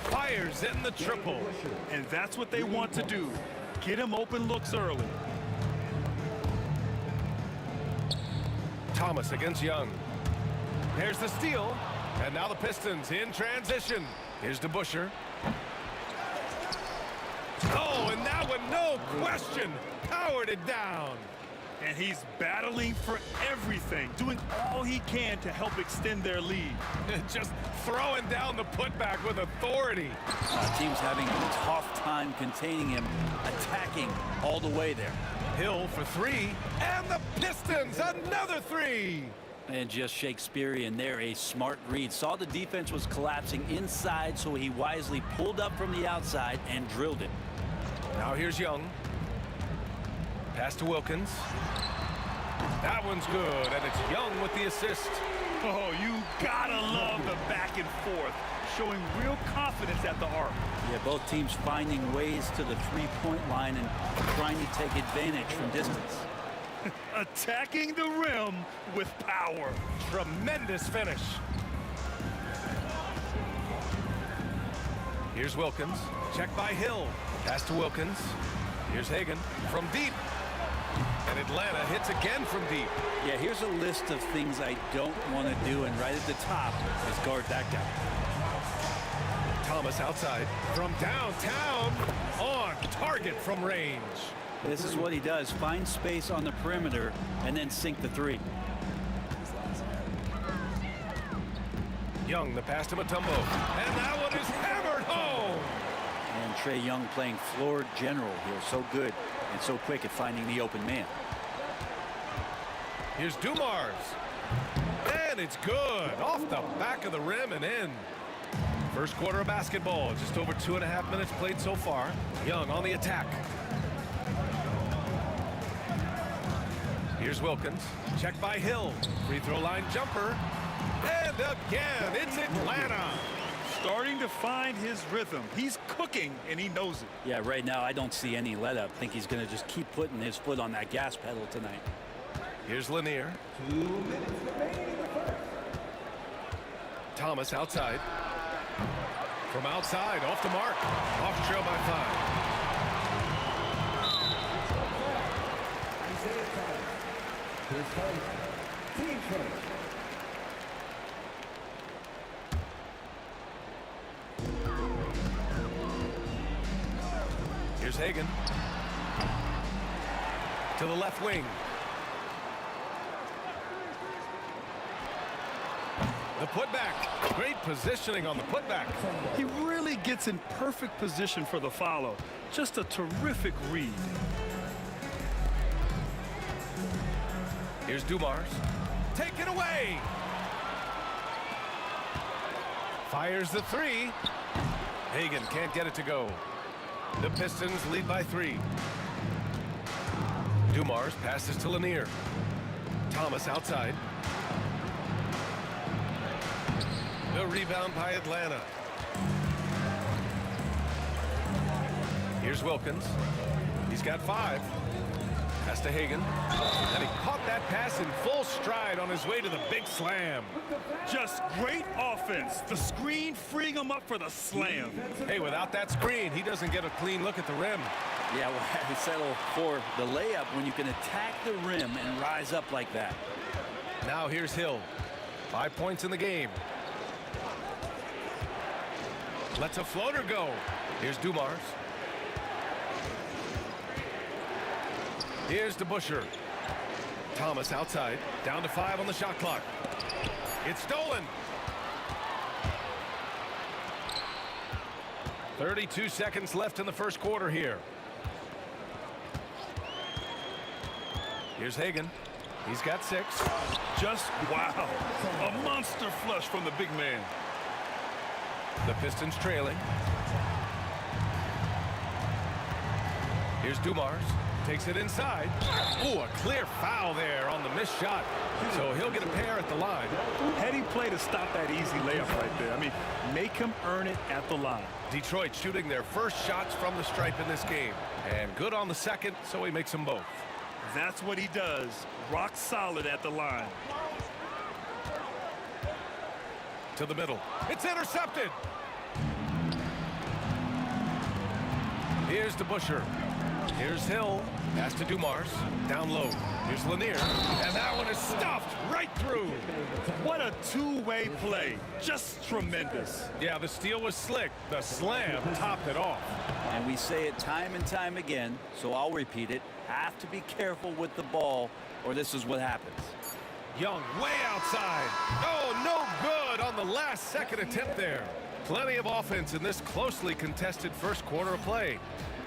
Fires in the triple. And that's what they want to do. Get him open looks early. Thomas against Young. There's the steal. And now the Pistons in transition. Here's DeBusschere. Oh, and that one, no question, powered it down. And he's battling for everything, doing all he can to help extend their lead. Just throwing down the putback with authority. Team's having a tough time containing him, attacking all the way there. Hill for three, and the Pistons, another three. And just Shakespearean there, a smart read. Saw the defense was collapsing inside, so he wisely pulled up from the outside and drilled it. Now here's Young. Pass to Wilkins. That one's good, and it's Young with the assist. Oh, you gotta love the back and forth, showing real confidence at the arc. Yeah, both teams finding ways to the three-point line and trying to take advantage from distance. Attacking the rim with power. Tremendous finish. Here's Wilkins. Check by Hill. Pass to Wilkins. Here's Hagan from deep. And Atlanta hits again from deep. Yeah, here's a list of things I don't want to do, and right at the top is guard that guy. Thomas outside from downtown, on target from range. This is what he does, find space on the perimeter and then sink the three. Young, the pass to Mutombo, and that one is hammered home. And Trae Young playing floor general here, so good and so quick at finding the open man. Here's Dumars, and it's good, off the back of the rim and in. First quarter of basketball, just over 2.5 minutes played so far. Young on the attack. Here's Wilkins, check by Hill, free throw line jumper, and again, it's Atlanta. Starting to find his rhythm. He's cooking, and he knows it. Yeah, right now I don't see any let up. I think he's going to just keep putting his foot on that gas pedal tonight. Here's Lanier. 2 minutes remaining in the first. Thomas outside. From outside, off the mark. Off trail by 5. Isaiah Thomas. His first team first. Here's Hagan. To the left wing. The putback. Great positioning on the putback. He really gets in perfect position for the follow. Just a terrific read. Here's Dumars. Take it away. Fires the three. Hagan can't get it to go. The Pistons lead by 3. Dumars passes to Lanier. Thomas outside. The rebound by Atlanta. Here's Wilkins. He's got 5. Pass to Hagan. And he caught that pass in full stride on his way to the big slam. Just great offense. The screen freeing him up for the slam. Hey, without that screen, he doesn't get a clean look at the rim. Yeah, well, had to settle for the layup when you can attack the rim and rise up like that. Now here's Hill. 5 points in the game. Lets a floater go. Here's Dumars. Here's DeBuscher. Thomas outside. Down to 5 on the shot clock. It's stolen. 32 seconds left in the first quarter here. Here's Hagan. He's got 6. Just wow. A monster flush from the big man. The Pistons trailing. Here's Dumars. Takes it inside. Ooh, a clear foul there on the missed shot. So he'll get a pair at the line. Heady play to stop that easy layup right there. I mean, make him earn it at the line. Detroit shooting their first shots from the stripe in this game. And good on the second, so he makes them both. That's what he does. Rock solid at the line. To the middle. It's intercepted. Here's DeBuscher. Here's Hill. Pass to Dumars. Down low. Here's Lanier. And that one is stuffed right through. What a two-way play. Just tremendous. Yeah, the steal was slick. The slam topped it off. And we say it time and time again, so I'll repeat it. Have to be careful with the ball, or this is what happens. Young way outside. Oh, no good on the last second attempt there. Plenty of offense in this closely contested first quarter of play.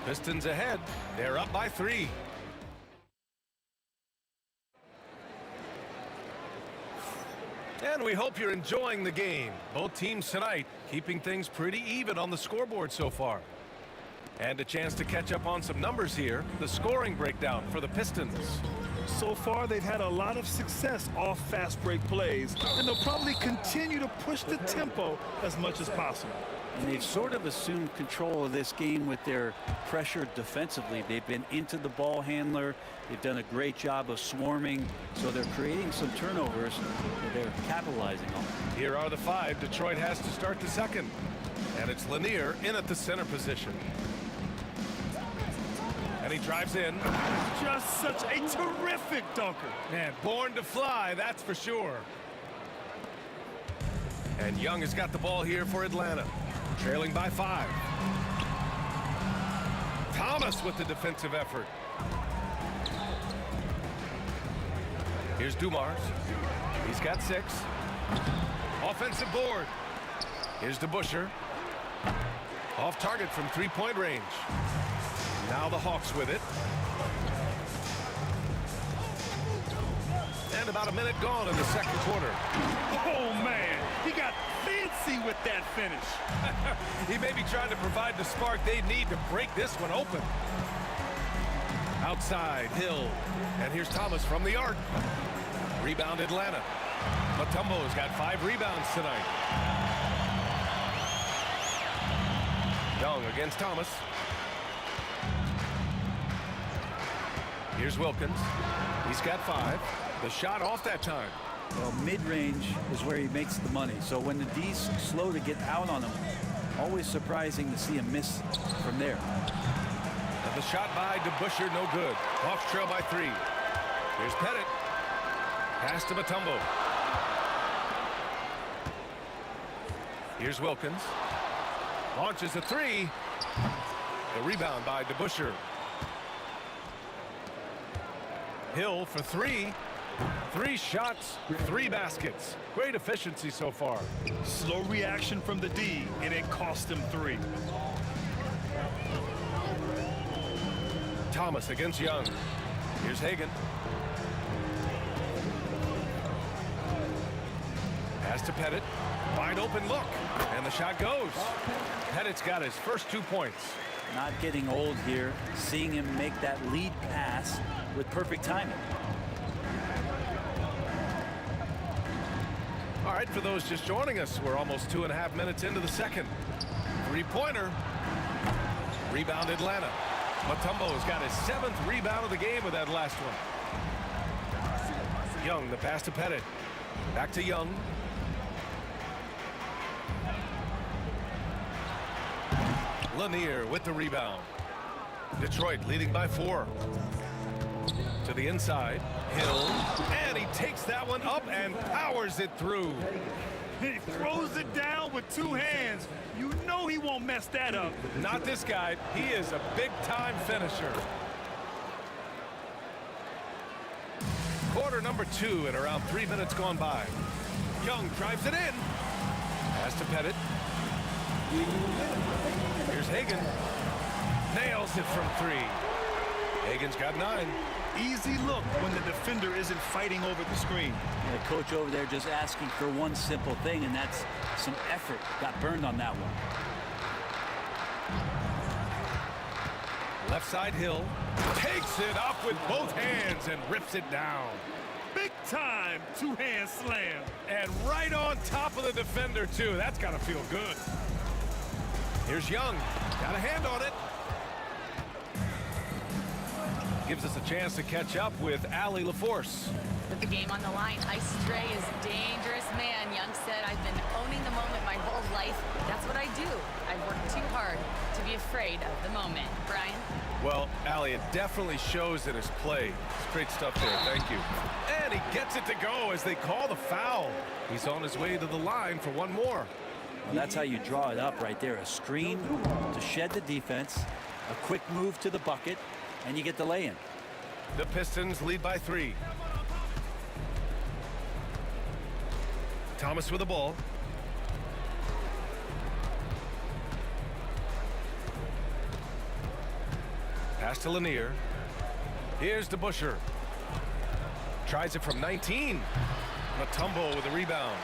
Pistons ahead. They're up by 3. And we hope you're enjoying the game. Both teams tonight keeping things pretty even on the scoreboard so far. And a chance to catch up on some numbers here. The scoring breakdown for the Pistons. So far, they've had a lot of success off fast break plays, and they'll probably continue to push the tempo as much as possible. And they've sort of assumed control of this game with their pressure defensively. They've been into the ball handler. They've done a great job of swarming, so they're creating some turnovers that they're capitalizing on. Here are the 5 Detroit has to start the second. And it's Lanier in at the center position. And he drives in. Just such a terrific dunker. Man, born to fly, that's for sure. And Young has got the ball here for Atlanta. Trailing by 5. Thomas with the defensive effort. Here's Dumars. He's got 6. Offensive board. Here's DeBuscher. Off target from 3-point range. Now the Hawks with it. And about a minute gone in the second quarter. Oh, man. He got fancy with that finish. He may be trying to provide the spark they need to break this one open. Outside, Hill. And here's Thomas from the arc. Rebound Atlanta. Mutombo's got 5 rebounds tonight. Young against Thomas. Here's Wilkins. He's got 5. The shot off that time. Well, mid-range is where he makes the money. So when the D's slow to get out on him, always surprising to see him miss from there. And the shot by DeBuscher, no good. Hawks trail by 3. Here's Pettit. Pass to Mutombo. Here's Wilkins. Launches a 3. The rebound by DeBuscher. Hill for 3. 3 shots, 3 baskets. Great efficiency so far. Slow reaction from the D, and it cost him 3. Thomas against Young. Here's Hagan. Pass to Pettit. Wide open look. And the shot goes. Pettit's got his first 2 points. Not getting old here. Seeing him make that lead pass with perfect timing. All right, for those just joining us, we're almost 2.5 minutes into the second. 3-pointer. Rebound Atlanta. Mutombo's got his 7th rebound of the game with that last one. Young, the pass to Pettit. Back to Young. Lanier with the rebound. Detroit leading by 4. To the inside. Hill. And he takes that one up and powers it through. He throws it down with 2 hands. You know he won't mess that up. Not this guy. He is a big-time finisher. Quarter number 2 and around 3 minutes gone by. Young drives it in. Pass to Pettit. Here's Hagan. Nails it from 3. Hagan's got 9. Easy look when the defender isn't fighting over the screen. The coach over there just asking for one simple thing, and that's some effort. Got burned on that one. Left side Hill. Takes it up with both hands and rips it down. Big time 2-hand slam. And right on top of the defender, too. That's got to feel good. Here's Young. Got a hand on it. Gives us a chance to catch up with Allie LaForce. With the game on the line, Ice Stray is dangerous, man. Young said, I've been owning the moment my whole life. That's what I do. I work too hard to be afraid of the moment. Brian? Well, Allie, it definitely shows in his play. It's great stuff there. Thank you. And he gets it to go as they call the foul. He's on his way to the line for one more. Well, that's how you draw it up right there. A screen to shed the defense, a quick move to the bucket, and you get the lay-in. The Pistons lead by 3. Thomas with the ball. Pass to Lanier. Here's DeBuscher. Tries it from 19. Mutombo with a rebound.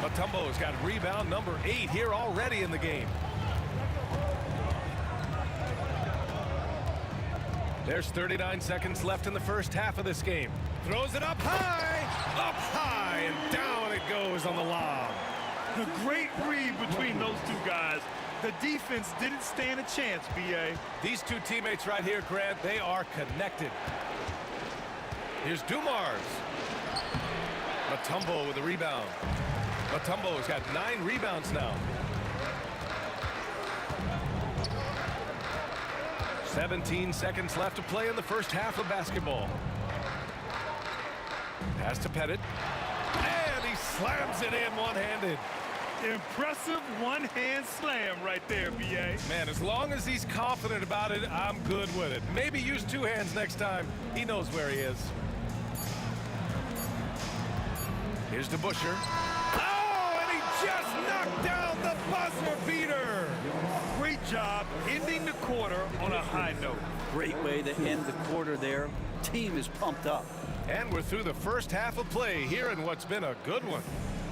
Mutombo's got rebound number 8 here already in the game. There's 39 seconds left in the first half of this game. Throws it up high, and down it goes on the lob. A great read between those 2 guys. The defense didn't stand a chance, B.A. These 2 teammates right here, Grant, they are connected. Here's Dumars. Mutombo with a rebound. Mutombo's got 9 rebounds now. 17 seconds left to play in the first half of basketball. Pass to Pettit. And he slams it in one-handed. Impressive one-hand slam right there, B.A. Man, as long as he's confident about it, I'm good with it. Maybe use 2 hands next time. He knows where he is. Here's DeBuscher. Oh, and he just knocked down the buzzer beater. Great job ending the quarter on a high note. Great way to end the quarter there. Team is pumped up. And we're through the first half of play here in what's been a good one.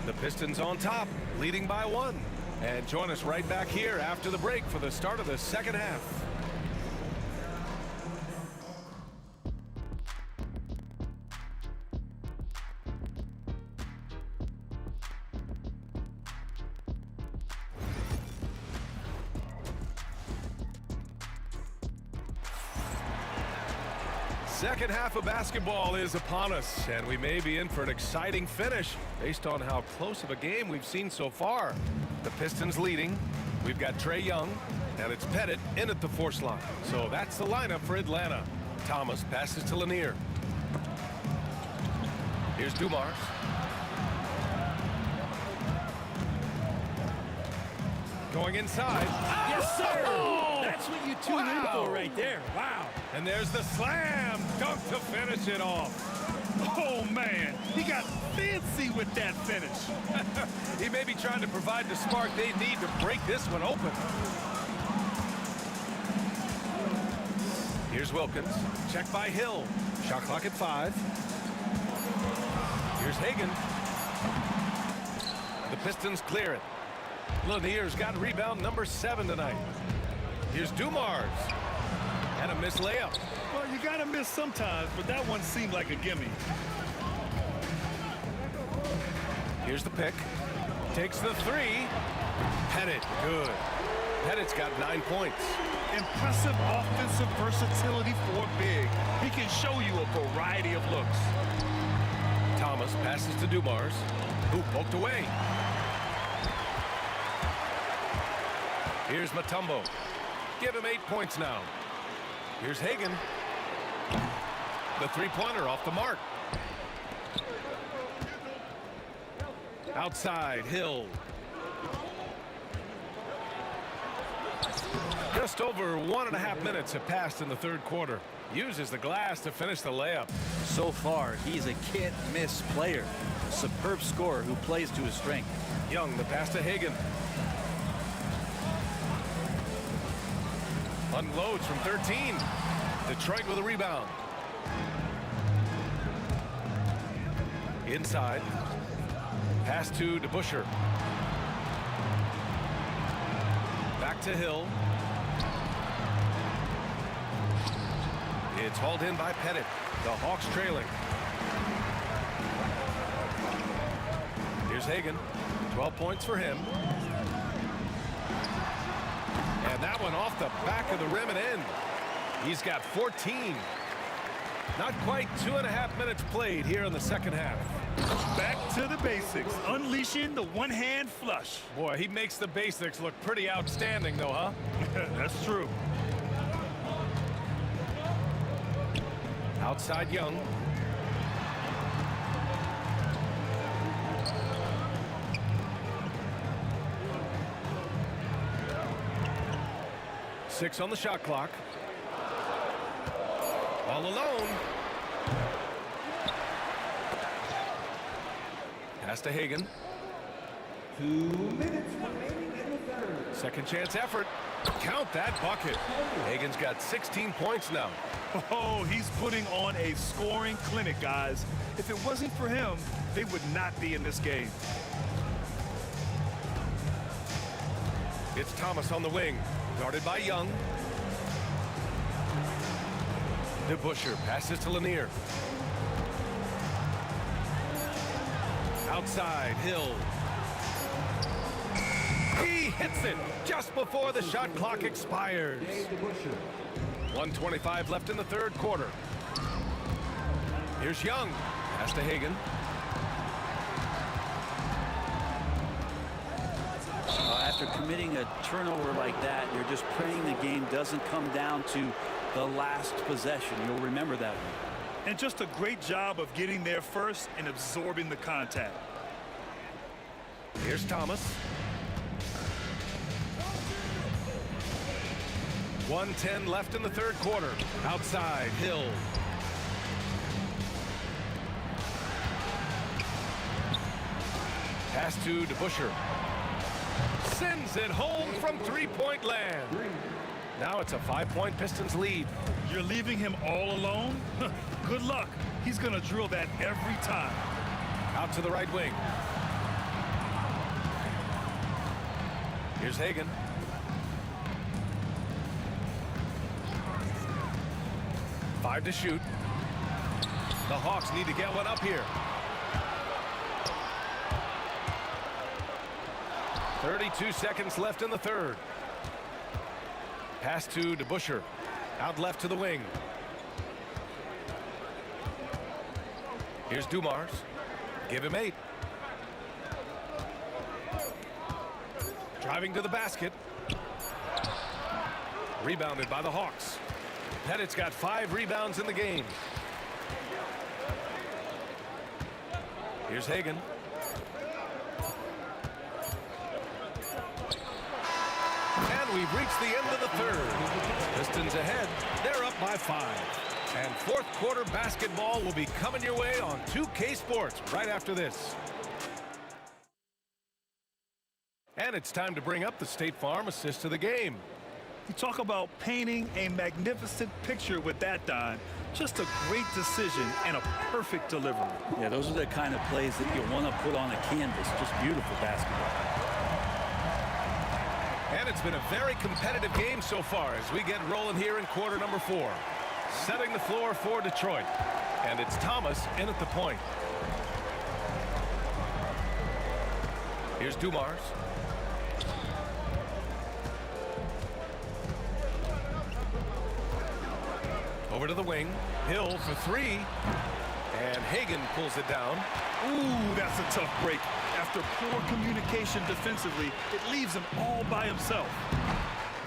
The Pistons on top, leading by 1. And join us right back here after the break for the start of the second half. Second half of basketball is upon us, and we may be in for an exciting finish based on how close of a game we've seen so far. The Pistons leading. We've got Trae Young, and it's Pettit in at the force line. So that's the lineup for Atlanta. Thomas passes to Lanier. Here's Dumars. Going inside. Yes, sir! Oh! That's what you tune in for right there. Wow. And there's the slam dunk to finish it off. Oh, man. He got fancy with that finish. He may be trying to provide the spark they need to break this one open. Here's Wilkins. Check by Hill. Shot clock at 5. Here's Hagan. The Pistons clear it. Lanier's got rebound number 7 tonight. Here's Dumars. And a missed layup. Well, you got to miss sometimes, but that one seemed like a gimme. Here's the pick. Takes the 3. Pettit, good. Pettit's got 9 points. Impressive offensive versatility for big. He can show you a variety of looks. Thomas passes to Dumars, who poked away. Here's Mutombo. Give him 8 points now. Here's Hagan. The three-pointer off the mark. Outside, Hill. Just over 1.5 minutes have passed in the third quarter. Uses the glass to finish the layup. So far, he's a can't-miss player. A superb scorer who plays to his strength. Young, the pass to Hagan. Unloads from 13. Detroit with a rebound. Inside. Pass to DeBusschere. Back to Hill. It's hauled in by Pettit. The Hawks trailing. Here's Hagan. 12 points for him. And that one off the back of the rim and in. He's got 14. Not quite 2.5 minutes played here in the second half. Back to the basics. Unleashing the one-hand flush. Boy, he makes the basics look pretty outstanding, though, huh? That's true. Outside Young. Six on the shot clock. All alone. Pass to Hagan. 2 minutes remaining in the third. Second chance effort. Count that bucket. Hagan's got 16 points now. Oh, he's putting on a scoring clinic, guys. If it wasn't for him, they would not be in this game. It's Thomas on the wing. Guarded by Young. DeBusschere passes to Lanier. Outside, Hill. He hits it just before the shot clock expires. 1:25 left in the third quarter. Here's Young. Pass to Hagan. After committing a turnover like that, you're just praying the game doesn't come down to the last possession. You'll remember that one. And just a great job of getting there first and absorbing the contact. Here's Thomas. 1:10 left in the third quarter. Outside, Hill. Pass to DeBusschere. Sends it home from three-point land. Now it's a 5-point Pistons lead. You're leaving him all alone? Good luck. He's going to drill that every time. Out to the right wing. Here's Hagan. Five to shoot. The Hawks need to get one up here. 32 seconds left in the third. Pass to DeBusschere. Out left to the wing. Here's Dumars. Give him 8. Driving to the basket. Rebounded by the Hawks. Pettit's got 5 rebounds in the game. Here's Hagan. And we've reached the end of the third. Pistons ahead. They're up by 5. And fourth quarter basketball will be coming your way on 2K Sports right after this. And it's time to bring up the State Farm assist to the game. You talk about painting a magnificent picture with that, Don. Just a great decision and a perfect delivery. Yeah, those are the kind of plays that you want to put on a canvas. Just beautiful basketball. And it's been a very competitive game so far as we get rolling here in quarter number 4. Setting the floor for Detroit. And it's Thomas in at the point. Here's Dumars. Over to the wing. Hill for three. And Hagan pulls it down. Ooh, that's a tough break. After poor communication defensively, it leaves him all by himself.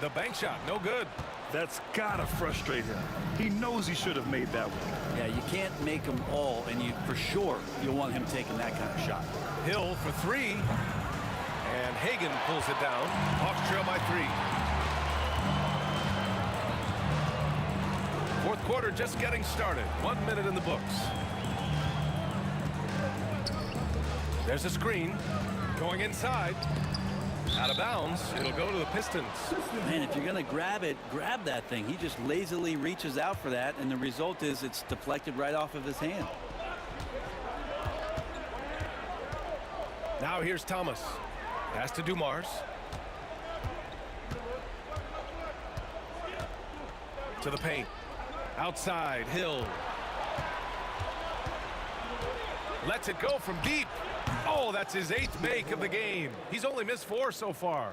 The bank shot, no good. That's gotta frustrate him. He knows he should have made that one. Yeah, you can't make them all, and for sure you'll want him taking that kind of shot. Hill for three. And Hagan pulls it down. Hawks trail by three. Fourth quarter just getting started. 1 minute in the books. There's a screen. Going inside. Out of bounds. It'll go to the Pistons. Man, if you're going to grab it, grab that thing. He just lazily reaches out for that, and the result is it's deflected right off of his hand. Now here's Thomas. Pass to Dumars. To the paint. Outside, Hill. Lets it go from deep. Oh, that's his 8th make of the game. He's only missed 4 so far.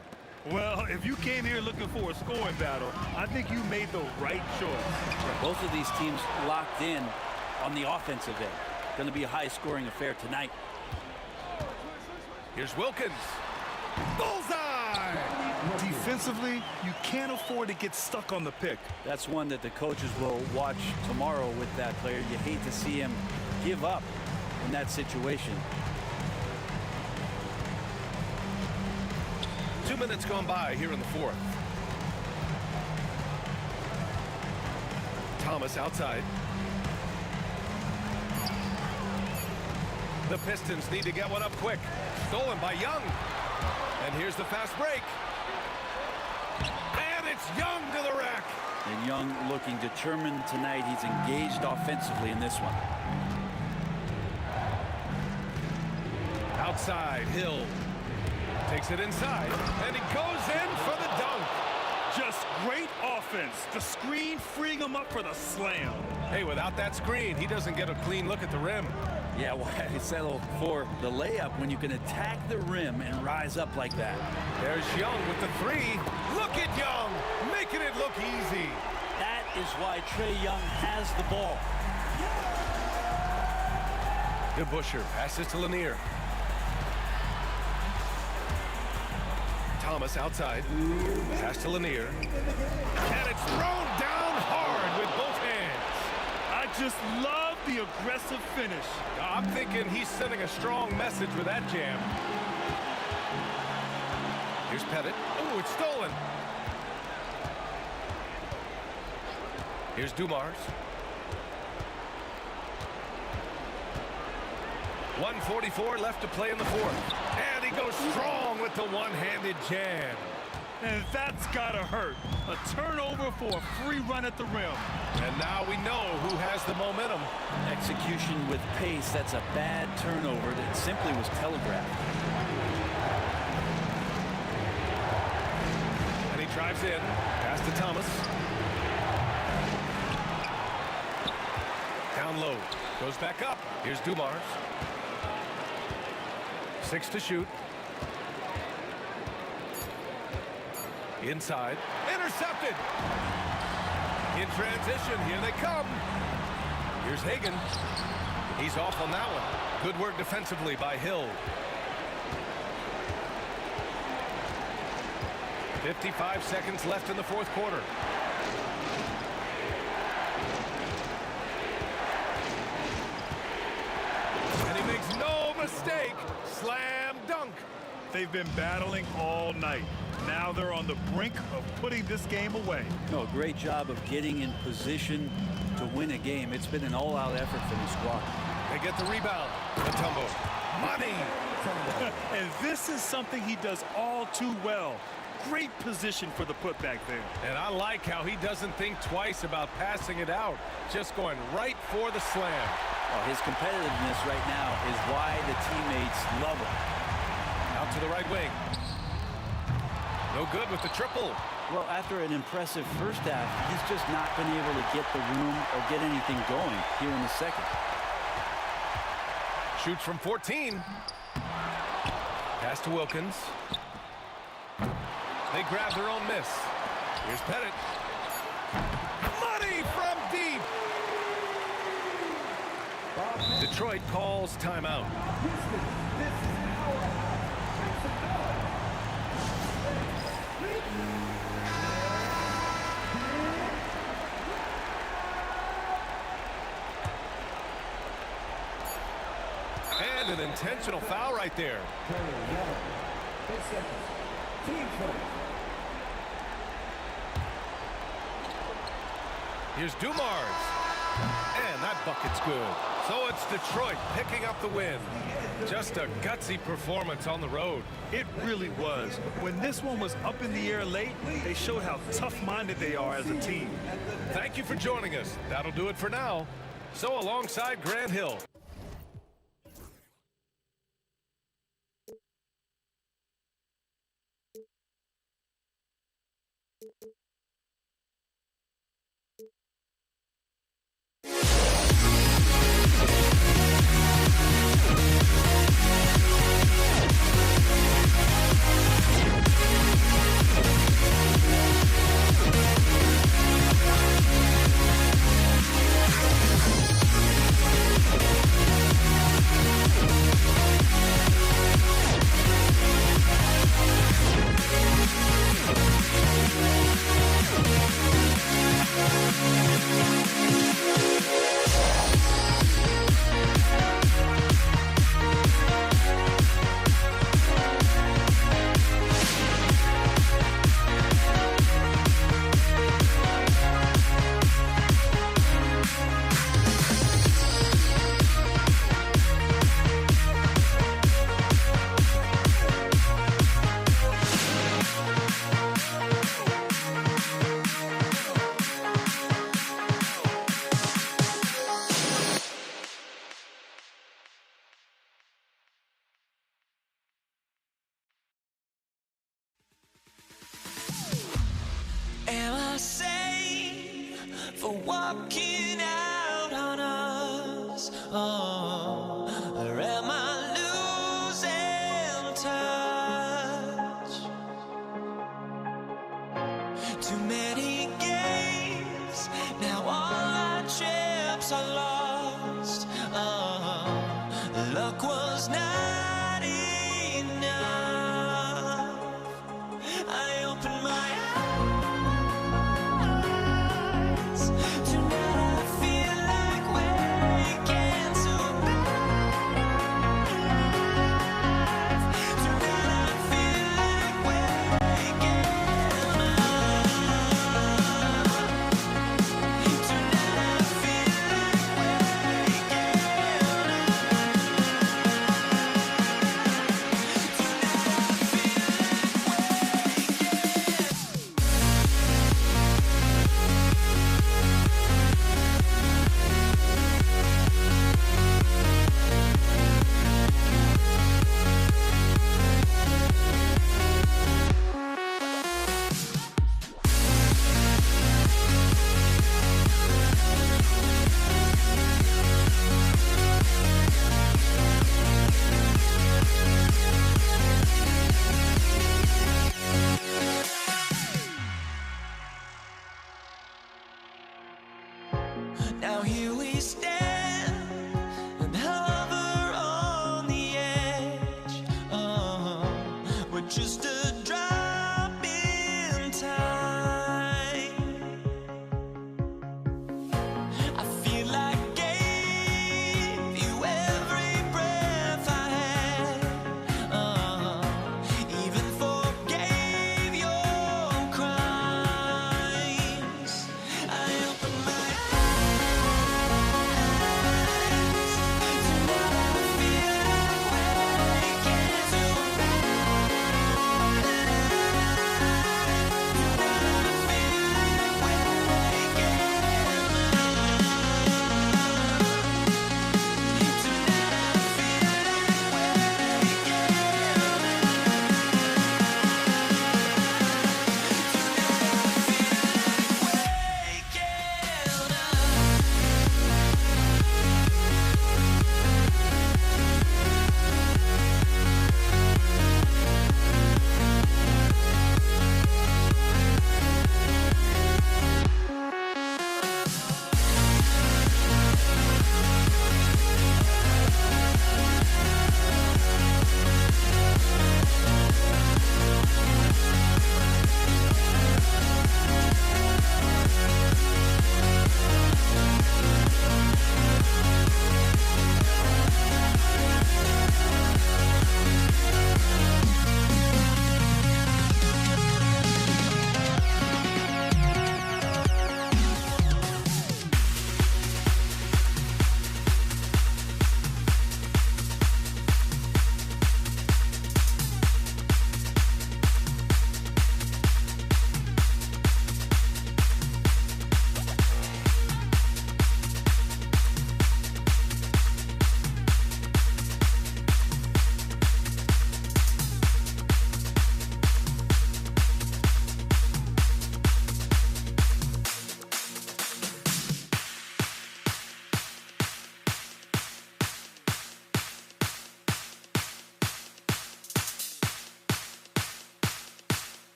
Well, if you came here looking for a scoring battle, I think you made the right choice. Both of these teams locked in on the offensive end. Going to be a high-scoring affair tonight. Here's Wilkins. Bullseye! Defensively, you can't afford to get stuck on the pick. That's one that the coaches will watch tomorrow with that player. You hate to see him give up in that situation. 2 minutes gone by here in the fourth. Thomas outside. The Pistons need to get one up quick. Stolen by Young. And here's the fast break. And it's Young to the rack. And Young looking determined tonight. He's engaged offensively in this one. Outside, Hill. Takes it inside. And he goes in for the dunk. Just great offense. The screen freeing him up for the slam. Hey, without that screen, he doesn't get a clean look at the rim. Yeah, why settle for the layup when you can attack the rim and rise up like that? There's Young with the three. Look at Young, making it look easy. That is why Trae Young has the ball. DeBusschere passes to Lanier. Thomas outside. Pass to Lanier. And it's thrown down hard with both hands. I just love the aggressive finish. I'm thinking he's sending a strong message with that jam. Here's Pettit. Oh, it's stolen. Here's Dumars. 1:44 left to play in the fourth. And he goes strong with the one-handed jam. And that's gotta hurt. A turnover for a free run at the rim. And now we know who has the momentum. Execution with pace. That's a bad turnover that simply was telegraphed. And he drives in. Pass to Thomas. Down low. Goes back up. Here's Dumars. 6 to shoot. Inside. Intercepted. In transition. Here they come. Here's Hagan. He's off on that one. Good work defensively by Hill. 55 seconds left in the fourth quarter. And he makes no mistake. Slam dunk. They've been battling all night. Now they're on the brink of putting this game away. No, great job of getting in position to win a game. It's been an all-out effort from the squad. They get the rebound. Mutombo. Money. And this is something he does all too well. Great position for the putback there. And I like how he doesn't think twice about passing it out. Just going right for the slam. Well, his competitiveness right now is why the teammates love him. Out to the right wing. No good with the triple. Well, after an impressive first half, he's just not been able to get the room or get anything going here in the second. Shoots from 14. Pass to Wilkins. They grab their own miss. Here's Pettit. Money from deep. Detroit calls timeout. And an intentional foul right there. Here's Dumars. And that bucket's good. So it's Detroit picking up the win. Just a gutsy performance on the road. It really was. When this one was up in the air late, they showed how tough-minded they are as a team. Thank you for joining us. That'll do it for now. So alongside Grant Hill. Am I sane for walking out on us? Oh, or am I losing touch? Too many games, now all our chips are lost. Oh, luck was not enough. I opened my eyes. Tonight I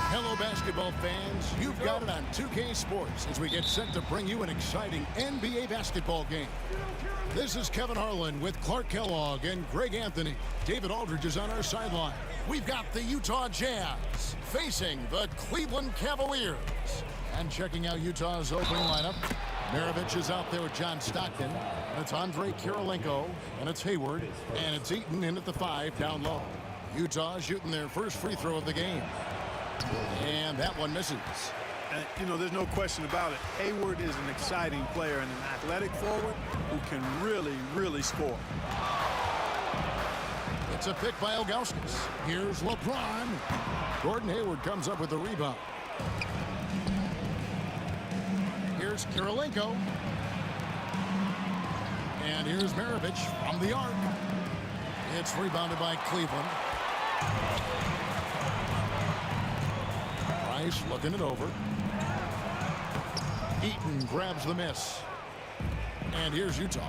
Hello, basketball fans. You've got it on 2K Sports as we get set to bring you an exciting NBA basketball game. This is Kevin Harlan with Clark Kellogg and Greg Anthony. David Aldridge is on our sideline. We've got the Utah Jazz facing the Cleveland Cavaliers. And checking out Utah's opening lineup, Maravich is out there with John Stockton. And it's Andre Kirilenko, and it's Hayward, and it's Eaton in at the 5 down low. Utah shooting their first free throw of the game. And that one misses. And, you know, there's no question about it. Hayward is an exciting player and an athletic forward who can really score. It's a pick by Ilgauskas. Here's LeBron. Gordon Hayward comes up with the rebound. Here's Kirilenko. And here's Maravich from the arc. It's rebounded by Cleveland. Price looking it over. Eaton grabs the miss. And here's Utah.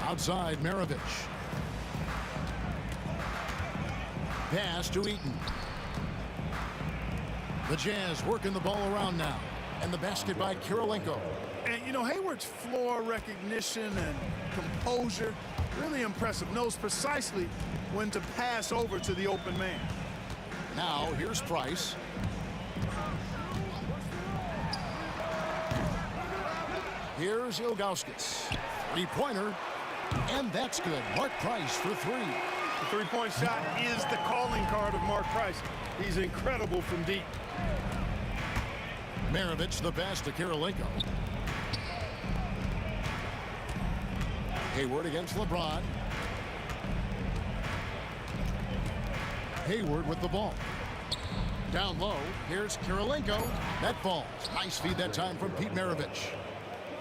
Outside, Maravich. Pass to Eaton. The Jazz working the ball around now. And the basket by Kirilenko. And, you know, Hayward's floor recognition and composure, really impressive. Knows precisely when to pass over to the open man. Now, here's Price. Here's Ilgauskas. Three-pointer. And that's good. Mark Price for 3. The three-point shot is the calling card of Mark Price. He's incredible from deep. Maravich the pass to Kirilenko. Hayward against LeBron. Hayward with the ball. Down low, here's Kirilenko. That falls. Nice feed that time from Pete Maravich.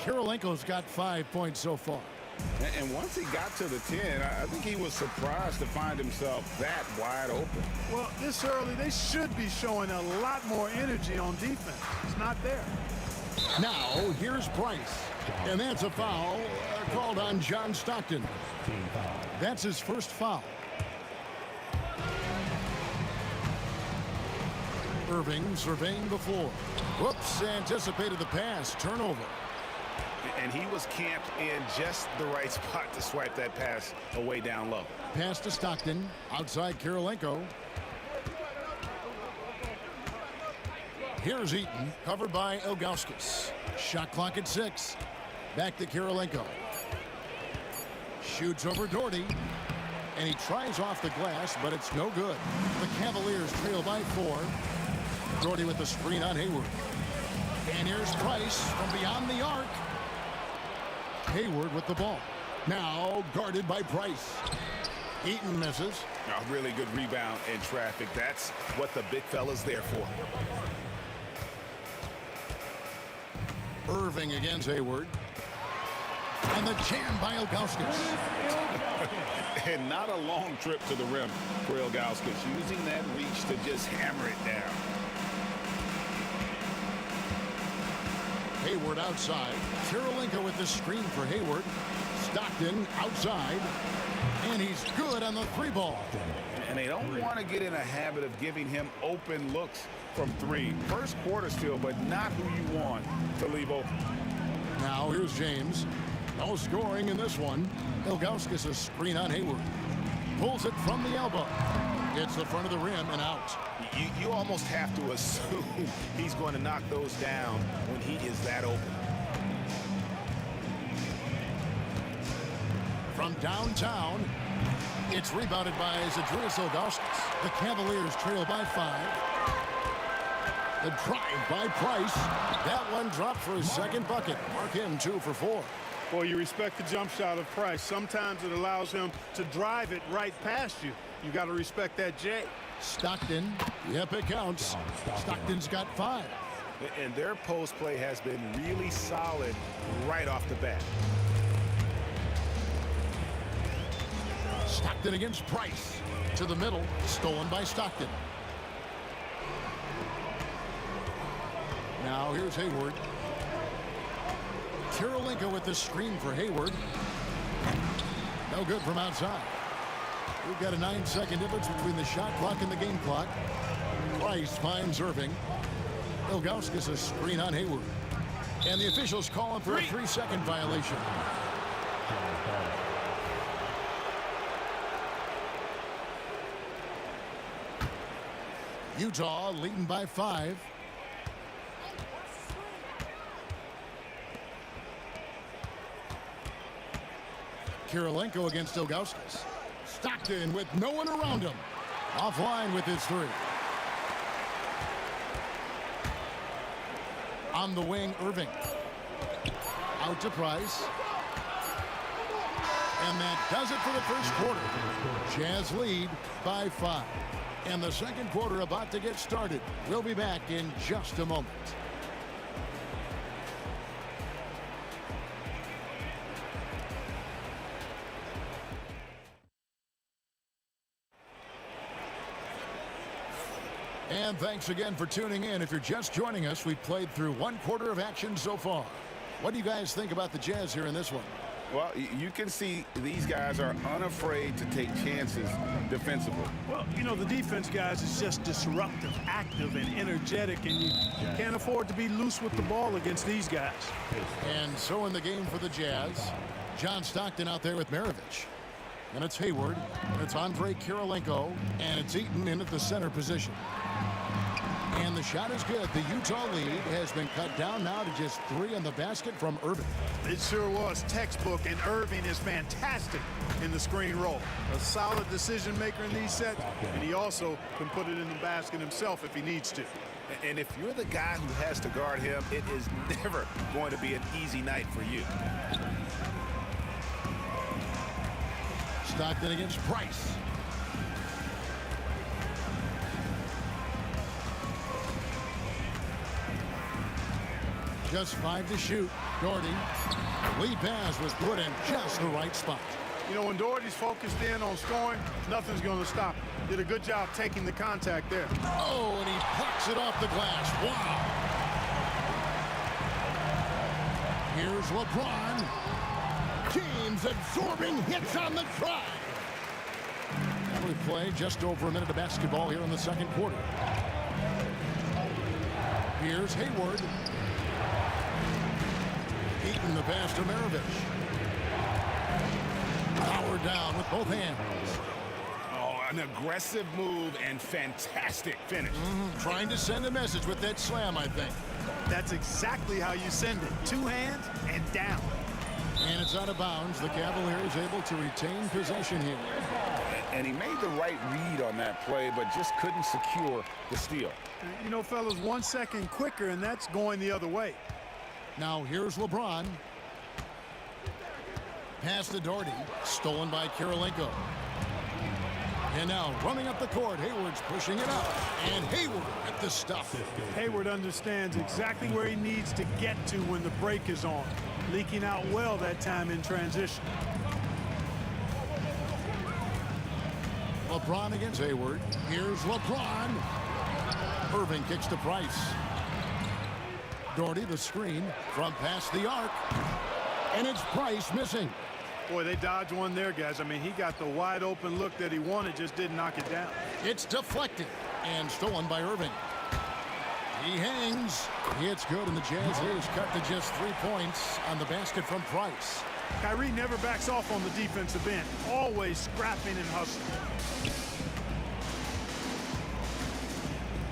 Kirilenko's got 5 points so far. And once he got to the 10, I think he was surprised to find himself that wide open. Well, this early, they should be showing a lot more energy on defense. It's not there. Now, here's Price. And that's a foul called on John Stockton. That's his first foul. Irving surveying the floor. Whoops, anticipated the pass. Turnover. And he was camped in just the right spot to swipe that pass away down low. Pass to Stockton. Outside Kirilenko. Here's Eaton, covered by Ilgauskas. Shot clock at 6. Back to Kirilenko. Shoots over Doherty. And he tries off the glass, but it's no good. The Cavaliers trail by 4. Doherty with the screen on Hayward. And here's Price from beyond the arc. Hayward with the ball. Now guarded by Price. Eaton misses. A really good rebound in traffic. That's what the big fella's there for. Irving against Hayward. And the jam by Ilgauskas. And not a long trip to the rim for Ilgauskas, using that reach to just hammer it down. Hayward outside. Kirilenko with the screen for Hayward. Stockton outside. And he's good on the 3 ball. And they don't want to get in a habit of giving him open looks from 3. First quarter still, but not who you want to leave open. Now here's James. No scoring in this one. Ilgauskas a screen on Hayward. Pulls it from the elbow. Hits the front of the rim and out. You almost have to assume he's going to knock those down when he is that open. From downtown, it's rebounded by Zydrunas Ilgauskas. The Cavaliers trail by 5. The drive by Price. That one dropped for his second bucket. Mark him 2 for 4. Well, you respect the jump shot of Price. Sometimes it allows him to drive it right past you. You got to respect that J. Stockton, yep, it counts. Stockton's got 5. And their post play has been really solid right off the bat. Stockton against Price. To the middle, stolen by Stockton. Now here's Hayward. Kirilenko with the screen for Hayward. No good from outside. We've got a 9-second difference between the shot clock and the game clock. Price finds Irving. Ilgauskas a screen on Hayward. And the officials calling for a 3-second violation. Utah leading by 5. Kirilenko against Ilgauskas. Stockton with no one around him. Offline with his 3. On the wing, Irving. Out to Price. And that does it for the first quarter. Jazz lead by 5. And the second quarter about to get started. We'll be back in just a moment. And thanks again for tuning in. If you're just joining us, we've played through 1 quarter of action so far. What do you guys think about the Jazz here in this one? Well, you can see these guys are unafraid to take chances defensively. Well, you know, the defense, guys, is just disruptive, active, and energetic, and you can't afford to be loose with the ball against these guys. And so in the game for the Jazz, John Stockton out there with Maravich. And it's Hayward, and it's Andre Kirilenko, and it's Eaton in at the center position. And the shot is good. The Utah lead has been cut down now to just 3 on the basket from Irving. It sure was textbook, and Irving is fantastic in the screen roll. A solid decision maker in these sets, and he also can put it in the basket himself if he needs to. And if you're the guy who has to guard him, it is never going to be an easy night for you. Stockton against Price. Just 5 to shoot. Doherty. Lead pass was put in just the right spot. You know, when Doherty's focused in on scoring, nothing's going to stop him. Did a good job taking the contact there. Oh, and he plucks it off the glass. Wow. Here's LeBron. James absorbing hits on the try. And we play just over a minute of basketball here in the second quarter. Here's Hayward. Eaton the pass to Maravich. Powered down with both hands. Oh, an aggressive move and fantastic finish. Trying to send a message with that slam, I think. That's exactly how you send it. 2 hands and down. And it's out of bounds. The Cavaliers able to retain possession here. And he made the right read on that play, but just couldn't secure the steal. You know, fellas, 1 second quicker, and that's going the other way. Now here's LeBron. Pass to Doherty. Stolen by Kirilenko. And now running up the court. Hayward's pushing it up. And Hayward at the stuff. Hayward understands exactly where he needs to get to when the break is on. Leaking out well that time in transition. LeBron against Hayward. Here's LeBron. Irving kicks to Price. Doherty the screen from past the arc. And it's Price missing. Boy, they dodged one there, guys. I mean, he got the wide open look that he wanted, just didn't knock it down. It's deflected and stolen by Irving. He hangs. It's good, and the Jazz is cut to just 3 points on the basket from Price. Kyrie never backs off on the defensive end. Always scrapping and hustling.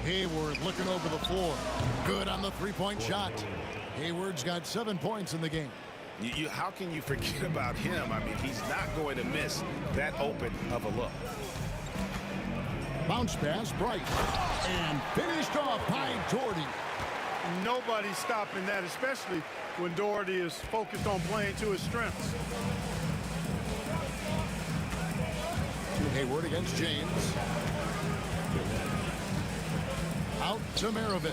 Hayward looking over the floor. Good on the three-point shot. Hayward's got 7 points in the game. How can you forget about him? I mean, he's not going to miss that open of a look. Bounce pass, Bright. And finished off by Doherty. Nobody's stopping that, especially when Doherty is focused on playing to his strengths. Hayward against James. Out to Maravich.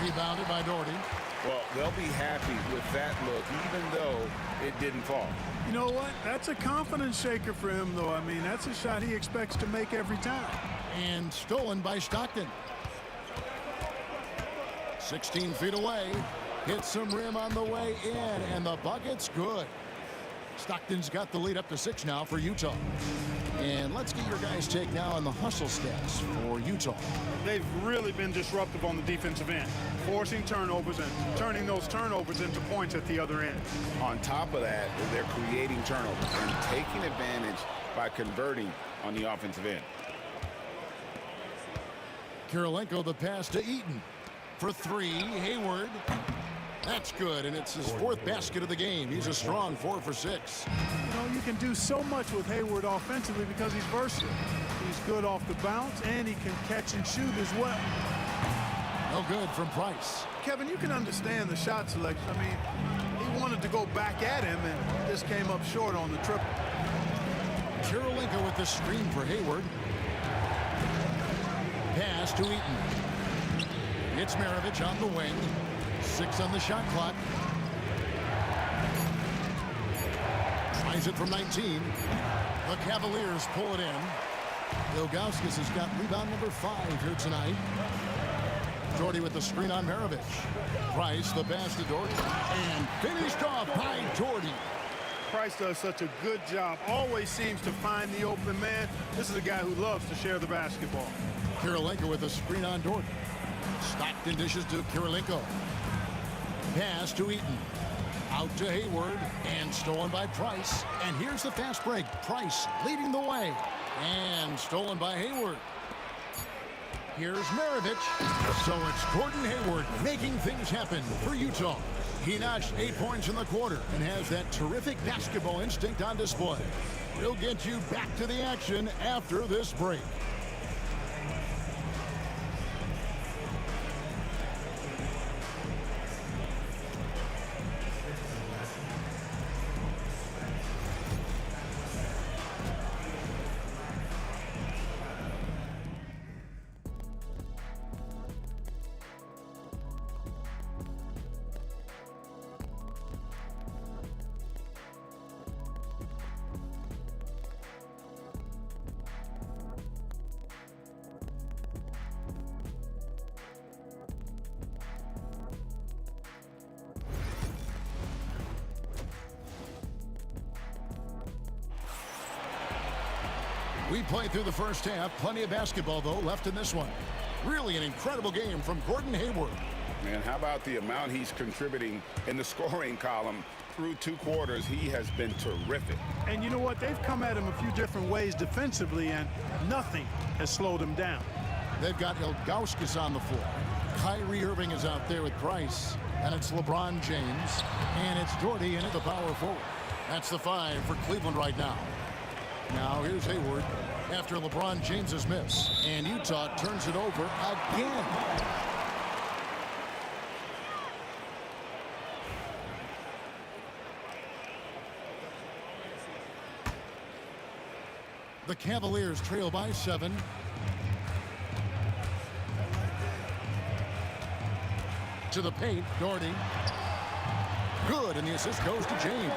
Rebounded by Doherty. Well, they'll be happy with that look, even though it didn't fall. You know what? That's a confidence shaker for him, though. I mean, that's a shot he expects to make every time. And stolen by Stockton. 16 feet away. Hits some rim on the way in, and the bucket's good. Stockton's got the lead up to 6 now for Utah. And let's get your guys' take now on the hustle stats for Utah. They've really been disruptive on the defensive end, forcing turnovers and turning those turnovers into points at the other end. On top of that, they're creating turnovers and taking advantage by converting on the offensive end. Kirilenko the pass to Eaton. For 3, Hayward. That's good, and it's his 4th basket of the game. He's a strong 4 for 6. You know, you can do so much with Hayward offensively because he's versatile. He's good off the bounce, and he can catch and shoot as well. No good from Price. Kevin, you can understand the shot selection. I mean, he wanted to go back at him, and just came up short on the triple. Kirilenko with the screen for Hayward. Pass to Eaton. It's Maravich on the wing. 6 on the shot clock. Tries it from 19. The Cavaliers pull it in. Ilgauskas has got rebound number 5 here tonight. Doherty with the screen on Maravich. Price the pass to Doherty. And finished off by Doherty. Price does such a good job. Always seems to find the open man. This is a guy who loves to share the basketball. Kirilenko with the screen on Doherty. Stockton dishes to Kirilenko. Pass to Eaton. Out to Hayward. And stolen by Price. And here's the fast break. Price leading the way. And stolen by Hayward. Here's Maravich. So it's Gordon Hayward making things happen for Utah. He notched 8 points in the quarter and has that terrific basketball instinct on display. We'll get you back to the action after this break. We played through the first half. Plenty of basketball, though, left in this one. Really an incredible game from Gordon Hayward. And how about the amount he's contributing in the scoring column through 2 quarters? He has been terrific. And you know what? They've come at him a few different ways defensively, and nothing has slowed him down. They've got Ilgauskas on the floor. Kyrie Irving is out there with Price. And it's LeBron James. And it's Doherty in at the power forward. That's the 5 for Cleveland right now. Now here's Hayward after LeBron James's miss. And Utah turns it over again. The Cavaliers trail by 7. To the paint, Doherty. Good, and the assist goes to James.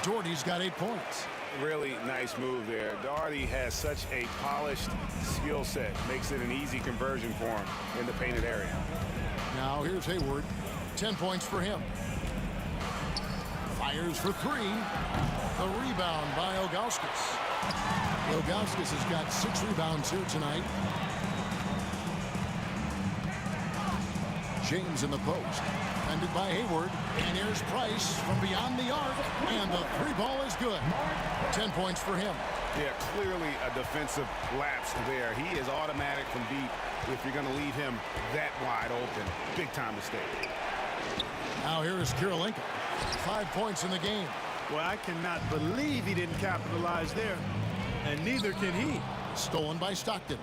Doherty's got 8 points. Really nice move there. Doherty has such a polished skill set. Makes it an easy conversion for him in the painted area. Now here's Hayward. 10 points for him. Fires for 3. The rebound by Ilgauskas. Ilgauskas has got 6 rebounds here tonight. James in the post. Defended by Hayward. And here's Price from beyond the arc. And the three ball is good. 10 points for him. Yeah, clearly a defensive lapse there. He is automatic from deep if you're going to leave him that wide open. Big time mistake. Now here is Kirilenko. 5 points in the game. Well, I cannot believe he didn't capitalize there. And neither can he. Stolen by Stockton.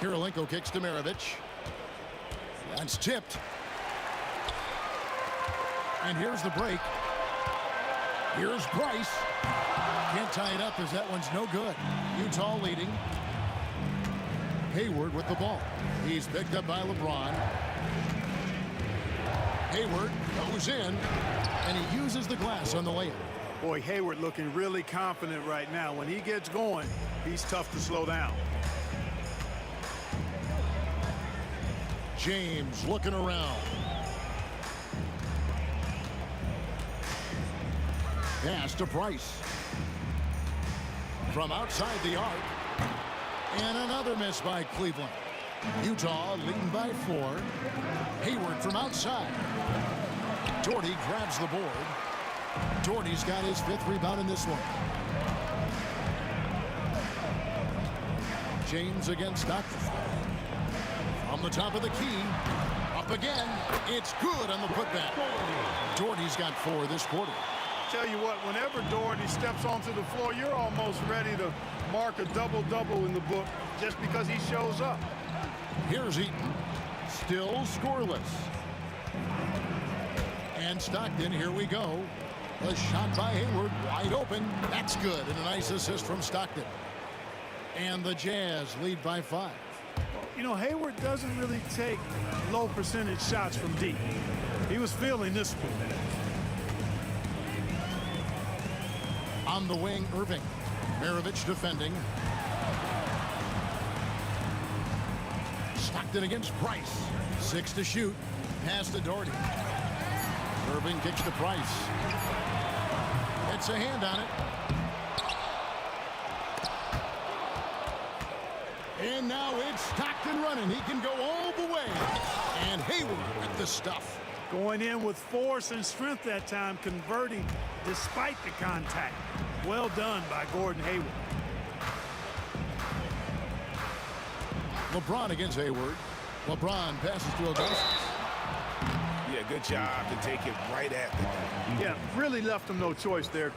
Kirilenko kicks to Maravich. That's tipped. And here's the break. Here's Price. Can't tie it up as that one's no good. Utah leading. Hayward with the ball. He's picked up by LeBron. Hayward goes in, and he uses the glass on the layup. Boy, Hayward looking really confident right now. When he gets going, he's tough to slow down. James looking around. Pass to Price. From outside the arc. And another miss by Cleveland. Utah leading by 4. Hayward from outside. Doherty grabs the board. Doherty's got his 5th rebound in this one. James against Stockton. From the top of the key. Up again. It's good on the putback. Doherty's got 4 this quarter. Tell you what, whenever Doherty steps onto the floor, you're almost ready to mark a double-double in the book just because he shows up. Here's Eaton. Still scoreless. And Stockton, here we go. A shot by Hayward, wide open. That's good, and a nice assist from Stockton. And the Jazz lead by 5. You know, Hayward doesn't really take low percentage shots from deep. He was feeling this one. On the wing, Irving. Maravich defending. Stockton against Price. 6 to shoot. Pass to Doherty. Irving kicks to Price. It's a hand on it. And now it's Stockton running. He can go all the way. And Hayward with the stuff. Going in with force and strength that time, converting despite the contact. Well done by Gordon Hayward. LeBron against Hayward. LeBron passes to Augustus. Yeah, good job to take it right at the net. Yeah, really left him no choice there.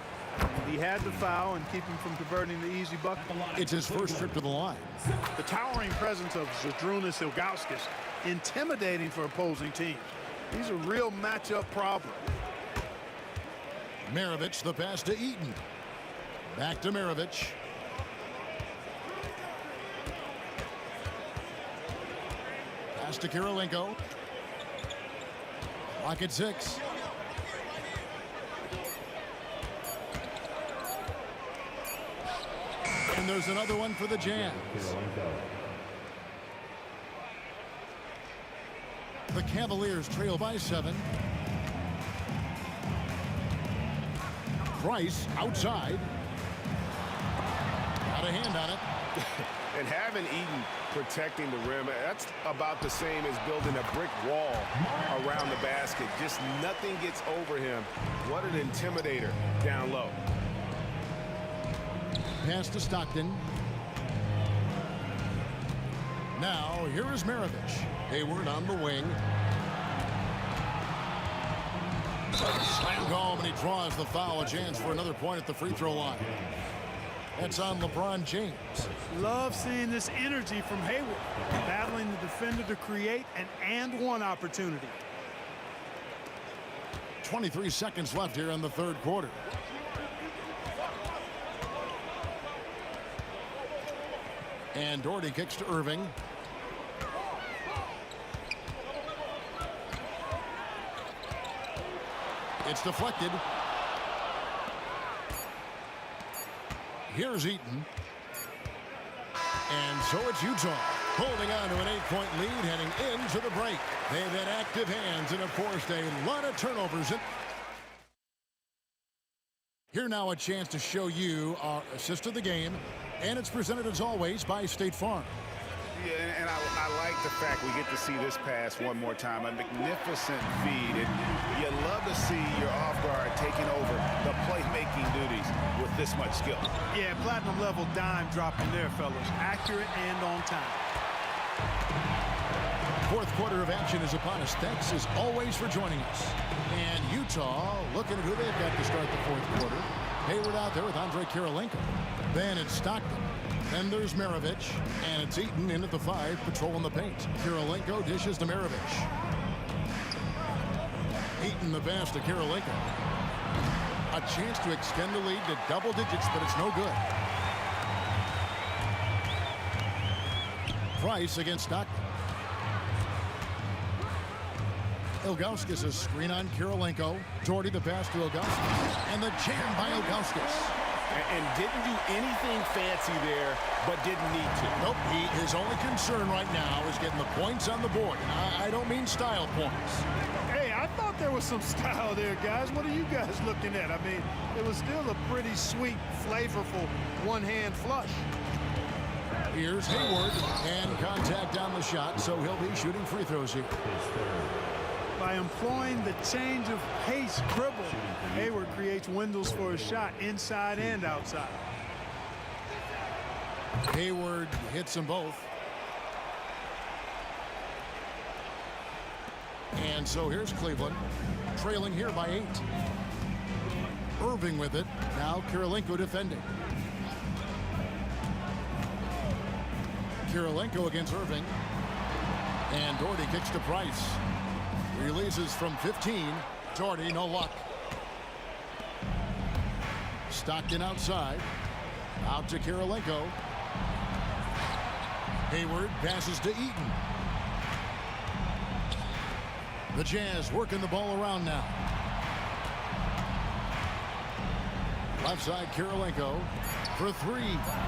He had to foul and keep him from converting the easy bucket. It's his first trip to the line. The towering presence of Zydrunas Ilgauskas, intimidating for opposing teams. He's a real matchup problem. Maravich, the pass to Eaton. Back to Maravich. Pass to Kirilenko. Clock at 6. And there's another one for the Jazz. The Cavaliers trail by 7. Price outside. Got a hand on it. And having Eaton protecting the rim, that's about the same as building a brick wall around the basket. Just nothing gets over him. What an intimidator down low. Pass to Stockton. Now, here is Maravich. Hayward on the wing. Slammed home, and he draws the foul. A chance for another point at the free throw line. That's on LeBron James. Love seeing this energy from Hayward, battling the defender to create an and-one opportunity. 23 seconds left here in the third quarter. And Doherty kicks to Irving. It's deflected. Here's Eaton. And so it's Utah holding on to an 8-point lead heading into the break. They've had active hands and, of course, a lot of turnovers. Here now a chance to show you our assist of the game. And it's presented, as always, by State Farm. Yeah, and I like the fact we get to see this pass one more time. A magnificent feed. And you love to see your off guard taking over the playmaking duties with this much skill. Yeah, platinum level dime dropping there, fellas. Accurate and on time. Fourth quarter of action is upon us. Thanks as always for joining us. And Utah looking at who they've got to start the fourth quarter. Hayward out there with Andre Kirilenko. Then it's Stockton. Then there's Maravich. And it's Eaton in at the 5, patrolling the paint. Kirilenko dishes to Maravich. Eaton the pass to Kirilenko. A chance to extend the lead to double digits, but it's no good. Price against Stockton. Ilgauskas a screen on Kirilenko. Doherty the pass to Ilgauskas. And the jam by Ilgauskas. And didn't do anything fancy there, but didn't need to. Nope, his only concern right now is getting the points on the board. And I don't mean style points. Hey, I thought there was some style there, guys. What are you guys looking at? I mean, it was still a pretty sweet, flavorful one-hand flush. Here's Hayward, and contact on the shot, so he'll be shooting free throws here. By employing the change of pace dribble, Hayward creates windows for a shot inside and outside. Hayward hits them both. And so here's Cleveland, trailing here by 8. Irving with it. Now Kirilenko defending. Kirilenko against Irving. And Doherty kicks to Price. Releases from 15. Doherty, no luck. Stockton outside. Out to Kirilenko. Hayward passes to Eaton. The Jazz working the ball around now. Left side, Kirilenko for 3.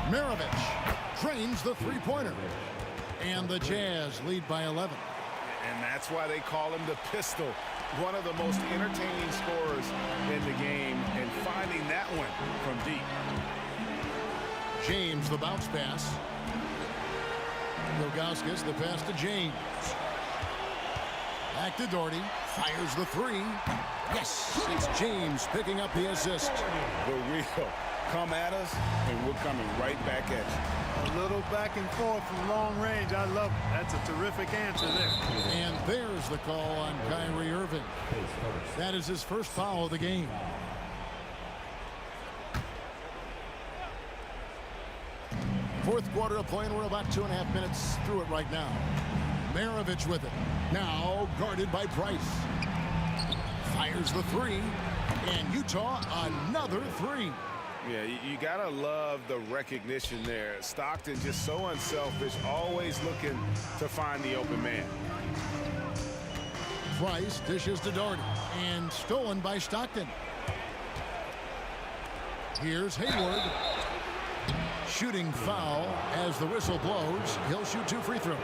Maravich drains the three-pointer. And the Jazz lead by 11. And that's why they call him the pistol. One of the most entertaining scorers in the game, and finding that one from deep. James, the bounce pass. Ilgauskas, the pass to James. Back to Doherty. Fires the 3. Yes, it's James picking up the assist. The real come at us, and we're coming right back at you. A little back and forth from long range. I love it. That's a terrific answer there. And there's the call on Kyrie Irving. That is his first foul of the game. Fourth quarter of play, and we're about 2.5 minutes through it right now. Maravich with it. Now guarded by Price. Fires the 3. And Utah another 3. Yeah, you gotta love the recognition there. Stockton just so unselfish, always looking to find the open man. Price dishes to Doherty, and stolen by Stockton. Here's Hayward. Shooting foul as the whistle blows. He'll shoot 2 free throws.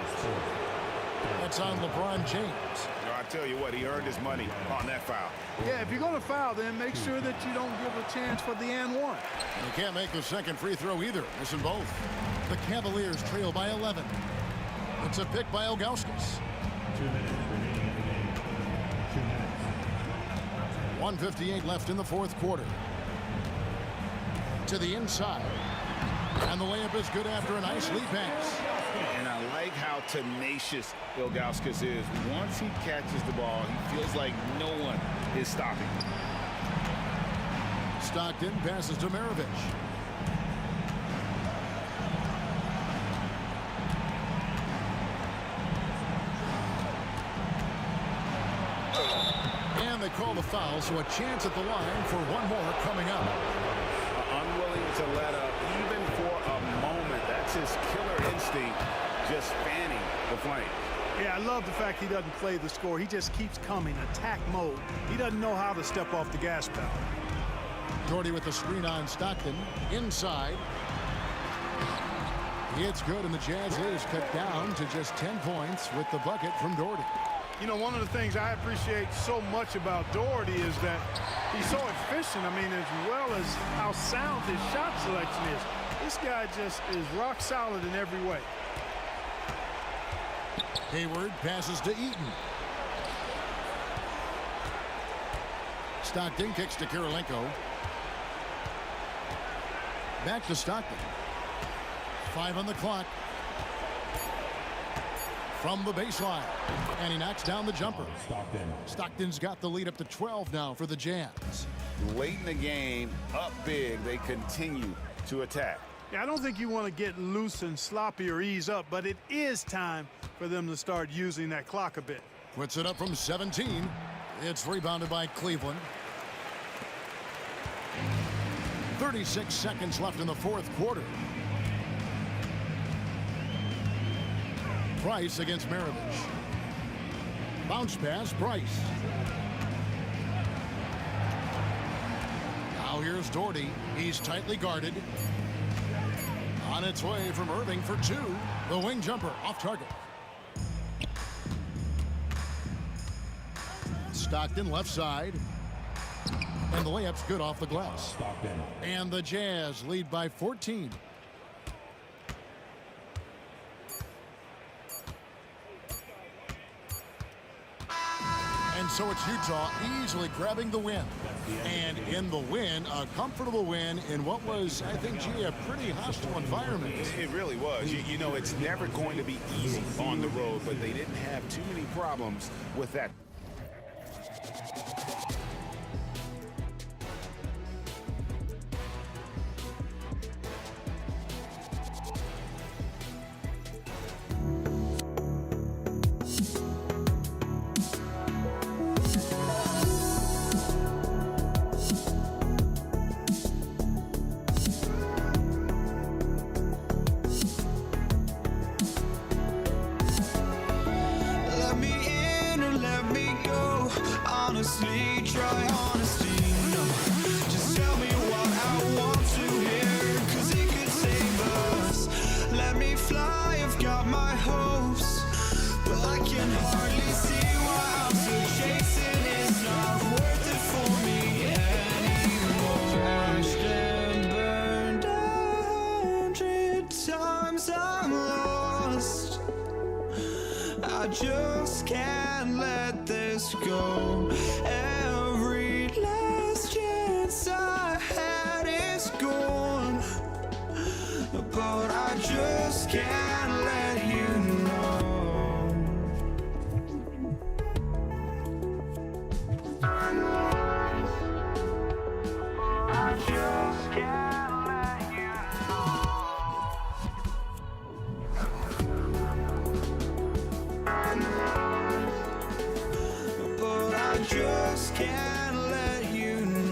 That's on LeBron James. I tell you what, he earned his money on that foul. Yeah, if you're going to foul, then make sure that you don't give a chance for the and one. And he can't make the second free throw either. Missing both. The Cavaliers trail by 11. It's a pick by Ilgauskas. 2 minutes remaining in the game. 2 minutes. 1:58 left in the fourth quarter. To the inside. And the layup is good after a nice lead pass. And I like how tenacious Ilgauskas is. Once he catches the ball, he feels like no one is stopping. Stockton passes to Maravich. And they call the foul, so a chance at the line for one more coming up. Unwilling to let up even for a moment. That's his killer instinct, just fanning the flame. Yeah, I love the fact he doesn't play the score. He just keeps coming, attack mode. He doesn't know how to step off the gas pedal. Doherty with the screen on Stockton. Inside. It's good, and the Jazz is cut down to just 10 points with the bucket from Doherty. You know, one of the things I appreciate so much about Doherty is that he's so efficient. I mean, as well as how sound his shot selection is. This guy just is rock solid in every way. Hayward passes to Eaton. Stockton kicks to Kirilenko. Back to Stockton. 5 on the clock. From the baseline. And he knocks down the jumper. Stockton's got the lead up to 12 now for the Jazz. Late in the game, up big, they continue to attack. Yeah, I don't think you want to get loose and sloppy or ease up, but it is time for them to start using that clock a bit. Puts it up from 17. It's rebounded by Cleveland. 36 seconds left in the fourth quarter. Price against Maravich. Bounce pass, Price. Now here's Doherty. He's tightly guarded. On its way from Irving for 2. The wing jumper off target. Stockton left side. And the layup's good off the glass. And the Jazz lead by 14. And so it's Utah easily grabbing the win. And in the win, a comfortable win in what was, I think, G, a pretty hostile environment. It really was. You know, it's never going to be easy on the road, but they didn't have too many problems with that. Let me in or let me go. Honestly, try honesty. No, just tell me what I want to hear, 'cause it could save us. Let me fly, I've got my hopes, but I can hardly see why I'm still chasing. It's not worth it for me anymore. Crashed and burned 100 times, I'm lost. I just can't let this go. Every last chance I had is gone, but I just can't let you know. I just can't let you but I just can't let you know.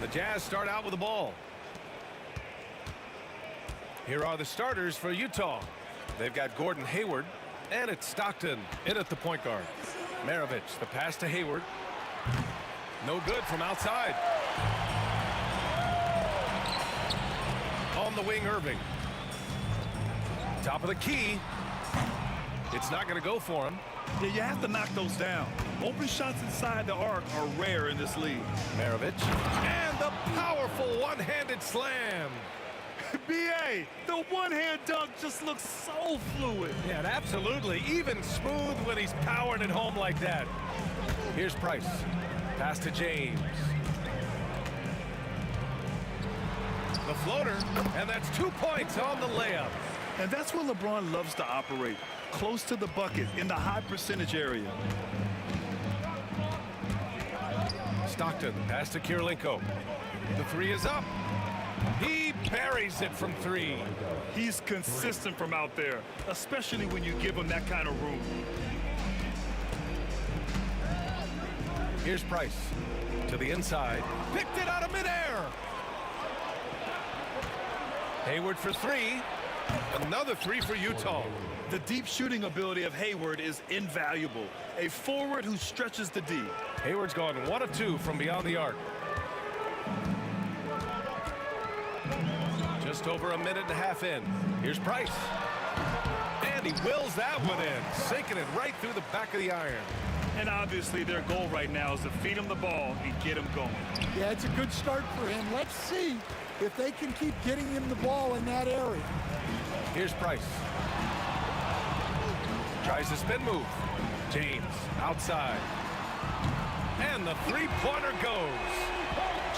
And the Jazz start out with the ball. Here are the starters for Utah. They've got Gordon Hayward, and it's Stockton in at the point guard. Maravich, the pass to Hayward. No good from outside. On the wing, Irving. Top of the key. It's not going to go for him. Yeah, you have to knock those down. Open shots inside the arc are rare in this league. Maravich. And the powerful one-handed slam. B.A., the one-hand dunk just looks so fluid. Yeah, absolutely. Even smooth when he's powering it home like that. Here's Price. Pass to James. The floater, and that's 2 points on the layup. And that's where LeBron loves to operate, close to the bucket in the high percentage area. Stockton, pass to Kirilenko. The three is up. He buries it from three. He's consistent from out there, especially when you give him that kind of room. Here's Price to the inside. Picked it out of midair. Hayward for three. Another three for Utah. The deep shooting ability of Hayward is invaluable. A forward who stretches the D. Hayward's gone 1 of 2 from beyond the arc. Just over a minute and a half in. Here's Price. And he wills that one in, sinking it right through the back of the iron. And obviously their goal right now is to feed him the ball and get him going. Yeah, it's a good start for him. Let's see if they can keep getting him the ball in that area. Here's Price. Tries the spin move. James outside. And the three-pointer goes.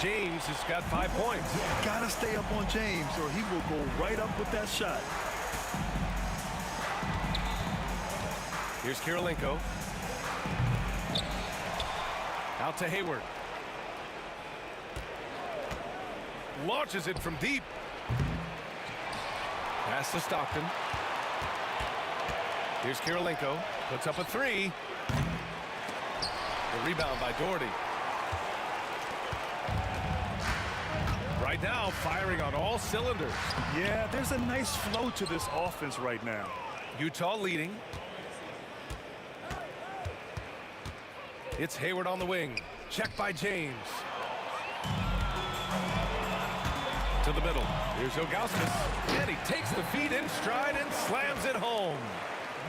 James has got 5 points. Gotta stay up on James or he will go right up with that shot. Here's Kirilenko. Out to Hayward. Launches it from deep. Pass to Stockton. Here's Kirilenko. Puts up a three. The rebound by Doherty. Right now, firing on all cylinders. Yeah, there's a nice flow to this offense right now. Utah leading. It's Hayward on the wing. Check by James. To the middle. Here's Ilgauskas. And he takes the feed in stride and slams it home.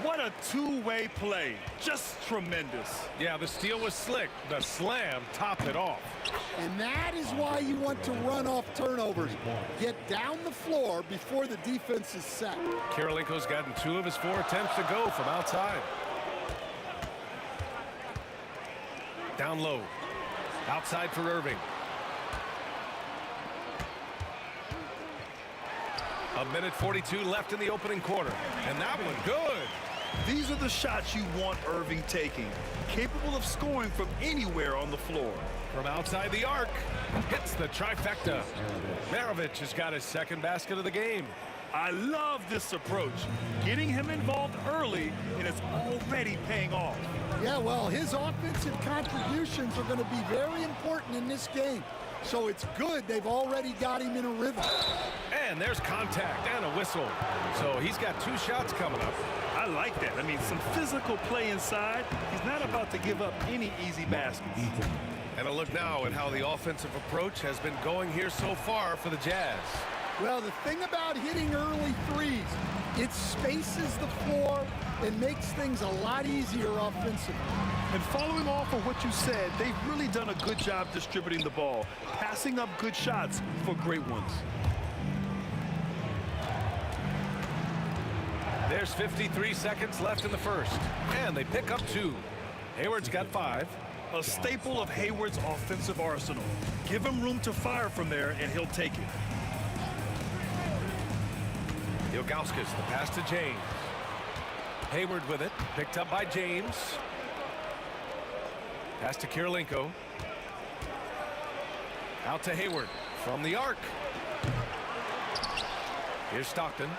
What a two-way play. Just tremendous. Yeah, the steal was slick. The slam topped it off. And that is why you want to run off turnovers. Get down the floor before the defense is set. Kirilenko's gotten 2 of his 4 attempts to go from outside. Down low. Outside for Irving. A minute 42 left in the opening quarter. And that one good. These are the shots you want Irving taking. Capable of scoring from anywhere on the floor. From outside the arc. Hits the trifecta. Maravich has got his second basket of the game. I love this approach. Getting him involved early, and it's already paying off. Yeah, well, his offensive contributions are going to be very important in this game. So it's good they've already got him in a rhythm. And there's contact and a whistle. So he's got 2 shots coming up. I like that. I mean, some physical play inside. He's not about to give up any easy baskets. And a look now at how the offensive approach has been going here so far for the Jazz. Well, the thing about hitting early threes, it spaces the floor and makes things a lot easier offensively. And following off of what you said, they've really done a good job distributing the ball, passing up good shots for great ones. There's 53 seconds left in the first, and they pick up 2. Hayward's got 5. A staple of Hayward's offensive arsenal. Give him room to fire from there, and he'll take it. Ilgauskas, the pass to James. Hayward with it, picked up by James. Pass to Kirilenko. Out to Hayward from the arc. Here's Stockton.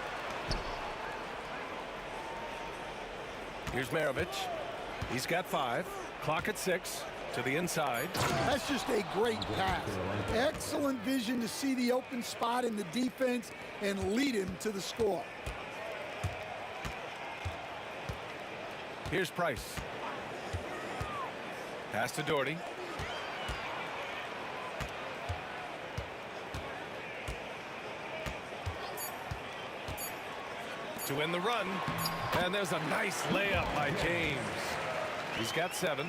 Here's Maravich. He's got 5. Clock at 6. To the inside. That's just a great pass. Excellent vision to see the open spot in the defense and lead him to the score. Here's Price. Pass to Doherty. To win the run. And there's a nice layup by James. He's got 7.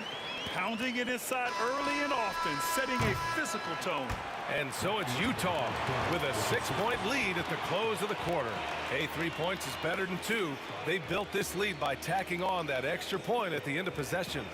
Pounding it inside early and often, setting a physical tone. And so it's Utah with a 6-point lead at the close of the quarter. Hey, 3 points is better than 2. They built this lead by tacking on that extra point at the end of possession.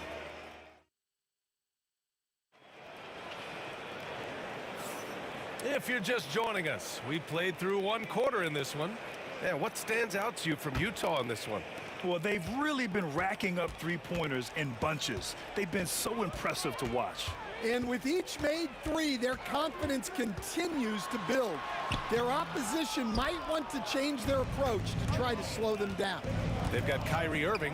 If you're just joining us, we played through 1 quarter in this one. Yeah, what stands out to you from Utah in this one? Well, they've really been racking up three-pointers in bunches. They've been so impressive to watch. And with each made 3, their confidence continues to build. Their opposition might want to change their approach to try to slow them down. They've got Kyrie Irving,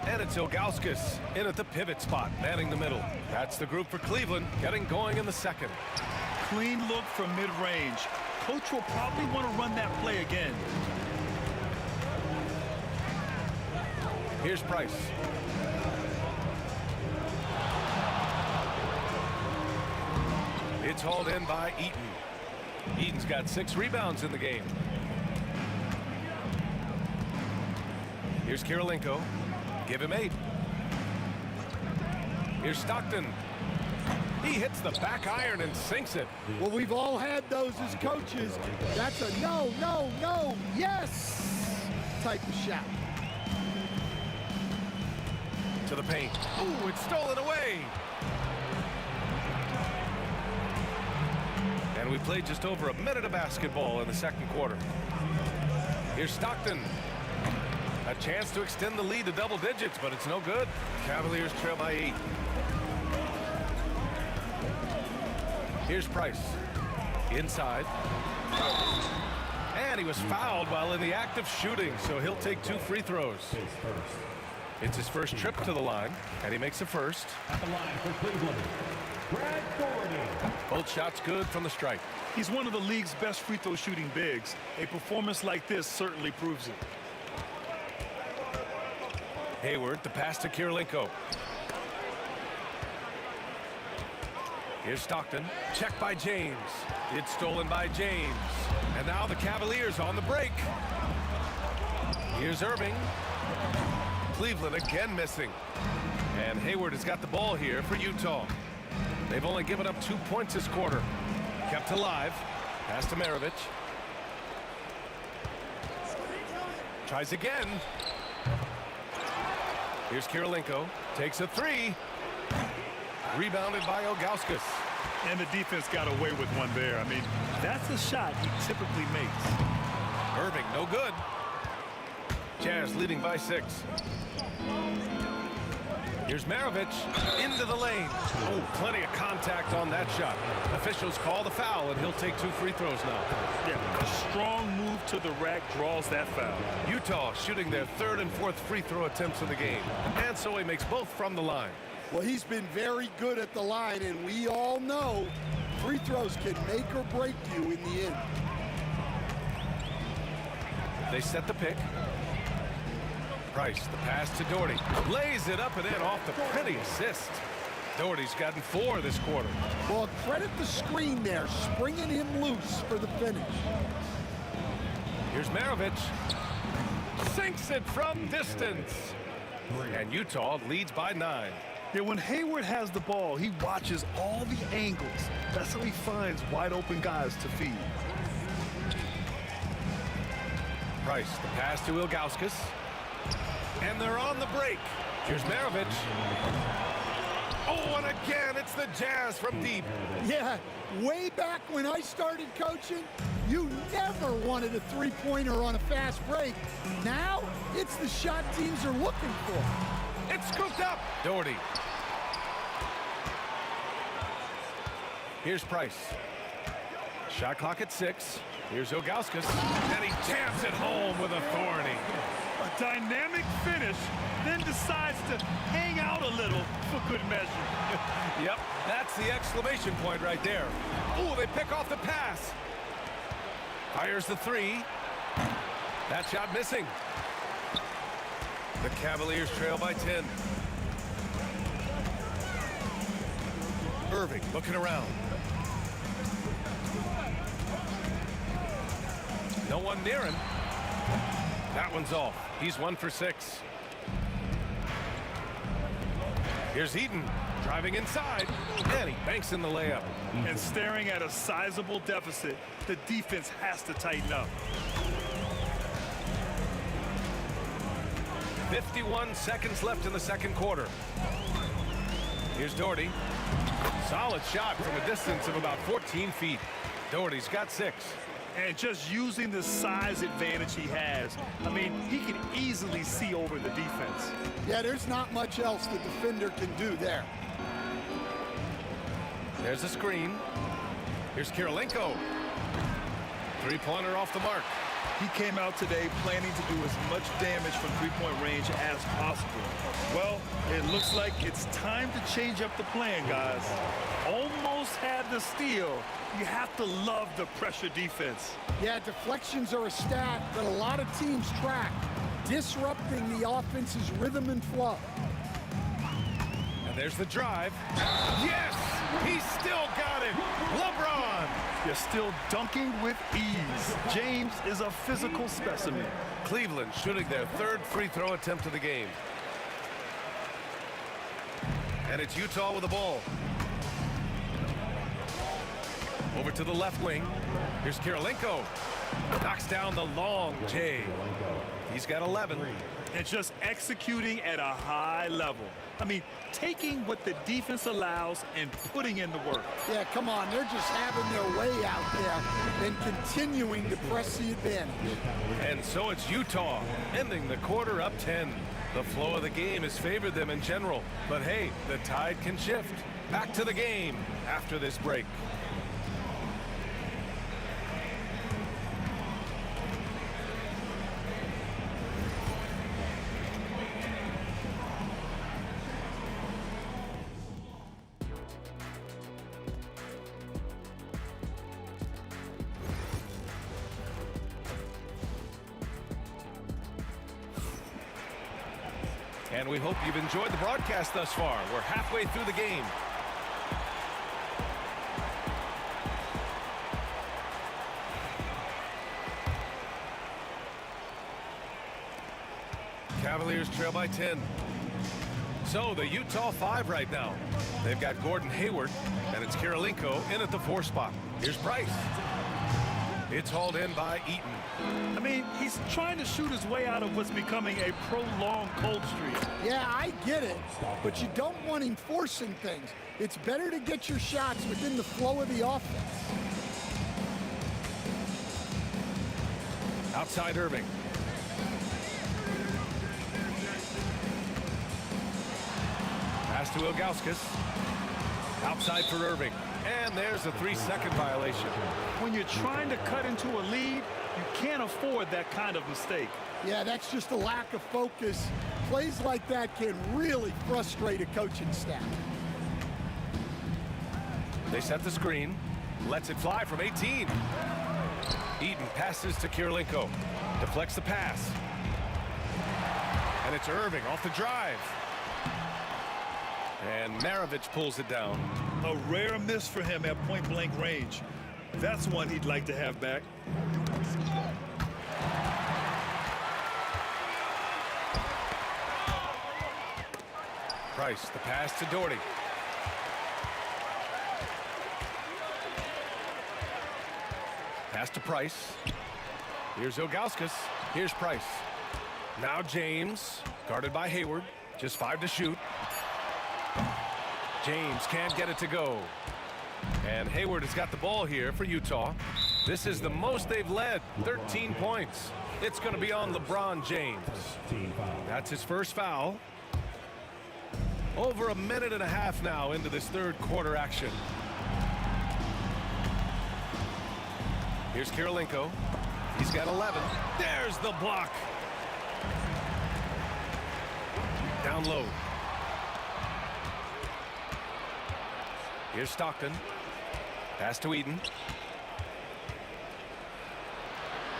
and it's Ilgauskas in at the pivot spot, manning the middle. That's the group for Cleveland, getting going in the second. Clean look from mid-range. Coach will probably want to run that play again. Here's Price. It's hauled in by Eaton. Eaton's got 6 rebounds in the game. Here's Kirilenko. Give him 8. Here's Stockton. He hits the back iron and sinks it. Well, we've all had those as coaches. That's a no, no, no, yes type of shot. To the paint. Ooh, it's stolen away. And we played just over a minute of basketball in the second quarter. Here's Stockton. A chance to extend the lead to double digits, but it's no good. Cavaliers trail by 8. Here's Price. Inside. And he was fouled while in the act of shooting, so he'll take 2 free throws. It's his first trip to the line, and he makes a first. At the line for Cleveland, Brad Doherty. Both shots good from the stripe. He's one of the league's best free throw shooting bigs. A performance like this certainly proves it. Hayward, the pass to Kirilenko. Here's Stockton. Checked by James. It's stolen by James. And now the Cavaliers on the break. Here's Irving. Cleveland again missing. And Hayward has got the ball here for Utah. They've only given up 2 points this quarter. Kept alive. Pass to Maravich. Tries again. Here's Kirilenko. Takes a 3. Rebounded by Ilgauskas. And the defense got away with one there. I mean, that's a shot he typically makes. Irving, no good. Jazz leading by 6. Here's Maravich into the lane. Oh, plenty of contact on that shot. Officials call the foul, and he'll take 2 free throws now. Yeah, a strong move to the rack draws that foul. Utah shooting their 3rd and 4th free throw attempts of the game. And so he makes both from the line. Well, he's been very good at the line, and we all know free throws can make or break you in the end. They set the pick. Price, the pass to Doherty. Lays it up and in off the pretty assist. Doherty's gotten 4 this quarter. Well, credit the screen there, springing him loose for the finish. Here's Maravich. Sinks it from distance. And Utah leads by 9. Yeah, when Hayward has the ball, he watches all the angles. That's how he finds wide open guys to feed. Price, the pass to Ilgauskas. And they're on the break. Here's Maravich. Oh, and again, it's the Jazz from deep. Yeah, way back when I started coaching, you never wanted a three-pointer on a fast break. Now, it's the shot teams are looking for. It's scooped up. Doherty. Here's Price. Shot clock at 6. Here's Ilgauskas. And he jams it home with authority. A dynamic finish, then decides to hang out a little for good measure. Yep, that's the exclamation point right there. Ooh, they pick off the pass. Fires the three. That shot missing. The Cavaliers trail by 10. Irving looking around. No one near him. That one's off. He's 1 for 6. Here's Eaton driving inside, and he banks in the layup. And staring at a sizable deficit, the defense has to tighten up. 51 seconds left in the second quarter. Here's Doherty. Solid shot from a distance of about 14 feet. Doherty's got 6. And just using the size advantage he has, I mean, he can easily see over the defense. Yeah, there's not much else the defender can do there. There's a screen. Here's Kirilenko. Three-pointer off the mark. He came out today planning to do as much damage from three-point range as possible. Well, it looks like it's time to change up the plan, guys. Almost had the steal. You have to love the pressure defense. Yeah, deflections are a stat that a lot of teams track, disrupting the offense's rhythm and flow. And there's the drive. Yes! He's still got it! LeBron! You're still dunking with ease. James is a physical specimen. Cleveland shooting their third free throw attempt of the game. And it's Utah with the ball. Over to the left wing. Here's Kirilenko. Knocks down the long J. He's got 11. And just executing at a high level. I mean, taking what the defense allows and putting in the work. Yeah, come on. They're just having their way out there and continuing to press the advantage. And so it's Utah ending the quarter up 10. The flow of the game has favored them in general. But hey, the tide can shift. Back to the game after this break. And we hope you've enjoyed the broadcast thus far. We're halfway through the game. Cavaliers trail by 10. So the Utah 5 right now. They've got Gordon Hayward, and it's Kirilenko in at the 4 spot. Here's Price. It's hauled in by Eaton. I mean, he's trying to shoot his way out of what's becoming a prolonged cold streak. Yeah, I get it, but you don't want him forcing things. It's better to get your shots within the flow of the offense. Outside Irving. Pass to Ilgauskas. Outside for Irving. And there's a 3-second violation. When you're trying to cut into a lead, you can't afford that kind of mistake. Yeah, that's just a lack of focus. Plays like that can really frustrate a coaching staff. They set the screen. Lets it fly from 18. Eaton passes to Kirilenko. Deflects the pass. And it's Irving off the drive. And Maravich pulls it down. A rare miss for him at point-blank range. That's one he'd like to have back. Price, the pass to Doherty. Pass to Price. Here's Ilgauskas. Here's Price. Now James, guarded by Hayward. Just 5 to shoot. James can't get it to go. And Hayward has got the ball here for Utah. This is the most they've led, 13 points. It's going to be on LeBron James. That's his first foul. Over a minute and a half now into this third quarter action. Here's Kirilenko. He's got 11. There's the block. down low. Here's Stockton. Pass to Eden.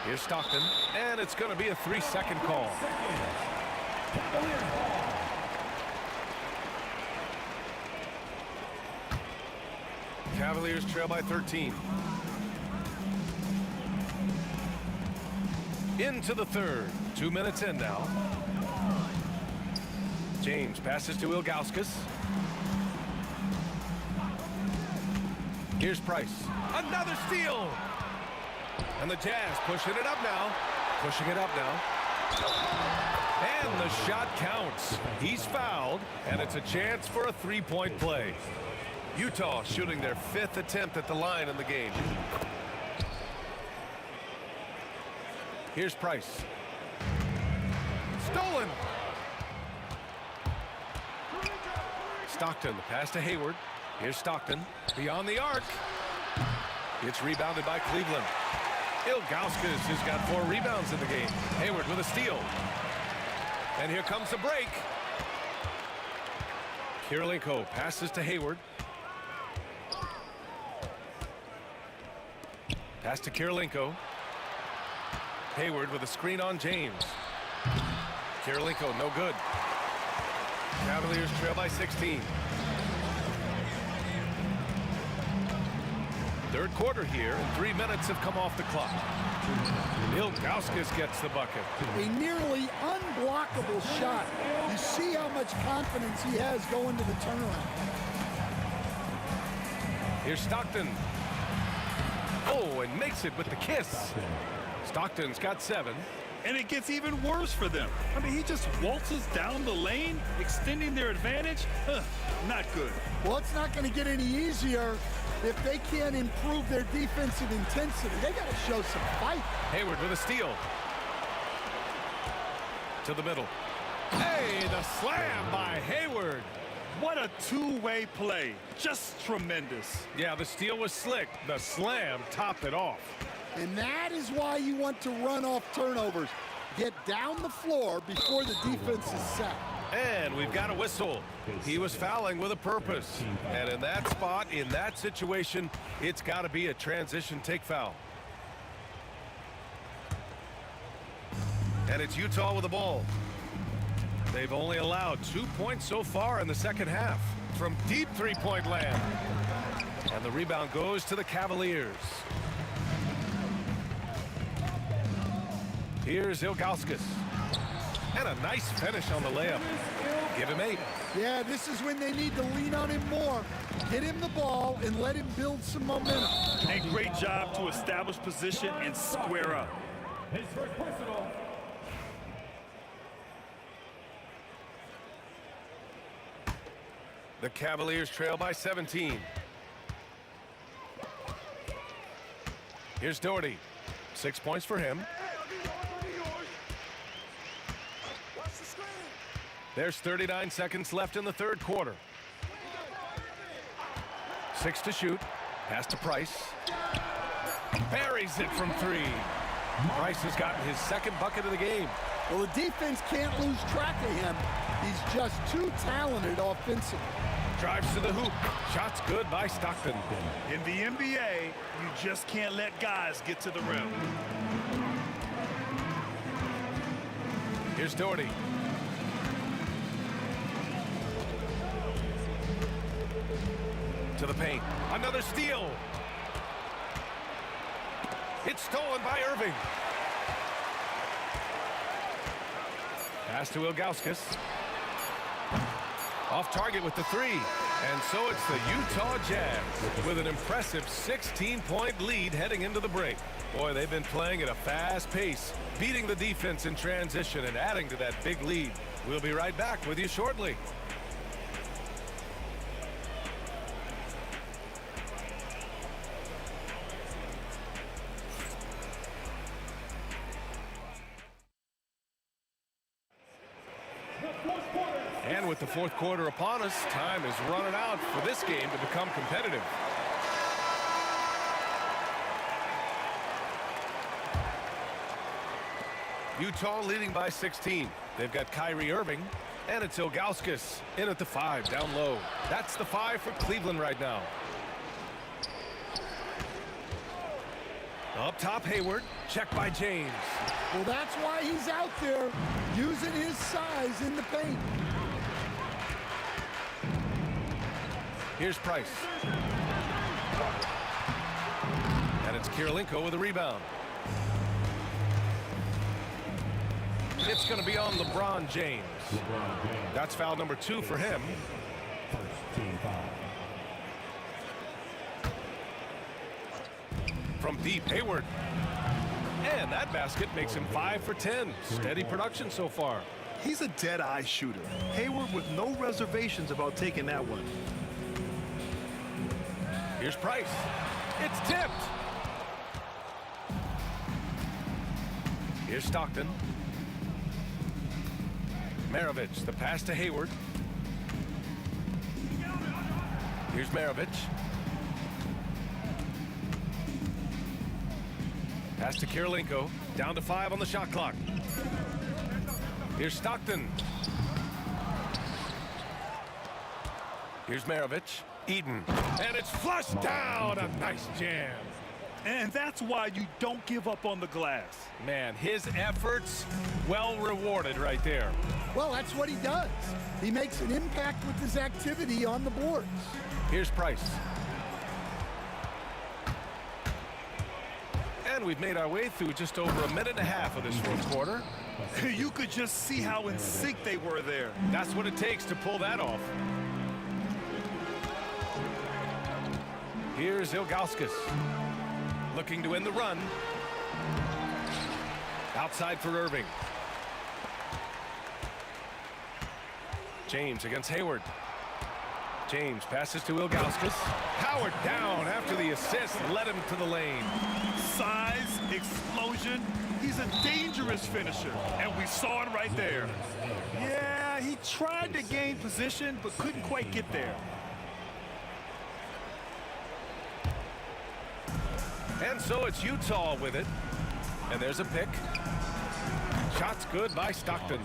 Here's Stockton, and it's going to be a 3-second call. Cavaliers trail by 13. Into the third. 2 minutes in now. James passes to Ilgauskas. Here's Price. Another steal. And the Jazz pushing it up now. Pushing it up now. And the shot counts. He's fouled, and it's a chance for a three-point play. Utah shooting their 5th attempt at the line in the game. Here's Price. Stolen. Stockton, the pass to Hayward. Here's Stockton, beyond the arc. It's rebounded by Cleveland. Ilgauskas has got 4 rebounds in the game. Hayward with a steal. And here comes the break. Kirilenko passes to Hayward. Pass to Kirilenko. Hayward with a screen on James. Kirilenko, no good. Cavaliers trail by 16. Third quarter here, and 3 minutes have come off the clock. Ilgauskas gets the bucket. A nearly unblockable shot. You see how much confidence he has going to the turnaround. Here's Stockton. Oh, and makes it with the kiss. Stockton's got 7. And it gets even worse for them. I mean, he just waltzes down the lane, extending their advantage. Not good. Well, it's not going to get any easier if they can't improve their defensive intensity. They got to show some fight. Hayward with a steal. To the middle. Hey, the slam by Hayward. What a two-way play. Just tremendous. Yeah, the steal was slick. The slam topped it off. And that is why you want to run off turnovers. Get down the floor before the defense is set. And we've got a whistle. He was fouling with a purpose. And in that spot, in that situation, it's got to be a transition take foul. And it's Utah with the ball. They've only allowed 2 points so far in the second half from deep three-point land. And the rebound goes to the Cavaliers. Here's Ilgauskas. And a nice finish on the layup. Give him 8. Yeah, this is when they need to lean on him more. Get him the ball and let him build some momentum. And great job to establish position and square up. His first personal. The Cavaliers trail by 17. Here's Doherty. 6 points for him. There's 39 seconds left in the third quarter. 6 to shoot. Pass to Price. Buries it from 3. Price has gotten his second bucket of the game. Well, the defense can't lose track of him. He's just too talented offensively. Drives to the hoop. Shot's good by Stockton. In the NBA, you just can't let guys get to the rim. Here's Doherty. To the paint. Another steal. It's stolen by Irving. Pass to Ilgauskas. Off target with the 3. And so it's the Utah Jazz with an impressive 16-point lead heading into the break. Boy, they've been playing at a fast pace, beating the defense in transition and adding to that big lead. We'll be right back with you shortly. And with the fourth quarter upon us, time is running out for this game to become competitive. Utah leading by 16. They've got Kyrie Irving. And it's Ilgauskas in at the 5, down low. That's the 5 for Cleveland right now. Up top, Hayward. Check by James. Well, that's why he's out there using his size in the paint. Here's Price. And it's Kirilenko with a rebound. It's going to be on LeBron James. That's foul number 2 for him. First team foul. From deep, Hayward. And that basket makes him 5 for 10. Steady production so far. He's a dead-eye shooter. Hayward with no reservations about taking that one. Here's Price. It's tipped. Here's Stockton. Maravich, the pass to Hayward. Here's Maravich. Pass to Kirilenko. Down to 5 on the shot clock. Here's Stockton. Here's Maravich. Eden. And it's flushed down. A nice jam. And that's why you don't give up on the glass. Man, his efforts well rewarded right there. Well, that's what he does. He makes an impact with his activity on the boards. Here's Price. And we've made our way through just over a minute and a half of this fourth quarter. You could just see how in sync they were there. That's what it takes to pull that off. Here's Ilgauskas. Looking to end the run. Outside for Irving. James against Hayward. James passes to Ilgauskas. Howard down after the assist led him to the lane. Size, explosion. He's a dangerous finisher, and we saw it right there. Yeah, he tried to gain position, but couldn't quite get there. And so it's Utah with it. And there's a pick. Shot's good by Stockton.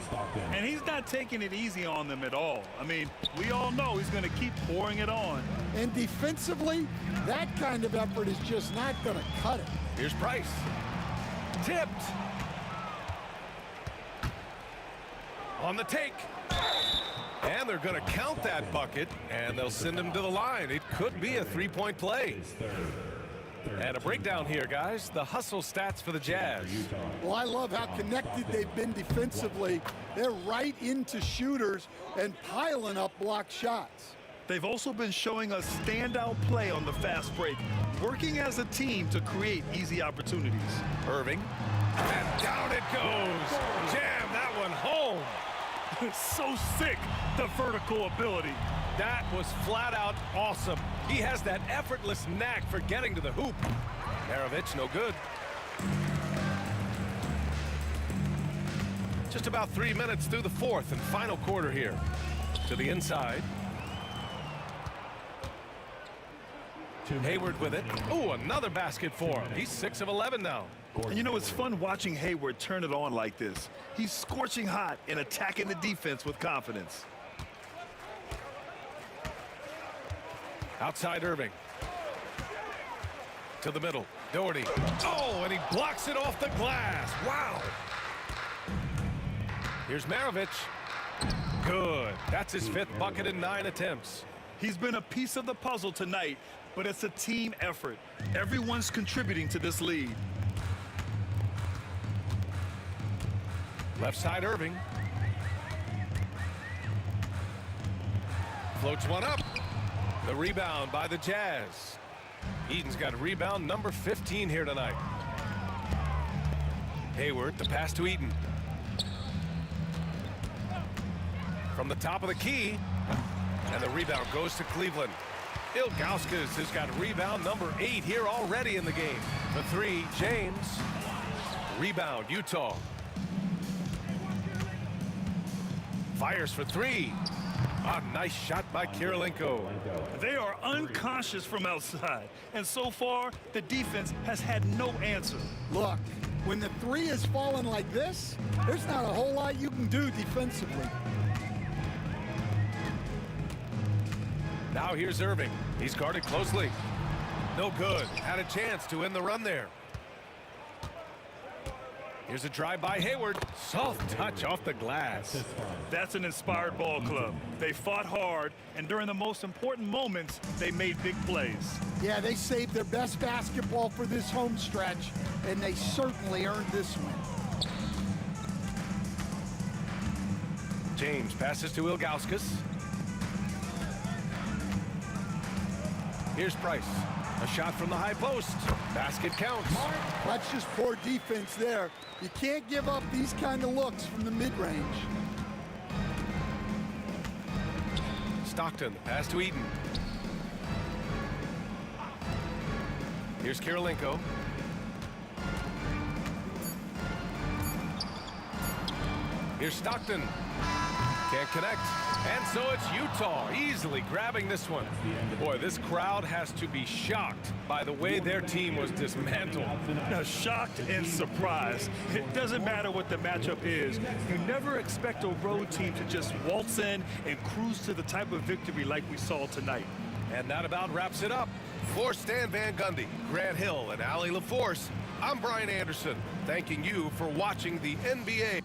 And he's not taking it easy on them at all. I mean, we all know he's going to keep pouring it on. And defensively, that kind of effort is just not going to cut it. Here's Price. Tipped. On the take. And they're going to count that bucket, and they'll send him to the line. It could be a three-point play. And a breakdown here, guys. The hustle stats for the Jazz. Well, I love how connected they've been defensively. They're right into shooters and piling up block shots. They've also been showing us standout play on the fast break, working as a team to create easy opportunities. Irving. And down it goes. Jam that one home. So sick, the vertical ability. That was flat out awesome. He has that effortless knack for getting to the hoop. Maravich, no good. Just about 3 minutes through the fourth and final quarter here. To the inside. Hayward with it. Oh, another basket for him. He's 6 of 11 now. And you know, it's fun watching Hayward turn it on like this. He's scorching hot and attacking the defense with confidence. Outside Irving. To the middle. Doherty. Oh, and he blocks it off the glass. Wow. Here's Maravich. Good. That's his 5th bucket in 9 attempts. He's been a piece of the puzzle tonight, but it's a team effort. Everyone's contributing to this lead. Left side Irving. Floats one up. The rebound by the Jazz. Eden's got rebound number 15 here tonight. Hayward, the pass to Eden. From the top of the key. And the rebound goes to Cleveland. Ilgauskas has got rebound number 8 here already in the game. The 3, James. Rebound, Utah. Fires for 3. A nice shot by Kirilenko. They are unconscious from outside, and so far, the defense has had no answer. Look, when the 3 is falling like this, there's not a whole lot you can do defensively. Now here's Irving. He's guarded closely. No good. Had a chance to end the run there. Here's a drive by Hayward. Soft touch off the glass. That's an inspired ball club. They fought hard, and during the most important moments, they made big plays. Yeah, they saved their best basketball for this home stretch, and they certainly earned this win. James passes to Ilgauskas. Here's Price. A shot from the high post. Basket counts. That's just poor defense there. You can't give up these kind of looks from the mid-range. Stockton, pass to Eaton. Here's Kirilenko. Here's Stockton. Can't connect. And so it's Utah easily grabbing this one. Boy, this crowd has to be shocked by the way their team was dismantled. Now, shocked and surprised. It doesn't matter what the matchup is. You never expect a road team to just waltz in and cruise to the type of victory like we saw tonight. And that about wraps it up. For Stan Van Gundy, Grant Hill, and Allie LaForce, I'm Brian Anderson, thanking you for watching the NBA.